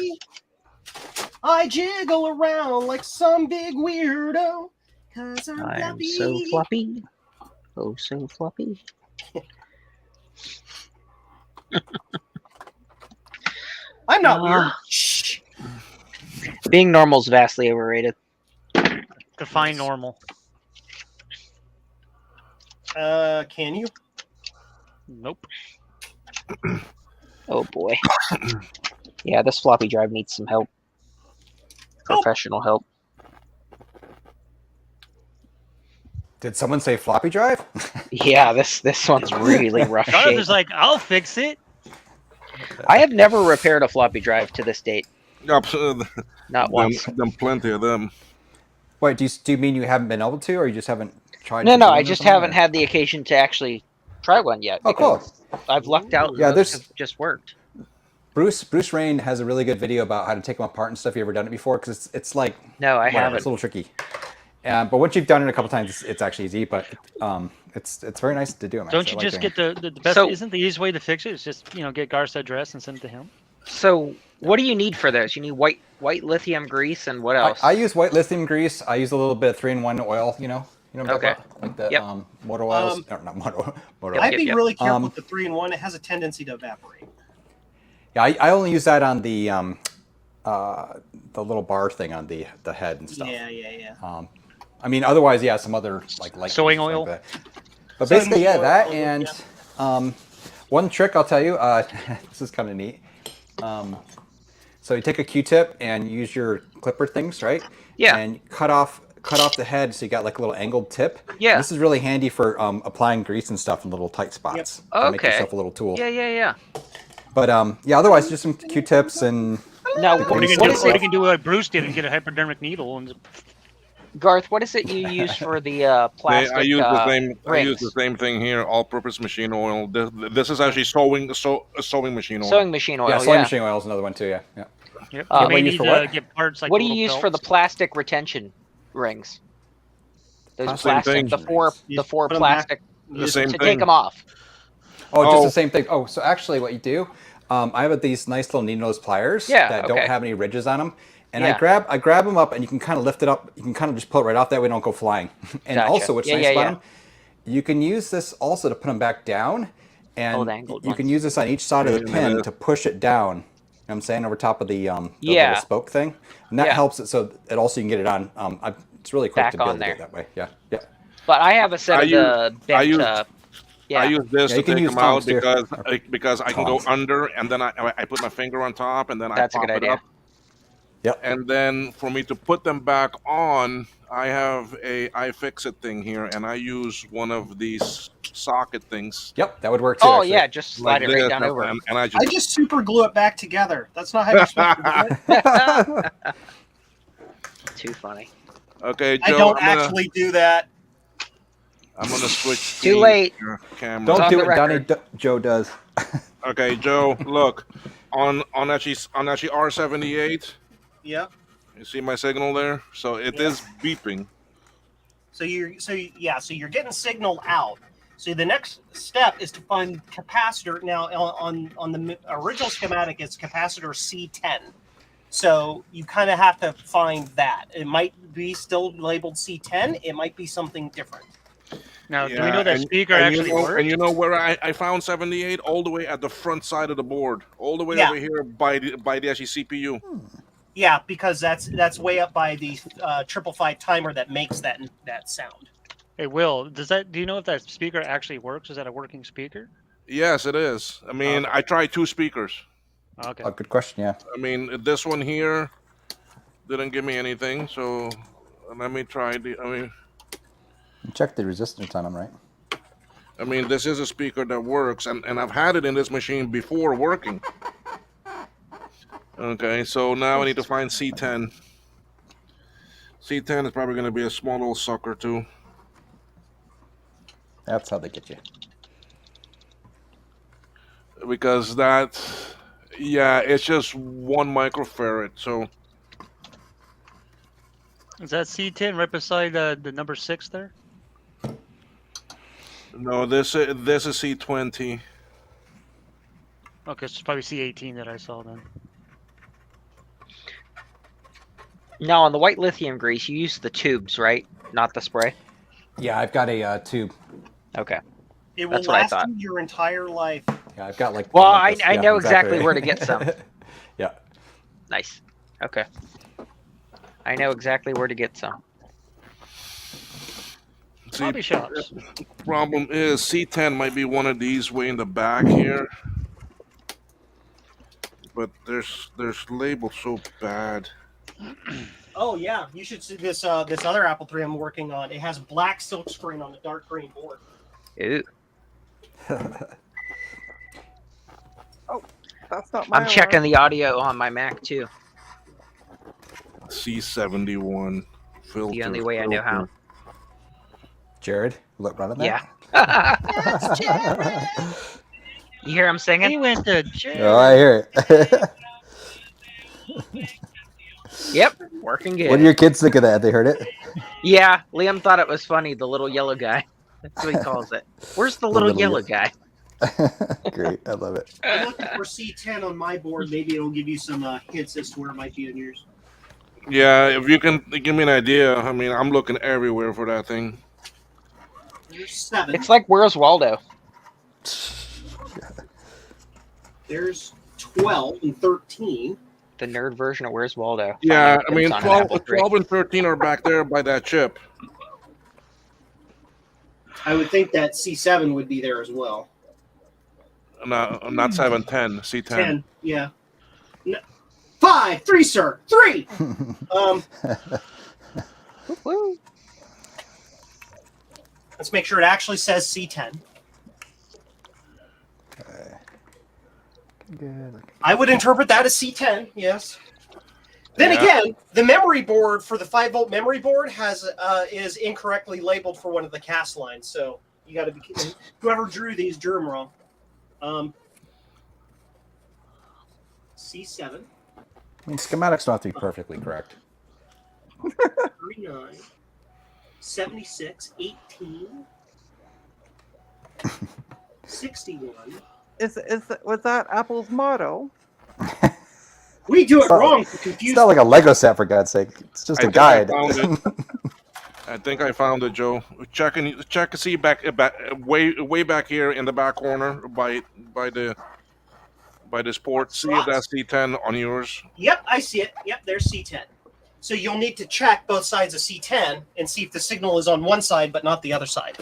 I jiggle around like some big weirdo. 'Cause I'm
I am
floppy.
so floppy. Oh, so floppy.
I'm not weird.
Ah. Being normal is vastly overrated.
Define normal.
Can you?
Nope.
Oh boy. Yeah, this floppy drive needs some help. Professional help.
Did someone say floppy drive?
Yeah, this one's really rough
Garth
shape.
is like, I'll fix it.
I have never repaired a floppy drive to this date. Not once.
Them plenty of them.
Wait, do you mean you haven't been able to, or you just haven't tried?
No,
to
no,
do
I
it or
just
something,
haven't
or-
had the occasion to actually try one yet.
Oh, cool.
because I've lucked out.
Yeah,
Yeah,
there's-
have just worked.
Bruce Rain has a really good video about how to take them apart and stuff. You ever done it before? Because it's like
No, I
well,
haven't.
It's a little tricky. But once you've done it a couple times, it's actually easy. But it's very nice to do them.
Don't you just get the best?
So-
isn't the easiest way to fix it? Is just get Garth's address and send it to him.
So, what do you need for those? You need white lithium grease and what else?
I use white lithium grease. I use a little bit of 3-in-1 oil. You know what I'm talking
Okay.
about? Like the
Yep.
motor oils. Or not motor.
I'd be really careful
Um,
with the 3-in-1. It has a tendency to evaporate.
Yeah, I only use that on the little bar thing on the head and stuff.
Yeah.
I mean, otherwise, yeah, some other like
Sewing
greases
oil?
Like that. But
Sewing
basically, yeah,
oil,
that
yeah.
and one trick I'll tell you. This is kind of neat. So you take a Q-tip and use your clipper things, right?
Yeah.
And cut off the head so you got like a little angled tip.
Yeah.
And this is really handy for applying grease and stuff in little tight spots. To make
Okay.
yourself a little tool.
Yeah.
But yeah, otherwise just some Q-tips and.
Now,
the
What are
grease
you
and
gonna do?
stuff.
What are you gonna do like Bruce did and get a hypodermic needle and
Garth, what is it you use for the plastic
I use the same. I use
rings?
the same thing here. All-purpose machine oil. This is actually sewing machine oil.
Sewing machine oil.
Yeah, sewing machine oil is another one too. Yeah.
Yep.
You
you
what
may
do you use
need
for
to
what?
get parts like
what do you
little
use for the
belts.
plastic retention rings? Those
Same
plastic,
thing.
the four
Put 'em back.
plastic.
The same
to
thing.
take them off.
Oh, just
Oh.
the same thing. Oh, so actually, what you do, I have these nice little needle nose pliers
Yeah,
that don't
okay.
have any ridges on them, and
Yeah.
I grab them up, and you can kind of lift it up. You can kind of just pull it right off. That way, they don't go flying. And
Gotcha.
also, what's
Yeah,
nice
yeah,
about
yeah.
them, you can use this also to put them back down, and
the angled
you can
ones.
use this on each side of the
Wait a
pin
minute.
to push it down. You know what I'm saying, over top of the
Yeah.
little spoke thing, and that
Yeah.
helps it so it also you can get it on. It's really quick
Back
to be able
on
to do
there.
it that way. Yeah.
But I have a set
I
of
use-
the bent.
I use-
Yeah.
I use this
Yeah,
to
you can
take
use
them out
tongs, too.
because I can go
Tongs.
under and then I put my finger on top and then
That's a
I pop
good
it
idea.
up.
Yep.
And then for me to put them back on, I have a iFixit thing here, and I use one of these socket things.
Yep. That would work too.
Oh
actually.
yeah, just slide
like
it right
this,
down over.
and I
I
just
just super glue it back together. That's not how you're supposed to do it.
Too funny.
okay, Joe.
I don't
I'm
actually do that.
gonna switch.
Too
the,
late.
Camera.
Don't
on
do
the
it, Donnie.
record.
Joe does.
Okay, Joe. Look, on actually R78.
Yep.
You see my signal there? So it is beeping.
So you're getting signal out. So the next step is to find capacitor. Now on the original schematic, it's capacitor C10. So you kind of have to find that. It might be still labeled C10. It might be something different.
Now, do we know that speaker
and
actually works?
And you know where I found 78? All the way at the front side of the board. All the way
Yeah.
over here by the actually CPU.
Yeah, because that's way up by the 555 timer that makes that sound.
Hey, Will, do you know if that speaker actually works? Is that a working speaker?
Yes, it is. I mean,
Okay.
I tried 2 speakers.
Okay.
Oh, good question. Yeah.
I mean, this one here didn't give me anything, so let me try
Check the resistance on them, right?
I mean, this is a speaker that works, and I've had it in this machine before working. Okay, so now I need to find C10. C10 is probably going to be a small little sucker, too.
That's how they get you.
Because it's just 1 microfarad, so...
Is that C10 right beside the number 6 there?
No, this is C20.
Okay, so it's probably C18 that I saw then.
Now on the white lithium grease, you use the tubes, right? Not the spray.
Yeah, I've got a tube.
Okay.
It will
That's what I
last
thought.
you your entire life.
Yeah, I've got like.
Well,
like this.
I
Yeah,
know exactly where to get some.
Yeah.
Nice. Okay. I know exactly where to get some.
See,
Hobby shops.
problem is C10 might be one of these way in the back here. But there's labeled so bad.
Oh yeah, you should see this this other Apple III I'm working on. It has black silk screen on a dark green board.
Ew.
Oh, that's not my.
I'm checking the audio on my Mac too.
C71 filter.
The only way I know how.
Jared, look, run on that.
Yeah. You hear him singing?
He went to jail.
Oh, I hear it.
Yep, working good.
What do your kids think of that? They heard it?
Yeah, Liam thought it was funny. The little yellow guy. That's what he calls it. Where's the little yellow guy?
Great, I love it.
I'm looking for C10 on my board. Maybe it'll give you some hints as to where it might be in yours.
Yeah, if you can give me an idea. I mean, I'm looking everywhere for that thing.
There's 7.
It's like Where's Waldo?
There's 12 and 13.
The nerd version of Where's Waldo.
Yeah,
Finding
I mean,
tips on an Apple
12
III.
and 13 are back there by that chip.
I would think that C7 would be there as well.
Not 7, 10, C10.
10, yeah. 5, 3, sir, 3. Let's make sure it actually says C10.
Good.
I would interpret that as C10, yes. Then
Yeah.
again, the memory board for the 5-volt memory board is incorrectly labeled for one of the cast lines. So you got to be whoever drew these drew them wrong. C7.
I mean, schematics don't have to be perfectly correct.
39, 76, 18, 61.
Was that Apple's motto?
We do it
It's not-
wrong to
It's
confuse.
not like a Lego set, for God's sake. It's just a
I
guide.
found it. I think I found it, Joe. Check to see back way back here in the back corner by the port. See if that's C10 on yours.
Yep, I see it. Yep, there's C10. So you'll need to check both sides of C10 and see if the signal is on one side but not the other side.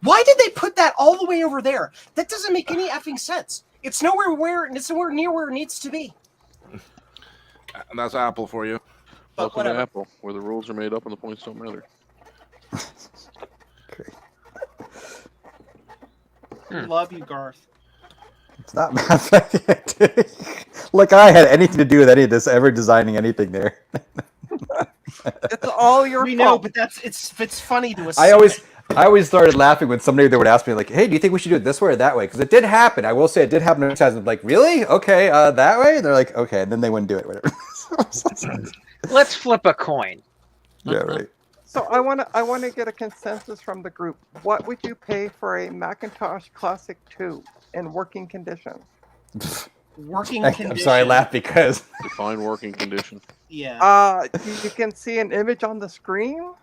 Why did they put that all the way over there? That doesn't make any effing sense. It's nowhere near where it needs to be.
And that's Apple for you.
But
Welcome to
whatever.
Apple, where the rules are made up and the points don't matter.
Love you, Garth.
It's not mathematics. Like I had anything to do with any of this, ever designing anything there.
It's all your
We
fault.
know, but it's funny to us.
I always started laughing when somebody would ask me, like, hey, do you think we should do it this way or that way? Because it did happen. I will say it did happen many times. I'm like, really? Okay, that way? And they're like, okay. And then they wouldn't do it, whatever.
Let's flip a coin.
Yeah, right.
So I want to get a consensus from the group. What would you pay for a Macintosh Classic 2 in working condition?
Working
I'm
condition.
sorry, I laughed because
Define working condition.
Yeah.
You can see an image on the screen.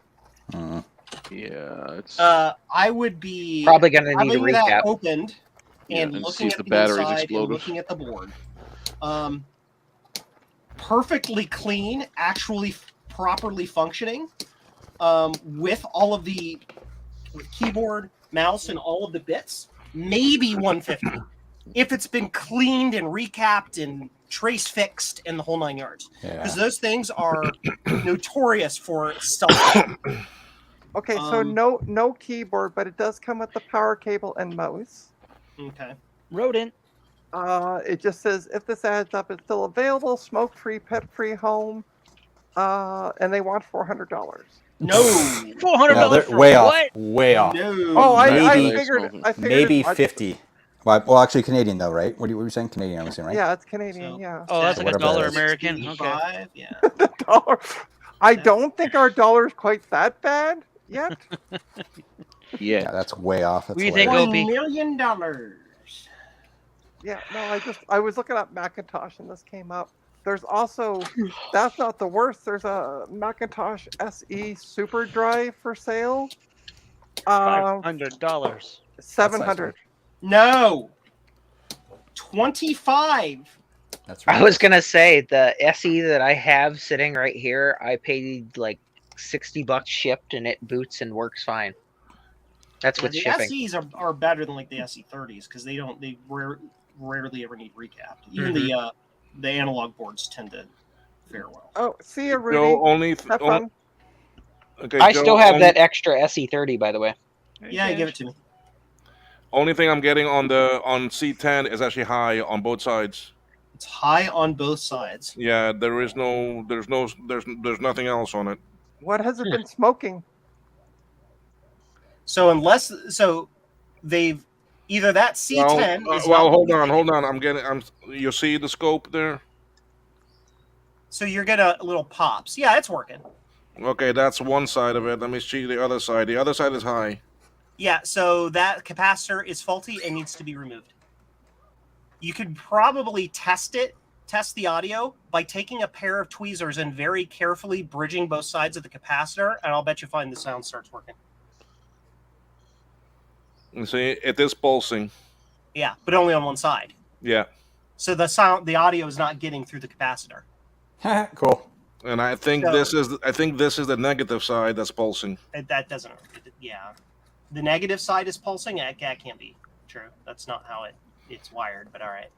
Yeah, it's
I would be
Probably gonna need a
having that
recap.
opened
Yeah,
and
and see
looking
if
at
the
the
battery's
inside and
exploded.
looking at the board. perfectly clean, actually properly functioning, with all of the keyboard, mouse, and all of the bits, maybe 150. If it's been cleaned and recapped and trace fixed and the whole 9 yards, because those things are notorious for self.
Okay, so no keyboard, but it does come with the power cable and mouse.
Okay.
Rodent.
It just says if this adds up, it's still available, smoke-free, pet-free home, and they want $400.
No,
No, they're way off. Way off.
Oh, I figured.
Maybe
it much.
50. Well, actually Canadian though, right? What were you saying? Canadian, I'm assuming, right?
Yeah, it's Canadian. Yeah.
Oh, that's like
whatever that
$1
is.
American. Okay.
Yeah.
Dollar. I don't think our dollar's quite that bad yet.
Yeah, that's way off. That's
What do you
way
think,
off.
Opie?
$1 million.
Yeah, no, I was looking up Macintosh and this came up. There's also, that's not the worst. There's a Macintosh SE Super Drive for sale.
$500.
700.
No. 25.
That's
I was gonna say the SE that I have sitting right here, I paid like $60 shipped, and it boots and works fine. That's with
the
shipping.
SEs are better than like the SE30s because they rarely ever need recapped. Even the analog boards tend to fare well.
Oh, see you, Rudy.
Joe, only.
Have fun.
Okay,
I
Joe,
still have
only-
that extra SE30, by the way.
Yeah, give it to me.
Only thing I'm getting on C10 is actually high on both sides.
It's high on both sides.
Yeah, there's nothing else on it.
What has it been smoking?
So they've either that C10 is
Well,
not
hold on. You see the scope there?
So you're getting a little pops. Yeah, it's working.
Okay, that's one side of it. Let me see the other side. The other side is high.
Yeah, so that capacitor is faulty and needs to be removed. You could probably test the audio by taking a pair of tweezers and very carefully bridging both sides of the capacitor, and I'll bet you find the sound starts working.
You see, it is pulsing.
Yeah, but only on one side.
Yeah.
So the audio is not getting through the capacitor.
Cool.
And I think this is the negative side that's pulsing.
That doesn't. Yeah, the negative side is pulsing. That can't be true. That's not how it's wired. But all right.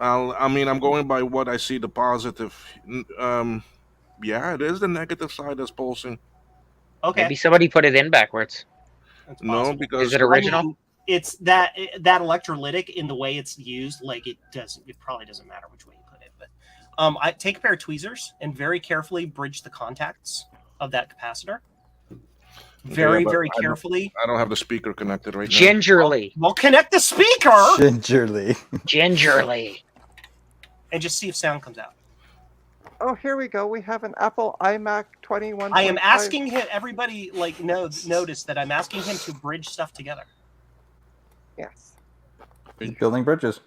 I'm going by what I see. The positive. Yeah, it is the negative side that's pulsing.
Okay.
Maybe somebody put it in backwards.
No, because
Is it original?
I mean, it's that electrolytic in the way it's used. Like it probably doesn't matter which way you put it. But I take a pair of tweezers and very carefully bridge the contacts of that capacitor. Very carefully.
I don't have the speaker connected right now.
Gingerly.
Well, connect the speaker.
Gingerly.
Gingerly.
And just see if sound comes out.
Oh, here we go. We have an Apple iMac 21.
I am asking him. Everybody, notice that I'm asking him to bridge stuff together.
Yes.
Building bridges.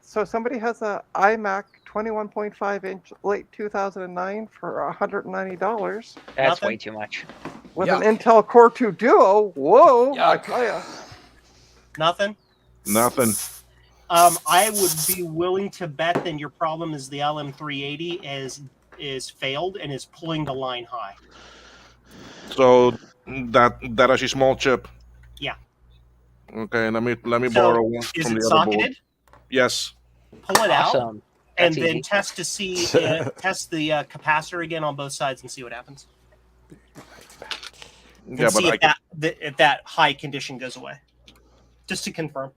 So somebody has a iMac 21.5 inch late 2009 for $190
That's way too much.
with an Intel Core 2 Duo. Whoa! I tell ya.
Nothing.
Nothing.
I would be willing to bet then your problem is the LM380 is failed and is pulling the line high.
So that actually small chip.
Yeah.
Okay, let me
So,
borrow one
is
from
it
the other board.
socketed?
Yes.
Pull it out
Awesome.
and
That's
then
easy.
test to see test the capacitor again on both sides and see what happens. And
Yeah,
see
but
if that high condition goes away. Just to confirm.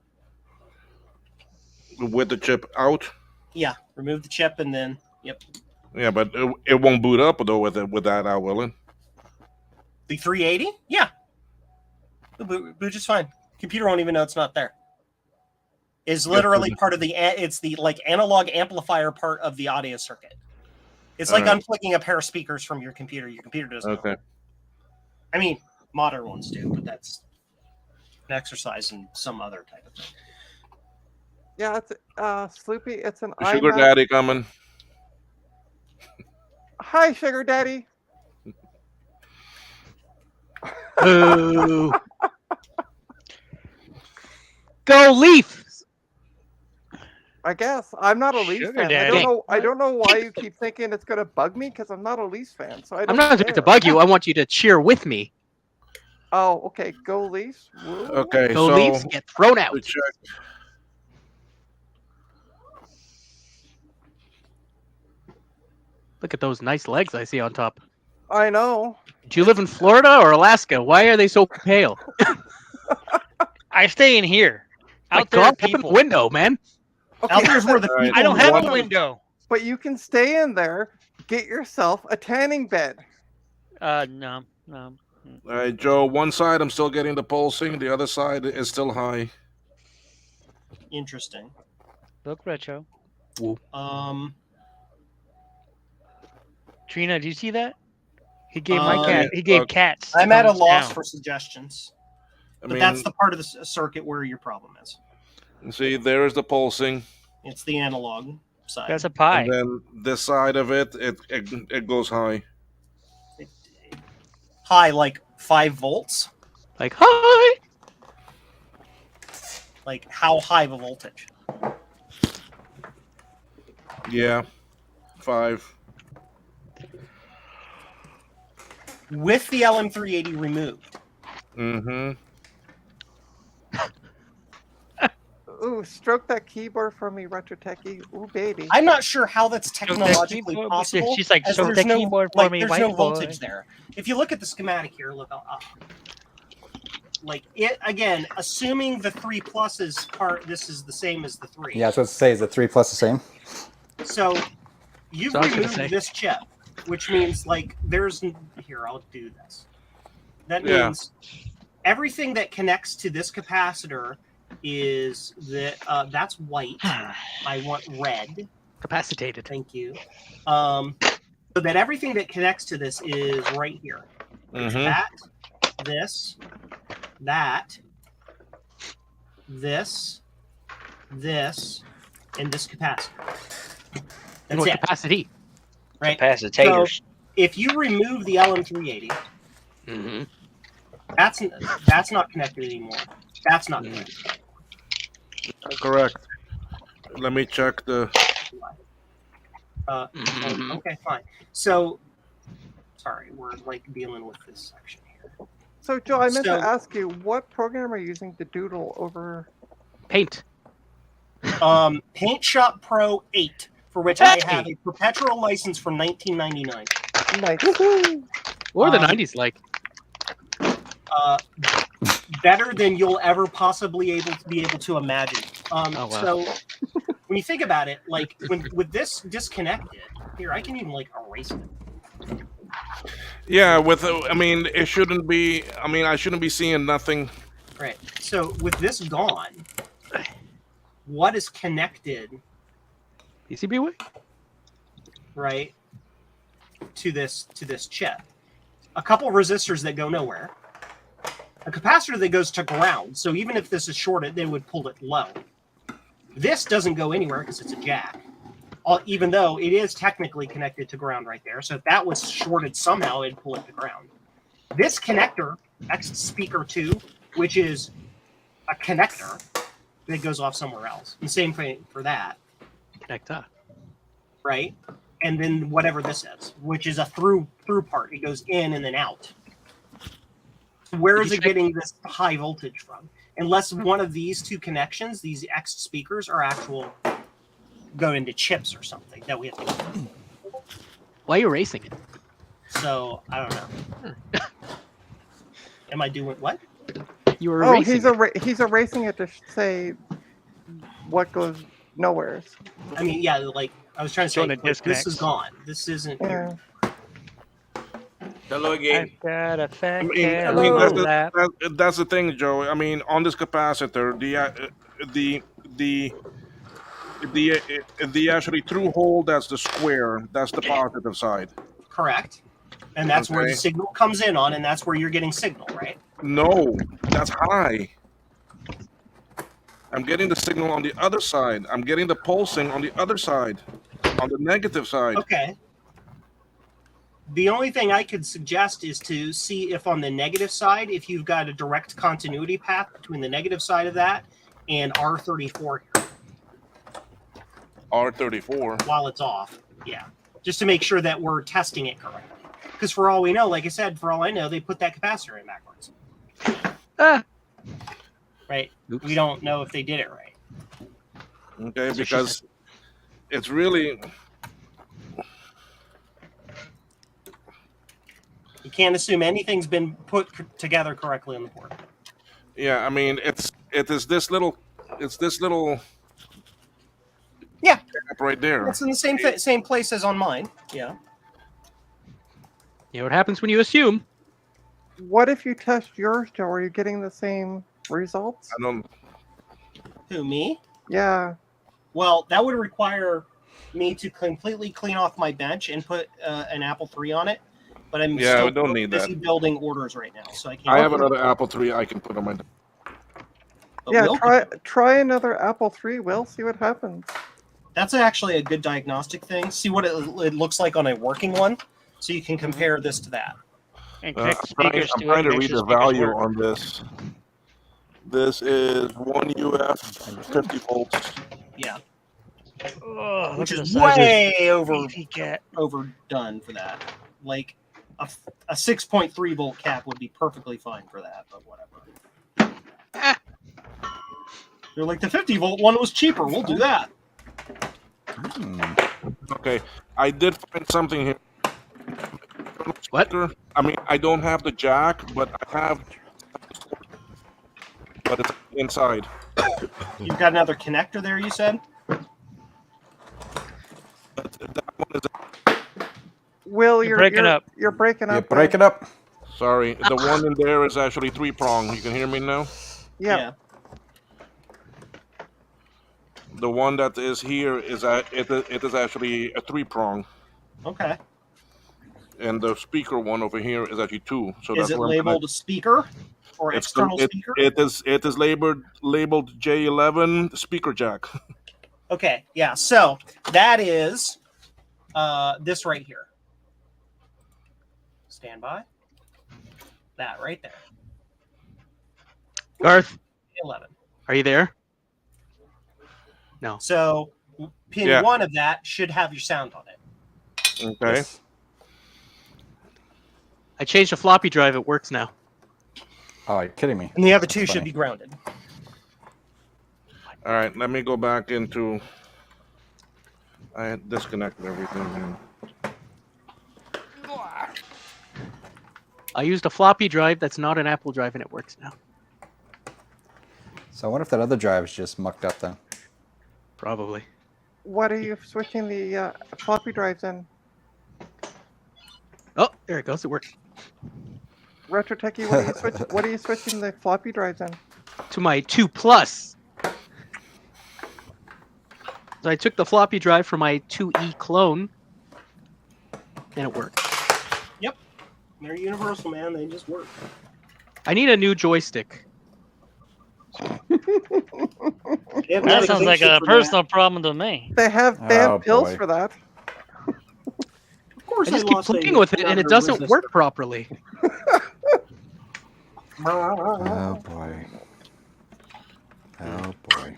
with the chip out.
Yeah, remove the chip and then yep.
Yeah, but it won't boot up though with that out, will it?
The 380? Yeah. The boot just fine. Computer won't even know it's not there. Is literally part of it's the analog amplifier part of the audio circuit. It's like
Alright.
unplugging a pair of speakers from your computer. Your computer doesn't.
Okay.
I mean, modern ones do, but that's an exercise in some other type of thing.
Yeah, it's Sloopy. It's an
Sugar
iMac.
daddy coming.
Hi, Sugar Daddy.
Boo. Go Leaf.
I guess I'm not a Leafs
Sugar
fan.
daddy.
I don't know why you keep thinking it's gonna bug me because I'm not a Leafs fan. So I don't
I'm not trying
care.
to bug you. I want you to cheer with me.
Oh, okay. Go Leafs. Woo.
Okay,
Go
so
Leafs, get thrown out.
to check.
Look at those nice legs I see on top.
I know.
Do you live in Florida or Alaska? Why are they so pale?
I stay in here.
My
Out there,
God, open the
people.
window, man.
Okay.
Out there's where the
All right.
people
I don't have
live.
a window.
But you can stay in there. Get yourself a tanning bed.
No.
All right, Joe. One side, I'm still getting the pulsing. The other side is still high.
Interesting.
Look retro. Trina, do you see that? He gave my cat. He gave cats.
I'm at a
thumbs
loss
down.
for suggestions.
I
But
mean,
that's the part of the circuit where your problem is.
see, there is the pulsing,
It's the analog side.
That's a pie.
and then this side of it goes high.
High, like 5 volts.
Like, hi.
Like how high of a voltage?
Yeah, 5.
With the LM380 removed.
Mm-hmm.
Ooh, stroke that keyboard for me, Retro Techie. Ooh, baby.
I'm not sure how that's
Stroke that
technologically
keyboard.
possible.
She's like,
as
stroke
there's
that
no,
keyboard for
like,
me,
there's
white
no
boy.
voltage there. If you look at the schematic here, look, like it again. Assuming the 3 pluses part, this is the same as the 3.
Yeah, so let's say is the 3 plus the same.
So you've
So I was gonna
removed
say.
this chip, which means like there's here. I'll do this. That
Yeah.
means everything that connects to this capacitor is that's white. I want red.
Capacitated.
Thank you. So that everything that connects to this is right here. It's
Mhm.
that, this, that, this, and this capacitor.
And
That's
what
it,
capacity?
right?
Capacitators.
So if you remove the LM380,
Mm-hmm.
that's not connected anymore. That's not connected.
Correct. Let me check the.
Mhm.
Okay, fine. So, sorry, we're like dealing with this section here.
So, Joe, I meant
So-
to ask you, what program are you using to doodle over?
Paint.
Paint Shop Pro 8, for which I have a perpetual license from 1999.
Nice.
What were the
Um,
90s like?
Better than you'll ever possibly be able to imagine.
Oh, wow.
So when you think about it, like with this disconnected, here I can even like erase it.
Yeah, with I mean, it shouldn't be. I mean, I shouldn't be seeing nothing.
Right. So with this gone, what is connected,
PCB way?
right, to this chip? A couple resistors that go nowhere. A capacitor that goes to ground. So even if this is shorted, they would pull it low. This doesn't go anywhere because it's a jack. Even though it is technically connected to ground right there. So if that was shorted somehow, it'd pull it to ground. This connector, X speaker 2, which is a connector that goes off somewhere else. And same thing for that,
Connector.
right? And then whatever this is, which is a through part. It goes in and then out. Where
Did
is
you
it
check-
getting this high voltage from? Unless one of these two connections, these X speakers, are actual go into chips or something that we have to.
Why are you erasing it?
So I don't know. Am I doing what?
You were
Oh,
erasing it.
he's erasing it to say what goes nowhere.
I mean, yeah, like I was trying to say,
Showing the
like, this is
disconnects.
gone. This isn't here.
Yeah.
Hello again.
I got a fat
I mean,
cat
I mean
on
that's,
my lap.
that's the thing, Joe. I mean, on this capacitor, the actually through hole, that's the square. That's the positive side.
Correct. And that's where the
Okay.
signal comes in on, and that's where you're getting signal, right?
No, that's high. I'm getting the signal on the other side. I'm getting the pulsing on the other side, on the negative side.
Okay. The only thing I could suggest is to see if on the negative side, if you've got a direct continuity path between the negative side of that and R34 here.
R34.
while it's off. Yeah, just to make sure that we're testing it correctly. Because for all we know, like I said, for all I know, they put that capacitor in backwards. Right?
Oops.
We don't know if they did it right.
Okay, because it's really.
You can't assume anything's been put together correctly on the board.
Yeah, I mean it's this little
Yeah,
gap right there.
it's in the same place as on mine. Yeah.
You know what happens when you assume?
What if you test yours, Joe? Are you getting the same results?
I don't.
Who, me?
Yeah.
Well, that would require me to completely clean off my bench and put an Apple III on it. But I'm
Yeah,
still
we don't need
busy
that.
building orders right now, so I can't.
I have another Apple III I can put on my.
But
Yeah,
Will,
try another Apple III, Will. See what happens.
that's actually a good diagnostic thing. See what it looks like on a working one, so you can compare this to that.
And
I'm
connect speakers
trying
to
to
it. Make
read
sure
the
speakers
value
work.
on this. This is 1 UF 50 volts.
Yeah,
Oh,
which
look at
is
the size of this
way
beefy cat.
overdone for that. Like a 6.3 volt cap would be perfectly fine for that, but whatever. They're like, the 50 volt one was cheaper. We'll do that.
Okay, I did find something here.
What?
I mean, I don't have the jack, but I have. But it's inside.
You've got another connector there, you said?
Will,
You're breaking up.
You're breaking up.
You break it up.
Sorry, the one in there is actually 3-prong. You can hear me now?
Yeah.
The one that is here is it is actually a 3-prong,
Okay.
and the speaker one over here is actually 2. So
Is
that's
it
where I'm gonna-
labeled a speaker or
It's
external
it,
speaker?
it is labeled J11 speaker jack.
Okay, yeah. So that is this right here. Stand by. That right there.
Garth,
11.
are you there? No.
So pin
Yeah.
1 of that should have your sound on it.
Okay.
I changed the floppy drive. It works now.
Oh, you're kidding me.
And the other 2
That's
should
funny.
be grounded.
All right. Let me go back into. I had disconnected everything. Here.
I used a floppy drive that's not an Apple drive, and it works now.
So I wonder if that other drive is just mucked up then.
Probably.
What are you switching the floppy drives in?
Oh, there it goes. It works.
Retro Techie, what are you switching the floppy drives in?
To my 2 Plus. So I took the floppy drive from my 2E clone, and it worked.
Yep. They're universal, man. They just work.
I need a new joystick.
That sounds like a personal problem to me.
They have
Oh,
pills
boy.
for that.
Of course,
I just keep playing with it, and it doesn't work properly.
Oh boy. Oh boy.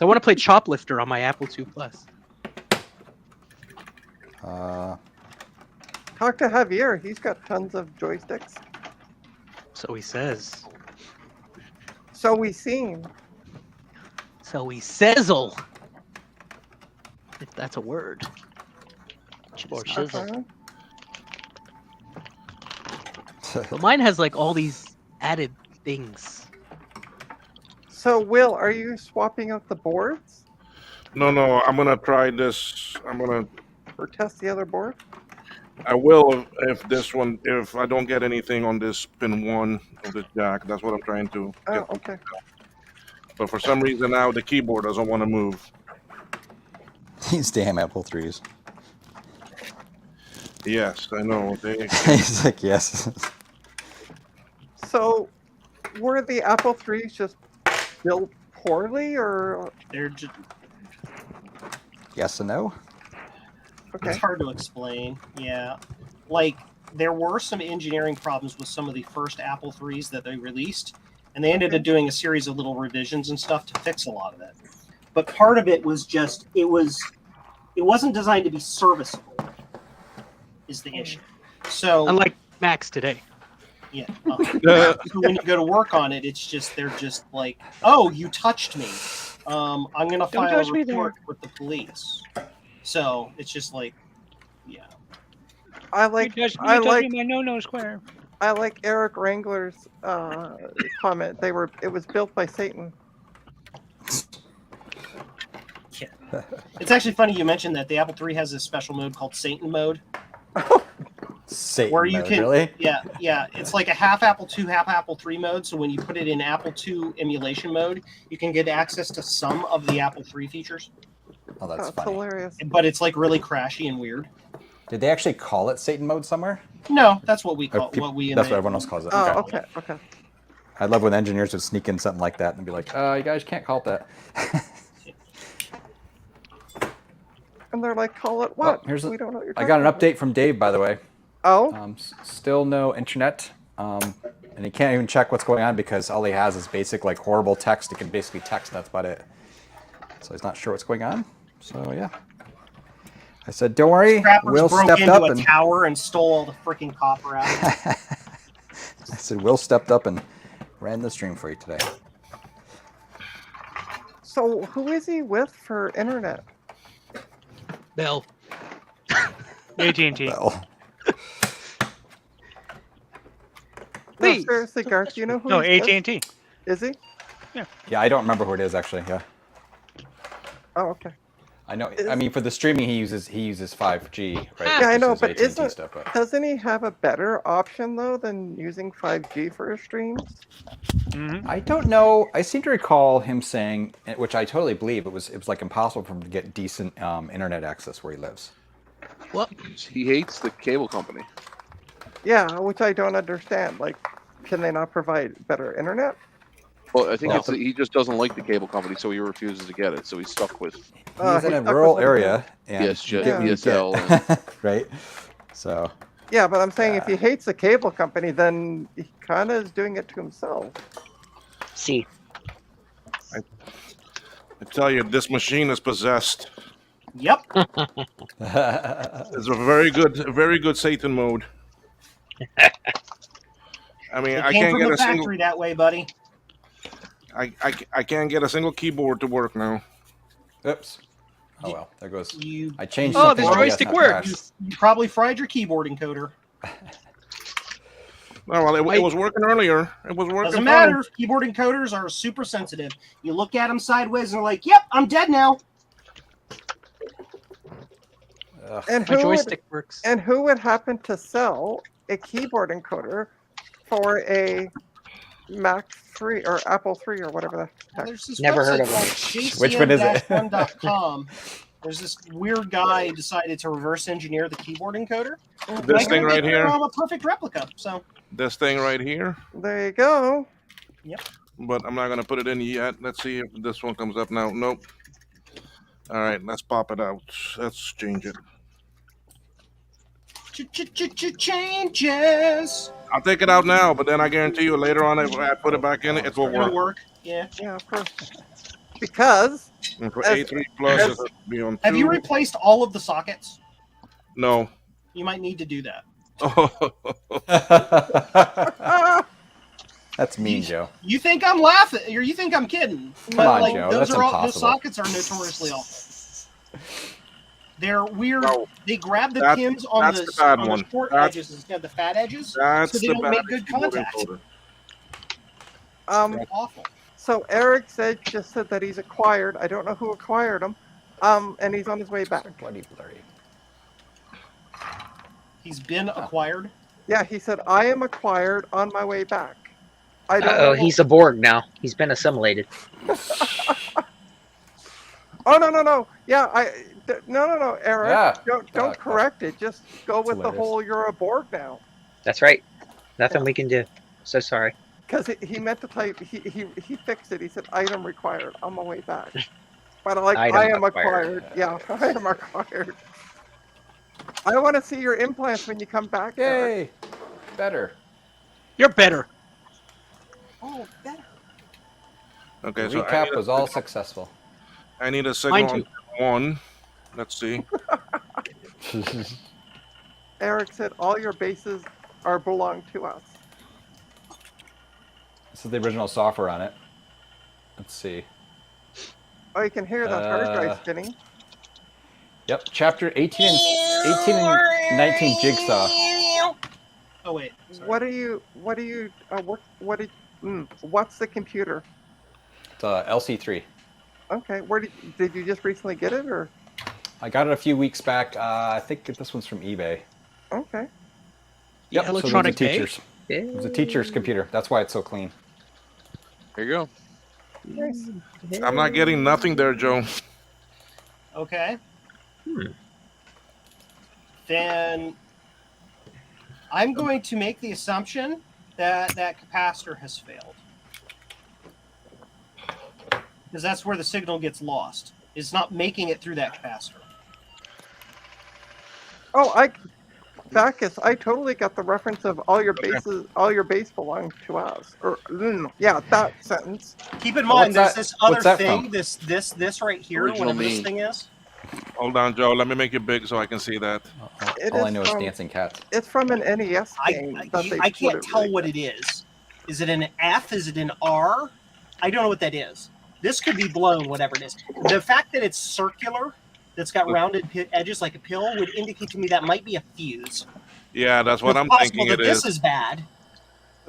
I want to play Choplifter on my Apple II Plus.
Talk to Javier. He's got tons of joysticks.
So he says.
So we seen.
So he sizzle. If that's a word.
Or shizzle.
But mine has like all these added things.
So Will, are you swapping out the boards
No, I'm gonna try this.
or test the other board?
I will if this one. If I don't get anything on this pin 1 of the jack, that's what I'm trying to
Oh,
get.
okay.
But for some reason now the keyboard doesn't want to move.
These damn Apple IIIs.
Yes, I know.
He's like, yes.
So were the Apple IIIs just built poorly, or
They're just.
Yes and no.
okay?
It's hard to explain. Yeah. Like, there were some engineering problems with some of the first Apple IIIs that they released, and they ended up doing a series of little revisions and stuff to fix a lot of it. But part of it was just, it was it wasn't designed to be serviceable. Is the issue. So
Unlike Macs today.
yeah. So when you go to work on it, it's just they're just like, oh, you touched me. I'm gonna file
touch
a
me there.
report with the police. So it's just like, yeah.
I like
you
I
touched
like
me my no square.
I like Eric Wrangler's comment. It was built by Satan.
It's actually funny you mentioned that the Apple III has this special mode called Satan mode.
Satan
Where you
mode,
can,
really?
yeah, it's like a half Apple II, half Apple III mode. So when you put it in Apple II emulation mode, you can get access to some of the Apple III features.
Oh, that's
That's
funny.
hilarious.
But it's like really crashy and weird.
Did they actually call it Satan mode somewhere?
No, that's what we
Or
call
peop-
what we.
That's what everyone else calls it.
Oh,
Okay.
okay.
I love when engineers would sneak in something like that and be like, you guys can't call it that.
And they're like, call it what?
Here's
we don't know what you're
I
talking
got an
about.
update from Dave, by the way.
Oh?
Still no internet. And he can't even check what's going on because all he has is basic, like, horrible text. He can basically text, that's about it. So he's not sure what's going on. So, yeah. I said, don't worry.
Scrappers
Will
broke
stepped
into
up
a
and
tower and stole all the freaking copper out of it.
I said, Will stepped up and ran the stream for you today.
So who is he with for internet?
Bell.
AT&T.
Well,
No,
Please.
seriously, Garth, do you know who
No,
he's with?
AT&T.
Is he?
yeah, I don't remember who it is, actually. Yeah.
Oh, okay.
I know. I mean, for the streaming, he uses 5G, right?
Yeah, I
Just
know,
his
but
AT&T
isn't
stuff, but-
doesn't he have a better option though than using 5G for his streams?
I don't know. I seem to recall him saying, which I totally believe, it was like impossible for him to get decent internet access where he lives.
What?
He hates the cable company.
Yeah, which I don't understand. Like, can they not provide better internet?
Well, I think
Well,
it's he just doesn't like the cable company, so he refuses to get it. So he's stuck with.
He's in a
he's stuck
rural
with
area, and
Yes,
you get what you
DSL
get, right? So
Yeah, but I'm saying if he hates the cable company, then he kind of is doing it to himself.
See,
I tell you, this machine is possessed.
Yep.
It's a very good Satan mode. I mean,
It
I
came
can't
from
get
the
a single.
factory that way, buddy.
I can't get a single keyboard to work now.
Oops. Oh well, there goes.
You.
I changed
Oh,
something.
this
on the
joystick
not
works.
crash.
You probably fried your keyboard encoder.
No, well, it was working earlier. It was working.
Doesn't
fine.
matter. Keyboard encoders are super sensitive. You look at them sideways and they're like, "Yep, I'm dead now."
And
My
who would,
joystick works.
and who would happen to sell a keyboard encoder for a Mac 3 or Apple 3 or whatever the heck?
There's this
Never heard
website
of
called
them.
Which one is it?
JCM-1.com. There's this weird guy who decided to reverse engineer the keyboard encoder.
This thing right here.
A perfect replica. So
This thing right here.
There you go.
Yep.
But I'm not gonna put it in yet. Let's see if this one comes up now. Nope. All right, let's pop it out. Let's change it.
Changes.
I'll take it out now, but then I guarantee you later on, if I put it back in, it will
It'll
work.
work. Yeah.
Yeah, of course. Because
And for
As-
A3 Plus,
as-
it'll be on
Have you
2.
replaced all of the sockets?
No.
You might need to do that.
That's mean, Joe.
You think I'm laughing, or you think I'm kidding?
Come on, Joe,
Those
that's
are all, the
impossible.
sockets are notoriously awful. They're weird.
No,
They grab the
that's-
pins on
that's
the,
the bad
on
one.
the short
That's-
edges instead of the fat edges,
That's
so they
the
don't
bad
make good
keyboard
contact.
encoder.
They're awful.
so Eric just said that he's acquired. I don't know who acquired him. And he's on his way back.
Bloody blurry.
He's been acquired.
Yeah, he said I am acquired on my way back. I don't
oh,
know.
he's a Borg now. He's been assimilated.
Oh no. Yeah, no, Eric.
Yeah.
Don't correct it. Just go with the
hilarious.
whole you're a Borg now.
That's right. Nothing we can do. So sorry.
Because he meant to type, he fixed it. He said, item required on my way back. But like,
Item
I am
acquired.
acquired. Yeah, I am acquired. I want to see your implants when you come back. Eric.
Yay! Better.
You're better.
Oh, better.
Okay,
The
so
recap was all successful.
I need a signal
Mine
on one. Let's see.
Eric said all your bases are belong to us.
This is the original software on it. Let's see.
Oh, you can hear the hard drive spinning.
Yep, chapter 18 and 19 Jigsaw.
Oh wait. Sorry.
What's the computer?
It's LC3.
Okay, did you just recently get it, or?
I got it a few weeks back. I think this one's from eBay.
Okay.
Yep, so
Electronic
it was a
Bay?
teacher's. It was a teacher's computer. That's why it's so clean.
There you go.
Nice.
I'm not getting nothing there, Joe.
Okay. Then I'm going to make the assumption that that capacitor has failed. Because that's where the signal gets lost. It's not making it through that capacitor.
Oh, Bacchus, I totally got the reference of all your bases, all your base belong to us. Or yeah, that sentence.
Keep in mind, there's this other
What's that
thing,
from?
this right here,
Original
whatever this
meme.
thing is.
Hold on, Joe. Let me make it big so I can see that.
All I know is dancing cats.
It's from an NES game.
I can't tell what it is. Is it an F? Is it an R? I don't know what that is. This could be blown, whatever it is. The fact that it's circular, that's got rounded edges like a pill, would indicate to me that might be a fuse.
Yeah, that's what
It's
I'm
possible
thinking
that
it
this
is.
is bad.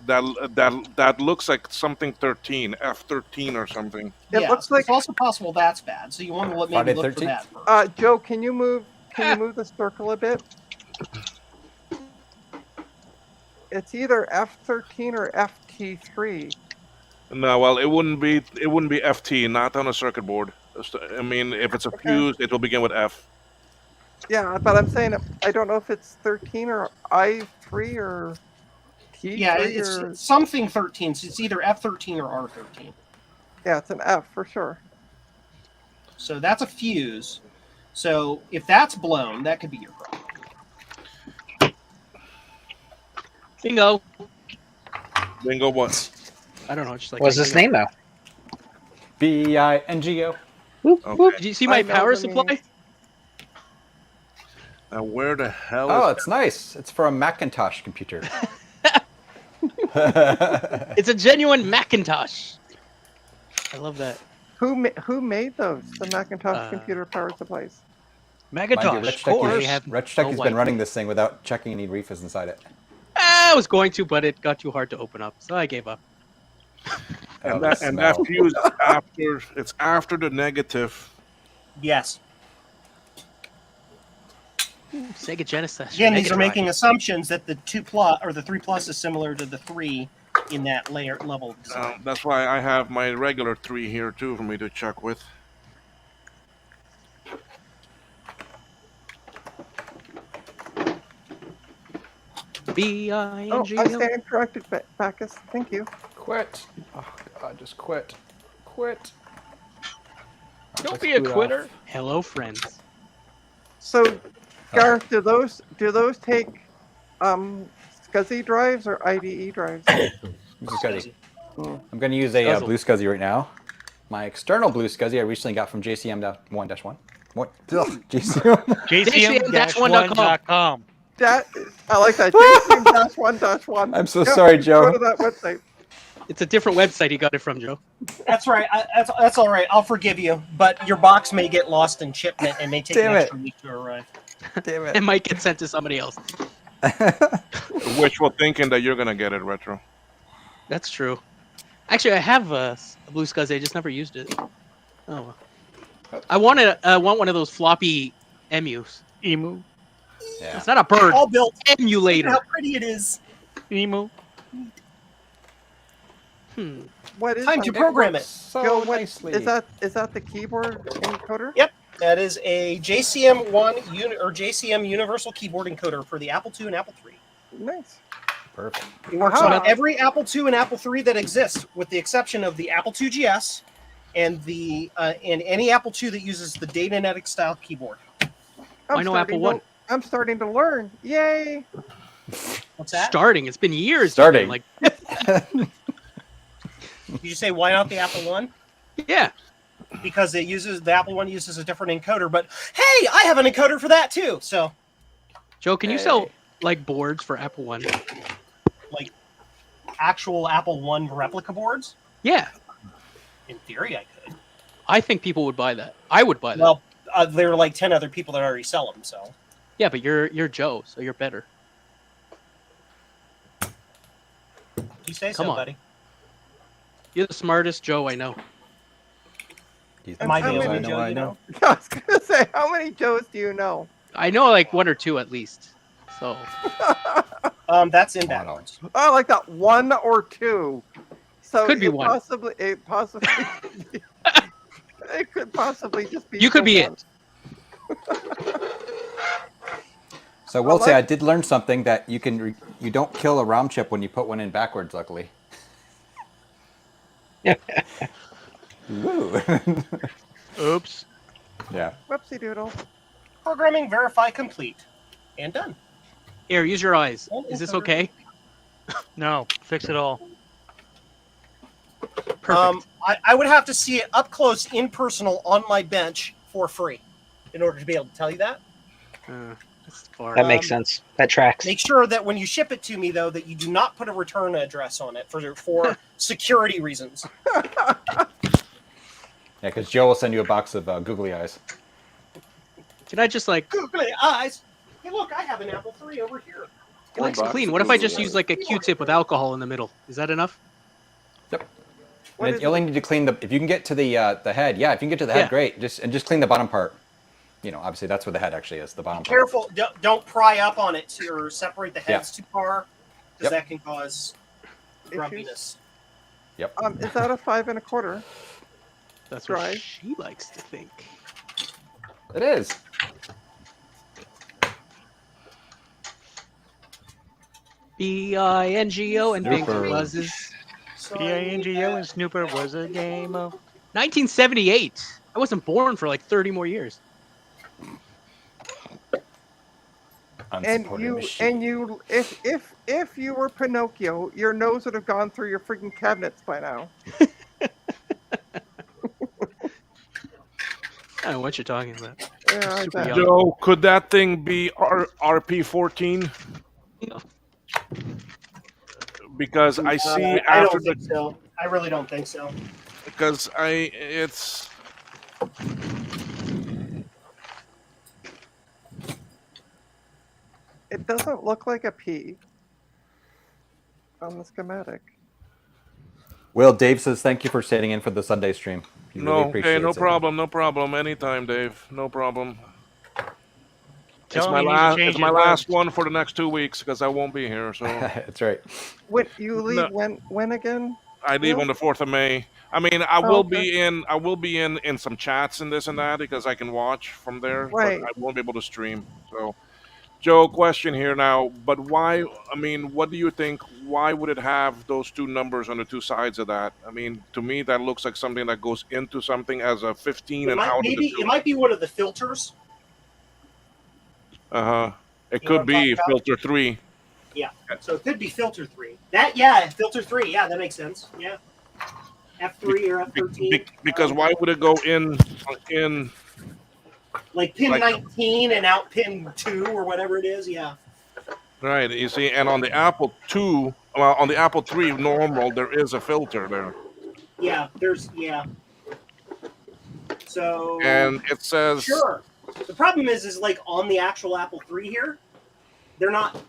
That looks like something 13, F13 or something.
It looks like
it's also possible that's bad. So you want to
Friday
maybe look for
13th?
that.
Joe, can you move the circle a bit? It's either F13 or FT3.
No, well, it wouldn't be FT, not on a circuit board. I mean, if it's a fuse, it will begin with F.
Yeah, but I'm saying I don't know if it's 13 or I3 or T3
Yeah,
or...
it's something 13. So it's either F13 or R13.
Yeah, it's an F for sure.
So that's a fuse. So if that's blown, that could be your problem.
Bingo.
Bingo what?
I don't know. Just like
What's his name though?
BINGO.
Okay.
Did you see my
I know
power
the
supply?
meaning.
Now, where the hell
Oh,
is
it's nice. It's for a Macintosh computer.
It's a genuine Macintosh. I love that.
Who made those? The Macintosh computer power supplies.
Mind you,
Macintosh,
Rich
of
Tech
course.
has been running this thing without checking any refis inside it.
I was going to, but it got too hard to open up, so I gave up.
and
the
that
smell.
fuse is after the negative.
Yes.
Sega Genesis.
Again, these
Mega
are
Drive.
making assumptions that the 2+ or the 3+ is similar to the 3 in that level design.
That's why I have my regular 3 here too for me to check with.
Oh,
BINGO.
I stand corrected, Bacchus. Thank you.
Quit. Oh, God, just quit. Quit.
Don't
Let's
be a
boot
quitter.
off.
Hello, friends.
So, Garth, do those take SCSI drives or IDE drives?
Blue SCSI. I'm going to use a
Guzzle.
Blue SCSI right now. My external Blue SCSI I recently got from JCM-1-1. What? Ugh, JCM.
JCM-1.com.
That I like that. JCM-1-1.
I'm so sorry, Joe.
Go to that website.
It's a different website he got it from, Joe.
That's right. That's all right. I'll forgive you. But your box may get lost in shipment and may take
Damn
an
it.
extra week to arrive.
Damn
It might get sent to somebody else.
Wishful thinking that you're gonna get it, Retro.
That's true. Actually, I have a Blue SCSI. I just never used it. Oh, well. I want one of those floppy emus.
Emu.
Yeah.
It's not a bird.
All built.
Emulator.
Look how pretty it is.
Emu.
What is
Time
that?
to program it.
So
Joe, what,
nicely.
is that the keyboard encoder?
Yep. That is a JCM or JCM Universal Keyboard Encoder for the Apple II and Apple III.
Nice.
Perfect.
It works
Wow.
on every Apple II and Apple III that exists, with the exception of the Apple II GS and the and any Apple II that uses the Datanetic style keyboard.
I know Apple One.
I'm starting to learn. Yay!
What's that?
Starting. It's been years.
Starting.
Like,
Did you say why not the Apple One?
yeah.
because the Apple one uses a different encoder. But hey, I have an encoder for that too. So,
Joe, can you sell like boards for Apple One?
like actual Apple One replica boards?
Yeah,
In theory, I could.
I think people would buy that. I would buy that.
Well, there are like 10 other people that already sell them. So,
Yeah, but you're Joe, so you're better.
you say
Come
so,
on.
buddy.
You're the smartest Joe I know.
Am I
How
the
many
only Joe you know?
I was gonna say, how many Joes do you know?
I know like one or two at least. So
That's in backwards.
I like that, 1 or 2. So
Could be
it
one.
Possibly, it could possibly just be.
you could be
one.
it.
So I will say I did learn something that you you don't kill a ROM chip when you put one in backwards. Luckily. Woo.
Oops.
Yeah.
Whoopsie doodle.
Programming verify complete. And done.
Here, use your eyes. Is this okay?
No, fix it all.
Perfect.
I would have to see it up close, impersonal, on my bench for free in order to be able to tell you that.
That's far.
That makes sense. That tracks.
Make sure that when you ship it to me, though, that you do not put a return address on it for security reasons.
Yeah, because Joe will send you a box of googly eyes.
Can I just like
Googly eyes. Hey, look, I have an Apple III over here.
it looks clean? What if I just use like a Q-tip with alcohol in the middle? Is that enough?
And you only need to clean the. If you can get to the head, yeah. If you can get to the head,
Yeah.
great. Just clean the bottom part. You know, obviously that's where the head actually is. The bottom part.
Careful, don't pry up on it or separate the heads too far, because
Yep.
that can cause grumpiness.
Yep.
Is that a 5 1/4?
That's
Dry.
what she likes to think.
It is.
B-I-N-G-O and Bingo
Snooper.
buzzes.
B-I-N-G-O and Snooper was a game of...
1978. I wasn't born for like 30 more years.
And you, if you were Pinocchio, your nose would have gone through your freaking cabinets by now.
I don't know what you're talking about.
Yeah, I
Super
bet.
young.
Joe, could that thing be RP14?
No.
Because I see
I
after
don't think so. I really don't think so.
because it's
It doesn't look like a P on the schematic.
Will, Dave says thank you for sitting in for the Sunday stream. He really
no, okay,
appreciates
no
it.
problem, no problem. Anytime, Dave, no problem.
Tell
It's
him
my
he needs to
last.
change
It's my
his
last
words.
one for the next 2 weeks because I won't be here. So
That's right.
When you leave,
No.
when again?
I leave
Yeah.
on the 4th of May. I mean, I
Oh,
will
okay.
be in. I will be in some chats and this and that because I can watch from there.
Right.
But I won't be able to stream. So, Joe, question here now. But why? I mean, what do you think? Why would it have those two numbers on the two sides of that? I mean, to me, that looks like something that goes into something as a 15 and out of the
It might be one of the filters.
Uh huh. It
You know
could
what I'm
be
talking about?
filter 3.
Yeah. So it could be filter 3. Filter 3. Yeah, that makes sense. Yeah. F3 or F13.
Because why would it go in?
Like pin
like-
19 and out pin 2 or whatever it is. Yeah.
Right. You see, and on the Apple 2, well, on the Apple 3 normal, there is a filter there,
Yeah. Yeah. So.
and it says.
Sure. The problem is like on the actual Apple 3 here, they're not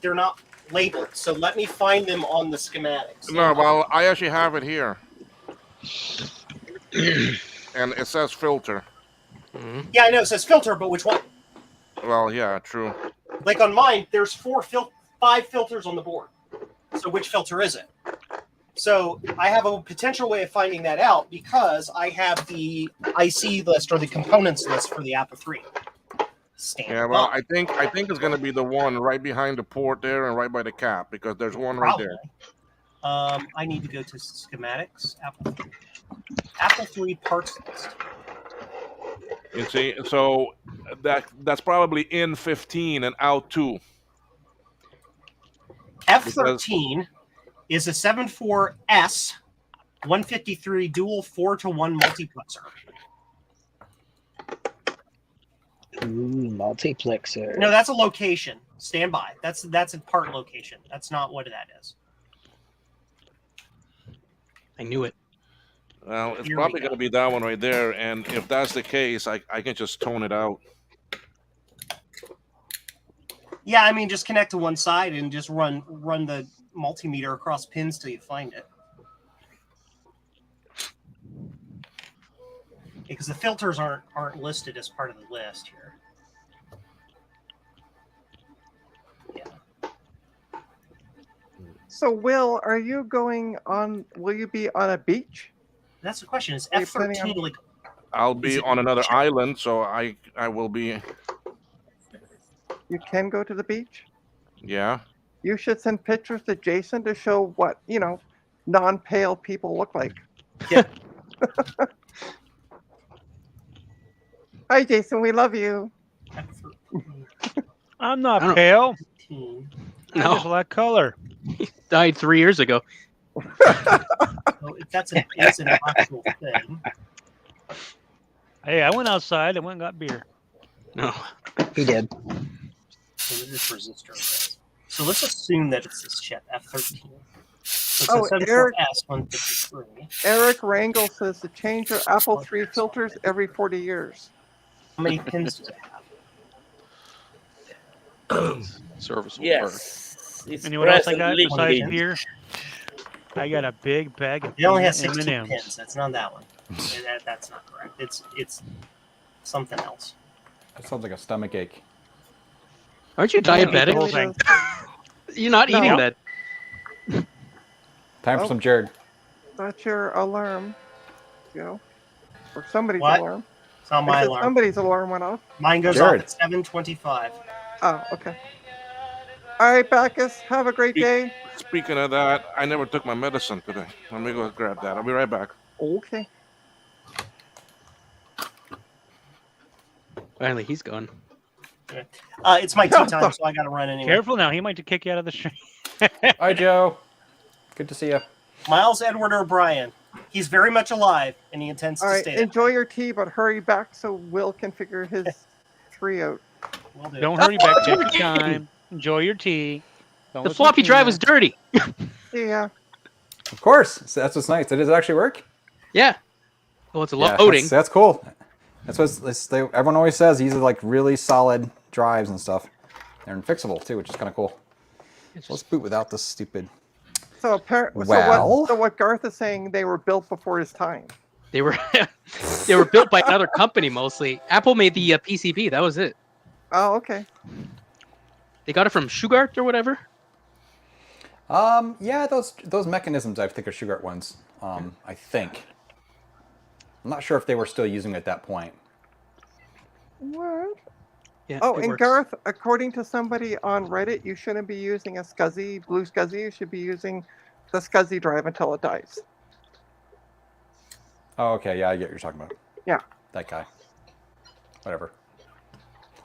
They're not labeled. So let me find them on the schematics.
No, well, I actually have it here, and it says filter.
Yeah, I know it says filter, but which one?
Well, yeah, true.
Like on mine, there's 5 filters on the board. So which filter is it? So I have a potential way of finding that out because I have the IC list or the components list for the Apple 3.
Yeah, well, I think it's gonna be the one right behind the port there and right by the cap because there's one
Probably.
right there.
I need to go to schematics. Apple 3 parts list.
You see, so that's probably in 15 and out 2.
F13 is a 74S 153 dual 4-to-1 multiplexer.
Ooh, multiplexer.
No, that's a location. Stand by. That's a part location. That's not what that is.
I knew it.
Well, it's
Here we
probably
go.
going to be that one right there. And if that's the case, I can just tone it out.
Yeah, I mean, just connect to one side and just run the multimeter across pins till you find it. Because the filters aren't listed as part of the list here.
So, Will, are you going on? Will you be on a beach?
That's the question. Is
Are you planning
F13
on-
like?
I'll be on another island, so I will be.
You can go to the beach.
Yeah.
You should send pictures to Jason to show what non-pale people look like.
Yeah.
Hi, Jason. We love you.
I'm not
I don't-
pale. I
No.
just like color.
He died 3 years ago.
Oh, that's an actual thing.
Hey, I went outside and went and got beer.
No.
He did.
So this resistor is. So let's assume that it's this chip F13. So
Oh,
it's a
Eric-
74S153.
Eric Rangel says to change your Apple III filters every 40 years.
How many pins does it have?
Serviceable.
Yes. It's
And you know what else I got
presently
besides
in-
beer? I got a big bag of
It only has
M&Ms.
16 pins. That's not that one. That's not correct. It's something else.
That sounds like a stomach ache.
Aren't you
don't eat the whole
diabetic?
thing.
You're not
No.
eating that.
Time for
Oh.
some Jared.
That's your alarm, Joe. Or somebody's
What?
alarm.
It's not
I
my
said
alarm.
somebody's alarm went off.
Mine goes
Jared.
off at 7:25.
Oh, okay. All right, Bacchus. Have a great day.
Speaking of that, I never took my medicine today. Let me go grab that. I'll be right back.
Okay.
Finally, he's gone.
It's my tea time, so I got to run anyway.
Careful now, he might kick you out of the stream.
Hi, Joe. Good to see you.
Miles Edward O'Brien. He's very much alive, and he intends
All
to
right.
stay there.
Enjoy your tea, but hurry back so Will can figure his 3 out.
Will do.
Don't hurry back. Take your time. Enjoy your tea. Don't
The
listen
floppy
to
drive
me.
is dirty.
Yeah.
Of course. So that's what's nice. Does it actually work?
Yeah. Well, it's a
Yeah,
loading.
that's cool. That's what everyone always says. These are like really solid drives and stuff. They're fixable too, which is kind of cool. So let's boot without this stupid.
So apparently,
Well-
so what Garth is saying, they were built before his time.
They were they were built by another company mostly. Apple made the PCB. That was it.
Oh, okay.
They got it from Shugart or whatever.
Yeah, those mechanisms I think are Shugart ones. I think. I'm not sure if they were still using it at that point.
What?
Yeah.
Oh,
it
and
works.
Garth, according to somebody on Reddit, you shouldn't be using a SCSI, Blue SCSI. You should be using the SCSI drive until it dies.
Oh, okay. Yeah, I get what you're talking about.
Yeah.
That guy. Whatever.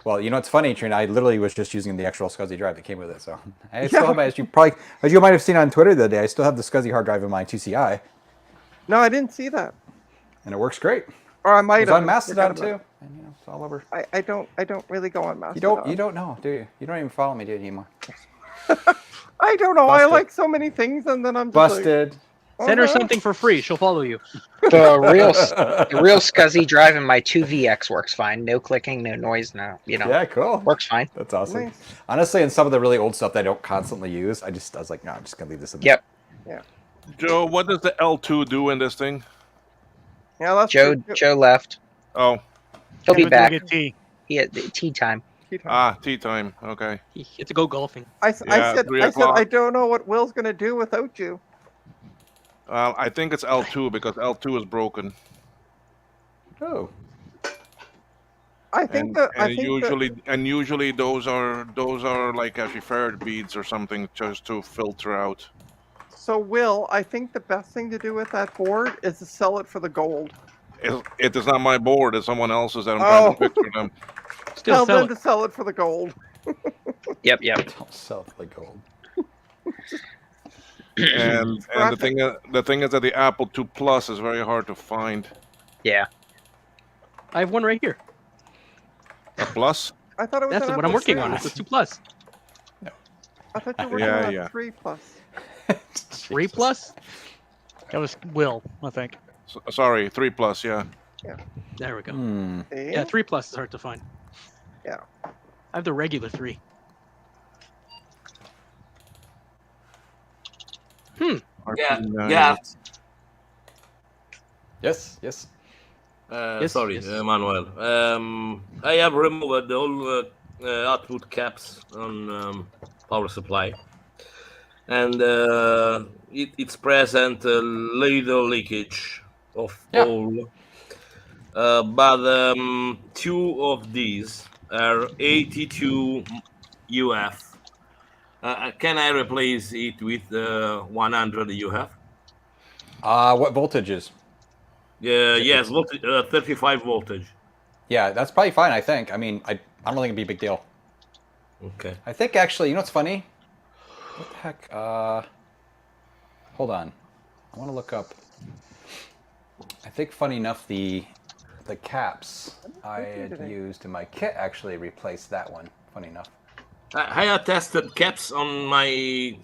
Well, you know, it's funny, Trina. I literally was just using the actual SCSI drive that came with it. So I still have, as you might have seen on Twitter the other day, I still have the SCSI hard drive in my 2CI,
No, I didn't see that.
and it works great.
Or I might
It's
have
on Mastodon
forgot about
too, and you know, it's all over.
it. I don't really go on Mastodon.
You don't know, do you? You don't even follow me, do you, anymore?
I don't know. I
Busted.
like so many things, and then I'm just
Busted.
Like,
Send her
"Oh,
something for free. She'll follow you.
The real SCSI drive in my 2VX works fine. No clicking, no noise, no,
Yeah, cool.
works fine.
That's awesome.
Nice.
Honestly, in some of the really old stuff that I don't constantly use, I was like, no, I'm just gonna leave this in there.
Yep.
Yeah.
Joe, what does the L2 do in this thing?
Yeah, that's
Joe left.
Oh,
He
He'll be
went to
back.
get tea.
He had tea time.
tea time. Okay.
He had to go golfing.
I
Yeah,
said
3
I
o'clock.
don't know what Will's gonna do without you.
I think it's L2 because L2 is broken.
Oh.
I think
Usually those are like actually ferret beads or something just to filter out.
So Will, I think the best thing to do with that board is to sell it for the gold.
It is not my board; it's someone else's that I'm
Oh.
trying to fix for them.
Still
Tell
sell
them
it.
to sell it for the gold.
Yep.
Don't sell the gold.
and the thing is that the Apple II Plus is very hard to find.
Yeah.
I have one right here.
A Plus?
I thought it was
That's
an
what I'm
Apple
working on.
III.
It's a 2 Plus.
I thought you were working
Yeah,
on
yeah.
3 Plus.
3 Plus?
That was Will, I think.
Sorry, 3 Plus. Yeah.
There we go.
See?
Yeah, 3 Plus is hard to find.
Yeah.
I have the regular 3.
Yeah,
RP9.
yeah.
Yes, yes.
Yes,
Sorry,
yes.
Manuel. I have removed all output caps on power supply, and it's present little leakage of oil. But 2 of these are 82 UF. Can I replace it with 100 UF?
What voltage is?
Yes, 35 voltage.
Yeah, that's probably fine. I think. I mean, I don't think it'd be a big deal.
Okay.
I think actually, you know what's funny? What the heck? Hold on. I want to look up. I think funny enough, the caps I had used in my kit actually replaced that one. Funny enough.
I have tested caps on my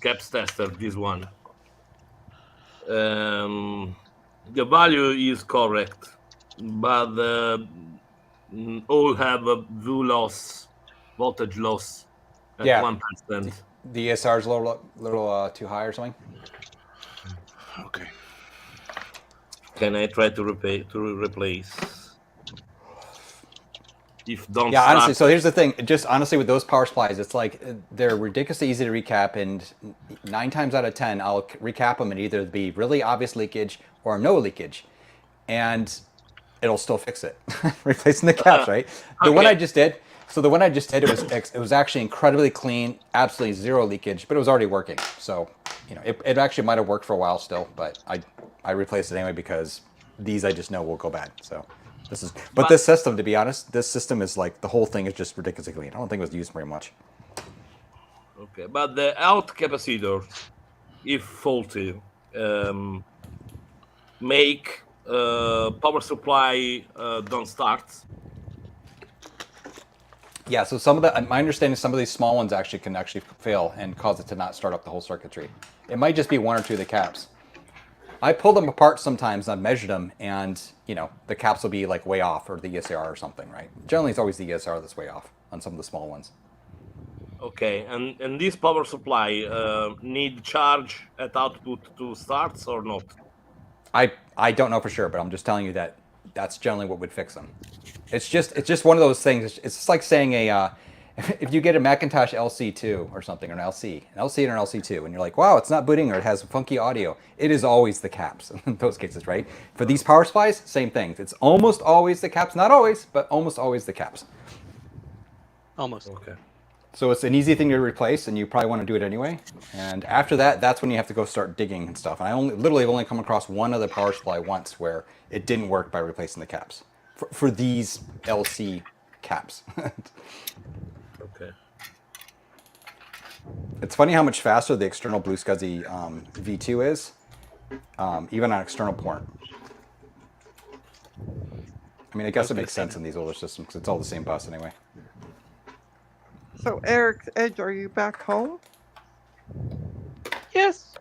caps tester. This one. The value is correct, but all have a voltage loss at
Yeah.
1%.
The ESR is a little too high or something.
Okay.
Can I try to replace? If don't
Yeah,
start,
honestly. So here's the thing. Just honestly, with those power supplies, it's like they're ridiculously easy to recap, and 9 times out of 10, I'll recap them and either be really obvious leakage or no leakage, and it'll still fix it, replacing the caps. Right. The one I just did. So the one I just did, it was actually incredibly clean, absolutely 0 leakage, but it was already working. So you know, it actually might have worked for a while still, but I replaced it anyway because these I just know will go bad. So. But this system, to be honest, this system is like the whole thing is just ridiculously clean. I don't think it was used very much.
Okay, but the out capacitor, if faulty, make power supply don't start.
Yeah, so some of the, my understanding is some of these small ones actually can fail and cause it to not start up the whole circuitry. It might just be 1 or 2 of the caps. I pull them apart sometimes, I've measured them, and you know, the caps will be like way off, or the ESR or something, right? Generally it's always the ESR that's way off on some of the small ones.
Okay, and this power supply need charge at output to start or not?
I don't know for sure, but I'm just telling you that that's generally what would fix them. It's just one of those things. It's just like saying if you get a Macintosh LC2 or something, or an LC and an LC2, and you're like, wow, it's not booting, or it has funky audio. It is always the caps in those cases, right? For these power supplies, same thing. It's almost always the caps, not always, but almost always the caps.
Almost.
Okay.
So it's an easy thing to replace, and you probably want to do it anyway. And after that, that's when you have to go start digging and stuff. And I literally have only come across one other power supply once where it didn't work by replacing the caps for these LC caps.
Okay.
It's funny how much faster the external Blue SCSI V2 is, even on external port. I mean, I guess it makes sense in these older systems because it's all the same bus anyway.
So Eric's Edge, are you back home?
Yes.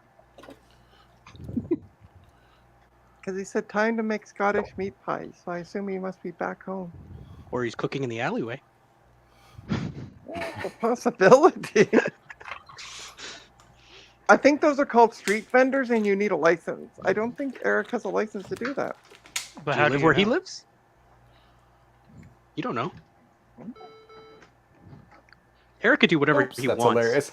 Because he said time to make Scottish meat pies, so I assume he must be back home.
Or he's cooking in the alleyway.
A possibility. I think those are called street vendors, and you need a license. I don't think Eric has a license to do that.
But
Do
how
you
do
live
you
where he
know?
lives? You don't know. Eric could do whatever
Oops,
he
that's
wants.
hilarious.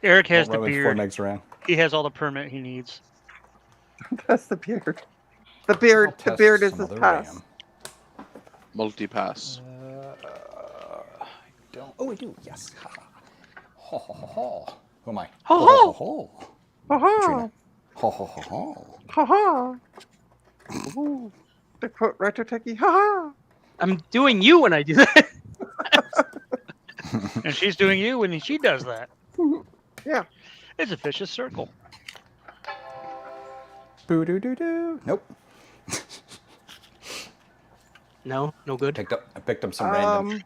Eric has
Don't
the
run with four
beard.
legs around.
He has all the permit he needs.
That's the beard. The beard. The
Test
beard is
some
his
other
pass.
RAM.
Multi-pass.
Don't. Oh, I do. Yes. Ho ho ho ho. Who am I?
Ho,
ho
ho.
ho.
Ha ha.
Katrina. Ho ho ho ho.
Ha ha. Ooh. To quote Retro Techie, ha ha.
I'm doing you when I do that.
And she's doing you when she does that.
Yeah.
It's a vicious circle.
Boo doo doo doo. Nope.
No, no good.
I picked up some random.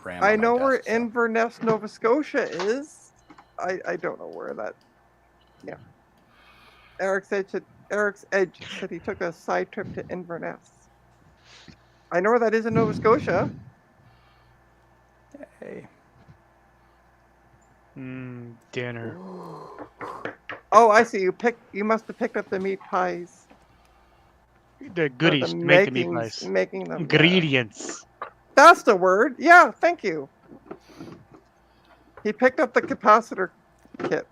RAM
I
on my
know where
desk, so.
Inverness, Nova Scotia is. I don't know where that. Yeah. Eric's Edge said he took a side trip to Inverness. I know where that is in Nova Scotia.
Hey.
Dinner.
Oh, I see. You must have picked up the meat pies.
The goodies
the
to make the meat
makings-
pies.
making them, yeah.
Ingredients.
That's the word. Yeah, thank you. He picked up the capacitor kit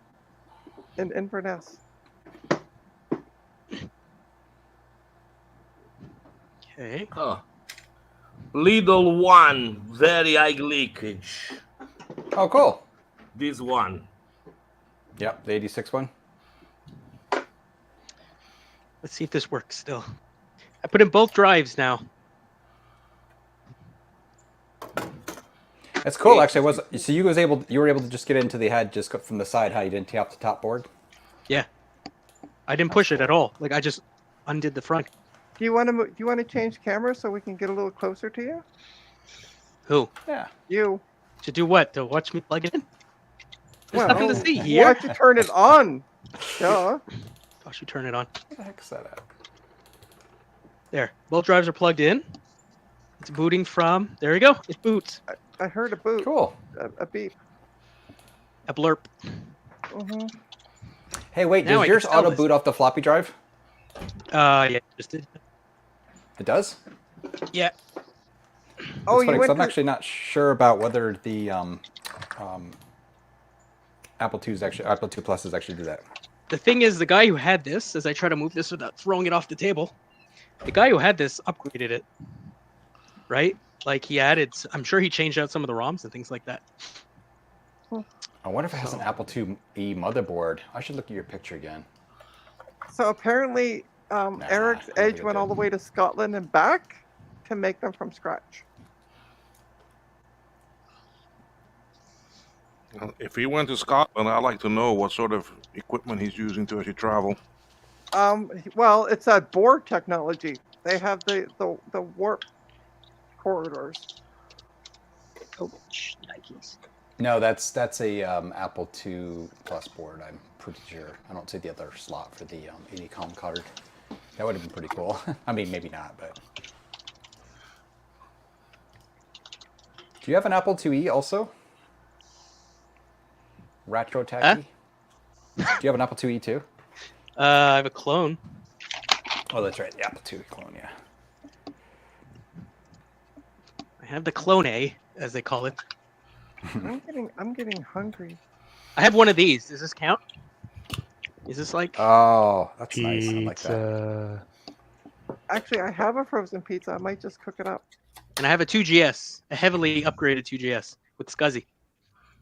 in Inverness.
Okay.
Oh. Lidl one, very high leakage.
Oh, cool.
This one.
Yep, the 86 one.
Let's see if this works still. I put in both drives now.
That's cool. Actually, so you were able to just get into the head just from the side. How you didn't tap the top board?
Yeah. I didn't push it at all. Like I just undid the front.
Do you want to do you want to change cameras so we can get a little closer to you?
Who?
Yeah.
You.
To do what? To watch me plug it in? There's
Well,
nothing to see here.
Why don't you turn it on? Duh.
I should turn it on.
What the heck's that at?
There. Both drives are plugged in. It's booting from. There we go. It boots.
I heard a boot.
Cool.
A beep.
A blurp.
Mm-hmm.
Hey, wait.
Now
Does
I can
yours
sell
auto
this.
boot off the floppy drive?
Yeah, just did.
It does.
Yeah.
Oh,
It's funny,
you
'cause
went
I'm
to...
actually not sure about whether the Apple II Pluses actually do that.
The thing is, the guy who had this, as I try to move this without throwing it off the table, the guy who had this upgraded it. Right? Like he added, I'm sure he changed out some of the ROMs and things like that.
I wonder if it has an Apple IIe motherboard. I should look at your picture again.
So apparently, Eric's Edge went all the way to Scotland and back to make them from scratch.
Well, if he went to Scotland, I'd like to know what sort of equipment he's using to actually travel.
Well, it's that board technology. They have the warp corridors.
Coach Nikes.
No, that's a Apple II Plus board. I'm pretty sure. I don't see the other slot for the Anycom card. That would have been pretty cool. I mean, maybe not, but. Do you have an Apple IIe also? Retro Tacky? Do you have an Apple IIe too?
I have a clone.
Oh, that's right. The Apple II clone, yeah.
I have the Clone A, as they call it.
I'm getting hungry.
I have one of these. Does this count? Is this like?
Oh, that's nice. I like that.
Actually, I have a frozen pizza. I might just cook it up.
And I have a 2GS, a heavily upgraded 2GS with SCSI.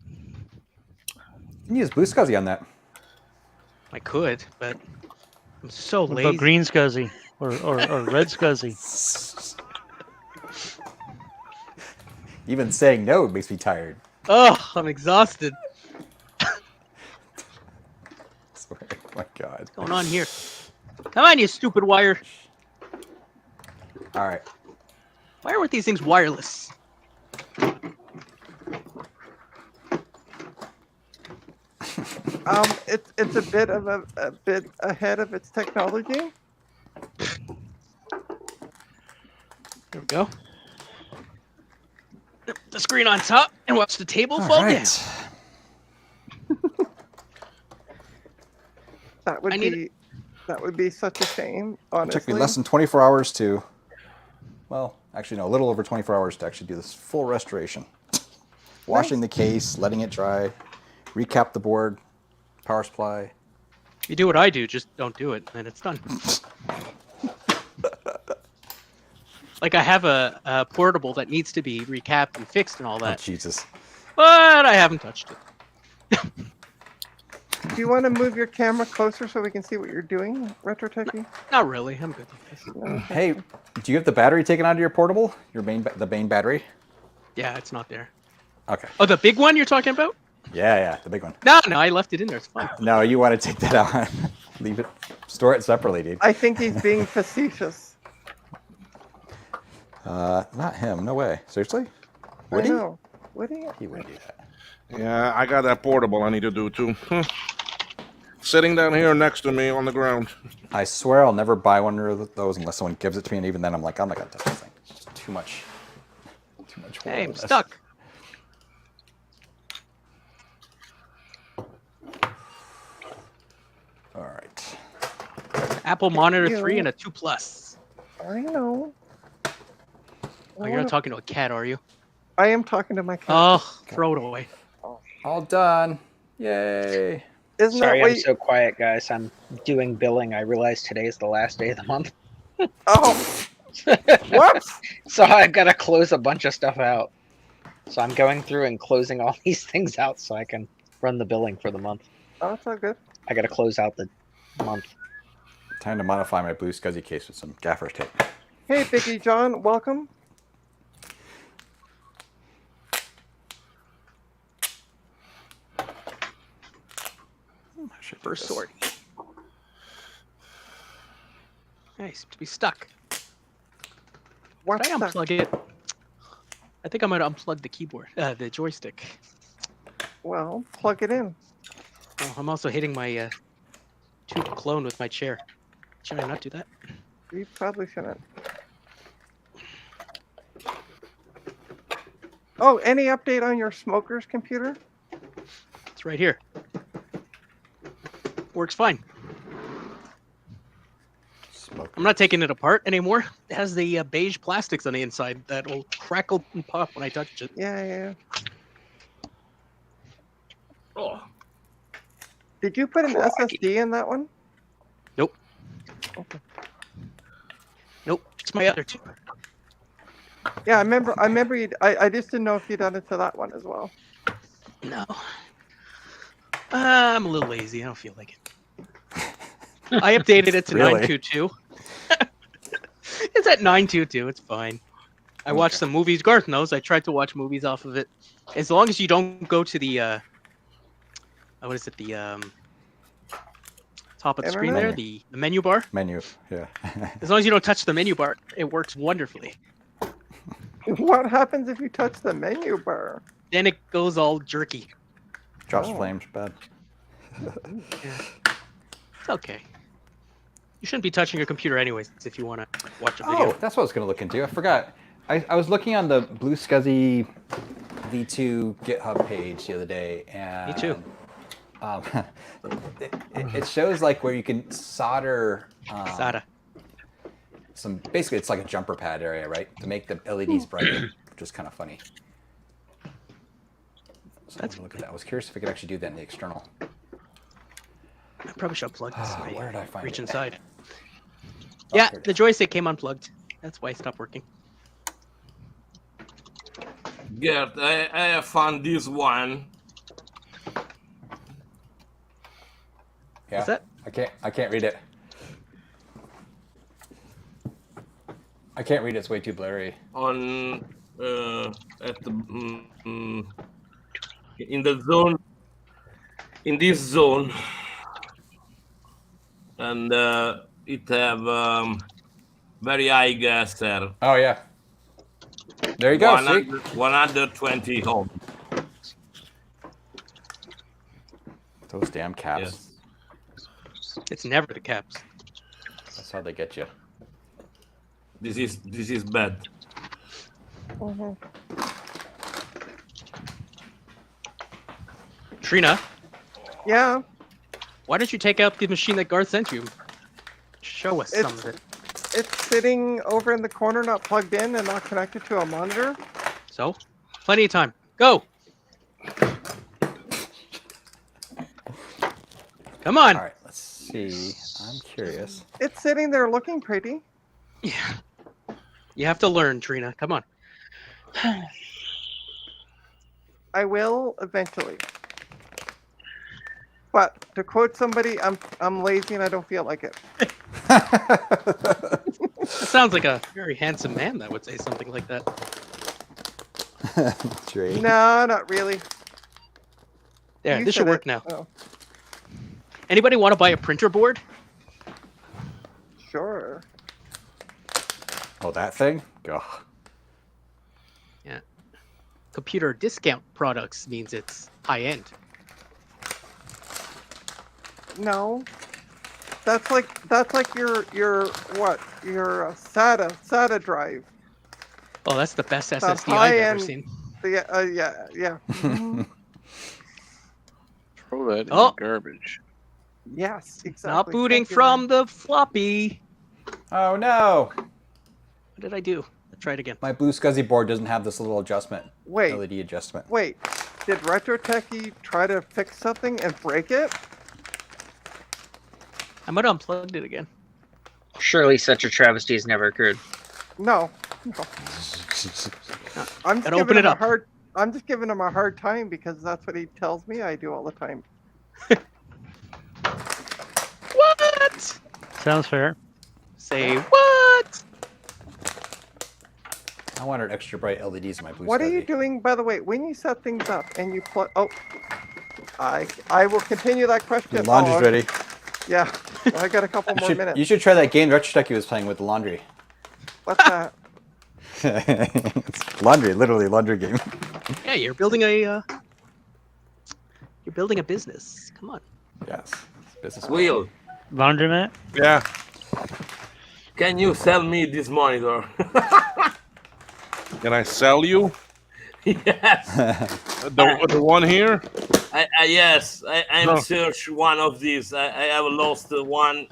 You can use Blue SCSI on that.
I could, but I'm so
What
lazy.
about green SCSI or red SCSI?
Even saying no makes me tired.
Oh, I'm exhausted.
Oh my god.
What's going on here? Come on, you stupid wire.
All right.
Why weren't these things wireless?
It's a bit of a bit ahead of its technology.
There we go. The screen on top, and watch the table fall down.
That would be such a shame.
It
Honestly,
took me less than 24 hours to, well, actually no, a little over 24 hours to actually do this full restoration. Washing the case, letting it dry, recap the board, power supply.
You do what I do, just don't do it, and it's done. Like I have a portable that needs to be recapped and fixed and all
Oh,
that,
Jesus.
but I haven't touched it.
do you want to move your camera closer so we can see what you're doing, Retro Techie?
Not really. I'm good with this.
Hey, do you have the battery taken out of your portable? The main battery?
Yeah, it's not there.
Okay.
Oh, the big one you're talking about?
Yeah, the big one.
No, I left it in there. It's fine.
No, you want to take that out. Leave it. Store it separately, dude.
I think he's being facetious.
Not him. No way. Seriously?
I
Would he?
know. Would he?
He wouldn't do that.
Yeah, I got that portable I need to do too. Sitting down here next to me on the ground.
I swear I'll never buy one of those unless someone gives it to me, and even then I'm like, I'm not gonna touch this thing. It's just too much. Too much.
Hey, I'm
horribleness.
stuck.
All right.
Apple Monitor
you.
3 and a 2 Plus.
I know.
Oh, you're not talking to a cat, are you?
I am talking to my cat.
Oh, throw it away.
All done. Yay.
Isn't
Sorry,
that what
I'm so quiet, guys. I'm doing billing. I realized today is the last day of the month.
Oh. What?
So I've got to close a bunch of stuff out. So I'm going through and closing all these things out so I can run the billing for the month.
Oh, that's all good.
I got to close out the month.
Time to modify my blue SCSI case with some gaffer tape.
Hey, Biggie John, welcome.
First sortie. Hey, seems to be stuck.
What's
Did I
that?
unplug it? I think I might have unplugged the keyboard, the joystick.
Well, plug it in.
Oh, I'm also hitting my tube clone with my chair. Should I not do that?
You probably shouldn't. Oh, any update on your smoker's computer?
It's right here. Works fine. I'm not taking it apart anymore. It has the beige plastics on the inside that will crackle and pop when I touch it.
Yeah.
Oh,
Did you put an SSD in that one?
Nope.
Okay.
Nope. It's my other two.
Yeah, I remember you. I just didn't know if you'd done it to that one as well.
No. I'm a little lazy. I don't feel like it. I updated it to
Really?
922. It's at 922. It's fine. I watched some movies. Garth knows. I tried to watch movies off of it. As long as you don't go to the what is it? The top of the screen there,
Menu.
the menu bar.
Menu. Yeah.
As long as you don't touch the menu bar, it works wonderfully.
What happens if you touch the menu bar?
Then it goes all jerky.
Drops
Oh.
flames. Bad.
It's okay. You shouldn't be touching your computer anyways if you want to watch a video.
Oh, that's what I was going to look into. I forgot. I was looking on the Blue SCSI V2 GitHub page the other day, and
Me too.
It shows like where you can solder.
SATA.
Some basically, it's like a jumper pad area, right, to make the LEDs brighter, which is kind of funny. So
That's
look at that. I was curious if I could actually do that in the external.
I probably should unplug this.
Oh, where did I find
Reach
it?
inside.
Oh,
Yeah,
here it
the joystick came unplugged. That's why it stopped working.
Gert, I have found this one.
Yeah.
What's that?
I can't read it. I can't read it. It's way too blurry.
On at the in the zone, in this zone, and it have very high gas there.
Oh yeah. There you go. See?
120 home.
Those damn caps.
Yes.
It's never the caps.
That's how they get you.
This is bad.
Mhm.
Trina,
Yeah,
why don't you take out the machine that Garth sent you? Show us some of it.
it's sitting over in the corner, not plugged in and not connected to a monitor.
So, plenty of time. Go. Come on.
All right. Let's see. I'm curious.
It's sitting there looking pretty.
Yeah. You have to learn, Trina. Come on.
I will eventually. But to quote somebody, I'm lazy and I don't feel like it.
That sounds like a very handsome man that would say something like that.
Tree.
No, not really.
Yeah,
You
this should
said
work
it.
now.
Oh,
Anybody want to buy a printer board?
sure.
Oh, that thing? Ugh.
Yeah. Computer discount products means it's high end.
No. That's like your what? Your SATA drive.
Oh, that's the best
That's
SSD I've
high
ever
end.
seen.
Yeah. Mhm.
Throw that in
Oh.
the garbage.
Yes, exactly.
Not booting
Thank you,
from
Ryan.
the floppy.
Oh no!
What did I do? Let's try it again.
My Blue SCSI board doesn't have this little adjustment.
Wait.
LED adjustment.
Wait, did RetroTechie try to fix something and break it?
I might have unplugged it again.
Surely such a travesty has never occurred.
No. I'm just
Gotta
giving
open it
him a
up.
hard. I'm just giving him a hard time because that's what he tells me I do all the time.
What?
Sounds fair.
Say what?
I wanted extra bright LEDs in my Blue
What are
SCSI.
you doing, by the way, when you set things up and you plug? Oh, I will continue that question.
Your laundry's
Oh,
ready.
Yeah, I got a couple more minutes.
You should try that game RetroTechie was playing with the laundry.
What's that?
It's laundry, literally laundry game.
Yeah, you're building a business. Come on.
Yes. Business.
Will,
Laundromat?
Yeah.
can you sell me this monitor?
Can I sell you
Yes.
the one here?
Yes, I'm
No.
search one of these. I have lost one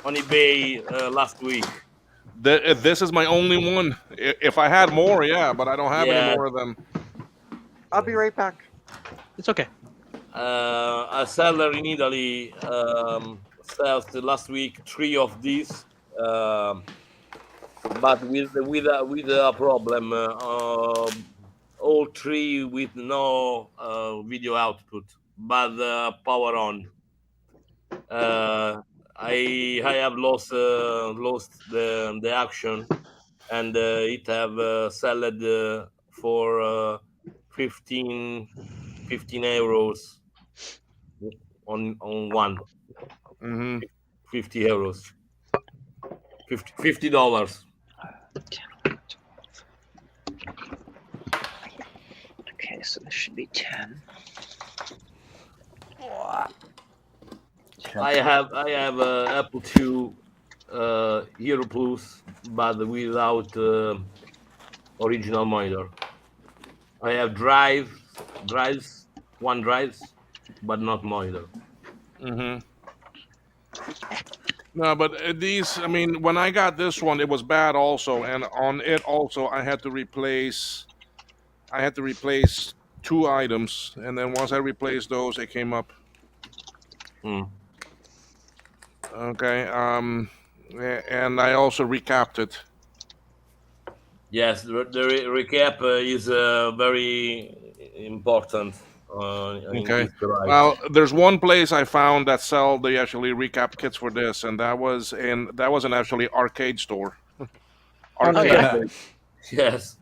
on eBay last week.
This is my only one. If I had more, yeah, but I don't have
Yeah.
any more of them.
I'll be right back.
It's okay.
A seller in Italy sells last week 3 of these, but with a problem. All 3 with no video output, but power on. I have lost the action, and it have sold for 15 euros on one.
Mm-hmm.
50 euros. $50.
Okay, so this should be 10.
I have Apple II Hero Plus, but without original monitor. I have drives, but not monitor.
Mm-hmm. No, but these, I mean, when I got this one, it was bad also, and on it also, I had to replace 2 items, and then once I replaced those, it came up. Okay, and I also recapped it.
Yes, the recap is very important. In
Okay.
this drive.
Well, there's one place I found that sell the actually recap kits for this, and that was an actually arcade store. Arcade.
yeah. Yes.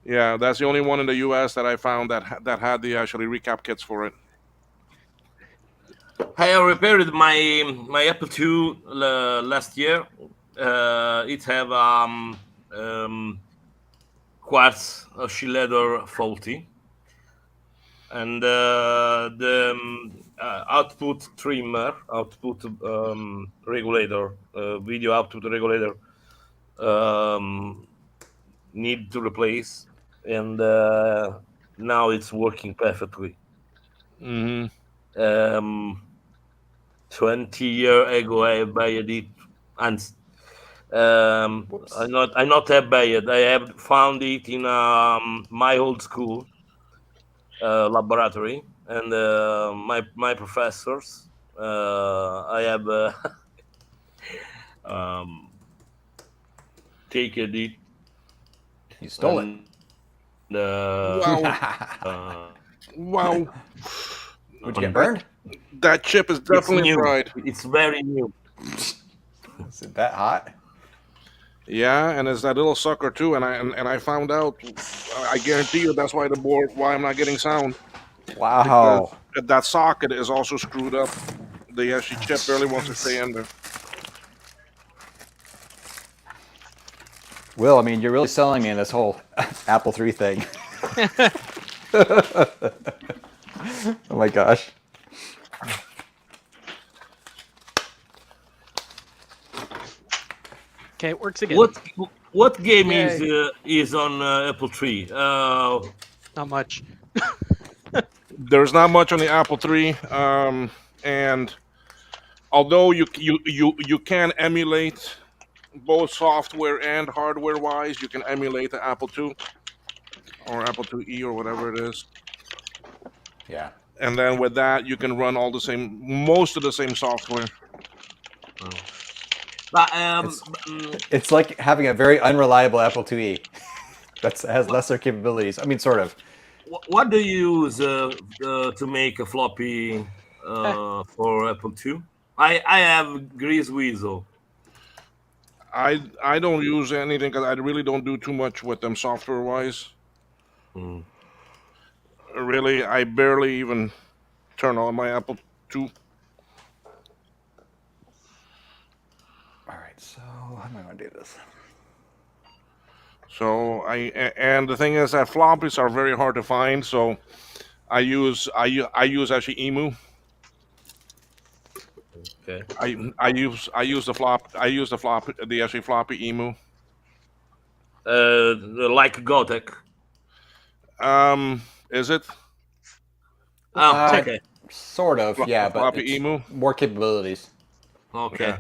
Yeah, that's the only one in the U.S. that I found that had the actually recap kits for it.
I have repaired my Apple II last year. It have quartz shield leather faulty, and the output trimmer, output regulator, video output regulator need to replace, and now it's working perfectly.
Mm-hmm.
20 years ago I bought it, and I not have bought it. I have found it in my old school laboratory, and my professors. I have taken it.
You stole it.
Wow.
Would you get burned?
That chip is definitely fried.
It's very new.
Is it that hot?
Yeah, and it's that little sucker too. And I found out. I guarantee you that's why I'm not getting sound.
Wow.
Because that socket is also screwed up. The actually chip barely wants to stay in there.
Will, I mean, you're really selling me in this whole Apple III thing. Oh my gosh.
Okay, it works again.
What game
Yay.
is on Apple III?
Not much.
There's not much on the Apple III, and although you can emulate both software and hardware wise, you can emulate the Apple II or Apple IIe or whatever it is.
Yeah.
And then with that, you can run most of the same software.
But
It's like having a very unreliable Apple IIe that has lesser capabilities. I mean, sort of.
what do you use to make a floppy for Apple II? I have Grease Weasel.
I don't use anything because I really don't do too much with them software wise. Really, I barely even turn on my Apple II.
All right, so how am I going to do this?
So and the thing is that floppies are very hard to find. So I use actually Emu.
Okay.
I use the actually floppy Emu.
Like Gotek.
Is it?
Oh, okay.
Sort of, yeah, but
Floppy
it's
Emu.
more capabilities.
Okay.
Yeah.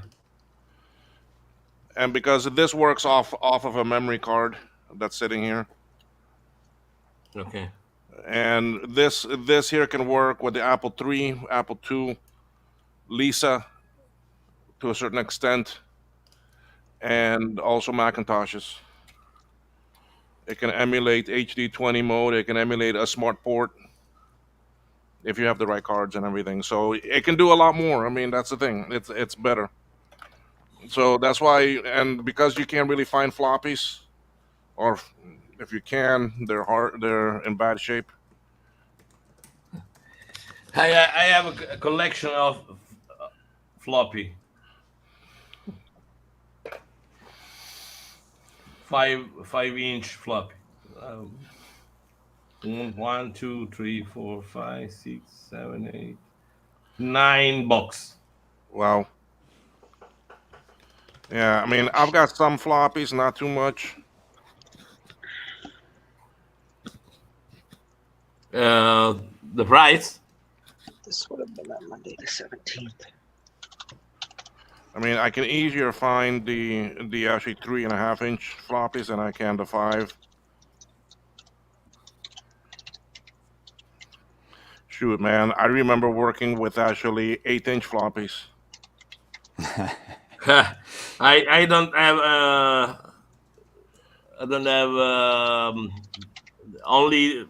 And because this works off of a memory card that's sitting here,
Okay.
and this here can work with the Apple III, Apple II, Lisa, to a certain extent, and also Macintoshes. It can emulate HD20 mode. It can emulate a smart port if you have the right cards and everything. So it can do a lot more. I mean, that's the thing. It's better. So that's why, and because you can't really find floppies, or if you can, they're in bad shape.
I have a collection of floppy. 5-inch floppy. 1, 2, 3, 4, 5, 6, 7, 8, 9 box.
Wow. Yeah, I mean, I've got some floppies, not too much.
The price?
This would have been on Monday the 17th.
I mean, I can easier find the actually 3.5-inch floppies than I can the 5. Shoot, man, I remember working with actually 8-inch floppies.
I don't have only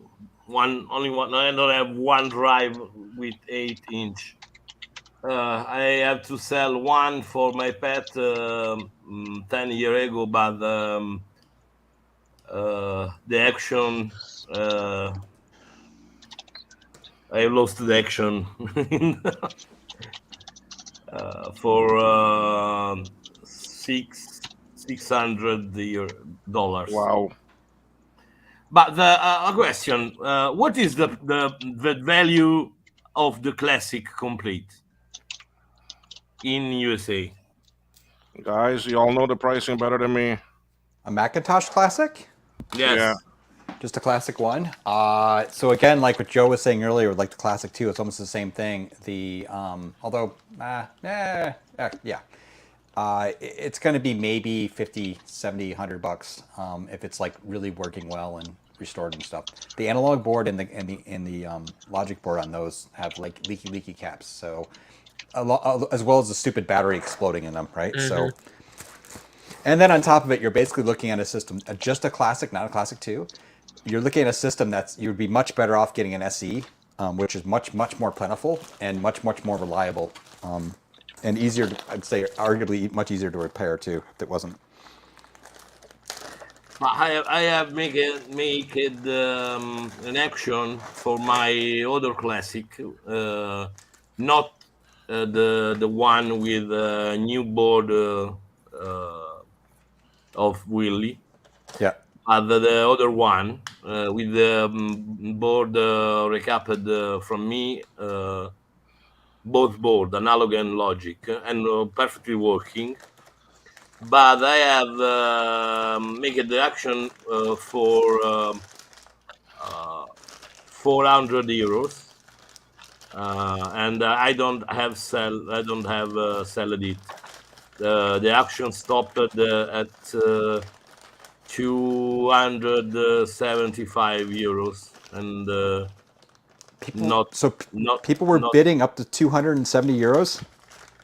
one. I don't have one drive with 8-inch. I have to sell one for my pet 10 years ago, but the action I lost the action for $600.
Wow.
But a question: what is the value of the Classic Complete in USA?
Guys, you all know the pricing better than me.
A Macintosh Classic?
Yes.
Yeah.
Just a classic one. So again, like what Joe was saying earlier, like the classic 2, it's almost the same thing. The although yeah, it's going to be maybe 50, 70, $100 if it's like really working well and restored and stuff. The analog board and the logic board on those have like leaky caps, so as well as the stupid battery exploding in them, right? So. And then on top of it, you're basically looking at a system, just a classic, not a classic 2. You're looking at a system you'd be much better off getting an SE, which is much more plentiful and much more reliable, and easier. I'd say arguably much easier to repair too, if it wasn't.
I have make an action for my other classic, not the one with new board of Willy.
Yeah.
The other one with the board recapped from me, both board, analog and logic, and perfectly working. But I have made the action for 400 euros, and I don't have sold it. The action stopped at 275 euros, and
people were bidding up to 270 euros.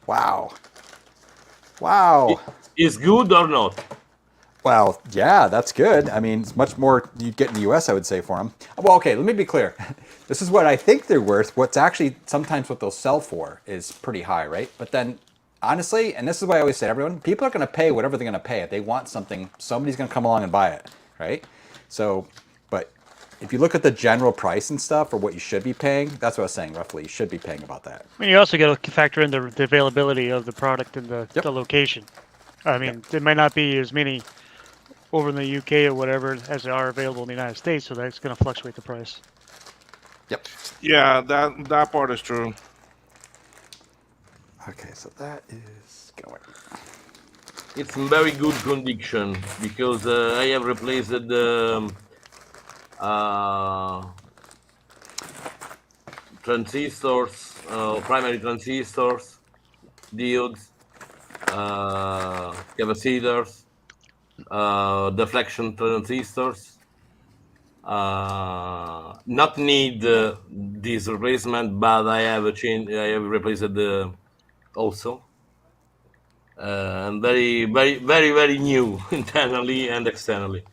Wow. Wow.
Is good or not?
Well, yeah, that's good. I mean, it's much more you'd get in the US, I would say, for them. Well, okay, let me be clear. This is what I think they're worth. What's actually sometimes what they'll sell for is pretty high, right? But then, honestly, and this is what I always say to everyone, people are going to pay whatever they're going to pay. If they want something, somebody's going to come along and buy it, right? So, but if you look at the general price and stuff, or what you should be paying, that's what I was saying, roughly. You should be paying about that.
I mean, you also got to factor in the availability of the product and the location. I mean, there might not be as many over in the UK or whatever as there are available in the United States, so that's going to fluctuate the price.
Yep.
Yeah, that part is true.
Okay, so that is going.
It's in very good condition because I have replaced the transistors, primary transistors, diodes, capacitors, deflection transistors. Not need this replacement, but I have replaced the also. And very, very, very, very new internally and externally.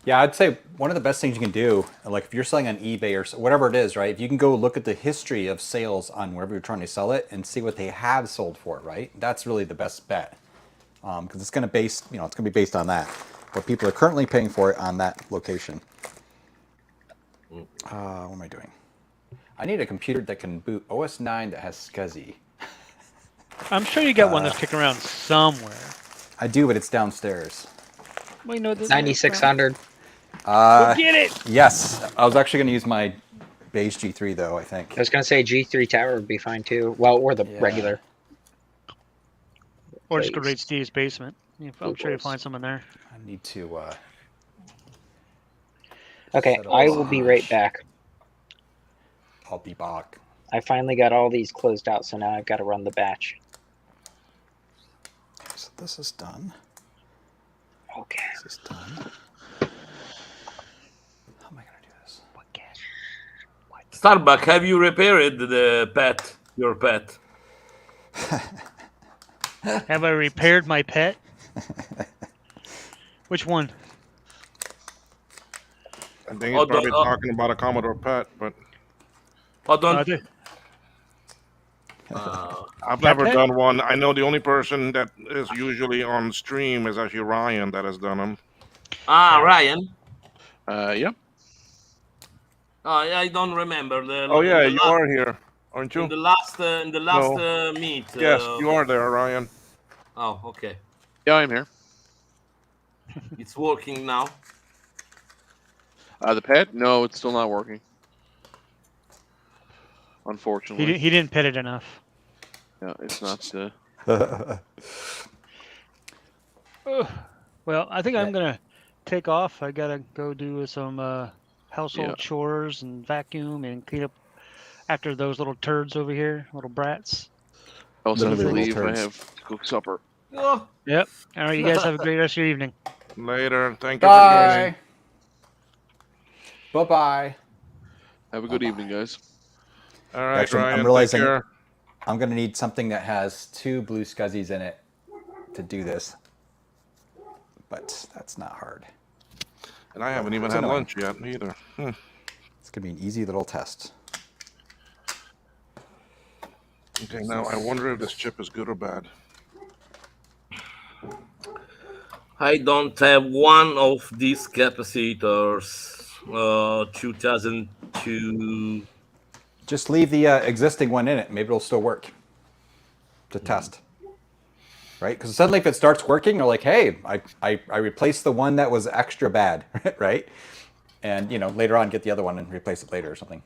Yeah, I'd say one of the best things you can do, like if you're selling on eBay or whatever it is, right? If you can go look at the history of sales on wherever you're trying to sell it and see what they have sold for it, right? That's really the best bet, because it's going to it's going to be based on that, what people are currently paying for it on that location. What am I doing? I need a computer that can boot OS 9 that has SCSI.
I'm sure you got one that's kicking around somewhere.
I do, but it's downstairs.
Well, you know,
9600.
Go get it!
Yes, I was actually going to use my base G3 though. I think.
I was going to say G3 Tower would be fine too. Well, or the regular.
Or just go raid Steve's basement. I'm sure you'll find someone there.
I need to.
Okay, I will be right back.
I'll be back.
I finally got all these closed out, so now I've got to run the batch.
So this is done.
Okay.
This is done. How am I gonna do this?
Starbuck, have you repaired your pet?
Have I repaired my pet? Which one?
I think he's probably talking about a Commodore PET, but
hold on.
I've never done one. I know the only person that is usually on stream is actually Ryan that has done them.
Ryan.
Yep.
I don't remember.
You are here, aren't you?
In the last meet.
Yes, you are there, Ryan.
Oh, okay.
Yeah, I'm here.
It's working now.
The pet? No, it's still not working. Unfortunately.
He didn't pet it enough.
Yeah, it's not.
Well, I think I'm gonna take off. I gotta go do some household chores and vacuum and clean up after those little turds over here, little brats.
Also, I believe I have to cook supper.
Oh.
Yep. All right, you guys have a great rest of your evening.
Later. Thank you for joining.
Bye-bye.
Have a good evening, guys.
All right,
Actually,
Ryan.
I'm realizing
take care.
I'm going to need something that has 2 blue SCSIs in it to do this. But that's not hard.
And I haven't even
It's
had
annoying.
lunch yet either.
It's going to be an easy little test.
Okay, now I wonder if this chip is good or bad.
I don't have one of these capacitors. 2002.
Just leave the existing one in it. Maybe it'll still work to test. Right? Because suddenly if it starts working, you're like, hey, I replaced the one that was extra bad, right? And later on get the other one and replace it later or something.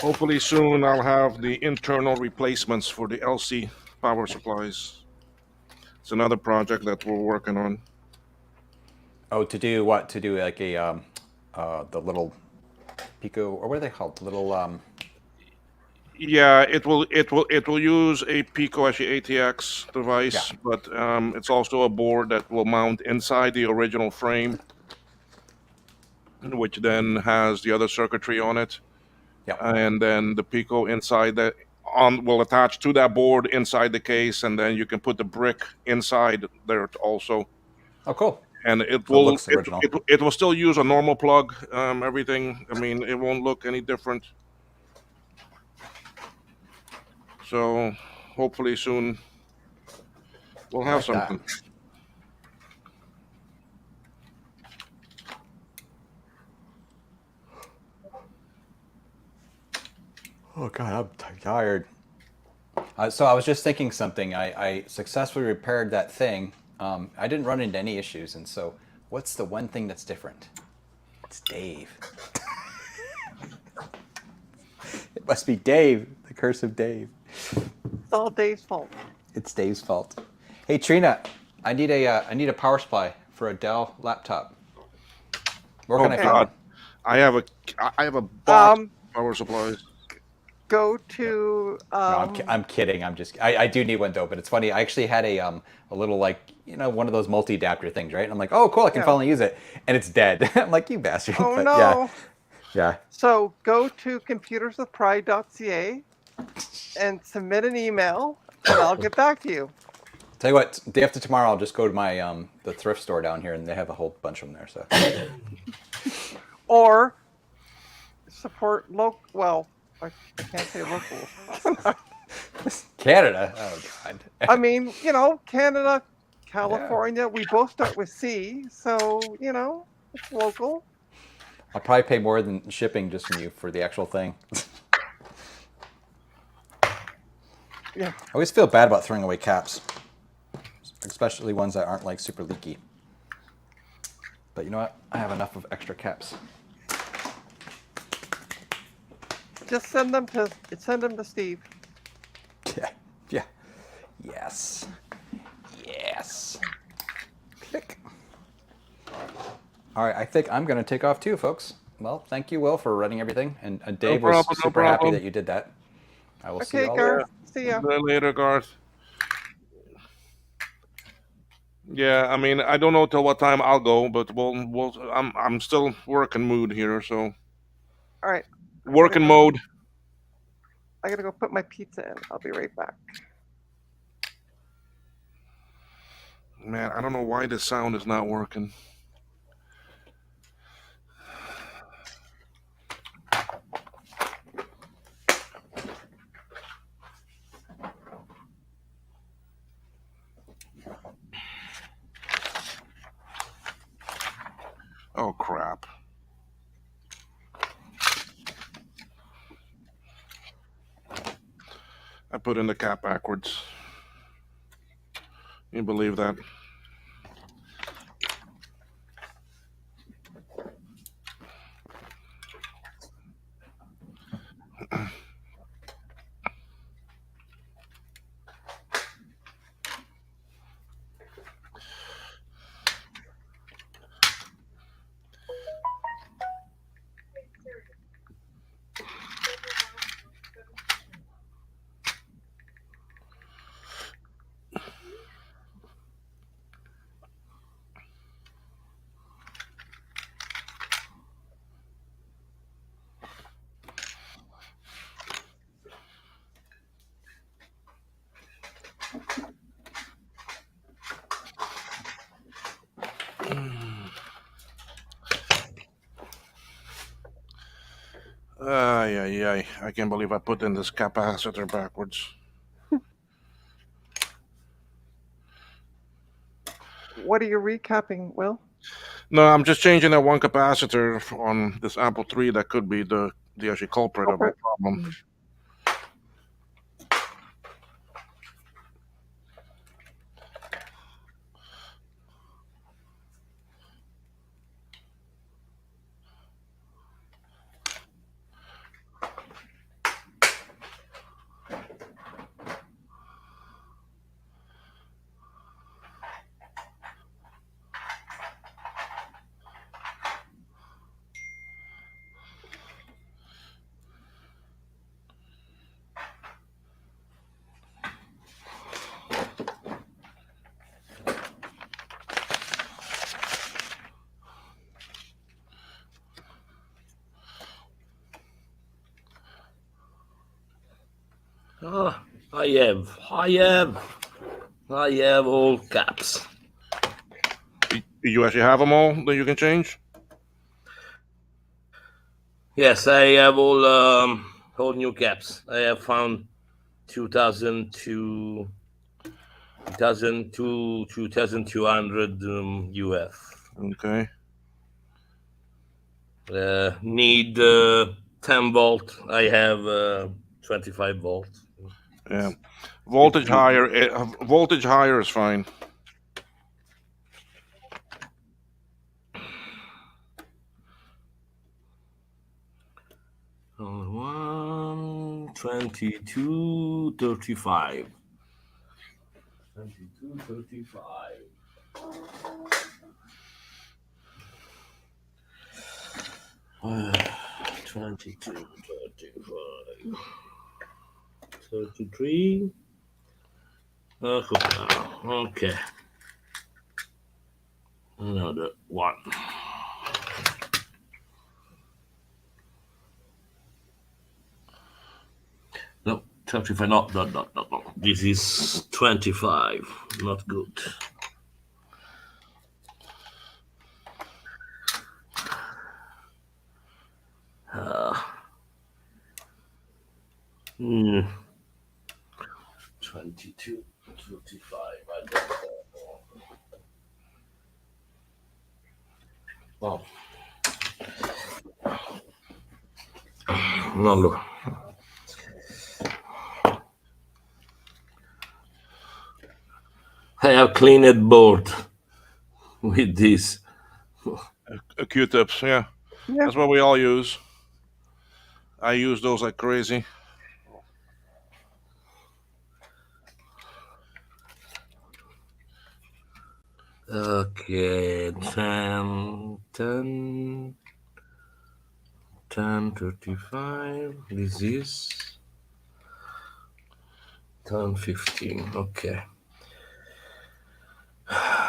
Hopefully soon I'll have the internal replacements for the LC power supplies. It's another project that we're working on.
Oh, to do what? To do like a the little Pico, or what are they called? The little
Yeah, it will use a Pico actually ATX device, but it's also a board that will mount inside the original frame, which then has the other circuitry on it. And then the Pico inside that will attach to that board inside the case, and then you can put the brick inside there also.
Oh, cool.
And it
So it
will
looks original.
it will still use a normal plug. Everything. I mean, it won't look any different. So hopefully soon we'll have
like that.
something.
Oh God, I'm tired. So I was just thinking something. I successfully repaired that thing. I didn't run into any issues, and so what's the one thing that's different? It's Dave. It must be Dave, the curse of Dave.
It's all Dave's fault.
It's Dave's fault. Hey Trina, I need a power supply for a Dell laptop. Where can I find one?
I have a box of power supplies.
Go to.
No, I'm kidding. I do need one though, but it's funny. I actually had a little one of those multi adapter things, right? And I'm like, oh cool, I can finally use it, and it's dead. I'm like, you bastard.
Oh
But
no.
Yeah.
So go to computerswithpride.ca and submit an email, and I'll get back to you.
Tell you what, day after tomorrow, I'll just go to my the thrift store down here, and they have a whole bunch of them there. So.
Or support local. Well, I can't say local.
Canada. Oh God.
I mean, Canada, California. We both start with C, so it's local.
I'll probably pay more than shipping just from you for the actual thing.
Yeah.
I always feel bad about throwing away caps, especially ones that aren't like super leaky. But you know what? I have enough of extra caps.
Just send them to Steve.
Yeah. Yes. Click. All right, I think I'm going to take off too, folks. Well, thank you, Will, for running everything, and Dave was super happy that you did that. I will see you all
Garth. See ya.
Later, Garth. Yeah, I mean, I don't know till what time I'll go, but I'm still working mood here, so.
All right.
Working mode.
I gotta go put my pizza in. I'll be right back.
Man, I don't know why this sound is not working. Oh, crap. I put in the cap backwards. Can you believe that? Yeah. I can't believe I put in this capacitor backwards.
What are you recapping, Will?
No, I'm just changing that one capacitor on this Apple III that could be the actual culprit of the problem.
Ah, I have all caps.
You actually have them all that you can change?
Yes, I have all new caps. I have found 2002, 2200 UF.
Okay.
Need 10 volt. I have 25 volt.
Yeah. Voltage higher is fine.
One 2235. 2235. 2235. 33. Okay. Another one. No, 35. No. This is 25. Not good. Hmm. 22, 35. I don't know. Oh. No, look. I have cleaned board with this.
Q-tips, yeah. That's what we all use. I use those like crazy.
Okay, 10, 35. This is 10, 15. Okay.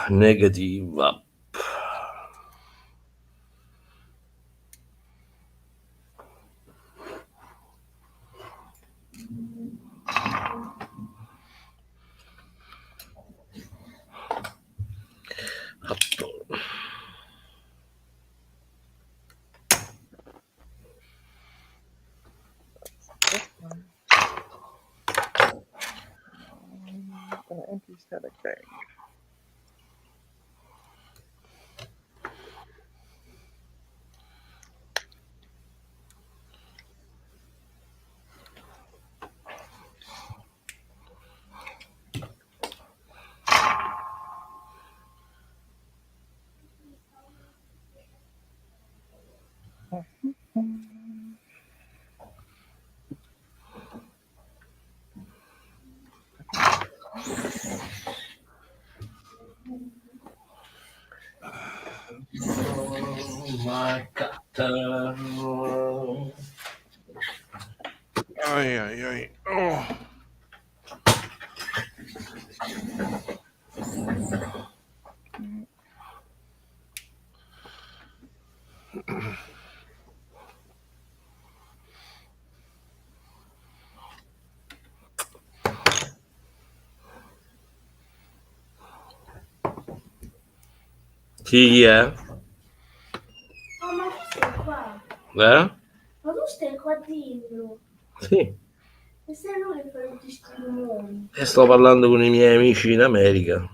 Negative up.
An empty static bag.
Oh my God.
Ay. Oh.
Yeah. There?
Ma tu stai qua dentro.
Sì,
E sei lui che fa tutti questi rumori.
e sto parlando con i miei amici in America.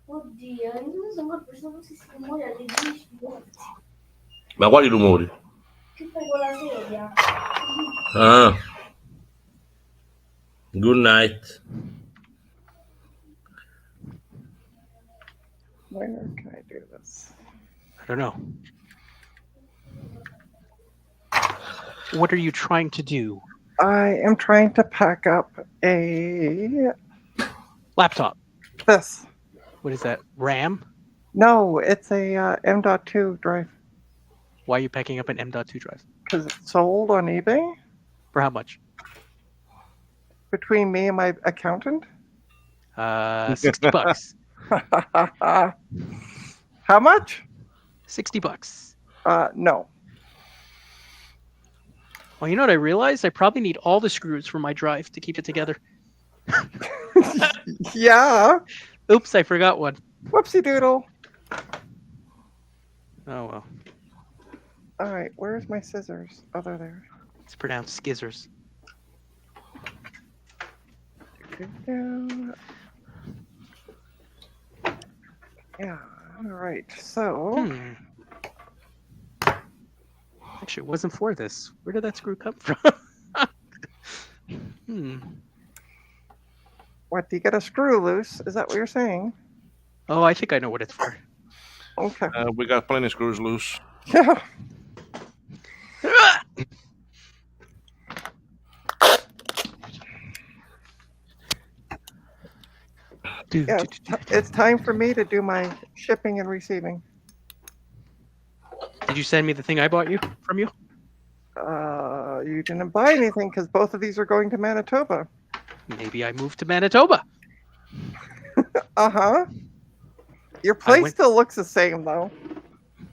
Oddio, non so come sono questi rumori alle 10 volte.
Ma quali rumori?
Che fai con la sedia?
Ah. Good night.
Where can I do this?
I don't know. What are you trying to do?
I am trying to pack up a
Laptop.
this.
What is that? RAM?
No, it's a M.2 drive
Why are you packing up an M.2 drive?
because it's sold on eBay
For how much?
between me and my accountant.
60 bucks.
How much?
60 bucks.
No.
Well, you know what I realized? I probably need all the screws for my drive to keep it together.
Yeah.
Oops, I forgot one.
Whoopsie doodle.
Oh well.
All right, where's my scissors? Oh, they're there.
It's pronounced skizzers.
Yeah. All right. So.
Actually, it wasn't for this. Where did that screw come from?
What, do you get a screw loose? Is that what you're saying?
Oh, I think I know what it's for.
Okay.
We got plenty of screws loose.
Yeah. Yeah, it's time for me to do my shipping and receiving.
Did you send me the thing I bought you from you?
You didn't buy anything because both of these are going to Manitoba.
Maybe I moved to Manitoba.
Uh-huh. Your place still looks the same though.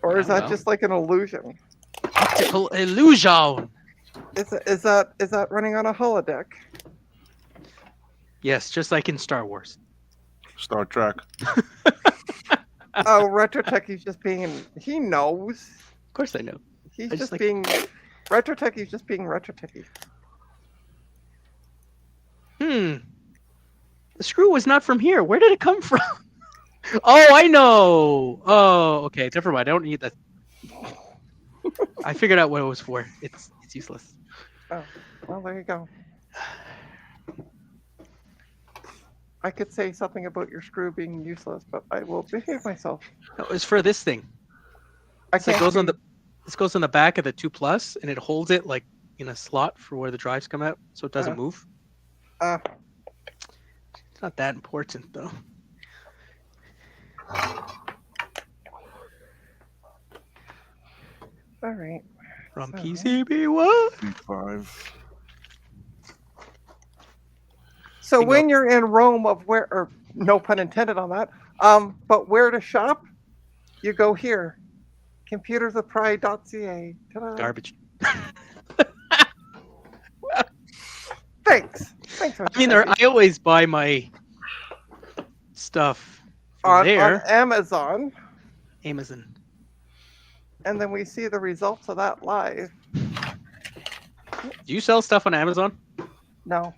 Or is
Yeah,
that
well.
just like an illusion?
Optical illusion.
Is that running on a holodeck?
Yes, just like in Star Wars.
Star Trek.
Oh, Retrotech, he's just being, he knows.
Of course I know.
He's
I just
just
like-
being, Retrotech, he's just being Retrotechy.
The screw was not from here. Where did it come from? Oh, I know. Oh, okay. Never mind. I don't need that. I figured out what it was for. It's useless.
Oh, well, there you go. I could say something about your screw being useless, but I will behave myself.
No, it's for this thing.
I
It goes on the. This goes on the back of the 2 Plus, and it holds it like in a slot for where the drives come out, so it doesn't move. It's not that important though.
All right.
From
So-
PCB1.
P5.
So when you're in Rome of where, or no pun intended on that, but where to shop, you go here. Computersofpride.ca. Ta-da.
Garbage.
Thanks. Thanks.
I mean, I always buy my stuff from
on
there.
Amazon,
Amazon.
and then we see the results of that live.
Do you sell stuff on Amazon?
No,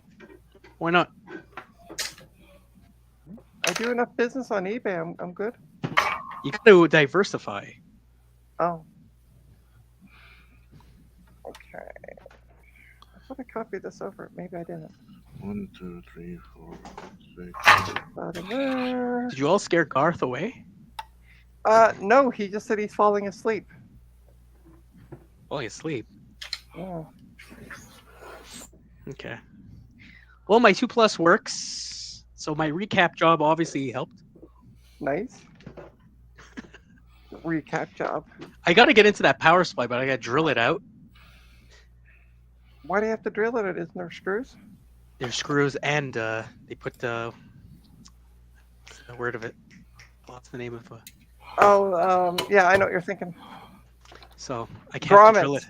Why not?
I do enough business on eBay. I'm good.
You got to diversify.
Oh. Okay. I thought I copied this over. Maybe I didn't.
1, 2, 3, 4, 6.
Out of there.
Did you all scare Garth away?
No, he just said he's falling asleep.
Falling asleep.
Oh.
Okay. Well, my 2 Plus works, so my recap job obviously helped.
Nice. Recap job.
I got to get into that power supply, but I got to drill it out.
Why do you have to drill it? Isn't there screws?
There's screws, and they put what's the word of it? What's the name of it?
Oh, yeah, I know what you're thinking.
So I can't drill it.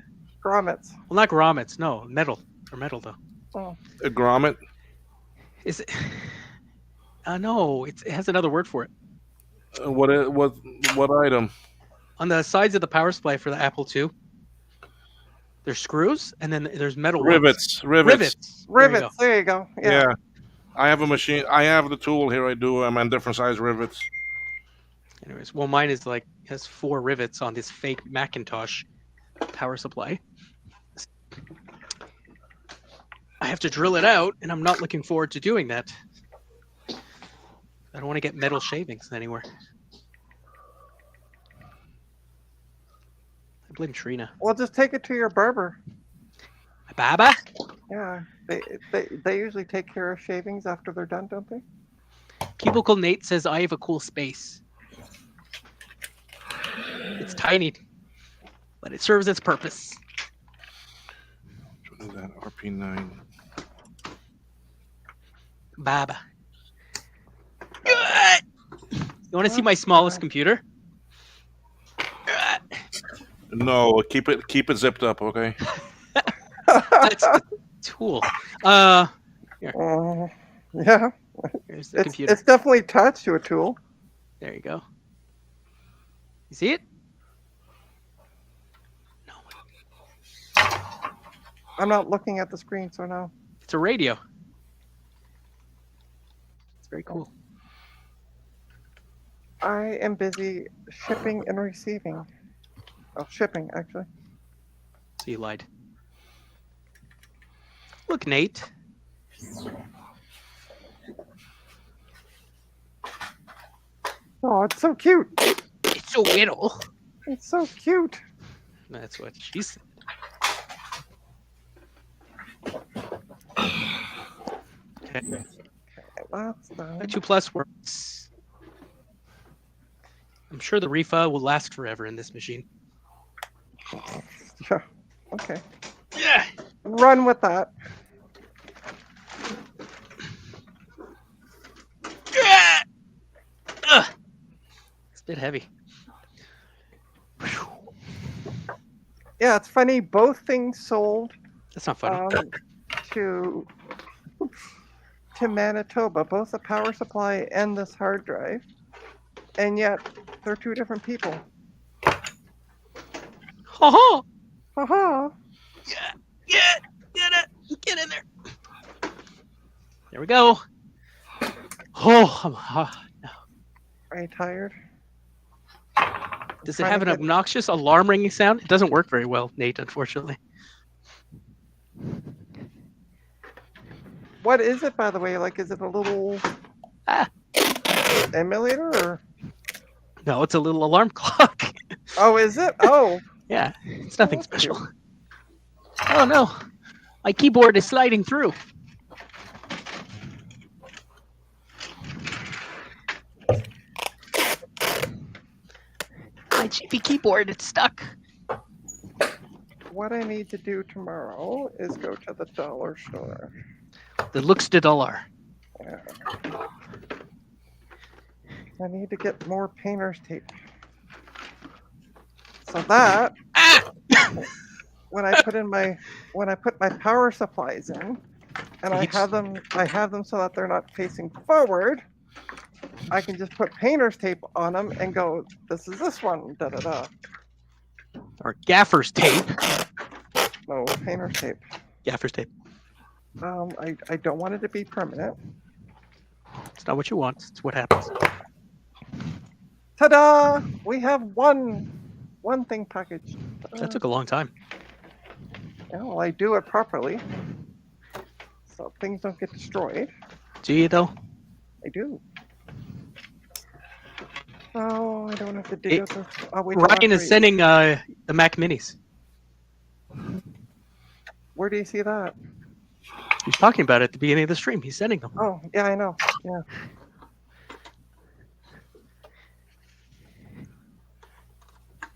Grommets.
Well, not grommets. No, metal or metal though.
Oh.
A grommet.
Is it? No, it has another word for it.
What item?
On the sides of the power supply for the Apple II, There's screws, and then there's metal
Rivets.
ones. Rivets.
Rivets. There you go. Yeah.
Yeah. I have a machine. I have the tool here. I do. And different size rivets.
Anyways, well, mine is like has 4 rivets on this fake Macintosh power supply. I have to drill it out, and I'm not looking forward to doing that. I don't want to get metal shavings anywhere. I blame Trina.
Well, just take it to your barber.
Baba?
Yeah, they usually take care of shavings after they're done, don't they?
Cubicle Nate says I have a cool space. It's tiny, but it serves its purpose.
What is that? RP9.
Baba. You want to see my smallest computer?
No, keep it zipped up, okay?
That's the tool. Here.
Yeah.
Here's the computer.
It's definitely attached to a tool.
There you go. You see it?
I'm not looking at the screen, so no.
It's a radio. It's very cool.
I am busy shipping and receiving. Oh, shipping, actually.
So you lied. Look, Nate.
Oh, it's so cute.
It's so little.
It's so cute.
That's what she said. Okay.
That's done.
2+ works. I'm sure the Rifa will last forever in this machine.
Yeah. Okay.
Yeah.
Run with that.
It's a bit heavy.
Yeah, it's funny. Both things sold.
That's not funny.
To Manitoba, both the power supply and this hard drive, and yet they're 2 different people.
Ha ha!
Ha ha!
Get in there. There we go. Oh,
Are you tired?
does it have an obnoxious alarm ringing sound? It doesn't work very well, Nate, unfortunately.
What is it, by the way? Like, is it a little emulator or?
No, it's a little alarm clock.
Oh, is it? Oh.
Yeah, it's nothing special. Oh no, my keyboard is sliding through. My chippy keyboard, it's stuck.
What I need to do tomorrow is go to the dollar store.
The looks de dollar.
Yeah. I need to get more painter's tape. So that when I put my power supplies in, and I have them so that they're not facing forward, I can just put painter's tape on them and go, this is this one, da da da.
Or gaffer's tape.
No, painter's tape.
Gaffer's tape.
I don't want it to be permanent.
It's not what you want. It's what happens.
Ta-da! We have one thing packaged.
That took a long time.
Yeah, well, I do it properly, so things don't get destroyed.
Do you though?
I do. Oh, I don't have to dig out the. Oh, wait till
Ryan
after
is sending the Mac Minis.
Where do you see that?
He's talking about it at the beginning of the stream. He's sending them.
Oh, yeah, I know. Yeah.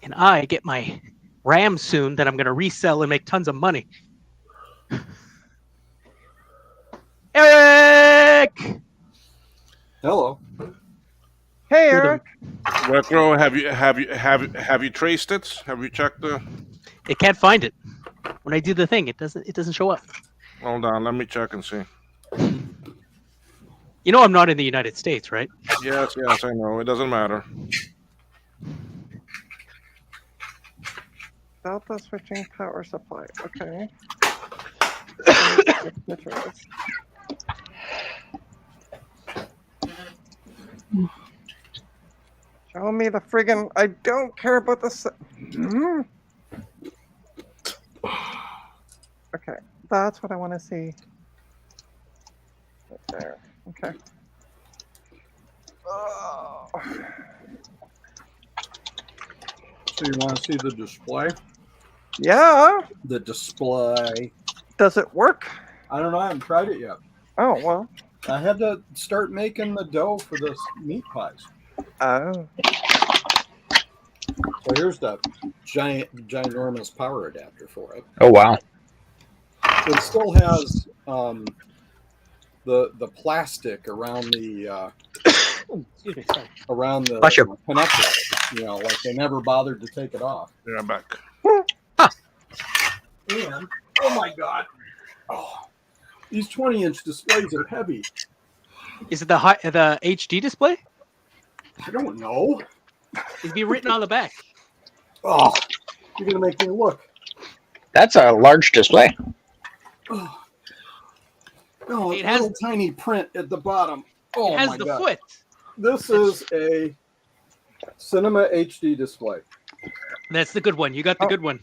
And I get my RAM soon that I'm going to resell and make tons of money. Eric!
Hello.
Hey, Eric.
Retro, have you traced it? Have you checked the?
It can't find it. When I do the thing, it doesn't show up.
Hold on, let me check and see.
You know I'm not in the United States, right?
Yes, I know. It doesn't matter.
Delta switching power supply. Okay. Show me the friggin'. I don't care about the. Okay, that's what I want to see. Right there. Okay. Oh.
So you want to see the display?
Yeah.
The display.
Does it work?
I don't know. I haven't tried it yet.
Oh, well.
I had to start making the dough for the meat pies.
Oh.
So here's the ginormous power adapter for it.
Oh wow!
It still has the plastic around the
Excuse me. Sorry.
around the
Bless you.
connector. You know, like they never bothered to take it off.
Yeah, I'm back.
And oh my god, these 20-inch displays are heavy.
Is it the HD display?
I don't know.
It'd be written on the back.
Oh, you're gonna make me look.
That's a large display.
Oh, no,
It
it
has-
has little tiny print at the bottom. Oh
It has
my
the
god.
foot.
This is a Cinema HD display
That's the good one. You got the good one.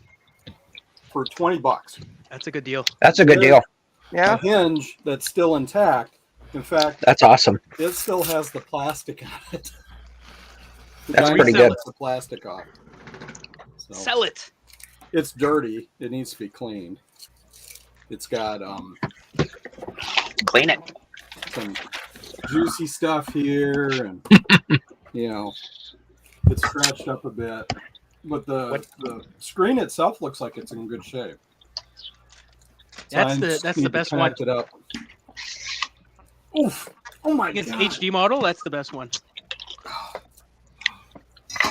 for $20.
That's a good deal.
That's a good deal.
Yeah.
A hinge that's still intact. In fact,
That's awesome.
it still has the plastic on it. The
That's
guy
pretty
still
good.
has the plastic off. So,
Sell it.
it's dirty. It needs to be cleaned. It's got
Clean it.
some juicy stuff here, and you know, it's scratched up a bit. But the screen itself looks like it's in good shape. So I just
That's
need
the
to
best one.
connect it up. Oof! Oh my
It's
god!
HD model. That's the best one.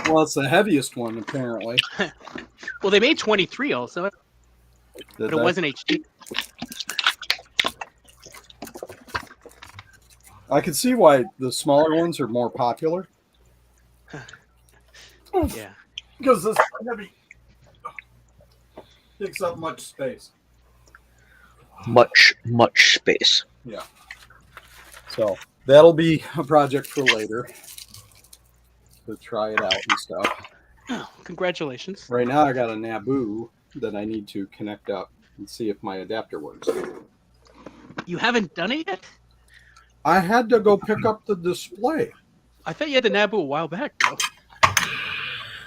Well, it's the heaviest one apparently.
Well, they made 23 also,
Did
but
they?
it wasn't HD.
I can see why the smaller ones are more popular.
Yeah.
Because this heavy takes up much space.
Much space.
Yeah. So that'll be a project for later to try it out and stuff.
Oh, congratulations.
Right now I got a Naboo that I need to connect up and see if my adapter works.
You haven't done it yet?
I had to go pick up the display.
I thought you had the Naboo a while back, though.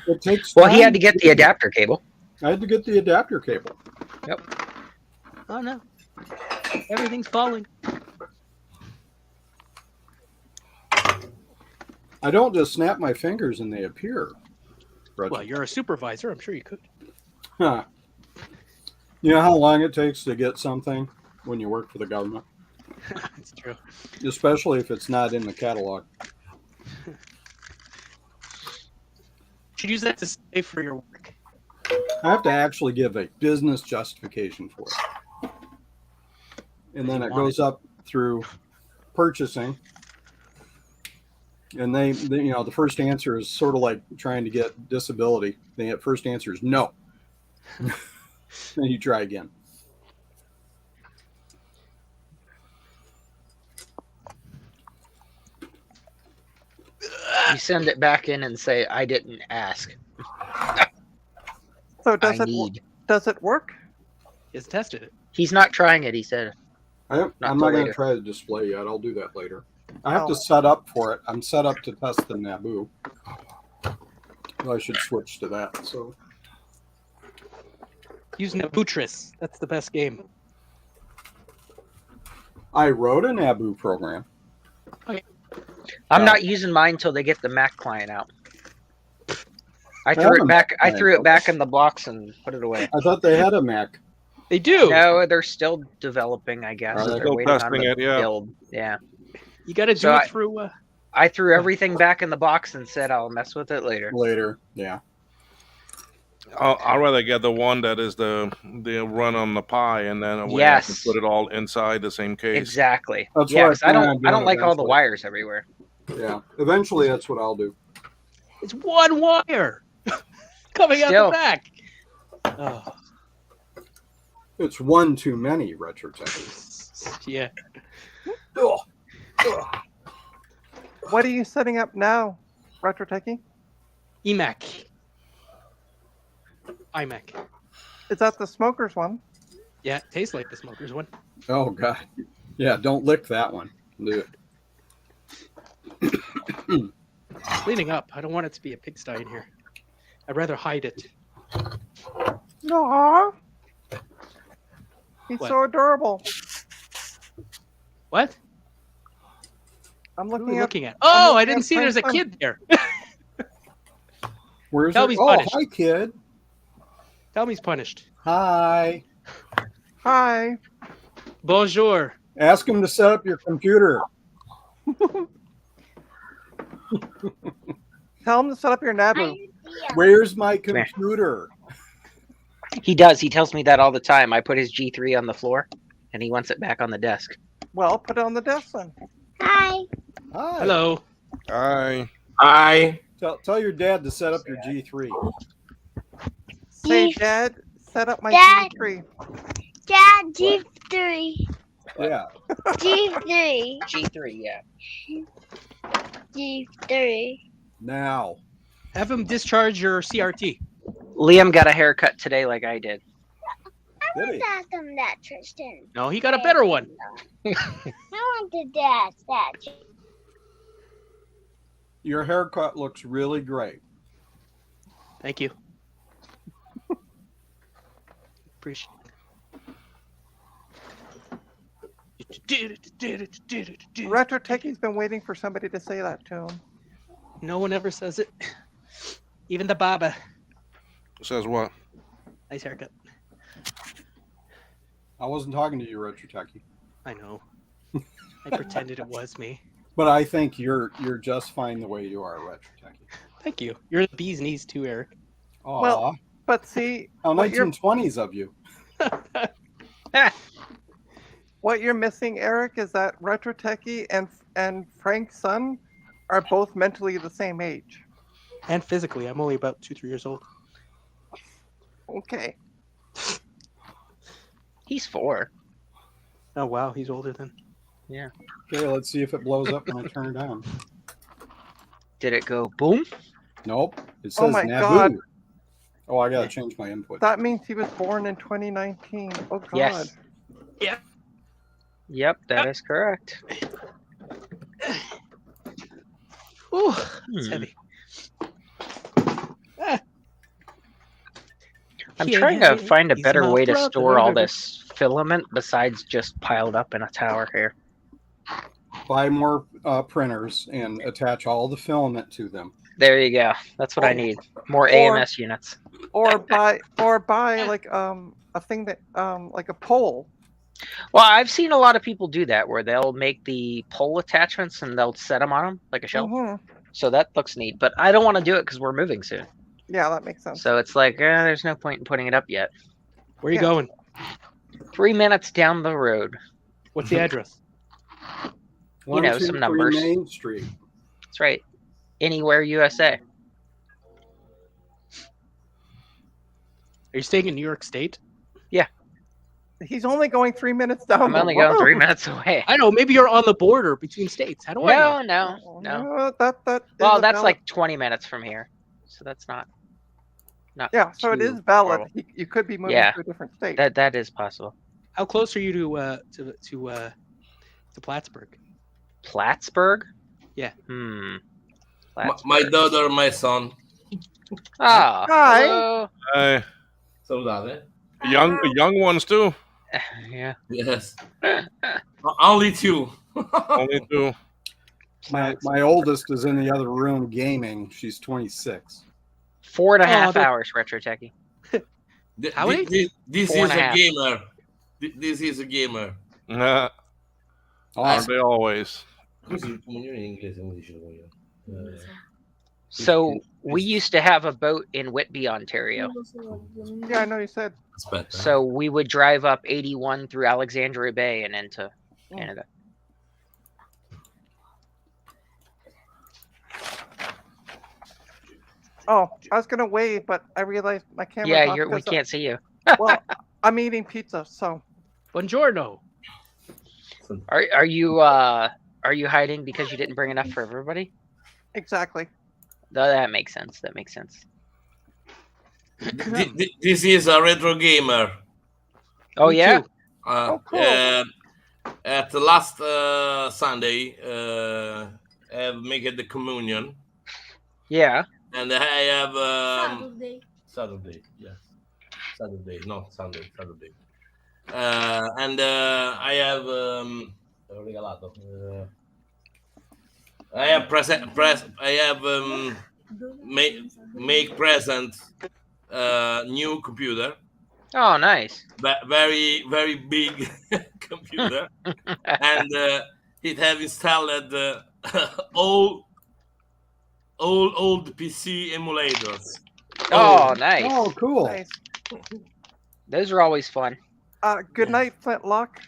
It takes
Well, he
time
had to get the adapter cable.
I had to get the adapter cable.
Yep.
Oh no. Everything's falling.
I don't just snap my fingers and they appear. Reggie.
Well, you're a supervisor. I'm sure you could.
Huh. You know how long it takes to get something when you work for the government?
It's true.
Especially if it's not in the catalog.
Should use that to save for your work.
I have to actually give a business justification for it. And then it goes up through purchasing. And they you know, the first answer is sort of like trying to get disability. The first answer is no. Then you try again.
You send it back in and say, "I didn't ask."
So does
I
it
need.
does it work?
He's tested it.
He's not trying it. He said.
I'm
Not
not
till
going to
later.
try the display yet. I'll do that later. I have
Oh.
to set up for it. I'm set up to test the Naboo. Well, I should switch to that. So
Use Nabutris. That's the best game.
I wrote a Naboo program.
I'm not using mine until they get the Mac client out. I threw
have
it
a
back.
Mac
I
client,
threw it
though.
back in the box and put it away.
I thought they had a Mac.
They do.
No, they're still developing. I guess
Are they
they're
still
waiting on
testing
the
it? Yeah.
build. Yeah.
You got to do
So
it through.
I threw everything back in the box and said I'll mess with it later.
Later, yeah.
I'd rather get the one that is the run on the Pi, and then we have to
Yes.
put it all inside the same case.
Exactly.
That's
Yeah,
what
'cause I
plan on
don't. I don't
doing
like all the
eventually.
wires everywhere.
Yeah, eventually that's what I'll do.
It's one wire coming out
Still.
the back. Oh,
It's one too many, Retro Techie.
yeah.
What are you setting up now, Retro Techie?
EMAC. iMac.
Is that the smokers one?
Yeah, it tastes like the smoker's one.
Oh God. Yeah, don't lick that one. Do it.
Cleaning up. I don't want it to be a pigsty in here. I'd rather hide it.
Aww. He's
What?
so adorable.
What?
I'm
Who are
looking
we
at.
looking at? Oh, I
looking
didn't
at
see there's a
Frank's
kid there.
Where's
Tell
it?
me's
Oh,
punished.
hi, kid.
Tell me he's punished.
Hi.
Hi.
Bonjour.
Ask him to set up your computer.
Tell him to set up your Nabu.
Where's my
Come here.
computer?
He does. He tells me that all the time. I put his G3 on the floor, and he wants it back on the desk.
Well, put it on the desk then.
Hi.
Hi.
Hello.
Hi.
Hi.
Tell your dad to set up your G3.
Say,
G-
Dad, set up my
Dad.
G3.
Dad, G3.
Yeah.
G3.
G3, yeah.
G3.
Now.
Have him discharge your CRT.
Liam got a haircut today like I did.
Did he?
That from that, Tristan.
No, he got a better one.
I want the dad. That.
Your haircut looks really great.
Thank you. Appreciate it.
Retro Techie's been waiting for somebody to say that to him.
No one ever says it. Even the Baba.
Says what?
Nice haircut.
I wasn't talking to you, Retro Techie.
I know. I pretended it was me.
But I think you're just fine the way you are, Retro Techie.
Thank you. You're the bee's knees too, Eric.
Aw.
Well, but see,
how
what you're-
1920s of you.
what you're missing, Eric, is that Retro Techie and Frank's son are both mentally the same age.
And physically, I'm only about 2-3 years old.
Okay.
He's 4.
Oh wow, he's older than.
Yeah.
Okay, let's see if it blows up when I turn it on.
Did it go boom?
Nope. It says
Oh my
Naboo.
God.
Oh, I gotta change my input.
That means he was born in 2019. Oh God.
Yes. Yep, that is correct.
Ooh, it's
Hmm.
heavy.
I'm
Yeah,
trying
yeah,
to find a
he's
better
my
way to
brother.
store all this filament besides just piled up in a tower here.
Buy more printers and attach all the filament to them.
There you go. That's what I need. More
Or-
AMS units.
Or buy like a thing that like a pole.
Well, I've seen a lot of people do that where they'll make the pole attachments and they'll set them on them like a shelf.
Mhm.
So that looks neat. But I don't want to do it because we're moving soon.
Yeah, that makes sense.
So it's like, there's no point in putting it up yet.
Where are you
Yeah.
going?
3 minutes down the road.
What's the address?
You know,
123
some numbers.
Main Street.
That's right. Anywhere USA.
Are you staying in New York State?
He's only going 3 minutes down.
I'm
the
only going
road.
3 minutes away.
I know. Maybe you're on the border between states. How do I know?
No.
That is
Well,
a
that's
valid-
like 20 minutes from here. So that's not
yeah. So it
too
is valid.
horrible.
You could be moving
Yeah.
to a different state.
That is possible.
How close are you to Plattsburgh?
Plattsburgh?
Yeah.
My daughter, my son.
Ah.
Hi.
Hello.
Hey,
Saudade.
young ones too.
Yeah.
Yes. Only 2.
Only 2.
My oldest is in the other room gaming. She's 26.
4.5
they're-
hours, Retro Techie.
How many?
This
Four
is
and a
a
half.
gamer. This is a gamer.
Nah, aren't they always?
So we used to have a boat in Whitby, Ontario.
Yeah, I know you said.
So we would drive up 81 through Alexandria Bay and into Canada.
Oh, I was gonna wave, but I realized my camera's
Yeah,
off
we
'cause,
can't see you.
well, I'm eating pizza, so.
Buongiorno.
Are you hiding because you didn't bring enough for everybody?
Exactly.
That makes sense. That makes sense.
This is a retro gamer.
Oh yeah.
Oh, cool.
At the last Sunday, I made the communion,
Yeah.
and I have
Saturday.
yes, Saturday, not Sunday, Saturday. And I have regalato. I have make present new computer.
Oh, nice.
Very very big computer, and it have installed all old PC emulators.
Oh, nice.
Oh, cool.
Nice.
Those are always fun.
Good night, Flintlock.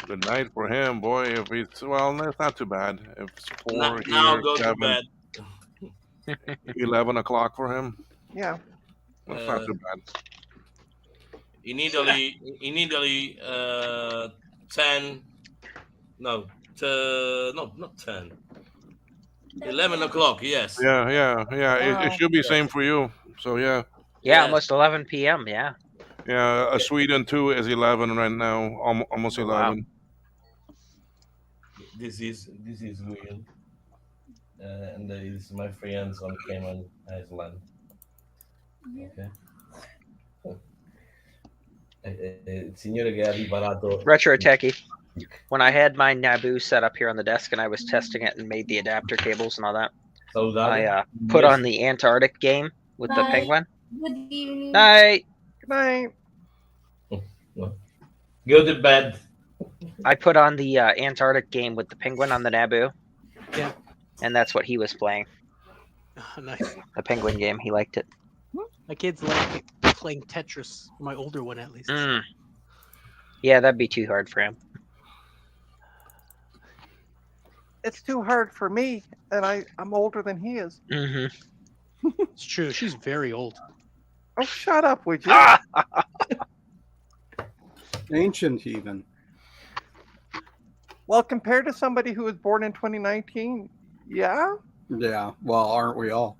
Good night for him, boy. If it's that's not too bad. If it's 4
Now
here,
go to
7,
bed.
11 o'clock for him.
Yeah.
That's not too bad.
In Italy, 10. No, not 10. 11 o'clock. Yes.
Yeah. It should be
Yes.
same for you. So yeah.
Yeah, almost 11 p.m. Yeah.
Yeah, Sweden too is 11 right now, almost 11.
This is real, and this is my friends on Cayman Island. Okay. Il signore che ha riparato
Retro Techie. When I had my Naboo set up here on the desk and I was testing it and made the adapter cables and all that, I put on the Antarctic game with the
Bye.
penguin.
Good evening.
Night.
Good night.
Go to bed.
I put on the Antarctic game with the penguin on the Naboo.
Yeah.
And that's what he was playing.
Nice.
The penguin game. He liked it.
My kids like playing Tetris. My older one, at least.
Mm. Yeah, that'd be too hard for him.
It's too hard for me, and I'm older than he is.
Mm-hmm.
It's true. She's very old.
Oh, shut up, would you?
Ancient even.
Well, compared to somebody who was born in 2019, yeah.
Yeah. Well, aren't we all?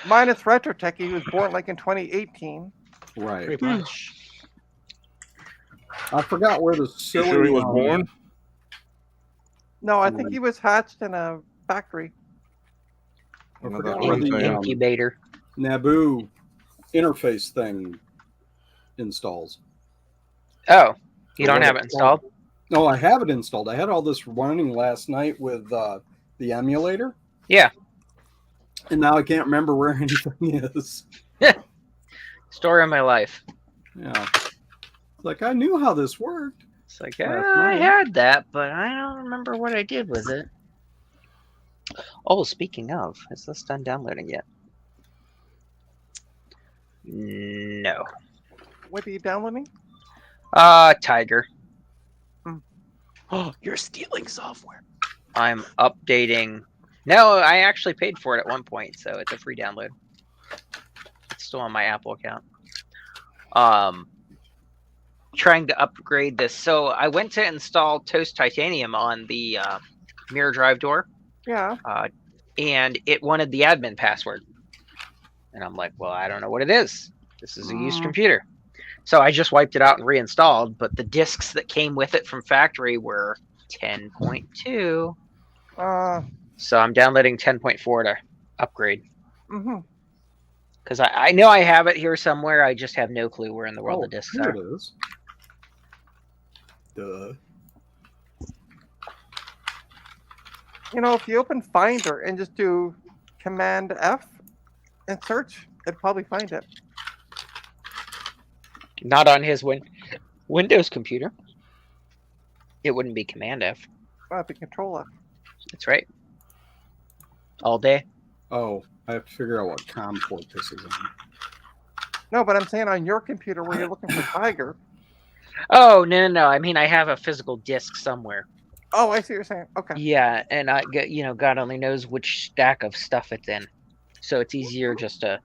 Minus Retro Techie, who was born like in 2018.
Right.
Pretty much.
I forgot where the silly.
Sure he was born?
No, I think he was hatched in a factory.
I forgot where the
Incubator.
Naboo interface thing installs.
Oh, you don't have it installed?
No, I have it installed. I had all this running last night with the emulator.
Yeah.
And now I can't remember where anything is.
Story of my life.
Yeah. Like, I knew how this worked.
It's like,
Last
I
night.
had that, but I don't remember what I did with it. Oh, speaking of, is this done downloading yet? No.
What are you downloading?
Tiger.
Oh, you're stealing software.
I'm updating. No, I actually paid for it at one point, so it's a free download. It's still on my Apple account. Trying to upgrade this. So I went to install Toast Titanium on the mirror drive door.
Yeah.
And it wanted the admin password. And I'm like, well, I don't know what it is. This is a used computer. So I just wiped it out and reinstalled, but the discs that came with it from factory were 10.2. So I'm downloading 10.4 to upgrade.
Mm-hmm.
Because I know I have it here somewhere. I just have no clue where in the world the discs
here
are.
it is. Duh.
You know, if you open Finder and just do Command F and search, it'd probably find it.
Not on his Windows computer. It wouldn't be Command F.
Well, it'd be Control F.
That's right. All day.
Oh, I have to figure out what COM port this is on.
No, but I'm saying on your computer where you're looking for Tiger.
Oh, no. I mean, I have a physical disk somewhere.
Oh, I see what you're saying. Okay.
Yeah, and God only knows which stack of stuff it's in. So it's easier just to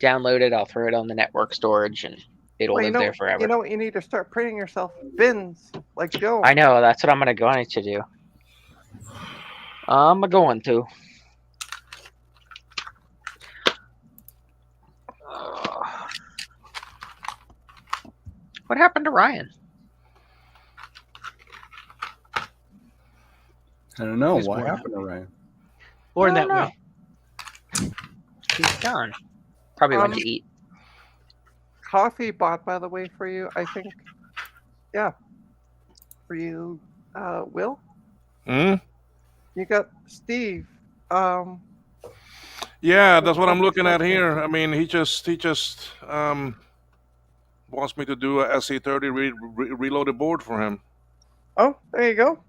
download it. I'll throw it on the network storage, and it'll
Well,
live there forever.
You know what? You need to start printing yourself bins like Joe.
I know. That's what I'm going to do. I'm going to. What happened to Ryan?
I don't know
He's
what
worn out.
happened to Ryan.
Or in
I
that
don't
way.
He's gone. Probably went to eat.
Coffee bought, by the way, for you. I think. Yeah. For you, Will.
Hmm?
You got Steve.
Yeah, that's what I'm looking at here. I mean, he just wants me to do a SC30 reloaded board for him.
Oh, there you go.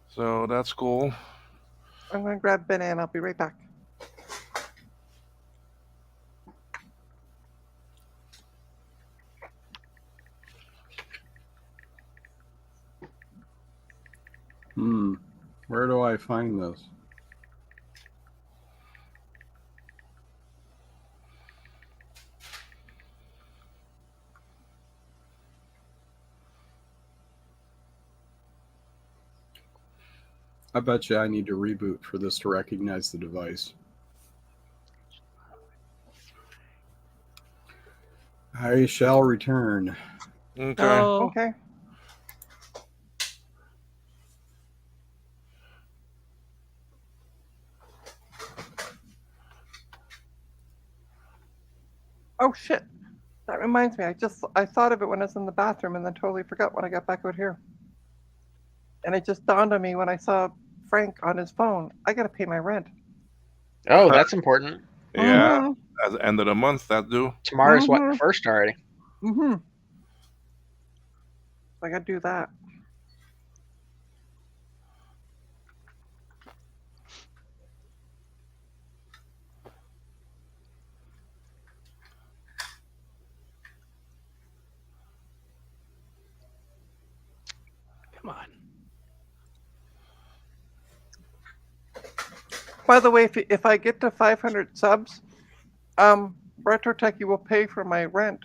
So that's cool.
I'm going to grab banana. I'll be right back.
Where do I find this? I bet you I need to reboot for this to recognize the device. I shall return.
Okay.
Oh,
Okay. Oh shit. That reminds me. I thought of it when I was in the bathroom and then totally forgot when I got back out here. And it just dawned on me when I saw Frank on his phone. I gotta pay my rent.
Oh, that's important.
Yeah. At the end of the month, that due.
Tomorrow's what, the first already?
Mm-hmm. I gotta do that.
come on.
By the way, if I get to 500 subs, Retro Techie will pay for my rent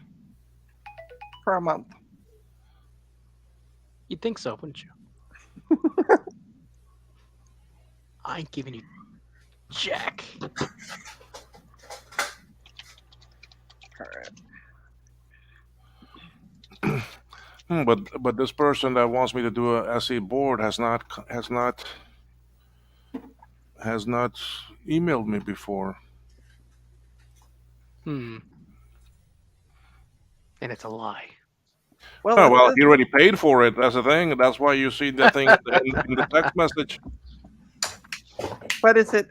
for a month.
You'd think so, wouldn't you? I ain't giving you jack.
But this person that wants me to do a SE board has not emailed me before.
And it's a lie.
Well, he already paid for it. That's the thing. That's why you see the thing in the text message.
But is it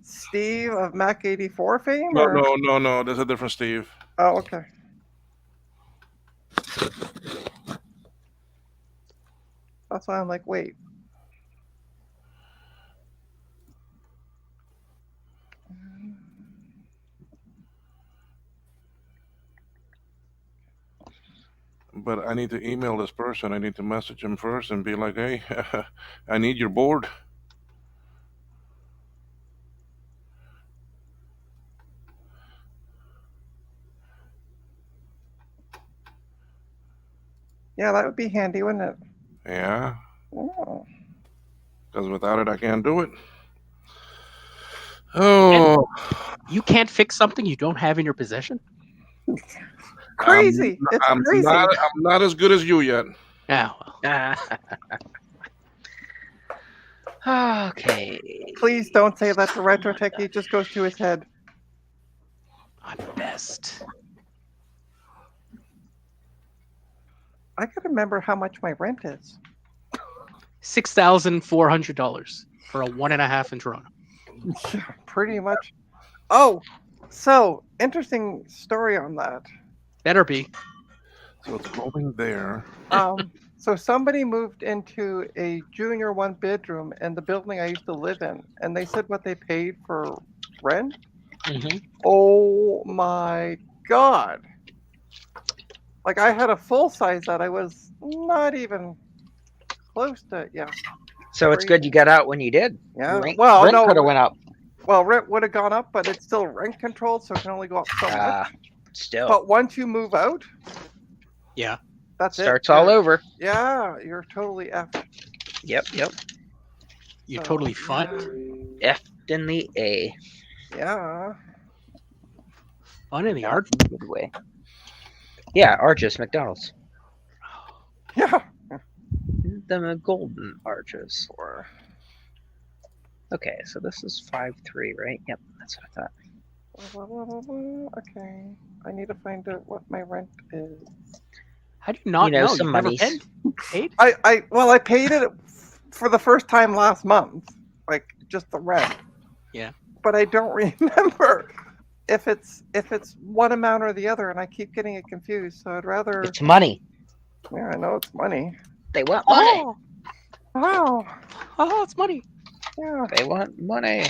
Steve of Mac 84 fame?
No,
or?
no. There's a different Steve.
Oh, okay. That's why I'm like, wait.
But I need to email this person. I need to message him first and be like, hey, I need your board.
Yeah, that would be handy, wouldn't it?
Yeah.
Oh.
Because without it, I can't do it. Oh.
You can't fix something you don't have in your possession?
Crazy. It's crazy.
I'm not as good as you yet.
Yeah.
Okay.
Please don't say that to Retro Techie. It just goes to his head.
I'm best.
I gotta remember how much my rent is.
$6,400 for a 1.5 in Toronto.
Pretty much. Oh, so interesting story on that.
Better be.
So it's going there.
So somebody moved into a junior 1-bedroom in the building I used to live in, and they said what they paid for rent.
Mm-hmm.
Oh my God! Like I had a full size that I was not even close to. Yeah.
So it's good you got out when you did.
Yeah.
Rent,
Well,
rent
no.
could have went up.
Well, rent would have gone up, but it's still rent controlled, so it can only go up so much.
Still.
But once you move out,
Yeah.
that's it.
Starts all
You're-
over.
Yeah, you're totally effed.
Yep.
You're
So,
totally fun.
F'd in the A.
Yeah.
Fun in the art.
Good way. Yeah, Arches, McDonald's.
Yeah.
The golden arches. Okay, so this is 5-3, right? Yep, that's what I thought.
Okay. I need to find out what my rent is.
How do you not
You know,
know?
some
You've never
monies.
paid?
I paid it for the first time last month, like just the rent.
Yeah.
But I don't remember if it's one amount or the other, and I keep getting it confused. So I'd rather.
It's money.
Yeah, I know it's money.
They want money.
Oh, wow.
Oh, it's money.
Yeah.
They want money.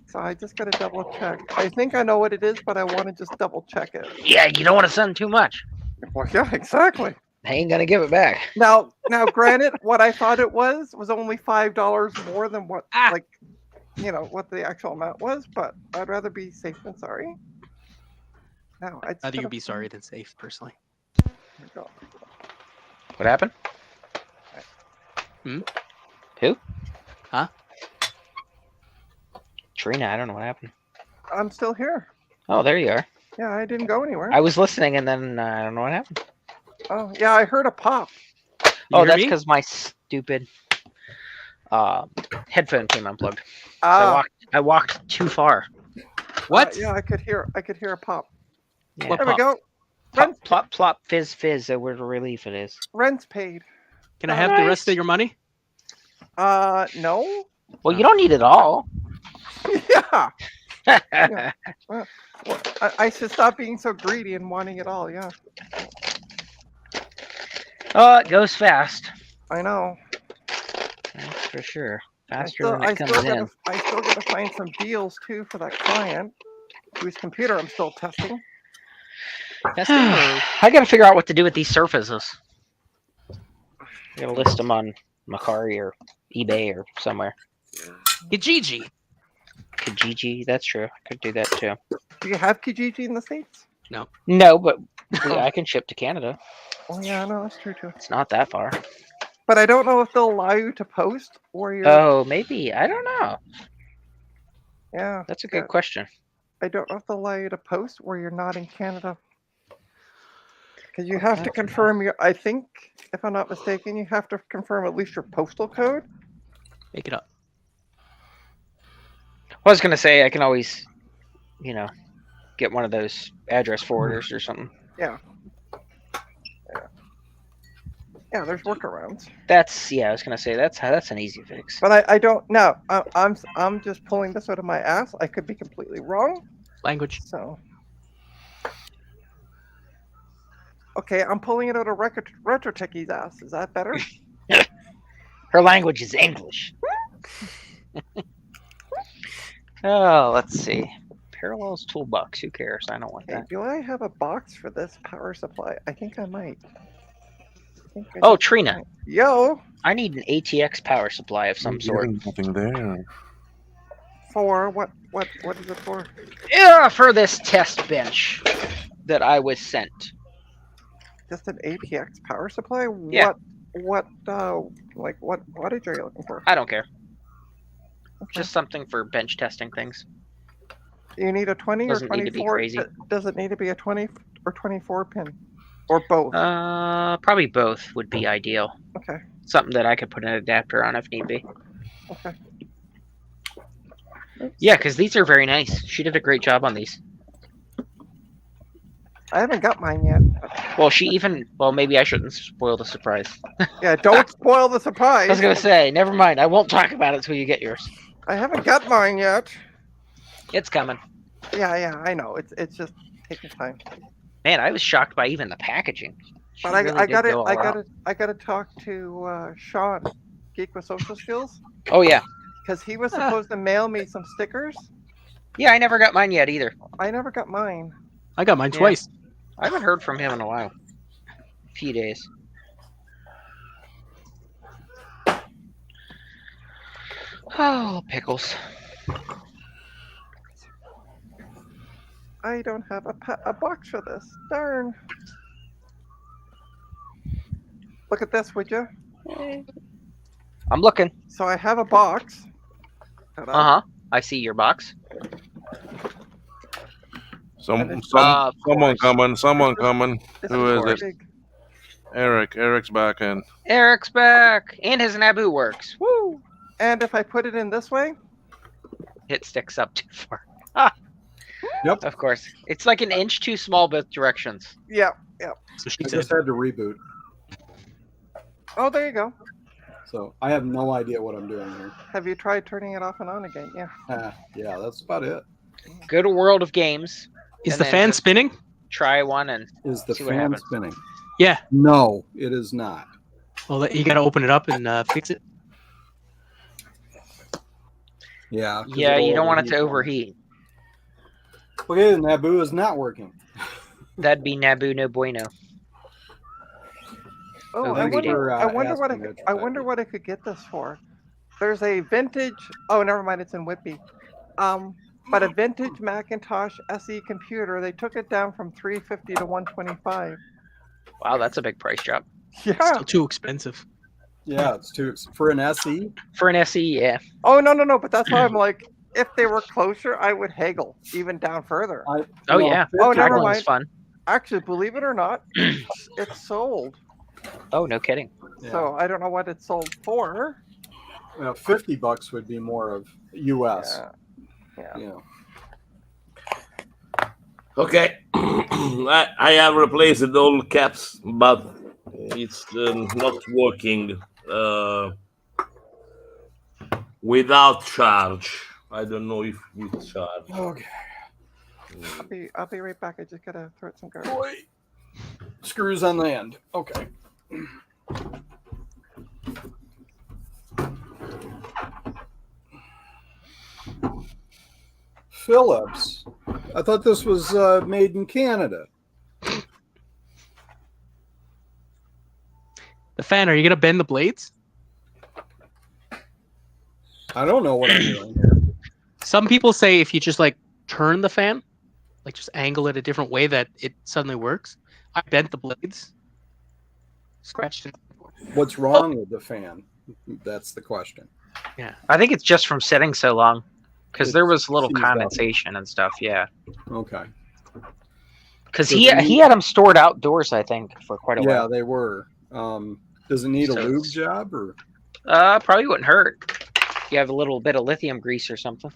So I just gotta double check. I think I know what it is, but I want to just double check it.
Yeah, you don't want to send too much.
Well, yeah, exactly.
They ain't gonna give it back.
Now, granted, what I thought it was only $5 more than what, like, what the actual amount was. But I'd rather be safe than sorry. Now, I
Rather you be sorry than safe, personally.
What happened?
Hmm?
Who?
Huh?
Trina, I don't know what happened.
I'm still here.
Oh, there you are.
Yeah, I didn't go anywhere.
I was listening and then I don't know what happened.
Oh, yeah, I heard a pop.
Oh, that's because my stupid headphone came unplugged. So I walked too far.
What?
Yeah, I could hear a pop.
Yeah.
There we go.
Plop, plop, plop, fizz, fizz. A word of relief it is.
Rent's paid.
Can I have the rest of your money?
No.
Well, you don't need it all.
Yeah. Yeah. Well, I should stop being so greedy and wanting it all. Yeah.
Oh, it goes fast.
I know.
That's for sure. Faster
still-
when it comes in.
I still gotta find some deals too for that client whose computer I'm still testing.
I gotta figure out what to do with these surfaces. I gotta list them on Macari or eBay or somewhere.
Kijiji.
Kijiji, that's true. I could do that too.
Do you have Kijiji in the States?
No.
No, but I can ship to Canada.
Oh yeah, no, that's true too.
It's not that far.
But I don't know if they'll allow you to post or you're.
Oh, maybe. I don't know.
Yeah.
That's a good question.
I don't know if they'll allow you to post where you're not in Canada. Because you have to confirm your. I think, if I'm not mistaken, you have to confirm at least your postal code.
Make it up.
I was gonna say I can always, get one of those address forwarders or something.
Yeah. Yeah, there's workarounds.
I was gonna say that's an easy fix.
But I don't know. I'm just pulling this out of my ass. I could be completely wrong.
Language.
So. Okay, I'm pulling it out of Retro Techie's ass. Is that better?
Her language is English. Oh, let's see. Parallels toolbox. Who cares? I don't want
Hey,
that.
do I have a box for this power supply? I think I might.
Oh, Trina.
Yo.
I need an ATX power supply of some sort.
Nothing there.
For what? What is it for?
Yeah, for this test bench that I was sent.
Just an ATX power supply?
Yeah.
What wattage are you looking for?
I don't care. Just something for bench testing things.
Do you need a 20
Doesn't
or
need to be
24?
crazy.
Does it need to be a 20 or 24 pin? Or both?
Probably both would be ideal.
Okay.
Something that I could put an adapter on if need be.
Okay.
Yeah, because these are very nice. She did a great job on these.
I haven't got mine yet.
Well, maybe I shouldn't spoil the surprise.
Yeah, don't spoil the surprise.
I was going to say, never mind. I won't talk about it until you get yours.
I haven't got mine yet.
It's coming.
Yeah, I know. It's just taking time.
Man, I was shocked by even the packaging. She
But
really
I
did
got
go all out.
I got to talk to Sean, Geek with Social Skills,
Oh, yeah.
because he was supposed to mail me some stickers.
Yeah, I never got mine yet either.
I never got mine.
I got mine
Yeah.
twice.
I haven't heard from him in a while. A few days. Oh, pickles.
I don't have a box for this. Darn. Look at this, would you?
I'm looking.
So I have a box.
Uh-huh. I see your box.
Someone
Of
coming. Someone coming.
This
Who is
is
it?
big.
Eric. Eric's back in.
Eric's back. And his Naboo works. Woo!
And if I put it in this way,
It sticks up too far. Ah.
Yep.
Of course. It's like an inch too small both directions.
yeah.
So she
I
said,
just had to reboot.
Oh, there you go.
So I have no idea what I'm doing here.
Have you tried turning it off and on again? Yeah.
Yeah, that's about it.
Go to World of Games.
is
and
the
then
fan
just
spinning?
Try one and
Is the
see what
fan
happens.
spinning?
Yeah.
No, it is not.
Well, you got to open it up and fix it.
Yeah. 'cause
Yeah,
it'll
you don't want it to
overheat.
overheat.
Okay, the Naboo is not working.
That'd be Naboo no bueno.
Oh,
Oh,
I
maybe
wonder.
they're,
I wonder what I
asking
could.
it
I
to
wonder
do.
what I could get this for. There's a vintage. Oh, never mind. It's in Whitby. But a vintage Macintosh SE computer. They took it down from 350 to 125.
Wow, that's a big price drop.
Yeah.
Still too expensive.
Yeah, it's too for an SE.
For an SE, yeah.
Oh no. But that's why I'm like, if they were closer, I would haggle even down further.
Oh, yeah.
Oh, never
Haggling's
mind.
fun.
Actually, believe it or not, it's sold.
Oh, no kidding.
So I don't know what it's sold for.
Well, $50 would be more of US.
Yeah.
You know.
Okay, I have replaced the old caps, but it's not working without charge. I don't know if with charge.
Okay.
I'll be right back. I just gotta throw it some garbage.
Boy. Screws on the end. Okay. Phillips. I thought this was made in Canada.
The fan, are you going to bend the blades?
I don't know what I'm doing here.
Some people say if you just like turn the fan, like just angle it a different way, that it suddenly works. I bent the blades, scratched it.
What's wrong with the fan? That's the question.
Yeah.
I think it's just from sitting so long. Because there was a little
seized up.
condensation and stuff, yeah.
Okay.
Because
Does
he
it need-
had them stored outdoors, I think, for quite a
Yeah,
while.
they were. Does it need a
So
lube
it's-
job or?
Probably wouldn't hurt. You have a little bit of lithium grease or something.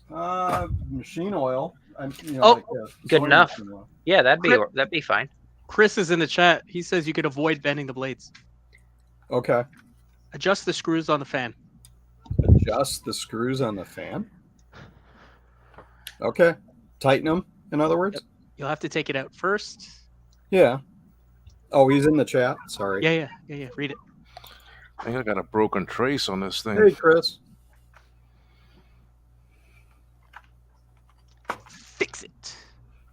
Machine oil.
Oh, good
soy
enough.
machine oil.
Yeah, that'd be fine.
Chris is in the chat. He says you could avoid bending the blades.
Okay.
Adjust the screws on the fan.
Adjust the screws on the fan. Okay. Tighten them, in other words?
You'll have to take it out first.
Yeah. Oh, he's in the chat. Sorry.
Yeah. Read it.
I think I got a broken trace on this thing.
Hey, Chris.
Fix it.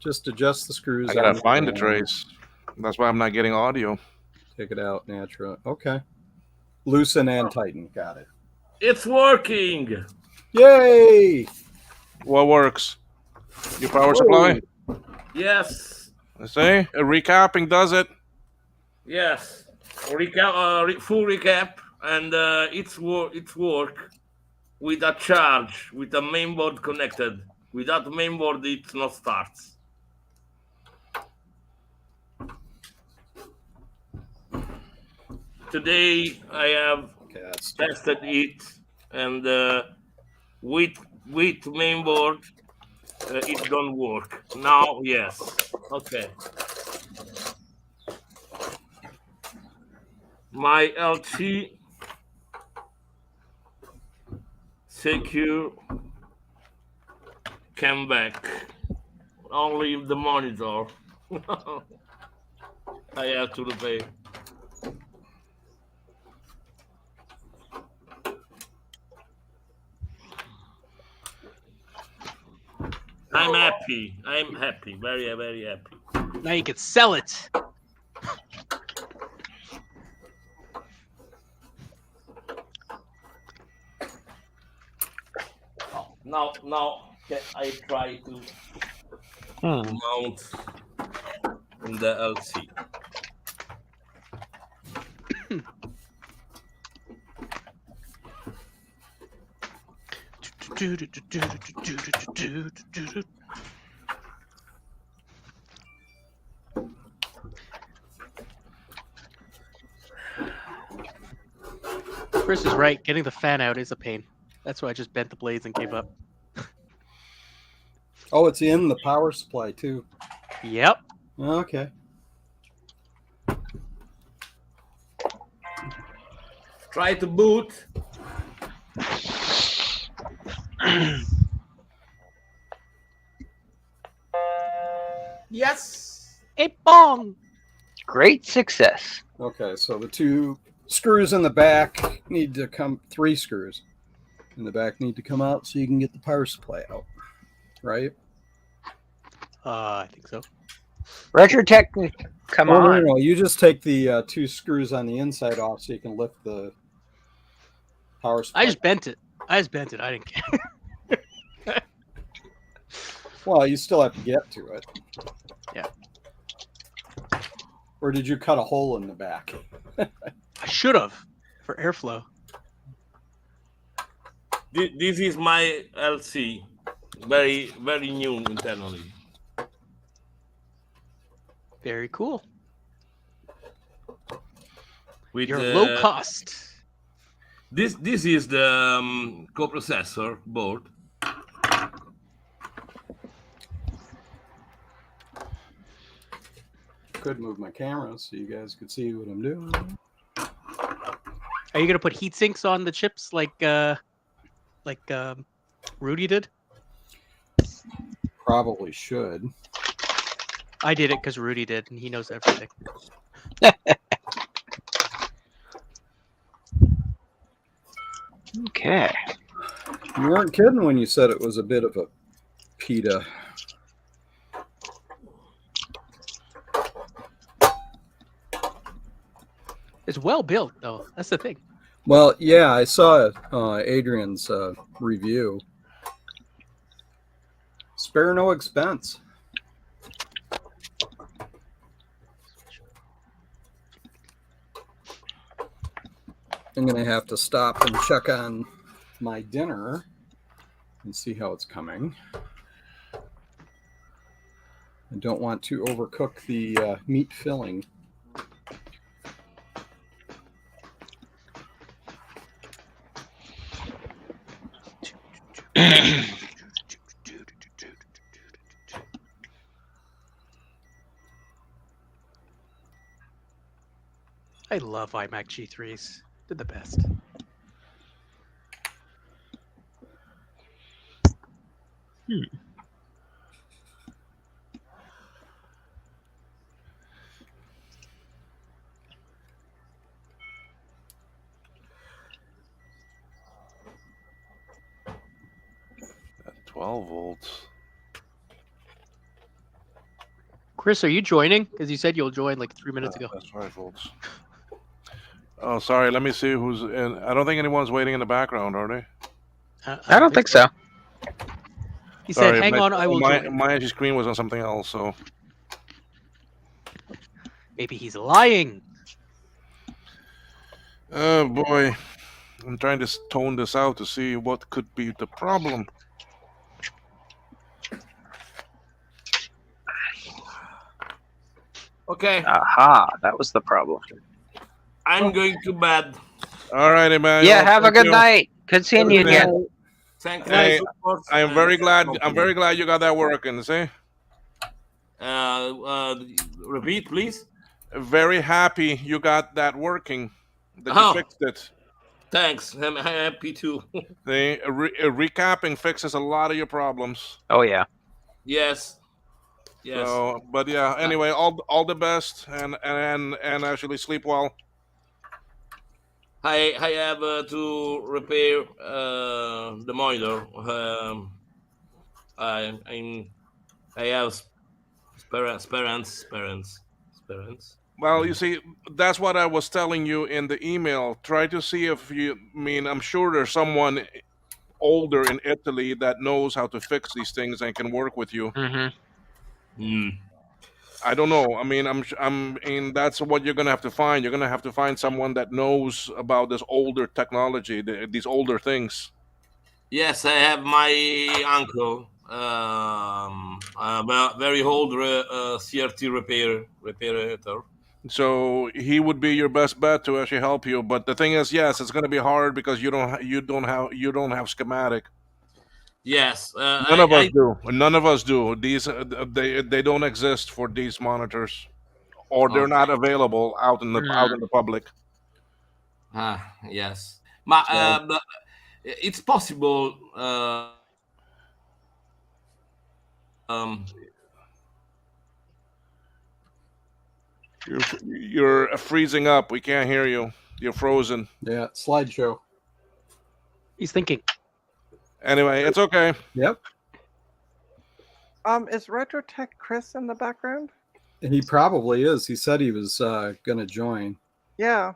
Just adjust the screws.
I gotta
on
find the
fan.
trace. That's why I'm not getting audio.
Take it out, natural. Okay. Loosen and tighten. Got it.
It's working.
Yay!
What works? Your power supply?
Yes.
I say a recapping does it.
Yes. Recap. Full recap, and it's work with a charge, with a mainboard connected. Without mainboard, it not starts. Today I have tested it, and with mainboard, it don't work. Now, yes. Okay. My LT secure came back. Only the monitor. I have to repair. I'm happy. I'm happy. Very, very happy.
Now you can sell it.
Now, I try to mount in the LC.
Chris is right. Getting the fan out is a pain. That's why I just bent the blades and gave up.
Oh, it's in the power supply too.
Yep.
Okay.
Try to boot.
Yes.
A bong.
Great success.
Okay, so the 2 screws in the back need to come. 3 screws in the back need to come out so you can get the power supply out. Right?
I think so.
Retrotech, come
Oh,
on.
no. You just take the 2 screws on the inside off so you can lift the power supply.
I just bent it. I didn't care.
Well, you still have to get to it.
Yeah.
Or did you cut a hole in the back?
I should have for airflow.
This is my LC, very new internally.
Very cool.
With
Your low cost.
This is the coprocessor board.
Could move my camera so you guys could see what I'm doing.
Are you gonna put heat sinks on the chips like Rudy did?
Probably should.
I did it because Rudy did, and he knows everything.
Okay.
You weren't kidding when you said it was a bit of a pita.
It's well built, though. That's the thing.
Well, yeah, I saw Adrian's review. Spare no expense. I'm going to have to stop and check on my dinner and see how it's coming. I don't want to overcook the meat filling.
I love iMac G3s. They're the best.
At 12 volts.
Chris, are you joining? Because you said you'll join like 3 minutes ago.
That's 5 volts. Oh, sorry. Let me see who's in. I don't think anyone's waiting in the background, are they?
I don't think so.
He
Sorry,
said, "Hang on, I will join."
My screen was on something else, so.
Maybe he's lying.
Oh boy, I'm trying to tone this out to see what could be the problem.
Okay.
Aha, that was the problem.
I'm going to bed.
All right, Emmanuel.
Yeah, have a
thank
good
you.
night. Good seeing you again.
Thank you.
Hey,
for support.
I'm very glad. I'm very glad you got that working. See,
Repeat, please.
very happy you got that working. That
Oh.
you fixed it.
Thanks. I'm happy too.
See, recapping fixes a lot of your problems.
Oh yeah.
Yes. Yes.
So, but yeah. Anyway, all the best, and actually sleep well.
I have to repair the monitor. I have Parents.
Well, you see, that's what I was telling you in the email. Try to see if you I mean. I'm sure there's someone older in Italy that knows how to fix these things and can work with you. I don't know. I mean, and that's what you're gonna have to find. You're gonna have to find someone that knows about this older technology, these older things.
Yes, I have my uncle, a very old CRT reparator.
So he would be your best bet to actually help you. But the thing is, yes, it's gonna be hard because you don't have schematic.
Yes,
None of us do. None of us do. These they don't exist for these monitors, or they're not available out in the public.
Yes, but it's possible.
You're freezing up. We can't hear you. You're frozen.
Yeah, slideshow.
He's thinking.
Anyway, it's okay.
Yep.
Is Retrotech Chris in the background?
He probably is. He said he was going to join.
Yeah.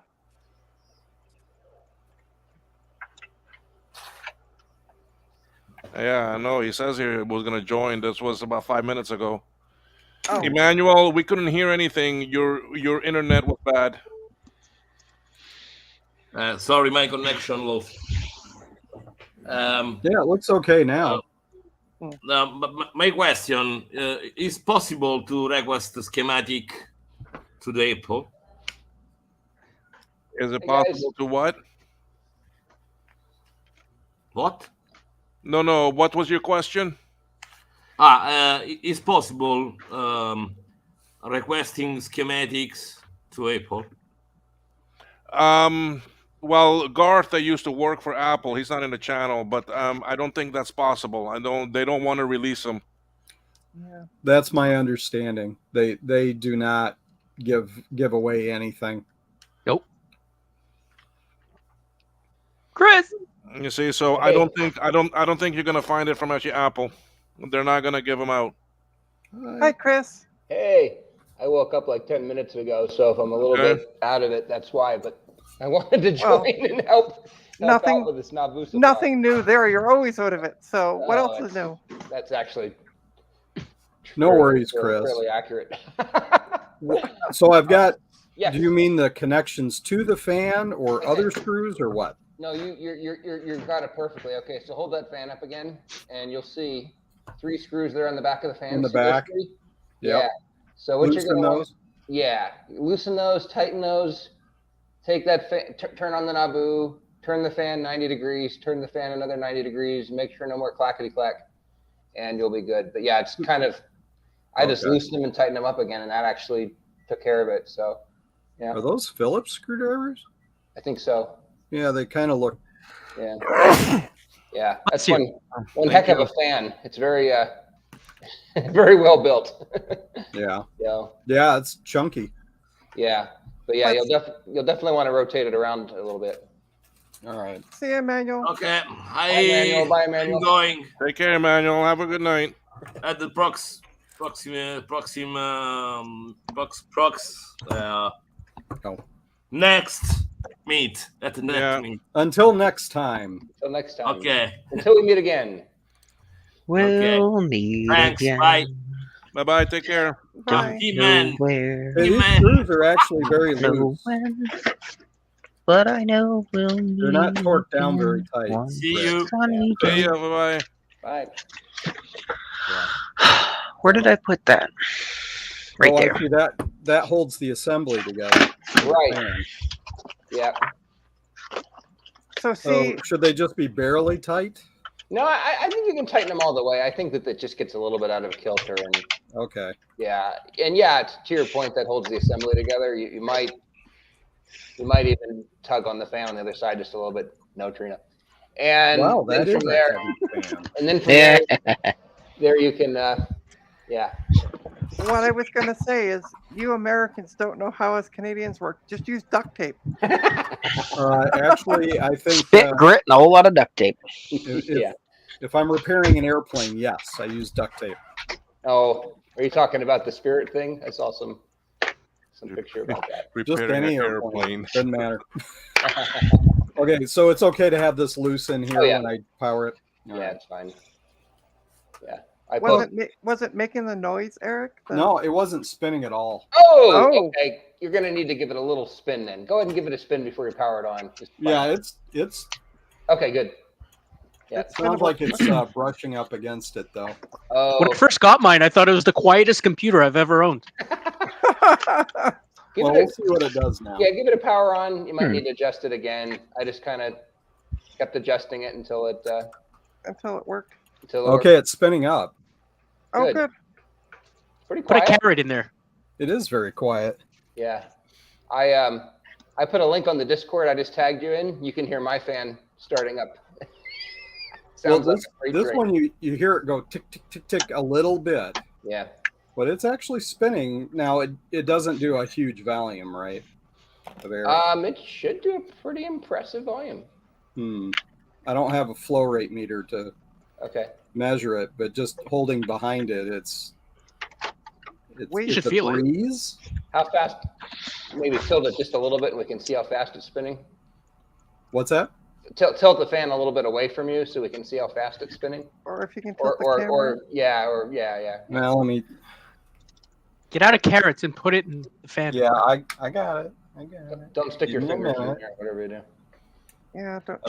Yeah, I know. He says he was going to join. This was about 5 minutes ago.
Oh.
Emmanuel, we couldn't hear anything. Your internet was bad.
Sorry, my connection lost.
Yeah, it looks okay now.
But my question is possible to request the schematic to the Apple?
Is it possible to what?
What?
No. What was your question?
Is possible requesting schematics to Apple?
Well, Garth, that used to work for Apple, he's not in the channel, but I don't think that's possible. They don't want to release them.
Yeah. That's my understanding. They do not give away anything.
Nope. Chris.
You see, so I don't think you're gonna find it from actually Apple. They're not gonna give them out.
Hi, Chris.
Hey, I woke up like 10 minutes ago, so if I'm a little bit out of it, that's why. But I wanted to join and help
Nothing
out with this Nabu supply.
Nothing new there. You're always out of it. So what else is new?
That's actually
No worries, Chris.
fairly accurate.
So I've got.
Yes.
Do you mean the connections to the fan or other screws or what?
No, you've got it perfectly. Okay, so hold that fan up again, and you'll see 3 screws there on the back of the fan.
In the
See those
back?
3?
Yep.
Yeah. So what
Loosen
you're going to
those?
yeah, loosen those, tighten those. Take that fan, turn on the Nabu, turn the fan 90 degrees, turn the fan another 90 degrees, make sure no more clackety clack, and you'll be good. But yeah, it's kind of, I just loosened them and tightened them up again, and that actually took care of it. So, yeah.
Are those Phillips screwdrivers?
I think so.
Yeah, they kind of look.
Yeah. Yeah. That's one heck of a fan. It's very, very well built.
Yeah.
Yeah.
Yeah, it's chunky.
Yeah. But yeah, you'll definitely want to rotate it around a little bit.
All right.
See you, Emmanuel.
Okay.
Bye, Emmanuel. Bye, Emmanuel.
I'm going
Take care, Emmanuel. Have a good night.
at the next meet at the next meet.
Until next time.
Until next time.
Okay.
Until we meet again.
We'll meet
Thanks.
again.
Bye.
Bye. Take care.
Bye.
He-Man.
Nowhere.
Hey, these screws are actually very loose.
But I know we'll meet.
They're not torqued down very tight.
See you.
See ya. Bye.
Bye.
Where did I put that? Right
Well,
there.
actually, that holds the assembly together.
Right. Yeah.
So
So
see,
should they just be barely tight?
No, I think you can tighten them all the way. I think that just gets a little bit out of kilter, and
Okay.
yeah, and yeah, to your point, that holds the assembly together. You might even tug on the fan on the other side just a little bit. No, Trina. And
Wow,
then
that is
from
a
there,
heavy fan.
and then from
Yeah.
there you can, yeah.
what I was going to say is you Americans don't know how us Canadians work. Just use duct tape.
Actually, I think
Spit, grit, and a whole lot of duct tape.
if I'm repairing an airplane, yes, I use duct tape.
Oh, Are you talking about the Spirit thing? I saw some picture about that.
Just
Repairing
any
an
airplane. Doesn't matter. Okay, so it's okay to have this loose in here when I power it?
Yeah, it's fine. Yeah.
Was it making the noise, Eric?
No, it wasn't spinning at all.
Oh, okay. You're gonna need to give it a little spin then. Go ahead and give it a spin before you power it on.
Yeah, it's
okay. Good. Yeah,
it sounds like it's brushing up against it though.
Oh,
When I first got mine, I thought it was the quietest computer I've ever owned.
Well, we'll see what it does now.
Yeah, give it a power on. You might need to adjust it again. I just kind of kept adjusting it until it
worked.
Okay, it's spinning up.
Oh, good.
Pretty
Put a
quiet.
carrot in there.
It is very quiet.
Yeah, I put a link on the Discord. I just tagged you in. You can hear my fan starting up.
Well,
Sounds like
this,
a freight
this
train.
one you hear it go tick tick tick tick a little bit.
Yeah.
But it's actually spinning. Now it doesn't do a huge volume, right? Of air.
It should do a pretty impressive volume.
I don't have a flow rate meter to
Okay.
measure it, but just holding behind it, it's
You should
a
feel it.
breeze.
How fast? Maybe tilt it just a little bit and we can see how fast it's spinning.
What's that?
Tilt the fan a little bit away from you so we can see how fast it's spinning.
Or if you can
Or
tilt the camera.
yeah.
Well, let me.
Get out of carrots and put it in the fan.
Yeah, I got it. I got it.
Don't stick your
Give me a
fingers in
minute.
there, whatever you do.
Yeah,
I've got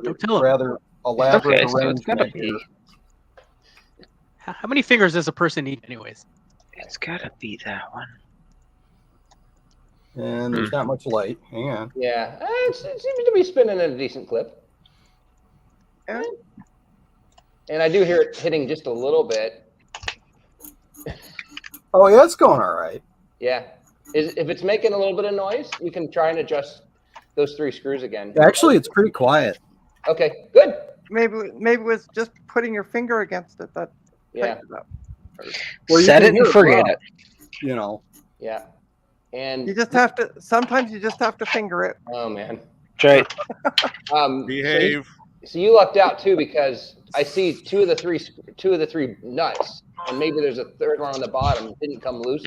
Don't tell
a
'em.
rather elaborate
Okay, so it's gotta
arrangement
be.
here.
How many fingers does a person need, anyways?
It's gotta be that one.
And there's not much light. Hang on.
Yeah, it seems to be spinning at a decent clip.
Yeah.
And I do hear it hitting just a little bit.
Oh yeah, it's going all right.
Yeah. If it's making a little bit of noise, you can try and adjust those 3 screws again.
Actually, it's pretty quiet.
Okay, good.
Maybe it was just putting your finger against it that
Yeah.
tightened it up.
Well, you
Set
can
it
hear
and forget
rough,
it.
You know.
Yeah. And
You just have to. Sometimes you just have to finger it.
oh man.
Right.
Behave.
So you lucked out too because I see two of the three nuts, and maybe there's a third one on the bottom that didn't come loose.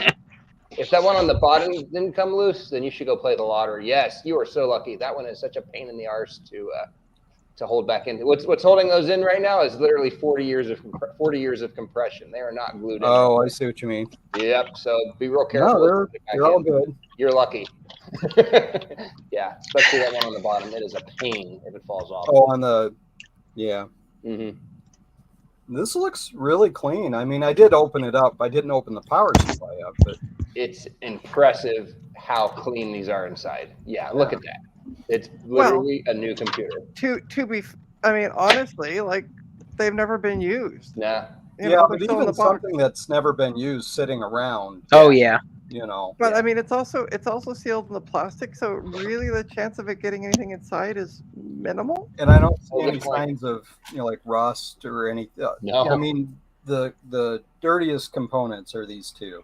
If that one on the bottom didn't come loose, then you should go play the lottery. Yes, you are so lucky. That one is such a pain in the arse to hold back in. What's holding those in right now is literally 40 years of compression. They are not glued in.
Oh, I see what you mean.
Yep. So be real careful.
No,
with putting it back
they're all
in.
good.
You're lucky. Yeah, especially that one on the bottom. It is a pain if it falls off.
Oh, on the, yeah.
hmm
This looks really clean. I mean, I did open it up. I didn't open the power supply up, but
It's impressive how clean these are inside. Yeah, look at that. It's literally a new computer.
I mean, honestly, like they've never been used.
Nah.
You
yeah,
know,
but
they're still in
even
the box.
something that's never been used sitting around,
Oh yeah.
you know.
But I mean, it's also sealed in the plastic, so really the chance of it getting anything inside is minimal.
And I don't see
Oh, good
any
point.
signs of, like rust or any.
No.
I mean, the dirtiest components are these two.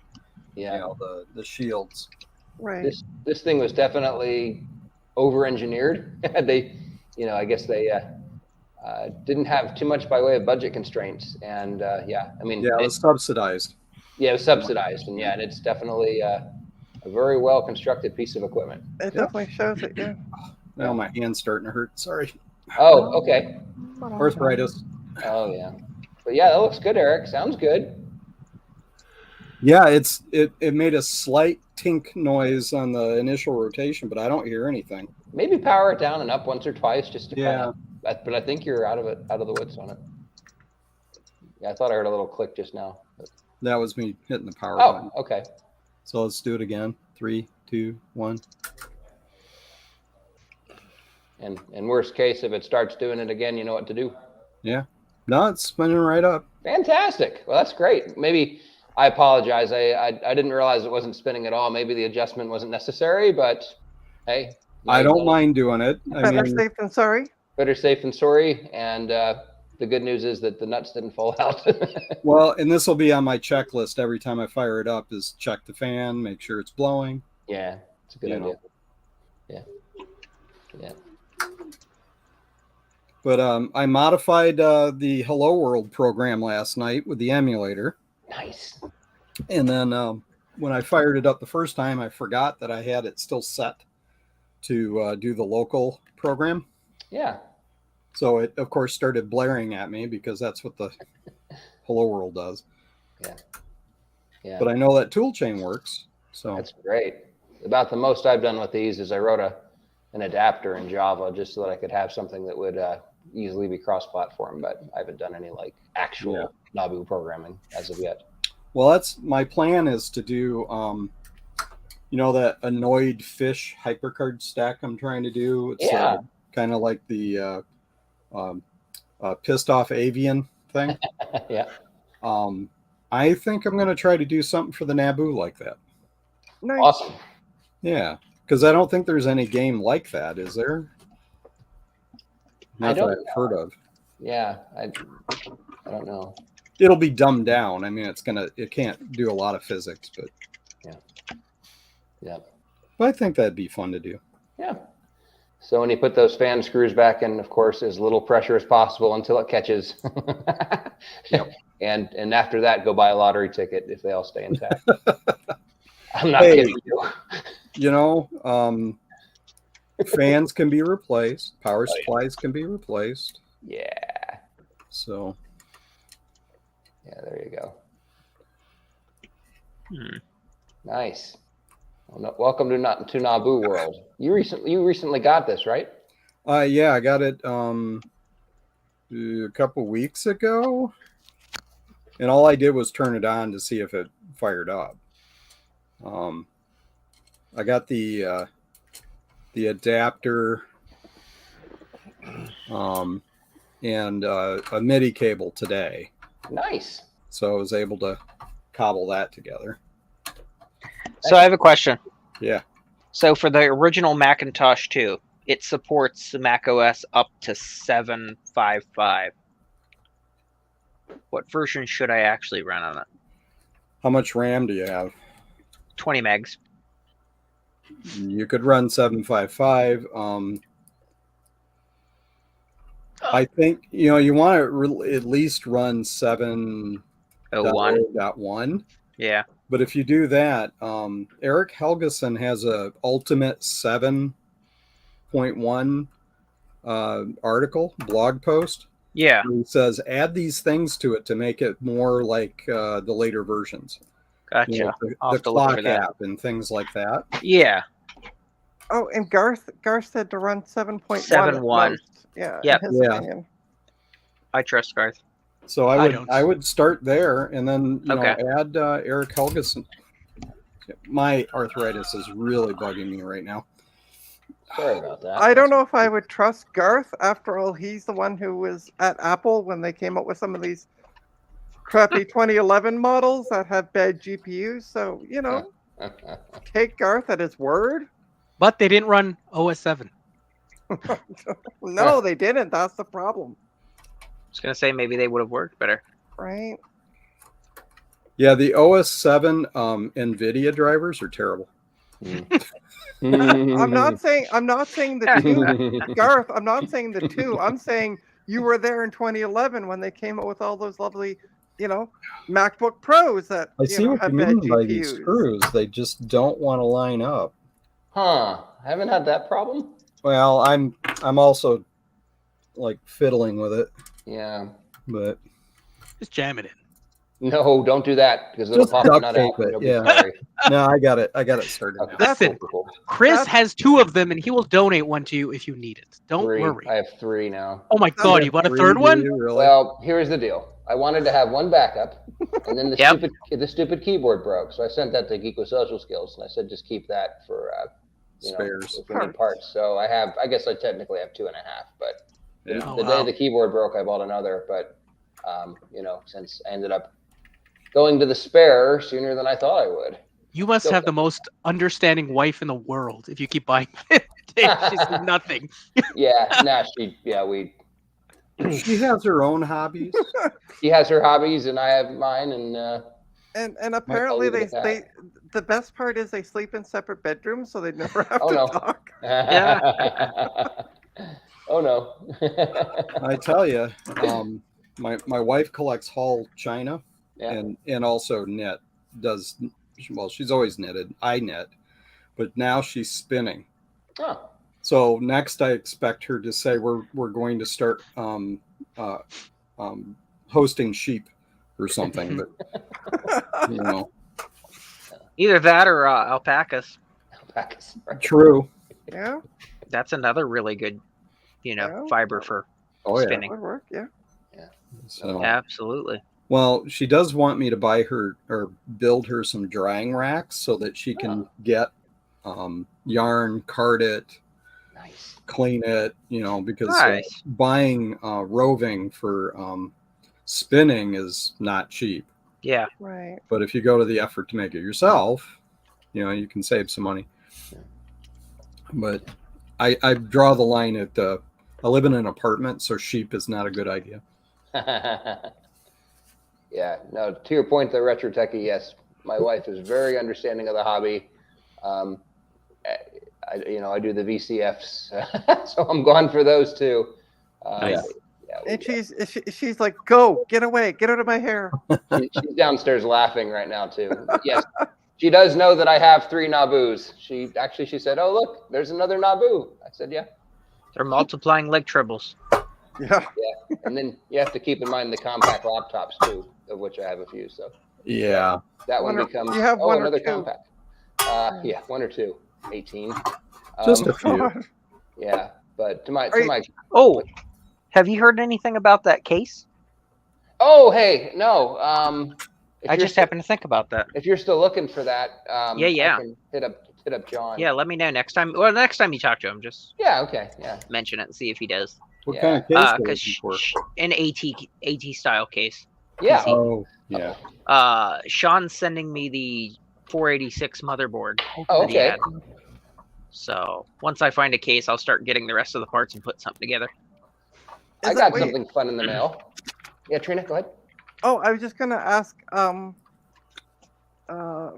Yeah.
You know, the shields.
Right.
This thing was definitely over-engineered. They, I guess they didn't have too much by way of budget constraints, and yeah, I mean,
Yeah, it was subsidized.
yeah, it was subsidized, and yeah, and it's definitely a very well constructed piece of equipment.
It definitely shows it. Yeah.
Now my hand's starting to hurt. Sorry.
Oh, okay.
Arthritis.
Oh yeah, but yeah, that looks good, Eric. Sounds good.
Yeah, it made a slight tink noise on the initial rotation, but I don't hear anything.
Maybe power it down and up once or twice just to
Yeah.
but I think you're out of the woods on it. Yeah, I thought I heard a little click just now. But...
That was me hitting the power button.
Oh, okay.
So let's do it again. 3, 2, 1.
And in worst case, if it starts doing it again, you know what to do.
Yeah. No, it's spinning right up.
Fantastic. Well, that's great. Maybe I apologize. I didn't realize it wasn't spinning at all. Maybe the adjustment wasn't necessary, but hey.
I don't mind doing it.
Better safe than sorry.
Better safe than sorry. And the good news is that the nuts didn't fall out.
Well, and this will be on my checklist every time I fire it up is check the fan, make sure it's blowing.
Yeah, it's a good
You
idea.
know.
Yeah. Yeah.
But I modified the Hello World program last night with the emulator.
Nice.
And then when I fired it up the first time, I forgot that I had it still set to do the local program.
Yeah.
So it, of course, started blaring at me because that's what the Hello World does.
Yeah. Yeah.
But I know that tool chain works. So
that's great. About the most I've done with these is I wrote an adapter in Java just so that I could have something that would easily be cross-platform, but I haven't done any like actual Nabu programming as of yet.
Well, that's my plan is to do, you know, that annoyed fish hypercard stack I'm trying to do. It's kind of like the pissed off avian thing.
Yeah.
I think I'm going to try to do something for the Naboo like that.
Nice.
Awesome.
Yeah, because I don't think there's any game like that, is there? Not that I've heard of.
Yeah, I don't know.
It'll be dumbed down. I mean, it can't do a lot of physics, but
yeah.
But I think that'd be fun to do.
Yeah. So when you put those fan screws back in, of course, as little pressure as possible until it catches. And after that, go buy a lottery ticket if they all stay intact. I'm not kidding you.
You know, fans can be replaced. Power supplies can be replaced.
Yeah.
So.
Yeah, there you go. Nice. Well, welcome to Naboo world. You recently got this, right?
Yeah, I got it a couple weeks ago, and all I did was turn it on to see if it fired up. I got the adapter and a MIDI cable today.
Nice.
So I was able to cobble that together.
So I have a question.
Yeah.
So for the original Macintosh 2, it supports Mac OS up to 7.55. What version should I actually run on it?
How much RAM do you have?
20 megs.
You could run 755. I think you want to at least run 7.0.1.
Yeah.
But if you do that, Eric Helgeson has a ultimate 7.1 article, blog post.
Yeah.
He says add these things to it to make it more like the later versions.
Gotcha.
The clock app and things like that.
Yeah.
Oh, and Garth said to run 7.1.
7.1.
Yeah.
Yep.
In his opinion.
I trust Garth.
So I would start there and then add Eric Helgeson. My arthritis is really bugging me right now.
Sorry about that.
I don't know if I would trust Garth. After all, he's the one who was at Apple when they came up with some of these crappy 2011 models that have bad GPUs. So, take Garth at his word.
But they didn't run OS 7.
No, they didn't. That's the problem.
I was going to say maybe they would have worked better.
Right.
Yeah, the OS 7 NVIDIA drivers are terrible.
I'm not saying the two, Garth. I'm not saying the two. I'm saying you were there in 2011 when they came up with all those lovely, MacBook Pros that
I see what you
have bad
mean by these
GPUs.
screws. They just don't want to line up.
Huh? I haven't had that problem.
Well, I'm also like fiddling with it.
Yeah.
But
just jam it in.
No, don't do that because it'll
just
pop
duct
nut
tape
out. and
it.
you'll be
Yeah.
sorry.
No, I got it started.
Okay.
now.
Listen,
Cool.
Chris has 2 of them, and he will donate one to you if you need it. Don't
Three.
worry.
I have 3 now.
Oh my God, you bought a third one?
Really?
Well, here's the deal. I wanted to have one backup, and then the stupid keyboard broke. So I sent that to Geeko Social Skills, and I said just keep that for
spares.
if we need parts. So I guess I technically have 2.5, but
Yeah.
the day the keyboard broke, I bought another. But since I ended up going to the spare sooner than I thought I would.
You must have the most understanding wife in the world if you keep buying it. She's nothing.
She has her own hobbies.
She has her hobbies, and I have mine, and
and apparently
leave it at
the best part is they sleep in separate bedrooms, so they never have
Oh,
to
no.
talk.
Oh no.
I tell you, my wife collects Hall china and also knit. does, well, she's always knitted. I knit, but now she's spinning.
Oh.
So next, I expect her to say we're going to start hosting sheep or something. But you know,
Either that or alpacas.
Alpacas.
true.
Yeah,
That's another really good,
Yeah.
fiber for
Oh yeah.
spinning.
would work. Yeah.
So,
Absolutely.
well, she does want me to buy her or build her some drying racks so that she can get yarn, card it,
Nice.
clean it, because
Nice.
buying roving for spinning is not cheap.
Yeah.
Right.
But if you go to the effort to make it yourself, you can save some money. But I draw the line at I live in an apartment, so sheep is not a good idea.
Yeah, no, to your point, the retro techie, yes, my wife is very understanding of the hobby. I do the VCFs, so I'm gone for those too.
Nice.
Yeah,
And she's like, go, get away, get out of my hair.
she's downstairs laughing right now too. Yes, she does know that I have 3 Nabus. She said, "Oh look, there's another Nabu." I said, "Yeah."
They're multiplying leg tribbles.
Yeah.
Yeah, and then you have to keep in mind the compact laptops too, of which I have a few. So
Yeah.
that one
One or-
becomes
you have one or
another
two?
compact. Yeah, 1 or 2, 18.
Just a few.
God.
Yeah, but to my
Oh, have you heard anything about that case?
Oh, hey, no. If
I
you're
just happened to think about that.
If you're still looking for that,
Yeah.
I can hit up John.
Yeah, let me know next time. Well, next time you talk to him, just
Yeah. Okay. Yeah.
mention it and see if he does.
What
Yeah.
kind of case are you
Because
looking for?
an AT style case.
Yeah.
Oh, yeah.
Sean's sending me the 486 motherboard.
Oh,
that he
okay.
had. So once I find a case, I'll start getting the rest of the parts and put something together.
I got something fun in the mail. Yeah, Trina, go ahead.
Oh, I was just gonna ask,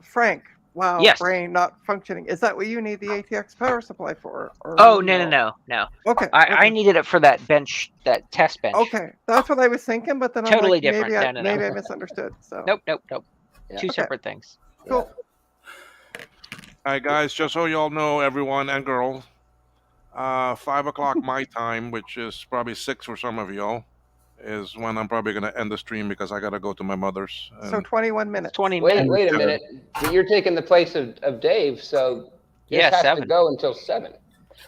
Frank. Wow,
Yes.
brain not functioning. Is that what you need the ATX power supply for? Or
Oh no.
Okay.
I needed it for that bench, that test bench.
Okay, that's what I was thinking, but then
Totally
I'm like,
different.
maybe
No.
maybe I misunderstood. So
Nope.
Yeah.
Two
Okay.
separate things.
Cool.
All right, guys, just so you all know, everyone and girl, 5 o'clock my time, which is probably 6 for some of y'all, is when I'm probably going to end the stream because I got to go to my mother's.
So 21 minutes.
20
Wait
minutes.
a minute. You're taking the place of Dave, so this
Yeah,
has
7.
to go until 7.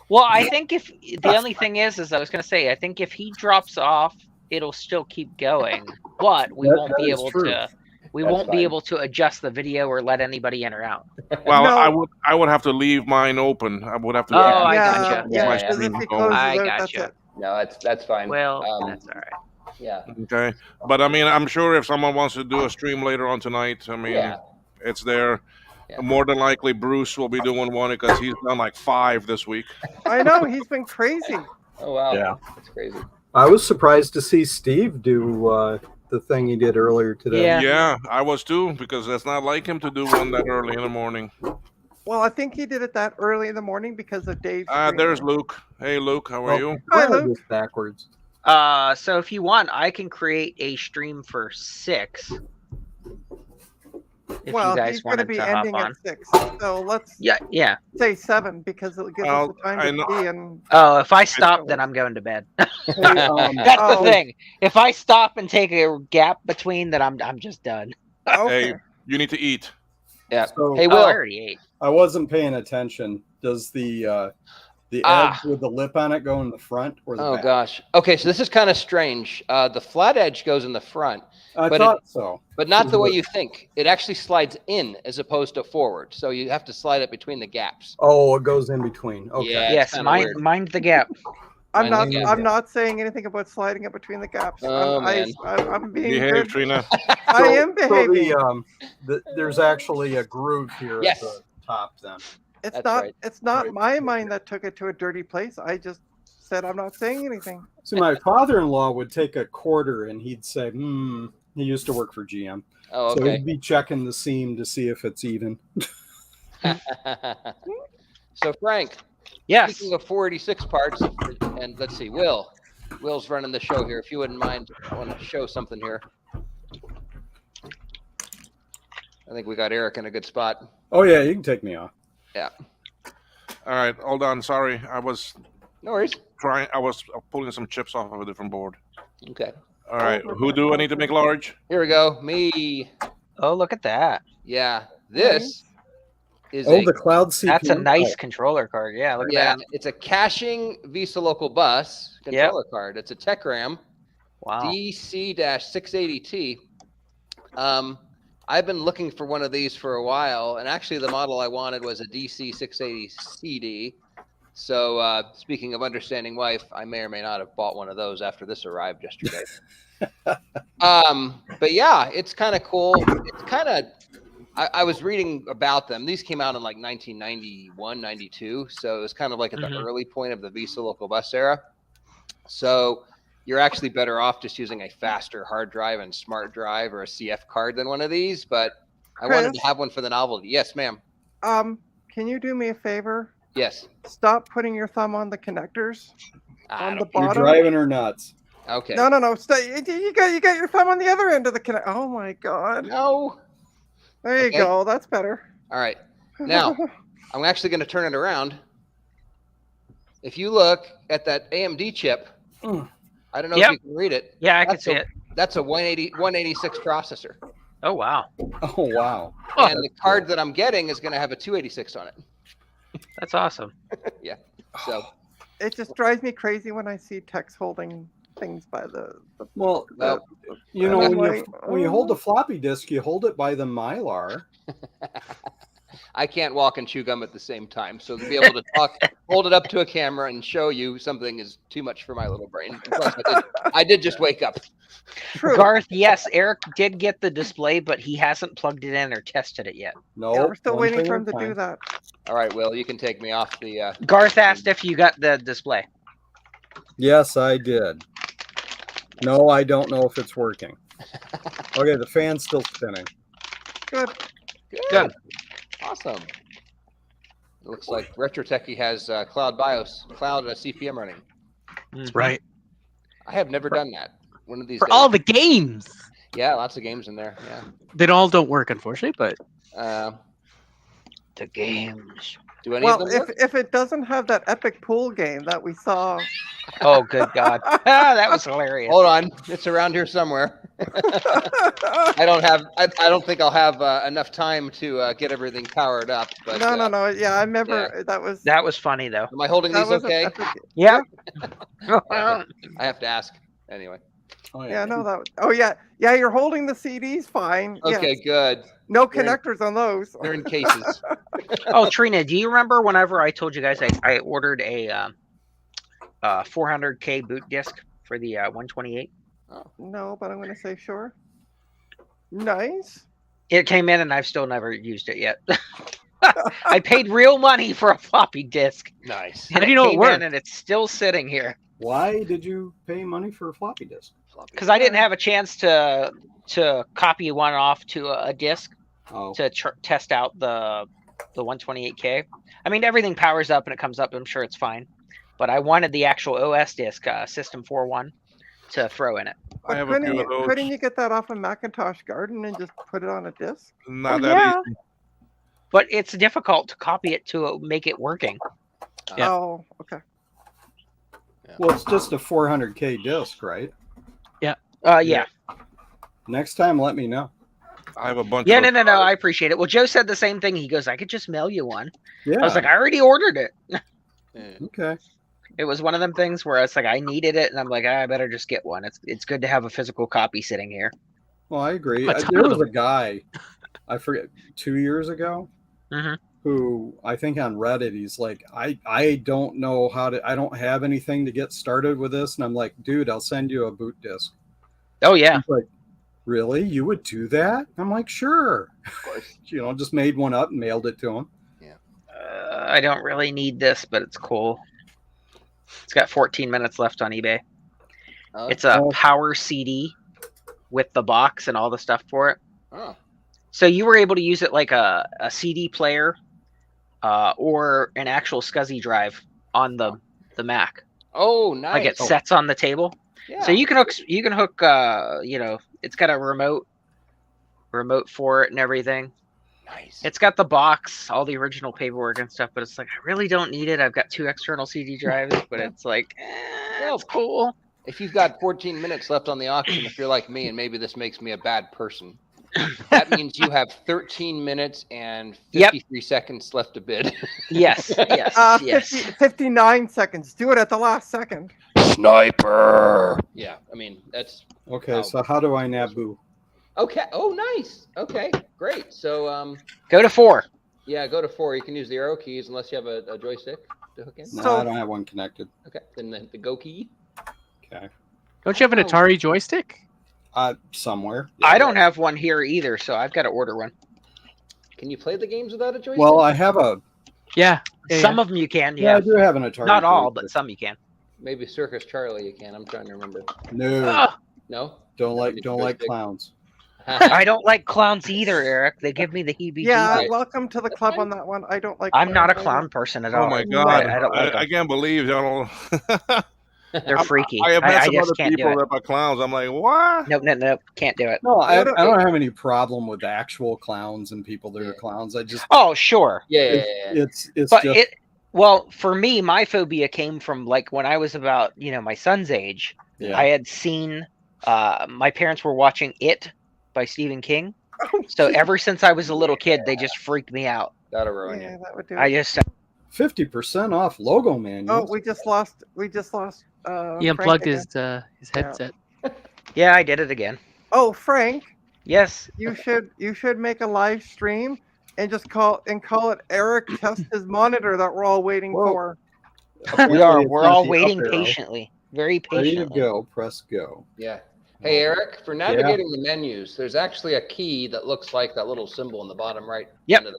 Well, I think if the only thing is I was going to say, I think if he drops off, it'll still keep going, but we won't be
is
able
true.
to. We
That's
won't be
fine.
able to adjust the video or let anybody in or out.
Well,
No.
I would have to leave mine open. I would have to.
Oh, I
yeah,
gotcha.
yeah,
My
because
stream
if he
going.
closes
I
out, that's
gotcha.
it.
No, that's fine.
Well, that's all right.
Yeah.
Okay, but I mean, I'm sure if someone wants to do a stream later on tonight, I mean,
Yeah.
it's there.
Yeah.
More than likely, Bruce will be doing one because he's done like 5 this week.
I know he's been crazy.
Oh wow.
Yeah.
That's crazy.
I was surprised to see Steve do the thing he did earlier today.
Yeah.
Yeah, I was too because that's not like him to do one that early in the morning.
Well, I think he did it that early in the morning because of Dave's.
There's
streaming.
Luke. Hey, Luke, how are you?
Hi,
I
Luke.
did backwards.
So if you want, I can create a stream for 6. If
Well,
you guys
he's going to
wanted
be
to hop
ending
on.
at 6, so let's
Yeah.
say 7 because it'll give
Well,
us the time
I
to
know-
pee and.
Oh, if I stop, then I'm going to bed.
Hey,
That's
Oh.
the thing. If I stop and take a gap between, then I'm just done.
Okay.
Hey, you need to eat.
Yeah.
So
Hey,
Oh,
Will.
I already ate.
I wasn't paying attention. Does the edge with the lip on it go in the front or the
Oh
back?
gosh. Okay, so this is kind of strange. The flat edge goes in the front,
I
but
thought so.
but not the way you think. It actually slides in as opposed to forward. So you have to slide it between the gaps.
Oh, it goes in between. Okay.
Yeah, it's
Yes,
kinda
mind
weird.
mind the gap.
I'm
Mind
not.
the
I'm not saying anything about sliding it between the gaps.
Oh, man.
I'm being
Behave,
good.
Trina.
I am behaving.
There's actually a groove here
Yes.
at the top then.
It's
That's
not.
right.
It's not my mind that took it to a dirty place. I just said I'm not saying anything.
See, my father-in-law would take a quarter and he'd say, he used to work for GM.
Oh,
So
okay.
he'd be checking the seam to see if it's even.
So Frank,
Yes.
speaking of 486 parts, and let's see, Will's running the show here. If you wouldn't mind, I want to show something here. I think we got Eric in a good spot.
Oh yeah, you can take me off.
Yeah.
All right, hold on. Sorry, I was
No worries.
I was pulling some chips off of a different board.
Okay.
All right, who do I need to make large?
Here we go. Me.
Oh, look at that.
Yeah. This is
Oh, the cloud CPU.
That's a nice controller card. Yeah, look
yeah,
at that.
it's a caching Visa Local Bus controller card. It's a Techram
Wow.
DC-680T. I've been looking for one of these for a while, and actually the model I wanted was a DC-680CD. So speaking of understanding wife, I may or may not have bought one of those after this arrived yesterday. But yeah, it's kind of cool. It's kind of, I was reading about them. These came out in like 1991, 92. So it was kind of like at the early point of the Visa Local Bus era. So you're actually better off just using a faster hard drive and smart drive or a CF card than one of these. But I wanted to have one for the novelty. Yes, ma'am.
Can you do me a favor?
Yes.
Stop putting your thumb on the connectors on the
You're
bottom.
driving her nuts.
Okay.
No. You got your thumb on the other end of the connect. Oh my god.
No.
There you go. That's better.
All right. Now, I'm actually going to turn it around. If you look at that AMD chip, I don't know if you can read it.
Yeah, I can see it.
That's a 186 processor.
Oh, wow.
Oh, wow.
And the card that I'm getting is going to have a 286 on it.
That's awesome.
Yeah. So
It just drives me crazy when I see techs holding things by the
Well,
Well,
you know,
I'm
when
like,
you hold the floppy disk, you hold it by the Mylar.
I can't walk and chew gum at the same time. So to be able to hold it up to a camera and show you something is too much for my little brain. Plus, I did just wake up.
Garth, yes, Eric did get the display, but he hasn't plugged it in or tested it yet.
No,
we're still waiting for him to do that.
All right, Will, you can take me off the.
Garth asked if you got the display.
Yes, I did. No, I don't know if it's working. Okay, the fan's still spinning.
Good.
Good. Awesome. It looks like RetroTechie has Cloud CPM running.
That's right.
I have never done that. One of these
For
days.
all the games.
Yeah, lots of games in there. Yeah.
They all don't work, unfortunately, but
the games.
Do any of
Well,
them work?
if it doesn't have that epic pool game that we saw.
Oh, good God. That was hilarious.
Hold on, it's around here somewhere. I don't think I'll have enough time to get everything powered up. But
No. Yeah, I remember that was.
That was funny, though.
Am I holding
That
these
was an
okay?
epic-
Yeah.
I have to ask anyway.
Yeah, no, that. Oh yeah, you're holding the CDs fine.
Okay,
yes.
good.
No
They're in-
connectors on those.
They're in cases.
Oh, Trina, do you remember whenever I told you guys I ordered a 400K boot disc for the 128?
No, but I'm going to say sure. Nice.
It came in and I've still never used it yet. I paid real money for a floppy disk.
Nice.
And
How do you know it
came
worked?
in and it's still sitting here
Why did you pay money for a floppy disk?
because I didn't have a chance to copy one off to a disk
Oh,
to test out the 128K. I mean, everything powers up and it comes up. I'm sure it's fine, but I wanted the actual OS disk, System 4.1, to throw in it.
I have a few of those.
Couldn't you get that off of Macintosh Garden and just put it on a disc?
Not
Oh,
that
yeah.
easy.
But it's difficult to copy it to make it working.
Yeah.
Oh, okay.
well, it's just a 400K disc, right?
Yeah.
Next time, let me know.
I have a bunch.
Yeah,
of
no. I appreciate it. Well, Joe said the same thing. He goes, I could just mail you one.
Yeah.
I was like, I already ordered it.
Okay.
It was one of them things where it's like I needed it, and I'm like, I better just get one. It's good to have a physical copy sitting here.
Well, I agree.
What's
There
up
was
with
a guy, I forget, 2 years ago,
Mhm.
who I think on Reddit, he's like, I don't know how to, I don't have anything to get started with this. And I'm like, dude, I'll send you a boot disc.
Oh yeah.
He's like, really? You would do that? I'm like, sure.
Of course.
You know, just made one up and mailed it to him.
I don't really need this, but it's cool. It's got 14 minutes left on eBay.
Oh.
It's a
Oh.
power CD with the box and all the stuff for it.
Oh.
So you were able to use it like a CD player or an actual SCSI drive on the Mac.
Oh, nice.
Like it sets on the table.
Yeah.
So you can hook it's got a remote remote for it and everything.
Nice.
It's got the box, all the original paperwork and stuff, but it's like I really don't need it. I've got 2 external CD drives, but it's like, it's cool.
If you've got 14 minutes left on the auction, if you're like me, and maybe this makes me a bad person, that means you have 13 minutes and 53 seconds left to bid.
Yes, yes,
59 seconds. Do it at the last second.
Sniper. Yeah, I mean, that's...
Okay, so how do I Naboo?
Okay. Oh, nice. Okay, great. So,
go to 4.
Yeah, go to 4. You can use the arrow keys unless you have a joystick to hook in.
No, I don't have one connected.
Okay, then the go key.
Okay.
Don't you have an Atari joystick?
Somewhere.
I don't have one here either, so I've got to order one.
Can you play the games without a joystick?
Well, I have a...
Yeah.
Some of them you can,
Yeah, I do have an Atari.
Not all,
joystick.
but some you can.
Maybe Circus Charlie you can. I'm trying to remember.
No.
No?
Don't like clowns.
I don't like clowns either, Eric. They give me the heebie-jeebies.
Yeah, welcome to the club on that one. I don't like.
I'm not a
clowns
clown
either.
person at all.
Oh my god!
I don't like
I
them.
can't believe y'all.
They're freaky.
I have met some
just
other
can't do
people
it.
that are clowns. I'm like, what?
Nope, can't do it.
No, I don't have any problem with actual clowns and people that are clowns. I just
Oh, sure.
it's
But
just
well, for me, my phobia came from like when I was about, my son's age.
Yeah.
I had seen my parents were watching It by Stephen King. So ever since I was a little kid, they just freaked me out.
That'll ruin
Yeah, that would do
I
it.
just
50% off logo
Oh,
manuals.
we just lost.
He unplugged his headset.
Yeah, I did it again.
Oh, Frank,
Yes.
you should make a live stream and just call it Eric test his monitor that we're all waiting for.
We're all
the
waiting
up arrow.
patiently. Very
Ready to
patiently.
go. Press go.
Yeah. Hey, Eric, for navigating the menus, there's actually a key that looks like that little symbol in the bottom right.
Yep.
End of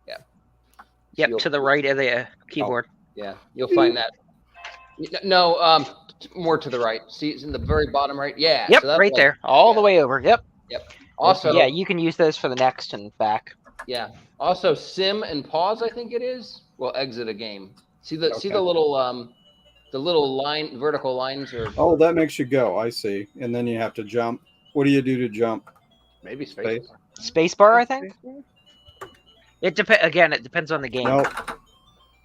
yeah.
Yep, to the right of the keyboard.
Yeah, you'll find that. No, more to the right. See, it's in the very bottom right. Yeah.
Yep,
so that's
right
like-
there. All the way over. Yep.
Yep. Also,
Yeah, you can use those for the next and back.
yeah. Also, sim and pause, I think it is, will exit a game. See the
Okay.
the little line, vertical lines, or
Oh, that makes you go. I see. And then you have to jump. What do you do to jump?
maybe space.
Spacebar, I think. It depends. Again, it depends on the game.
No.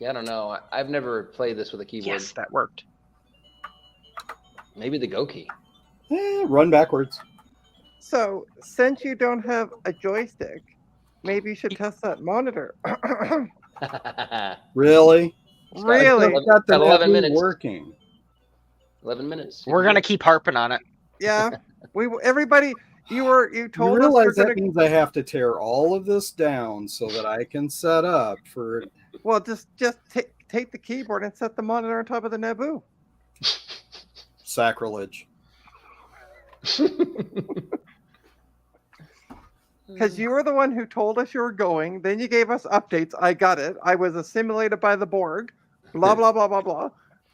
Yeah, I don't know. I've never played this with a keyboard.
Yes, that worked.
Maybe the go key.
Run backwards.
So, since you don't have a joystick, maybe you should test that monitor.
Really?
Really?
I've got the
Got 11
Naboo
minutes.
working.
11 minutes.
We're gonna keep harping on it.
Yeah. Everybody. You
You
told us
realize
we're
that
gonna.
means I have to tear all of this down so that I can set up for.
Well, just take the keyboard and set the monitor on top of the Naboo.
Sacrilege.
Because you were the one who told us you were going. Then you gave us updates. I got it. I was assimilated by the Borg. Blah blah blah blah blah.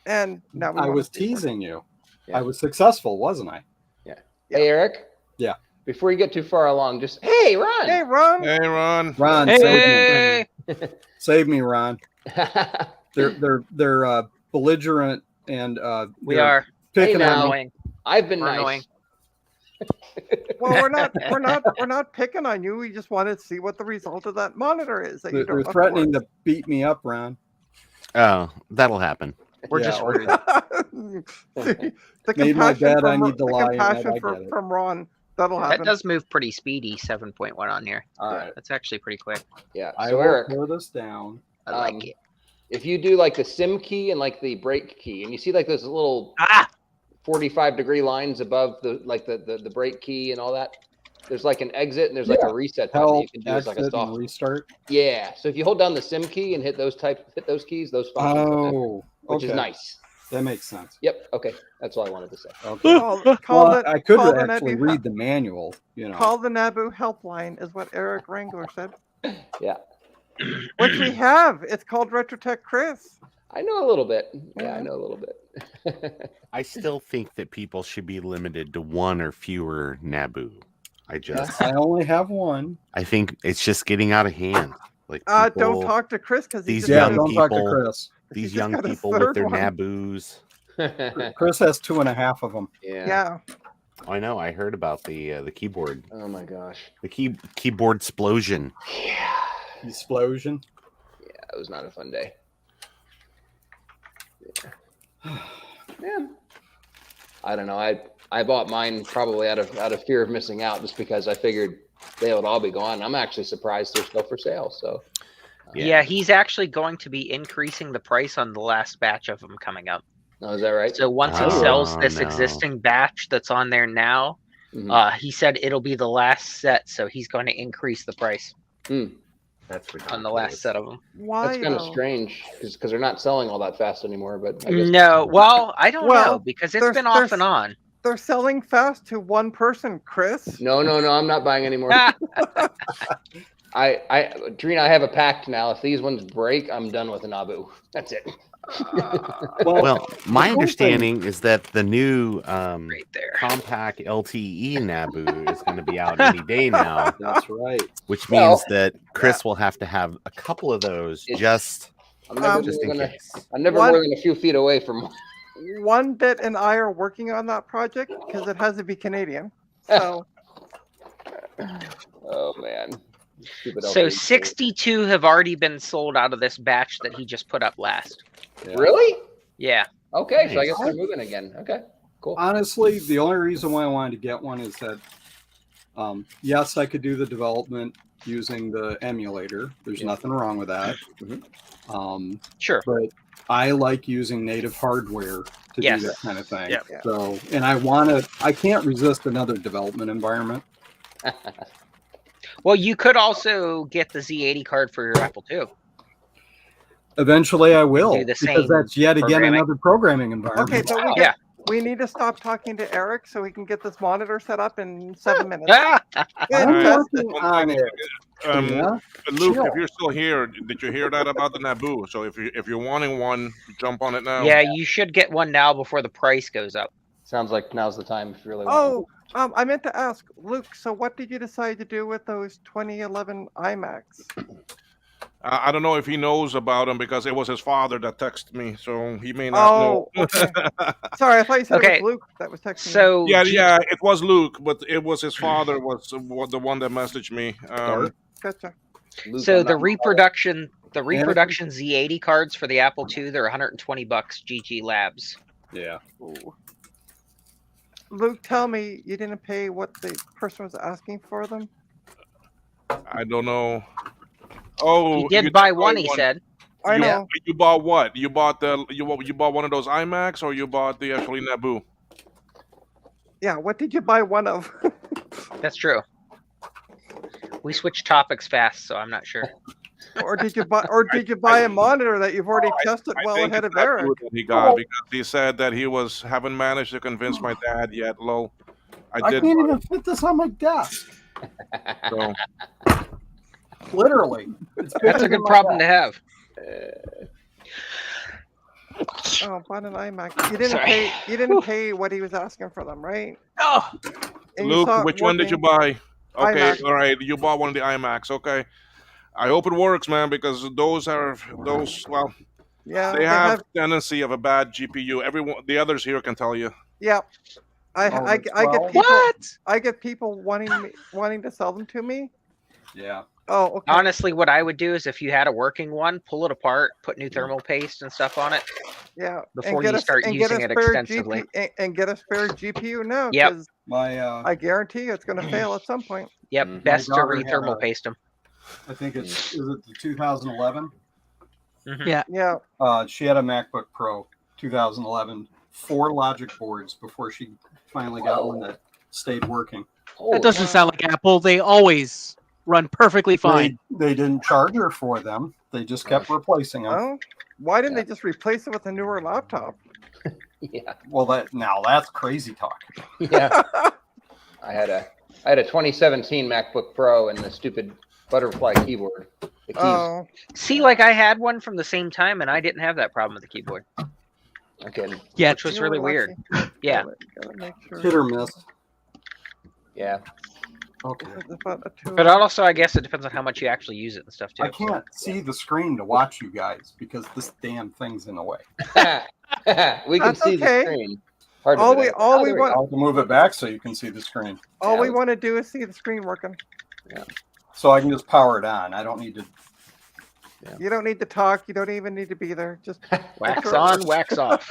And now we
I
want
was
to see more.
teasing you.
Yeah.
I was successful, wasn't I?
Yeah. Hey, Eric.
Yeah.
Before you get too far along, just hey, Ron.
Hey, Ron.
Hey, Ron.
Ron,
Hey!
save me. Save me, Ron. They're belligerent and
We
they're
are
picking
Hey, now.
on me.
annoying.
I've been
We're
nice.
annoying.
Well, we're not picking on you. We just wanted to see what the result of that monitor is. That you
They're
don't
threatening to beat me up, Ron.
Oh, that'll happen.
We're
Yeah,
just rude.
the
Made my
compassion
bed, I
from,
need to
the
lie in bed,
compassion
I
for-
get it.
from Ron. That'll happen.
That does move pretty speedy. 7.1 on here.
All right.
That's actually pretty quick.
Yeah.
I
So
will
Eric,
tear this down.
I like it.
if you do like the sim key and like the break key, and you see like those little 45-degree lines above the break key and all that, there's like an exit and there's like
Yeah.
a reset button that
Help,
you can do as like a
exit,
soft.
and restart.
Yeah. So if you hold down the sim key and hit those keys, those functions,
Oh,
which is
okay.
nice.
That makes sense.
Yep. Okay. That's all I wanted to say.
Okay.
Call
Well,
it-
I could
call the
actually
Naboo
read the manual, you know.
Call the Naboo helpline is what Eric Wrangler said.
Yeah.
Which we have. It's called Retrotech Chris.
I know a little bit. Yeah, I know a little bit.
I still think that people should be limited to one or fewer Naboo.
I only have one.
I think it's just getting out of hand. Like
Don't
people-
talk to Chris because
these
he's
young
don't talk to
people,
Chris.
these
just
young
got a
people with
third
their
one.
Naboos.
Chris has 2.5 of them.
Yeah.
I know. I heard about the keyboard.
Oh my gosh.
The keyboard explosion.
Explosion.
Yeah, it was not a fun day. Yeah. I don't know. I bought mine probably out of fear of missing out, just because I figured they would all be gone. I'm actually surprised they're still for sale. So.
Yeah, he's actually going to be increasing the price on the last batch of them coming up.
Oh, is that right?
So once he sells this existing batch that's on there now, he said it'll be the last set, so he's going to increase the price
That's
on the last set of them.
Why?
That's kind of strange because they're not selling all that fast anymore. But I guess
No, well, I don't
Well,
know because it's
there's-
been off
there's-
and on.
They're selling fast to one person, Chris.
No, I'm not buying anymore. Trina, I have a pact now. If these ones break, I'm done with an Abu. That's it.
Well, my
cool
understanding is that the new compact LTE Naboo is going to be out any day now.
That's right.
Which
Well,
means that Chris will have to have a couple of those just
I'm never,
just in
more than
case.
I'm never
What?
more than a few feet away from.
One Bit and I are working on that project because it has to be Canadian. So
Oh man. Stupid
So
LTE.
62 have already been sold out of this batch that he just put up last.
Really?
Yeah.
Okay, so I guess
Nice.
they're moving again. Okay, cool.
Honestly, the only reason why I wanted to get one is that, yes, I could do the development using the emulator. There's nothing wrong with that.
Sure.
But I like using native hardware to
Yes.
do that kind of thing.
Yep.
So, and I can't resist another development environment.
Well, you could also get the Z80 card for your Apple II.
Eventually I will,
Do the
because
same
that's yet again
programming.
another programming environment.
okay, but
Yeah.
we need to stop talking to Eric so we can get this monitor set up in 7 minutes.
Ah!
Fantastic.
On it. Yeah.
Luke,
Sure.
if you're still here, did you hear that about the Naboo? So if you're wanting one, jump on it now.
Yeah, you should get one now before the price goes up.
Sounds like now's the time if you really want.
Oh, I meant to ask Luke. So, what did you decide to do with those 2011 iMacs?
I don't know if he knows about him because it was his father that texted me, so he may not know.
Oh, okay. Sorry, I thought you said
Okay.
it was Luke that was texting.
So
Yeah, it was Luke, but it was his father was the one that messaged me.
Gotcha.
So the reproduction Z80 cards for the Apple II, they're $120 GG Labs.
Yeah.
Luke, tell me you didn't pay what the person was asking for them.
I don't know. Oh,
He did buy one, he said.
I know.
You bought what? You bought you bought one of those iMacs, or you bought the actually Naboo?
Yeah, what did you buy one of?
That's true. We switch topics fast, so I'm not sure.
or did you buy a monitor that you've already tested well
think
ahead
it's
of Eric?
Naboo that he got because he said that he haven't managed to convince my dad yet. Lol, I did.
can't even fit this on my desk.
So.
Literally.
That's a good problem to have.
Oh, bought an iMac. You didn't
Sorry.
pay. You didn't pay what he was asking for them, right?
Oh,
And you
Luke,
saw it
which one did you
working.
buy? Okay,
iMac.
all right. You bought one of the iMacs. Okay. I hope it works, man, because those. Well,
Yeah,
they have tendency of a bad GPU. Everyone, the others here can tell you.
Yeah. I
the
get
12?
people.
What?
I get people wanting to sell them to me.
Yeah.
Oh, okay.
Honestly, what I would do is if you had a working one, pull it apart, put new thermal paste and stuff on it.
Yeah.
Before you start using it extensively.
And get a spare GPU now.
Yep.
'cause
My
I guarantee you it's going to fail at some point.
Yep, best to
daughter
re-thermal
had a-
paste them.
I think is it the 2011?
Yeah.
Yeah.
She had a MacBook Pro 2011, 4 logic boards before she finally got one that stayed working.
That doesn't sound like Apple. They always run perfectly fine.
They didn't charge her for them. They just kept replacing them.
Oh, why didn't they just replace it with a newer laptop?
Yeah.
Well, that's crazy talk.
Yeah. I had a 2017 MacBook Pro and the stupid butterfly keyboard. The keys.
Oh,
See, like I had one from the same time and I didn't have that problem with the keyboard,
Okay.
Yeah.
which was
you
really
were
weird.
lucky.
Yeah.
Gotta make sure.
Hit or miss.
Yeah.
Okay.
It's about a two-
But also, I guess it depends on how much you actually use it and stuff too.
I can't see the screen to watch you guys because this damn thing's in the way.
We can
That's
see the
okay.
screen. Hard to
All
do
we
that.
all we
there we
want
I'll move it back so you can see the screen.
all
Yeah,
we
let's-
want to do is see the screen working.
So I can just power it on. I don't need to.
You don't need to talk. You don't even need to be there. Just
Wax
sure it
on,
works.
wax off.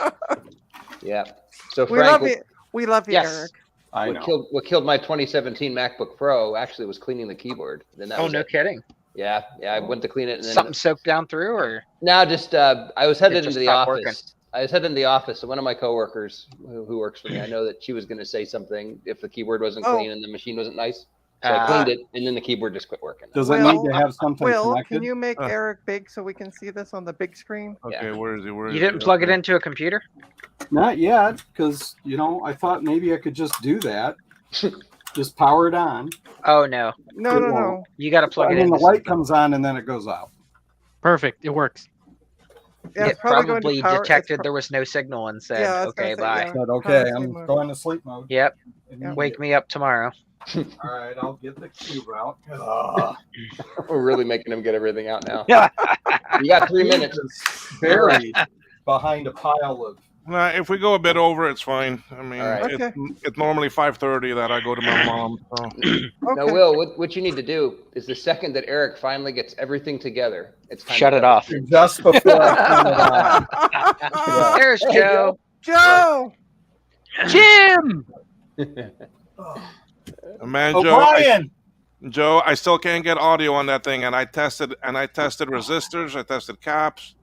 Yeah. So
We
Frank,
love you. We love you,
Yes.
Eric.
I know.
what killed my 2017 MacBook Pro actually was cleaning the keyboard. Then that
Oh,
was
no
it.
kidding.
Yeah, I went to clean it and then
Something soaked down through, or
now just I was headed
just
into the
stopped
office.
working.
I was headed in the office, and one of my coworkers who works for me, I know that she was going to say something if the keyboard wasn't
Oh.
clean and the machine wasn't nice. So I cleaned it, and then the keyboard just quit working.
Does it
Will,
need to have something
Will,
connected?
can you make
Uh.
Eric big so we can see this on the big screen?
Okay, where is it? Where is
you didn't
it?
plug it
Okay.
into a computer?
Not yet, because I thought maybe I could just do that. Just power it on.
Oh no,
No, no, no.
you got to plug
I
it
mean,
in.
the light comes on and then it goes out.
Perfect. It works.
Yeah,
It
it's probably going to
probably
power.
detected there was no signal and said,
Yeah, I was gonna
"Okay,
say,
bye."
yeah.
Said, okay,
Power
I'm
sleep mode.
going to sleep mode.
Yep.
Immediate.
Wake me up tomorrow.
All right, I'll get the cube out.
We're really making him get everything out now.
Yeah.
You got 3 minutes.
It's buried behind a pile of.
If we go a bit over, it's fine. I mean,
All right.
Okay.
it's normally 5:30 that I go to my mom. So.
Now, Will, what you need to do is the second that Eric finally gets everything together, it's time
Shut
to
it
go.
off.
Just before I turn it on.
There's
Hey,
Joe.
Joe.
Jim.
Man,
O'Brien.
Joe, I still can't get audio on that thing, and I tested resistors, I tested caps.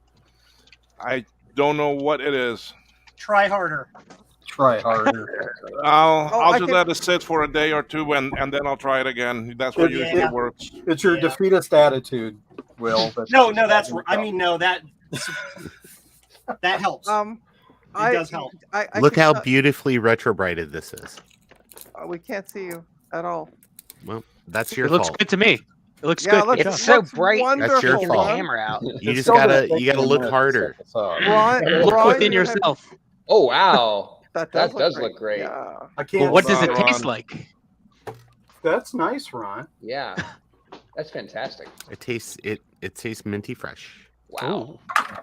I don't know what it is.
Try harder.
Try harder.
I'll
I
just
can-
let it sit for a day or two, and then I'll try it again. That's what
Yeah.
usually works.
It's your defeatist attitude, Will.
No, that's. I mean, no, that helps.
I
does help.
I
Look
can
how
tell-
beautifully retrobrighted this is.
we can't see you at all.
Well, that's your
It looks
fault.
good to me. It looks
Yeah,
good.
look,
It's so
looks
bright.
That's your
wonderful,
fault.
Ron.
Camera out.
You
It's
just
still gonna
gotta
take
you gotta
me a
look
minute to
harder.
set this up.
Ron,
Look
Ron,
within
you have-
yourself.
Oh, wow.
That
That
does,
does look great.
Yeah.
I can't.
Well, what does it
Ron.
taste like?
That's nice, Ron.
Yeah. That's fantastic.
It tastes minty fresh.
Wow.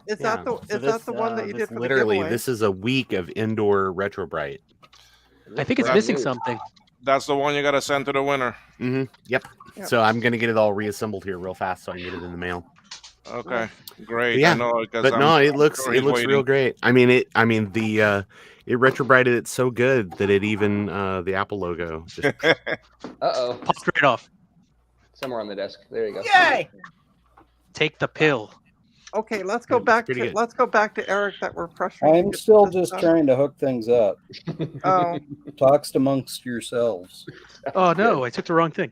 Is
Yeah.
that the
So
is that the one that you did for
literally
the giveaway?
this is a week of indoor retrobright.
I think it's
Brand
missing
new.
something.
That's the one you got to send to the winner.
Mm-hmm. Yep.
Yep.
So I'm gonna get it all reassembled here real fast so I can get it in the mail.
Okay, great.
Yeah,
I know, 'cause
But
I'm
no, it looks
sure
it
he's
looks real
waiting.
great. It retrobrighted it so good that it even the Apple logo just
Uh-oh.
Popped right off.
Somewhere on the desk. There you go.
Yay!
Take the pill.
Okay, let's go
It's
back
pretty
to
good.
Eric that we're frustrated.
I'm still just trying to hook things up.
Oh,
Talks amongst yourselves.
Oh no, I took the wrong thing.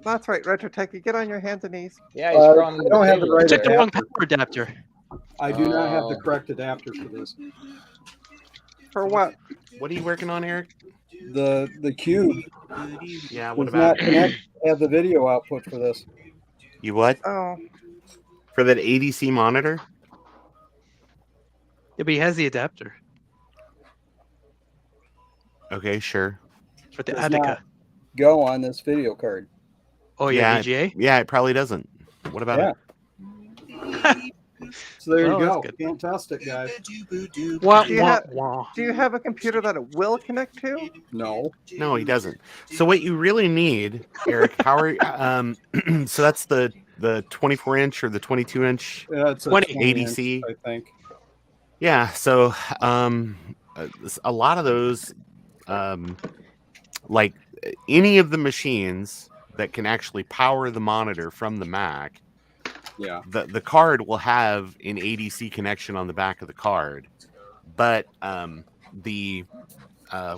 that's right, Retrotech. You get on your hands and knees.
Yeah, he's crawling
I
into
don't
the
have the
table
right
Took the
there.
wrong
adapter.
power adapter.
I do not have the
Oh.
correct adapter for this.
For what?
What are you working on, Eric?
The cube
Yeah, what
does
about
not
it?
connect. Have the video output for this.
You what?
Oh,
For that ADC monitor?
Yeah, but he has the adapter
Okay, sure.
for the
Does
Attica.
not go on this video card.
Oh yeah,
Yeah,
VGA.
Yeah, it probably doesn't. What about
Yeah.
it?
So there
Oh,
you
that's
go.
good.
Can't test it, guys.
Wah,
Do you
wah,
have-
wah.
do you have a computer that it will connect to?
No.
No, he doesn't. So what you really need, Eric, how are so that's the 24-inch or the 22-inch
Yeah, it's a
20
ADC.
I think.
Yeah, so a lot of those like any of the machines that can actually power the monitor from the Mac,
Yeah.
the card will have an ADC connection on the back of the card, but the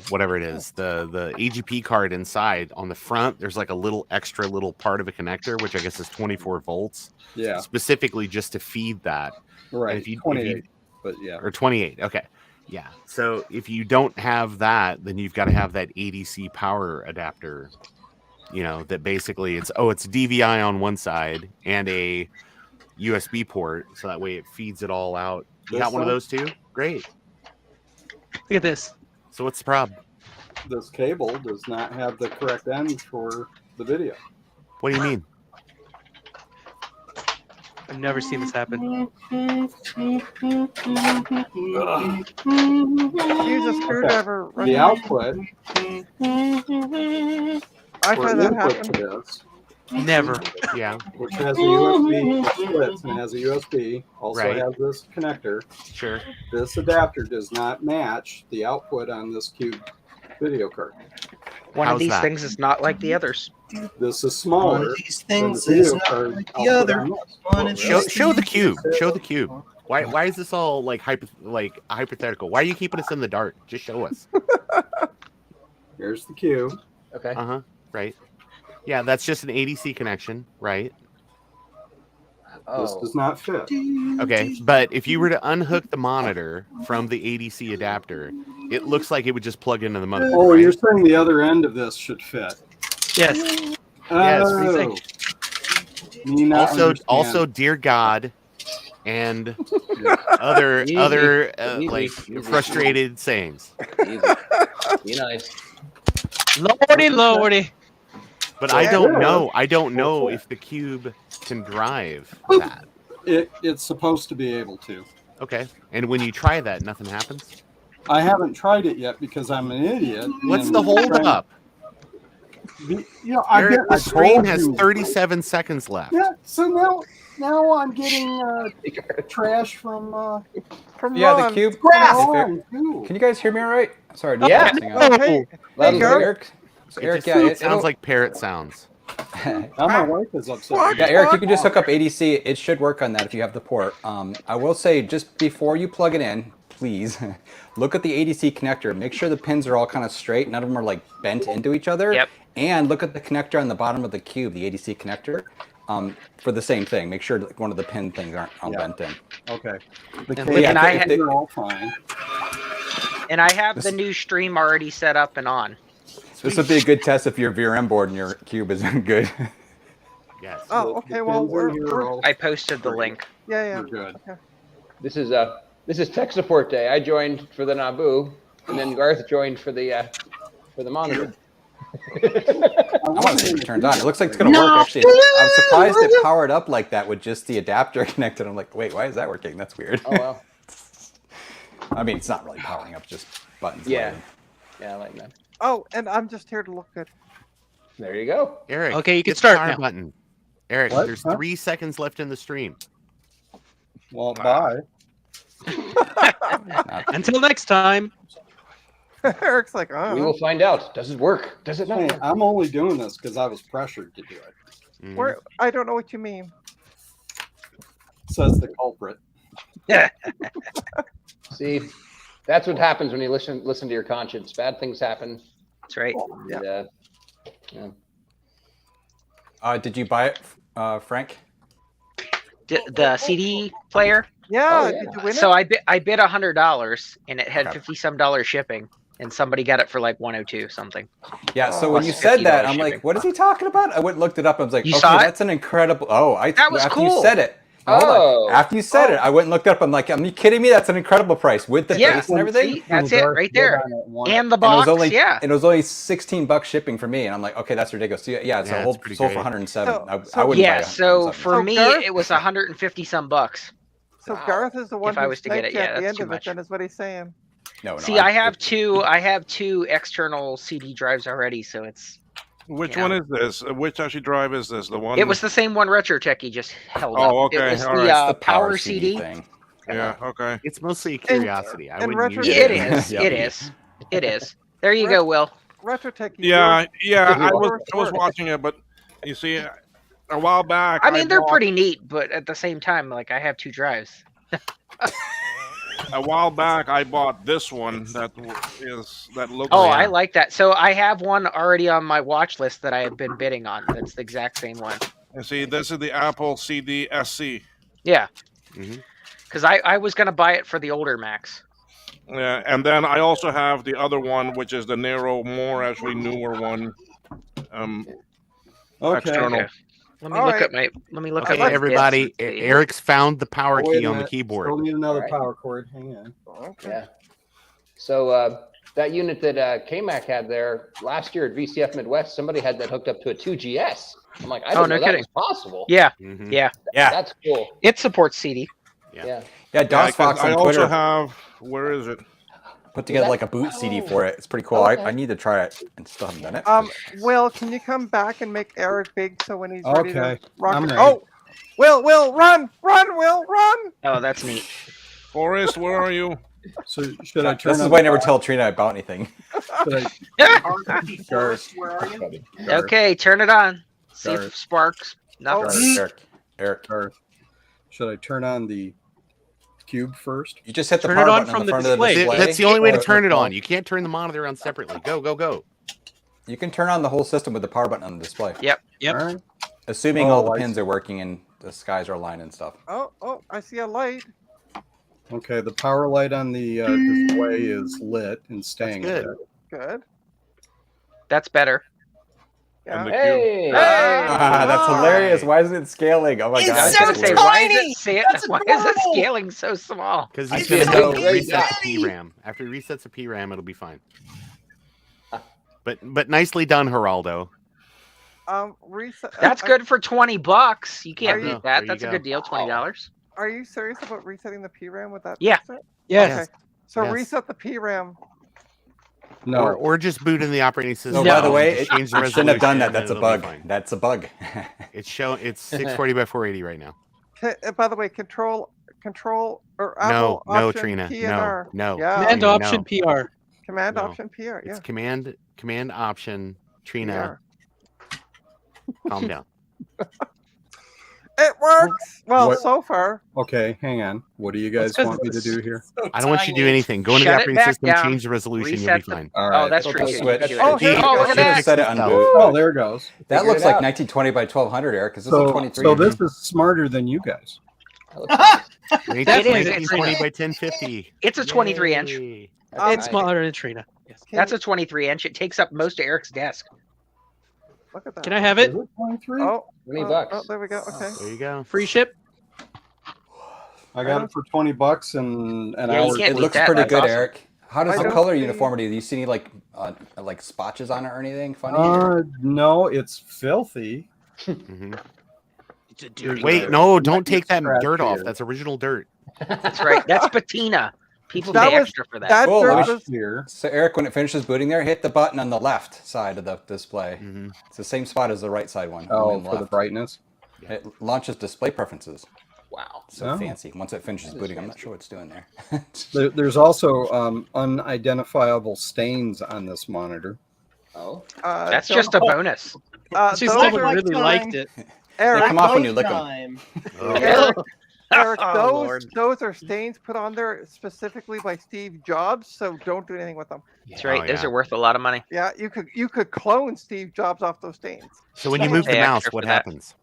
whatever it is, the AGP card inside on the front, there's like a little extra little part of a connector, which I guess is 24 volts,
Yeah.
specifically just to feed that.
Right.
If you
28. But yeah.
or 28, okay, yeah. So if you don't have that, then you've got to have that ADC power adapter. You know, that basically it's DVI on one side and a USB port, so that way it feeds it all out. You
This
got one of
one?
those too? Great.
Look at this.
So what's the problem?
This cable does not have the correct end for the video.
What do you mean?
I've never seen this happen.
Use a screwdriver.
The output
I
or
find that
input
happen.
to this,
Never.
Yeah.
which has a USB, which splits and has a USB, also
Right.
has this connector.
Sure.
This adapter does not match the output on this Cube video card.
One
How's
of these
that?
things is not like the others.
This is smaller.
One of these
than
things
the video
is not
card
like the
output
other.
on this.
One of
Show
these
the
things
cube.
is-
Show the cube. Why is this all like hypothetical? Why are you keeping us in the dark? Just show us.
Here's the cube.
Okay.
Uh-huh. Right. Yeah, that's just an ADC connection, right?
This
Oh.
does not fit.
Okay, but if you were to unhook the monitor from the ADC adapter, it looks like it would just plug into the motherboard.
Oh,
right?
you're saying the other end of this should fit.
Yes.
Yes,
Oh.
what do you
Me not
Also,
understand.
dear God, and other
Easy. Easy.
like
Easy.
frustrated sayings.
Easy. Be nice.
Lordy.
But I
Yeah.
don't know. I don't know if the cube can drive that.
It's supposed to be able to.
Okay, and when you try that, nothing happens.
I haven't tried it yet because I'm an idiot.
What's
and
the hold
trying-
up?
You know, I
Eric,
I
the screen
told
has
you.
37 seconds left.
Yeah, so now I'm getting trash from
Yeah, the
Ron.
cube.
Grass.
If
Ron,
it-
too.
Can you guys hear me all right? Sorry. to
Yeah.
messing
Oh,
up.
hey,
Let him
Garth.
Eric.
It
Eric,
just
yeah,
sounds
it'll-
like parrot sounds.
Now my wife is upset.
What?
Yeah, Eric, you can just hook up ADC. It should work on that if you have the port. I will say, just before you plug it in, please look at the ADC connector. Make sure the pins are all kind of straight. None of them are like bent into each other.
Yep.
And look at the connector on the bottom of the cube, the ADC connector, for the same thing. Make sure like, one of the pin things aren't all
Yeah.
bent in.
Okay. The
And
yeah,
I
if
had-
they-
are all fine.
And I have the new stream already set up and on.
This would be a good test if your VRM board and your cube isn't good.
Yes.
Oh, okay. Well, we're
I posted the link.
yeah.
We're good.
Okay.
This is tech support day. I joined for the Naboo, and then Garth joined for the monitor.
I want to see if it turns on. It looks like it's going to work, actually. I'm surprised it powered up like that with just the adapter connected. I'm like, wait, why is that working? That's weird.
Oh wow.
I mean, it's not really powering up, just buttons.
Yeah.
loading.
Yeah, I like that.
Oh, and I'm just here to look good.
There you go.
Eric.
Okay, you can
hit the
start
fire
now.
button. Eric,
What?
there's
Huh?
3 seconds left in the stream.
Well, bye.
Until next time.
Eric's like, oh.
We will find out. Does it work? Does it not?
Hey,
work?
I'm only doing this because I was pressured to do it.
Mhm.
Where I don't know what you mean.
Says the culprit.
See, that's what happens when you listen to your conscience. Bad things happen.
That's right.
And, yeah.
Did you buy it, Frank?
The CD player.
Yeah,
Oh, yeah.
did you win
So
it?
I bid $100 and it had
Okay.
$50 shipping, and somebody got it for like 102 something.
Yeah, so when
Plus
you said that,
$50
I'm like,
shipping.
what is he talking about? I went and looked it up. I was like,
You
okay,
saw it?
that's an incredible. Oh,
That was
after
cool.
you said it. Hold on.
Oh.
After you said it, I went and looked it up. I'm like, are you kidding me? That's an incredible price with the
Yeah,
base and everything.
see, that's it right there. And the
And
box,
it was only
yeah.
it was only $16 shipping for me, and I'm like, okay, that's ridiculous. So, yeah, it's
Yeah,
a
it's
whole
pretty
sold for
great.
107.
So-
I wouldn't buy
Yeah,
it.
so for
So
me,
Garth-
it was 150 some bucks.
So Garth is the one
If I
who
was to get it,
sniped you
yeah,
at the
that's
end
too
of it.
much.
Then is what he's saying.
No,
See, I have two external CD drives already, so it's
Which
Yeah.
one is this? Which actually drive is this? The one?
it was the same one Retro Techie just held up.
Oh,
It
okay,
was
all
the,
right.
It's the
Power CD.
thing.
Yeah. Okay.
It's mostly a curiosity. I
and
wouldn't use
retro-
It
it.
is.
Yeah.
It is. It is. There you go, Will.
Retrotech.
Yeah, yeah. I was
Yours-
watching it, but you see, a while back.
I mean, they're
bought-
pretty neat, but at the same time, like I have two drives.
A while back, I bought this one that looks.
Oh, I like that. So I have one already on my watch list that I have been bidding on. That's the exact same one.
And see, this is the Apple CD SC.
Yeah.
Mhm.
Because I was gonna buy it for the older Macs.
Yeah, and then I also have the other one, which is the Nero, more actually newer one.
Okay.
External.
Let me
All
look
right.
at my. Let me look
Okay,
at my
everybody.
bids and see.
Eric's found the power
Wait a
key on the
minute.
keyboard.
Still need another
Alright.
power cord. Hang on.
Okay.
Yeah. So that unit that KMAC had there last year at VCF Midwest, somebody had that hooked up to a 2GS. I'm like, I didn't know that was possible.
Yeah,
Mhm.
yeah,
That's cool.
It supports CD.
Yeah.
Yeah, DOS Fox
I
on
also
Twitter
have. Where is it?
put together like a boot CD for it. It's pretty cool.
Okay.
I need to try it and still haven't done it.
Will, can you come back and make Eric big so when he's ready to
Okay,
rock
I'm
it?
ready.
Oh, Will, run, Will, run!
Oh, that's neat.
Forrest, where are you?
So should I turn?
This is
on
why I
the
never
power?
tell Trina about anything.
Should I-
Forrest, where are you?
Garth,
Okay, turn it on. See if
Garth.
sparks. Nothing.
Eric.
Garth, should I turn on the cube first?
You just hit the
Turn
power
it on
button
from
on
the
the front of the
display.
display.
That's the only way to
Or-
turn it on. You can't turn the monitor on separately. Go, go, go.
You can turn on the whole system with the power button on the display.
Yep.
All right.
Assuming
Oh,
all the
I
pins
see.
are working and the skies are aligned and stuff.
Oh, I see a light.
Okay, the power light on the display is lit and staying
good.
lit.
Good.
That's better.
And the
Hey!
cube.
That's hilarious. Why isn't it scaling? Oh my
It's
god.
I was
so
gonna say, why is it scaling so small?
Because
I
he's
feel
going to
so
reset
great.
the PRAM. After he resets the PRAM, it'll be fine. But nicely done, Geraldo.
Reset.
That's good for $20. You can't
Are you-
beat that.
There you
That's a
go.
good deal. $20.
Are you serious about resetting the PRAM with that?
Yeah.
reset?
Yes.
Okay. So
Yes.
reset the PRAM.
No,
Or just boot in the operating system.
No, by the
and
way,
just
it
change the
shouldn't have done that.
resolution,
That's a
and it'll be
bug.
fine.
That's a bug.
It's 640 by 480 right now.
By the way, control or Apple
No,
option
Trina.
P and R.
No.
Yeah.
Command
Trina,
Option
no.
PR.
Command
No.
option PR. Yeah.
It's command option Trina. Calm down.
It works. Well,
What-
so far.
okay, hang on. What do you guys
That's 'cause
want me to do here?
I don't want you to do anything. Go into the
Shut it
operating
back
system,
down.
change the resolution, you'll be
Reset the-
fine.
All
Oh,
right.
that's
Flip the
true.
switch.
Oh, here we go.
look at
Should
that.
have set it on boot.
Oh, there it goes.
That
Figured
looks
it
like
out.
1920 by 1200, Eric. Is this
So,
a 23?
so this is smarter than you guys.
Make
It
it
is.
1920 by 1050.
It's a 23 inch.
Yay.
It's smaller than Trina. Yes.
That's a 23 inch. It takes up most of Eric's desk.
Look at that.
Can I have it?
Is it 23?
Oh,
$20.
Oh, there we go. Okay.
There you go.
Free ship?
I got it for $20 and an
Yeah, you
hour.
can't
It
beat
looks
that.
pretty
That's
good,
awesome.
Eric. How does
I
the
don't
color
see-
uniformity? Do you see any like spotches on it or anything funny?
No, it's filthy.
Mhm.
It's a
There's
Wait,
a-
no, don't
might be
take that
scratch
dirt off.
here.
That's original dirt.
That's right. That's patina. People
That
pay
was-
extra for that.
that
Cool,
dirt
let me-
was-
Here.
So Eric, when it finishes booting there, hit the button on the left side of the display.
Mhm.
It's the same spot as the right side one.
Oh,
on the
for the
left.
brightness.
It launches display preferences.
Wow.
So
Oh.
fancy. Once it finishes booting, I'm not sure what it's doing there.
There's also unidentifiable stains on this monitor.
Oh.
That's
so-
just a bonus.
She
those
still
are-
really liked it.
Eric,
They come off when you lick 'em.
Time.
Eric,
Oh, Lord.
those are stains put on there specifically by Steve Jobs, so don't do anything with them.
That's right.
Oh,
Those
yeah.
are worth a lot of money.
Yeah, you could clone Steve Jobs off those stains.
So when you move the
Pay
mouse,
extra
what
for that.
happens?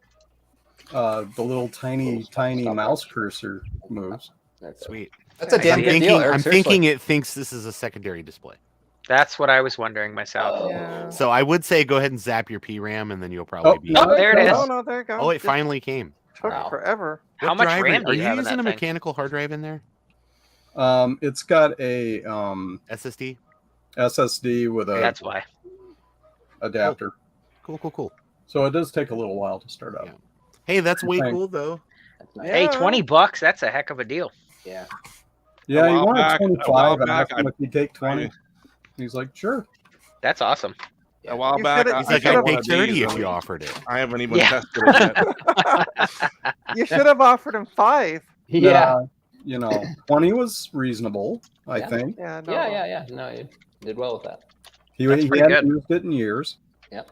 The little tiny mouse cursor moves.
Sweet.
That's a damn
I'm
good
thinking,
deal, Eric.
I'm
seriously.
thinking it thinks this is a secondary display.
That's what I was wondering myself.
Yeah.
So I would say go ahead and zap your PRAM, and then you'll probably be.
Oh, there it is.
Oh no, there you go.
Oh, it
Just
finally came.
took
Wow.
forever.
How
What
much
drive
RAM do
are
you
you
have in
using
that
a
thing?
mechanical hard drive in there?
It's got a
SSD.
SSD with a
That's why.
adapter.
Cool.
So it does take a little while to start up.
Yeah. Hey, that's way
Thanks.
cool though.
That's nice.
Hey,
Yeah.
$20. That's a heck of a deal.
Yeah.
Yeah,
A
he
while
wanted
back- a
25.
while
And I asked
back,
him if he'd take 20.
I-
He's like, sure.
That's awesome.
A while
You
back,
should've-
He's
you
like,
should've-
I'd take
one of these,
30 if
and
you offered it.
I haven't even
Yeah.
tested it yet.
You should have offered him 5.
Yeah.
20 was reasonable, I
Yeah.
think.
Yeah, no.
Yeah. No, you did well with that.
He
That's pretty
hadn't
good.
used it in years.
Yep.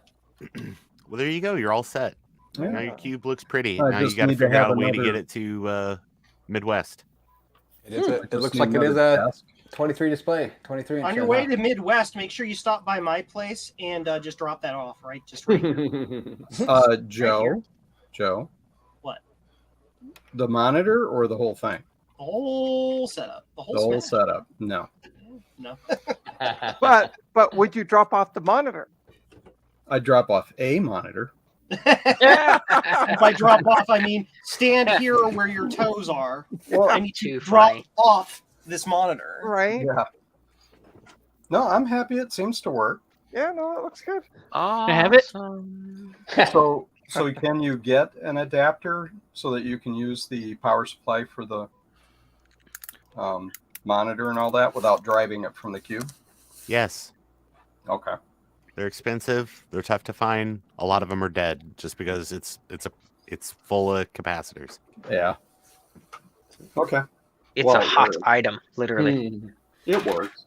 Well, there you go. You're all set.
Yeah.
Now your cube looks pretty.
I
now you
just
got to
need to
figure out
have
a way to
another-
get it to Midwest.
It is.
I
It
just
looks
need
like it is
another
a
desk.
23 display. 23 inch.
On your way to Midwest, make sure you stop by my place and just drop that off, right? Just right here.
Joe.
What?
The monitor or the whole thing?
The whole setup. The whole,
The whole
setup.
setup. No.
No.
But would you drop off the monitor?
I drop off a monitor.
If I drop off, I mean stand here where your toes are.
Well,
I need to
Too
drop
funny.
off this monitor.
Right?
Yeah. No, I'm happy. It seems to work.
Yeah, no, it looks good.
I
have it?
So can you get an adapter so that you can use the power supply for the monitor and all that without driving it from the cube?
Yes.
Okay.
They're expensive. They're tough to find. A lot of them are dead just because it's full of capacitors.
Yeah. Okay.
It's
Well,
a hot item, literally.
It works.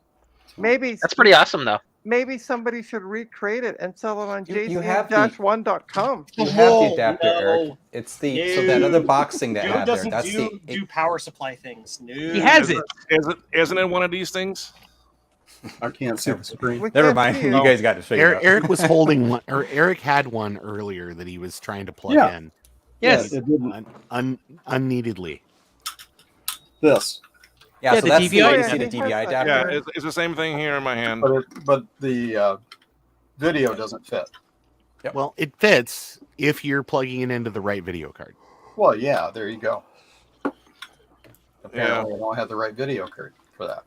Maybe
That's pretty awesome, though.
maybe somebody should recreate it and sell it on
You have the-
jcn-1.com.
You have the adapter, Eric. It's the so that other box thing that
Joe
had there.
doesn't
That's
do power supply things. No.
He has it.
Isn't it one of these things?
I can't see the screen.
We
Never
can't
mind.
see
You
it.
guys got to figure it out.
Eric was holding one, or Eric had one earlier that he was trying to plug
Yeah.
in
Yes.
It didn't.
unneededly.
This.
Yeah,
Yeah,
so
the
that's
DVI.
the, you see the DVI adapter.
Yeah, it's the same thing here in my hand.
But the video doesn't fit.
Well, it fits if you're plugging it into the right video card.
Well, yeah, there you go. Apparently, I don't have the right video card for that.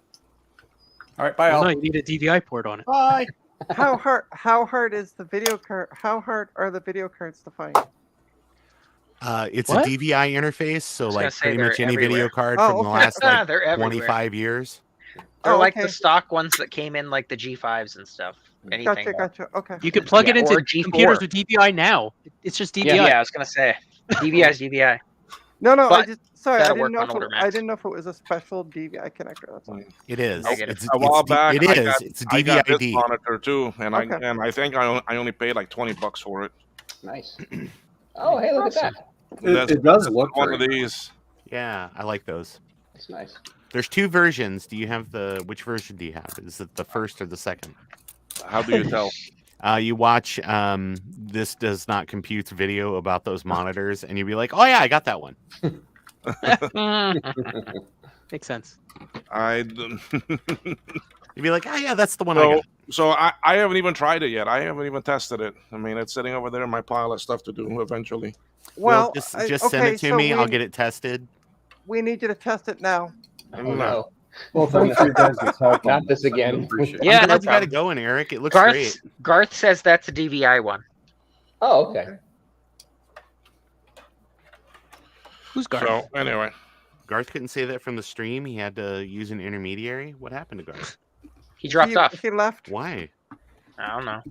All right, bye
Well,
all.
no, you need a DVI port on it.
Bye.
How hard is the video card? How hard are the video cards to find?
It's
What?
a DVI interface, so
was gonna
like
say
pretty much
they're
any video
everywhere.
card
Oh,
from the
okay.
last like
They're everywhere.
25 years.
They're
Oh,
like
okay.
the stock ones that came in, like the G5s and stuff. Anything.
Gotcha. Okay.
You can plug it
Yeah,
into
or G4.
computers with DVI now. It's just DVI.
Yeah, I was gonna say DVI is DVI.
No, I
But
just sorry. I
that'll
didn't
work
know.
on
If
older
it, I
Macs.
didn't know if it was a special DVI connector. That's all.
It is.
I get it.
It's,
A while back,
it
I
is.
got-
It's a
I got this
DVI-D.
monitor too, and
Okay.
I think I only paid like $20 for it.
Nice. Oh, hey, look at that.
It does look
one
very
of these.
Yeah, I like those.
It's nice.
There's two versions. Do you have which version do you have? Is it the first or the second?
How do you tell?
You watch this does not compute video about those monitors, and you'll be like, oh yeah, I got that one.
Makes sense.
You'd be like, oh yeah, that's the one I
So,
got.
so I haven't even tried it yet. I haven't even tested it. I mean, it's sitting over there in my pile of stuff to do eventually.
Well,
just
I-
send
okay,
it to
so
me. I'll
we-
get it tested.
We need you to test it now.
Oh, no.
Well, thanks for you guys' help.
Not this again.
Appreciate it.
Yeah,
I'm
no
glad you got it
problem.
going, Eric. It looks
Garth
great.
Garth says that's a DVI one.
Oh, okay.
Who's Garth?
So anyway,
Garth couldn't say that from the stream. He had to use an intermediary. What happened to Garth?
He dropped off.
He left.
Why?
I don't know.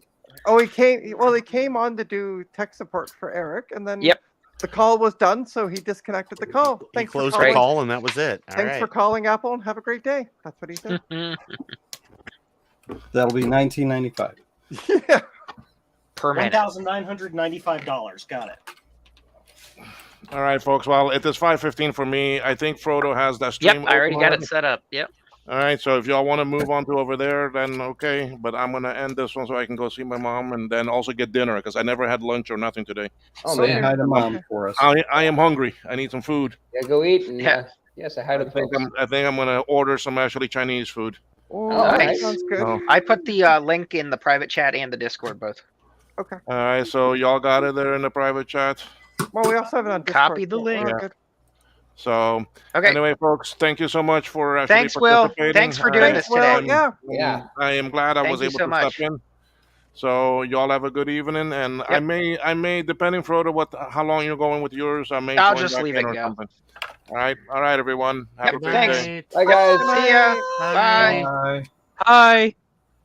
Oh, he came. Well, he came on to do tech support for Eric, and then
Yep.
the call was done, so he disconnected the call.
He
Thanks for
closed
calling.
the call, and that was it. All
Thanks
right.
for calling Apple, and have a great day. That's what he said.
That'll be $19.95.
Yeah.
Per minute.
$1,995. Got it.
all right, folks. Well, it is 5:15 for me. I think Frodo has that stream.
Yep, I already
open
got it set up. Yep.
All right, so if y'all want to move on to over there, then okay. But I'm gonna end this one so I can go see my mom and then also get dinner because I never had lunch or nothing today.
Oh,
Say
man.
hi to mom for us.
I am hungry. I need some food.
Yeah, go eat. And,
Yeah.
yes, I had
I
a
think I'm gonna order some actually Chinese food.
Oh,
All
that
right.
sounds good.
Oh.
I put the link in the private chat and the Discord both.
Okay.
All right, so y'all got it there in the private chat.
Well, we also have it on Discord.
Copy the
so we're
link.
all good.
So
Okay.
anyway, folks, thank you so much for actually
Thanks, Will.
participating.
Thanks for doing this
Well,
today.
yeah.
Yeah.
I am glad I
Thank
was
you
able
so
to
much.
step in. So y'all have a good evening, and I
Yep.
may, depending Frodo, how long you're going with yours, I may.
I'll
join
just
back
leave
in
it
or
go.
something. All right, everyone. Have
Yep,
a good
thanks.
day.
Bye, guys.
See ya. Bye.
Bye.
Hi.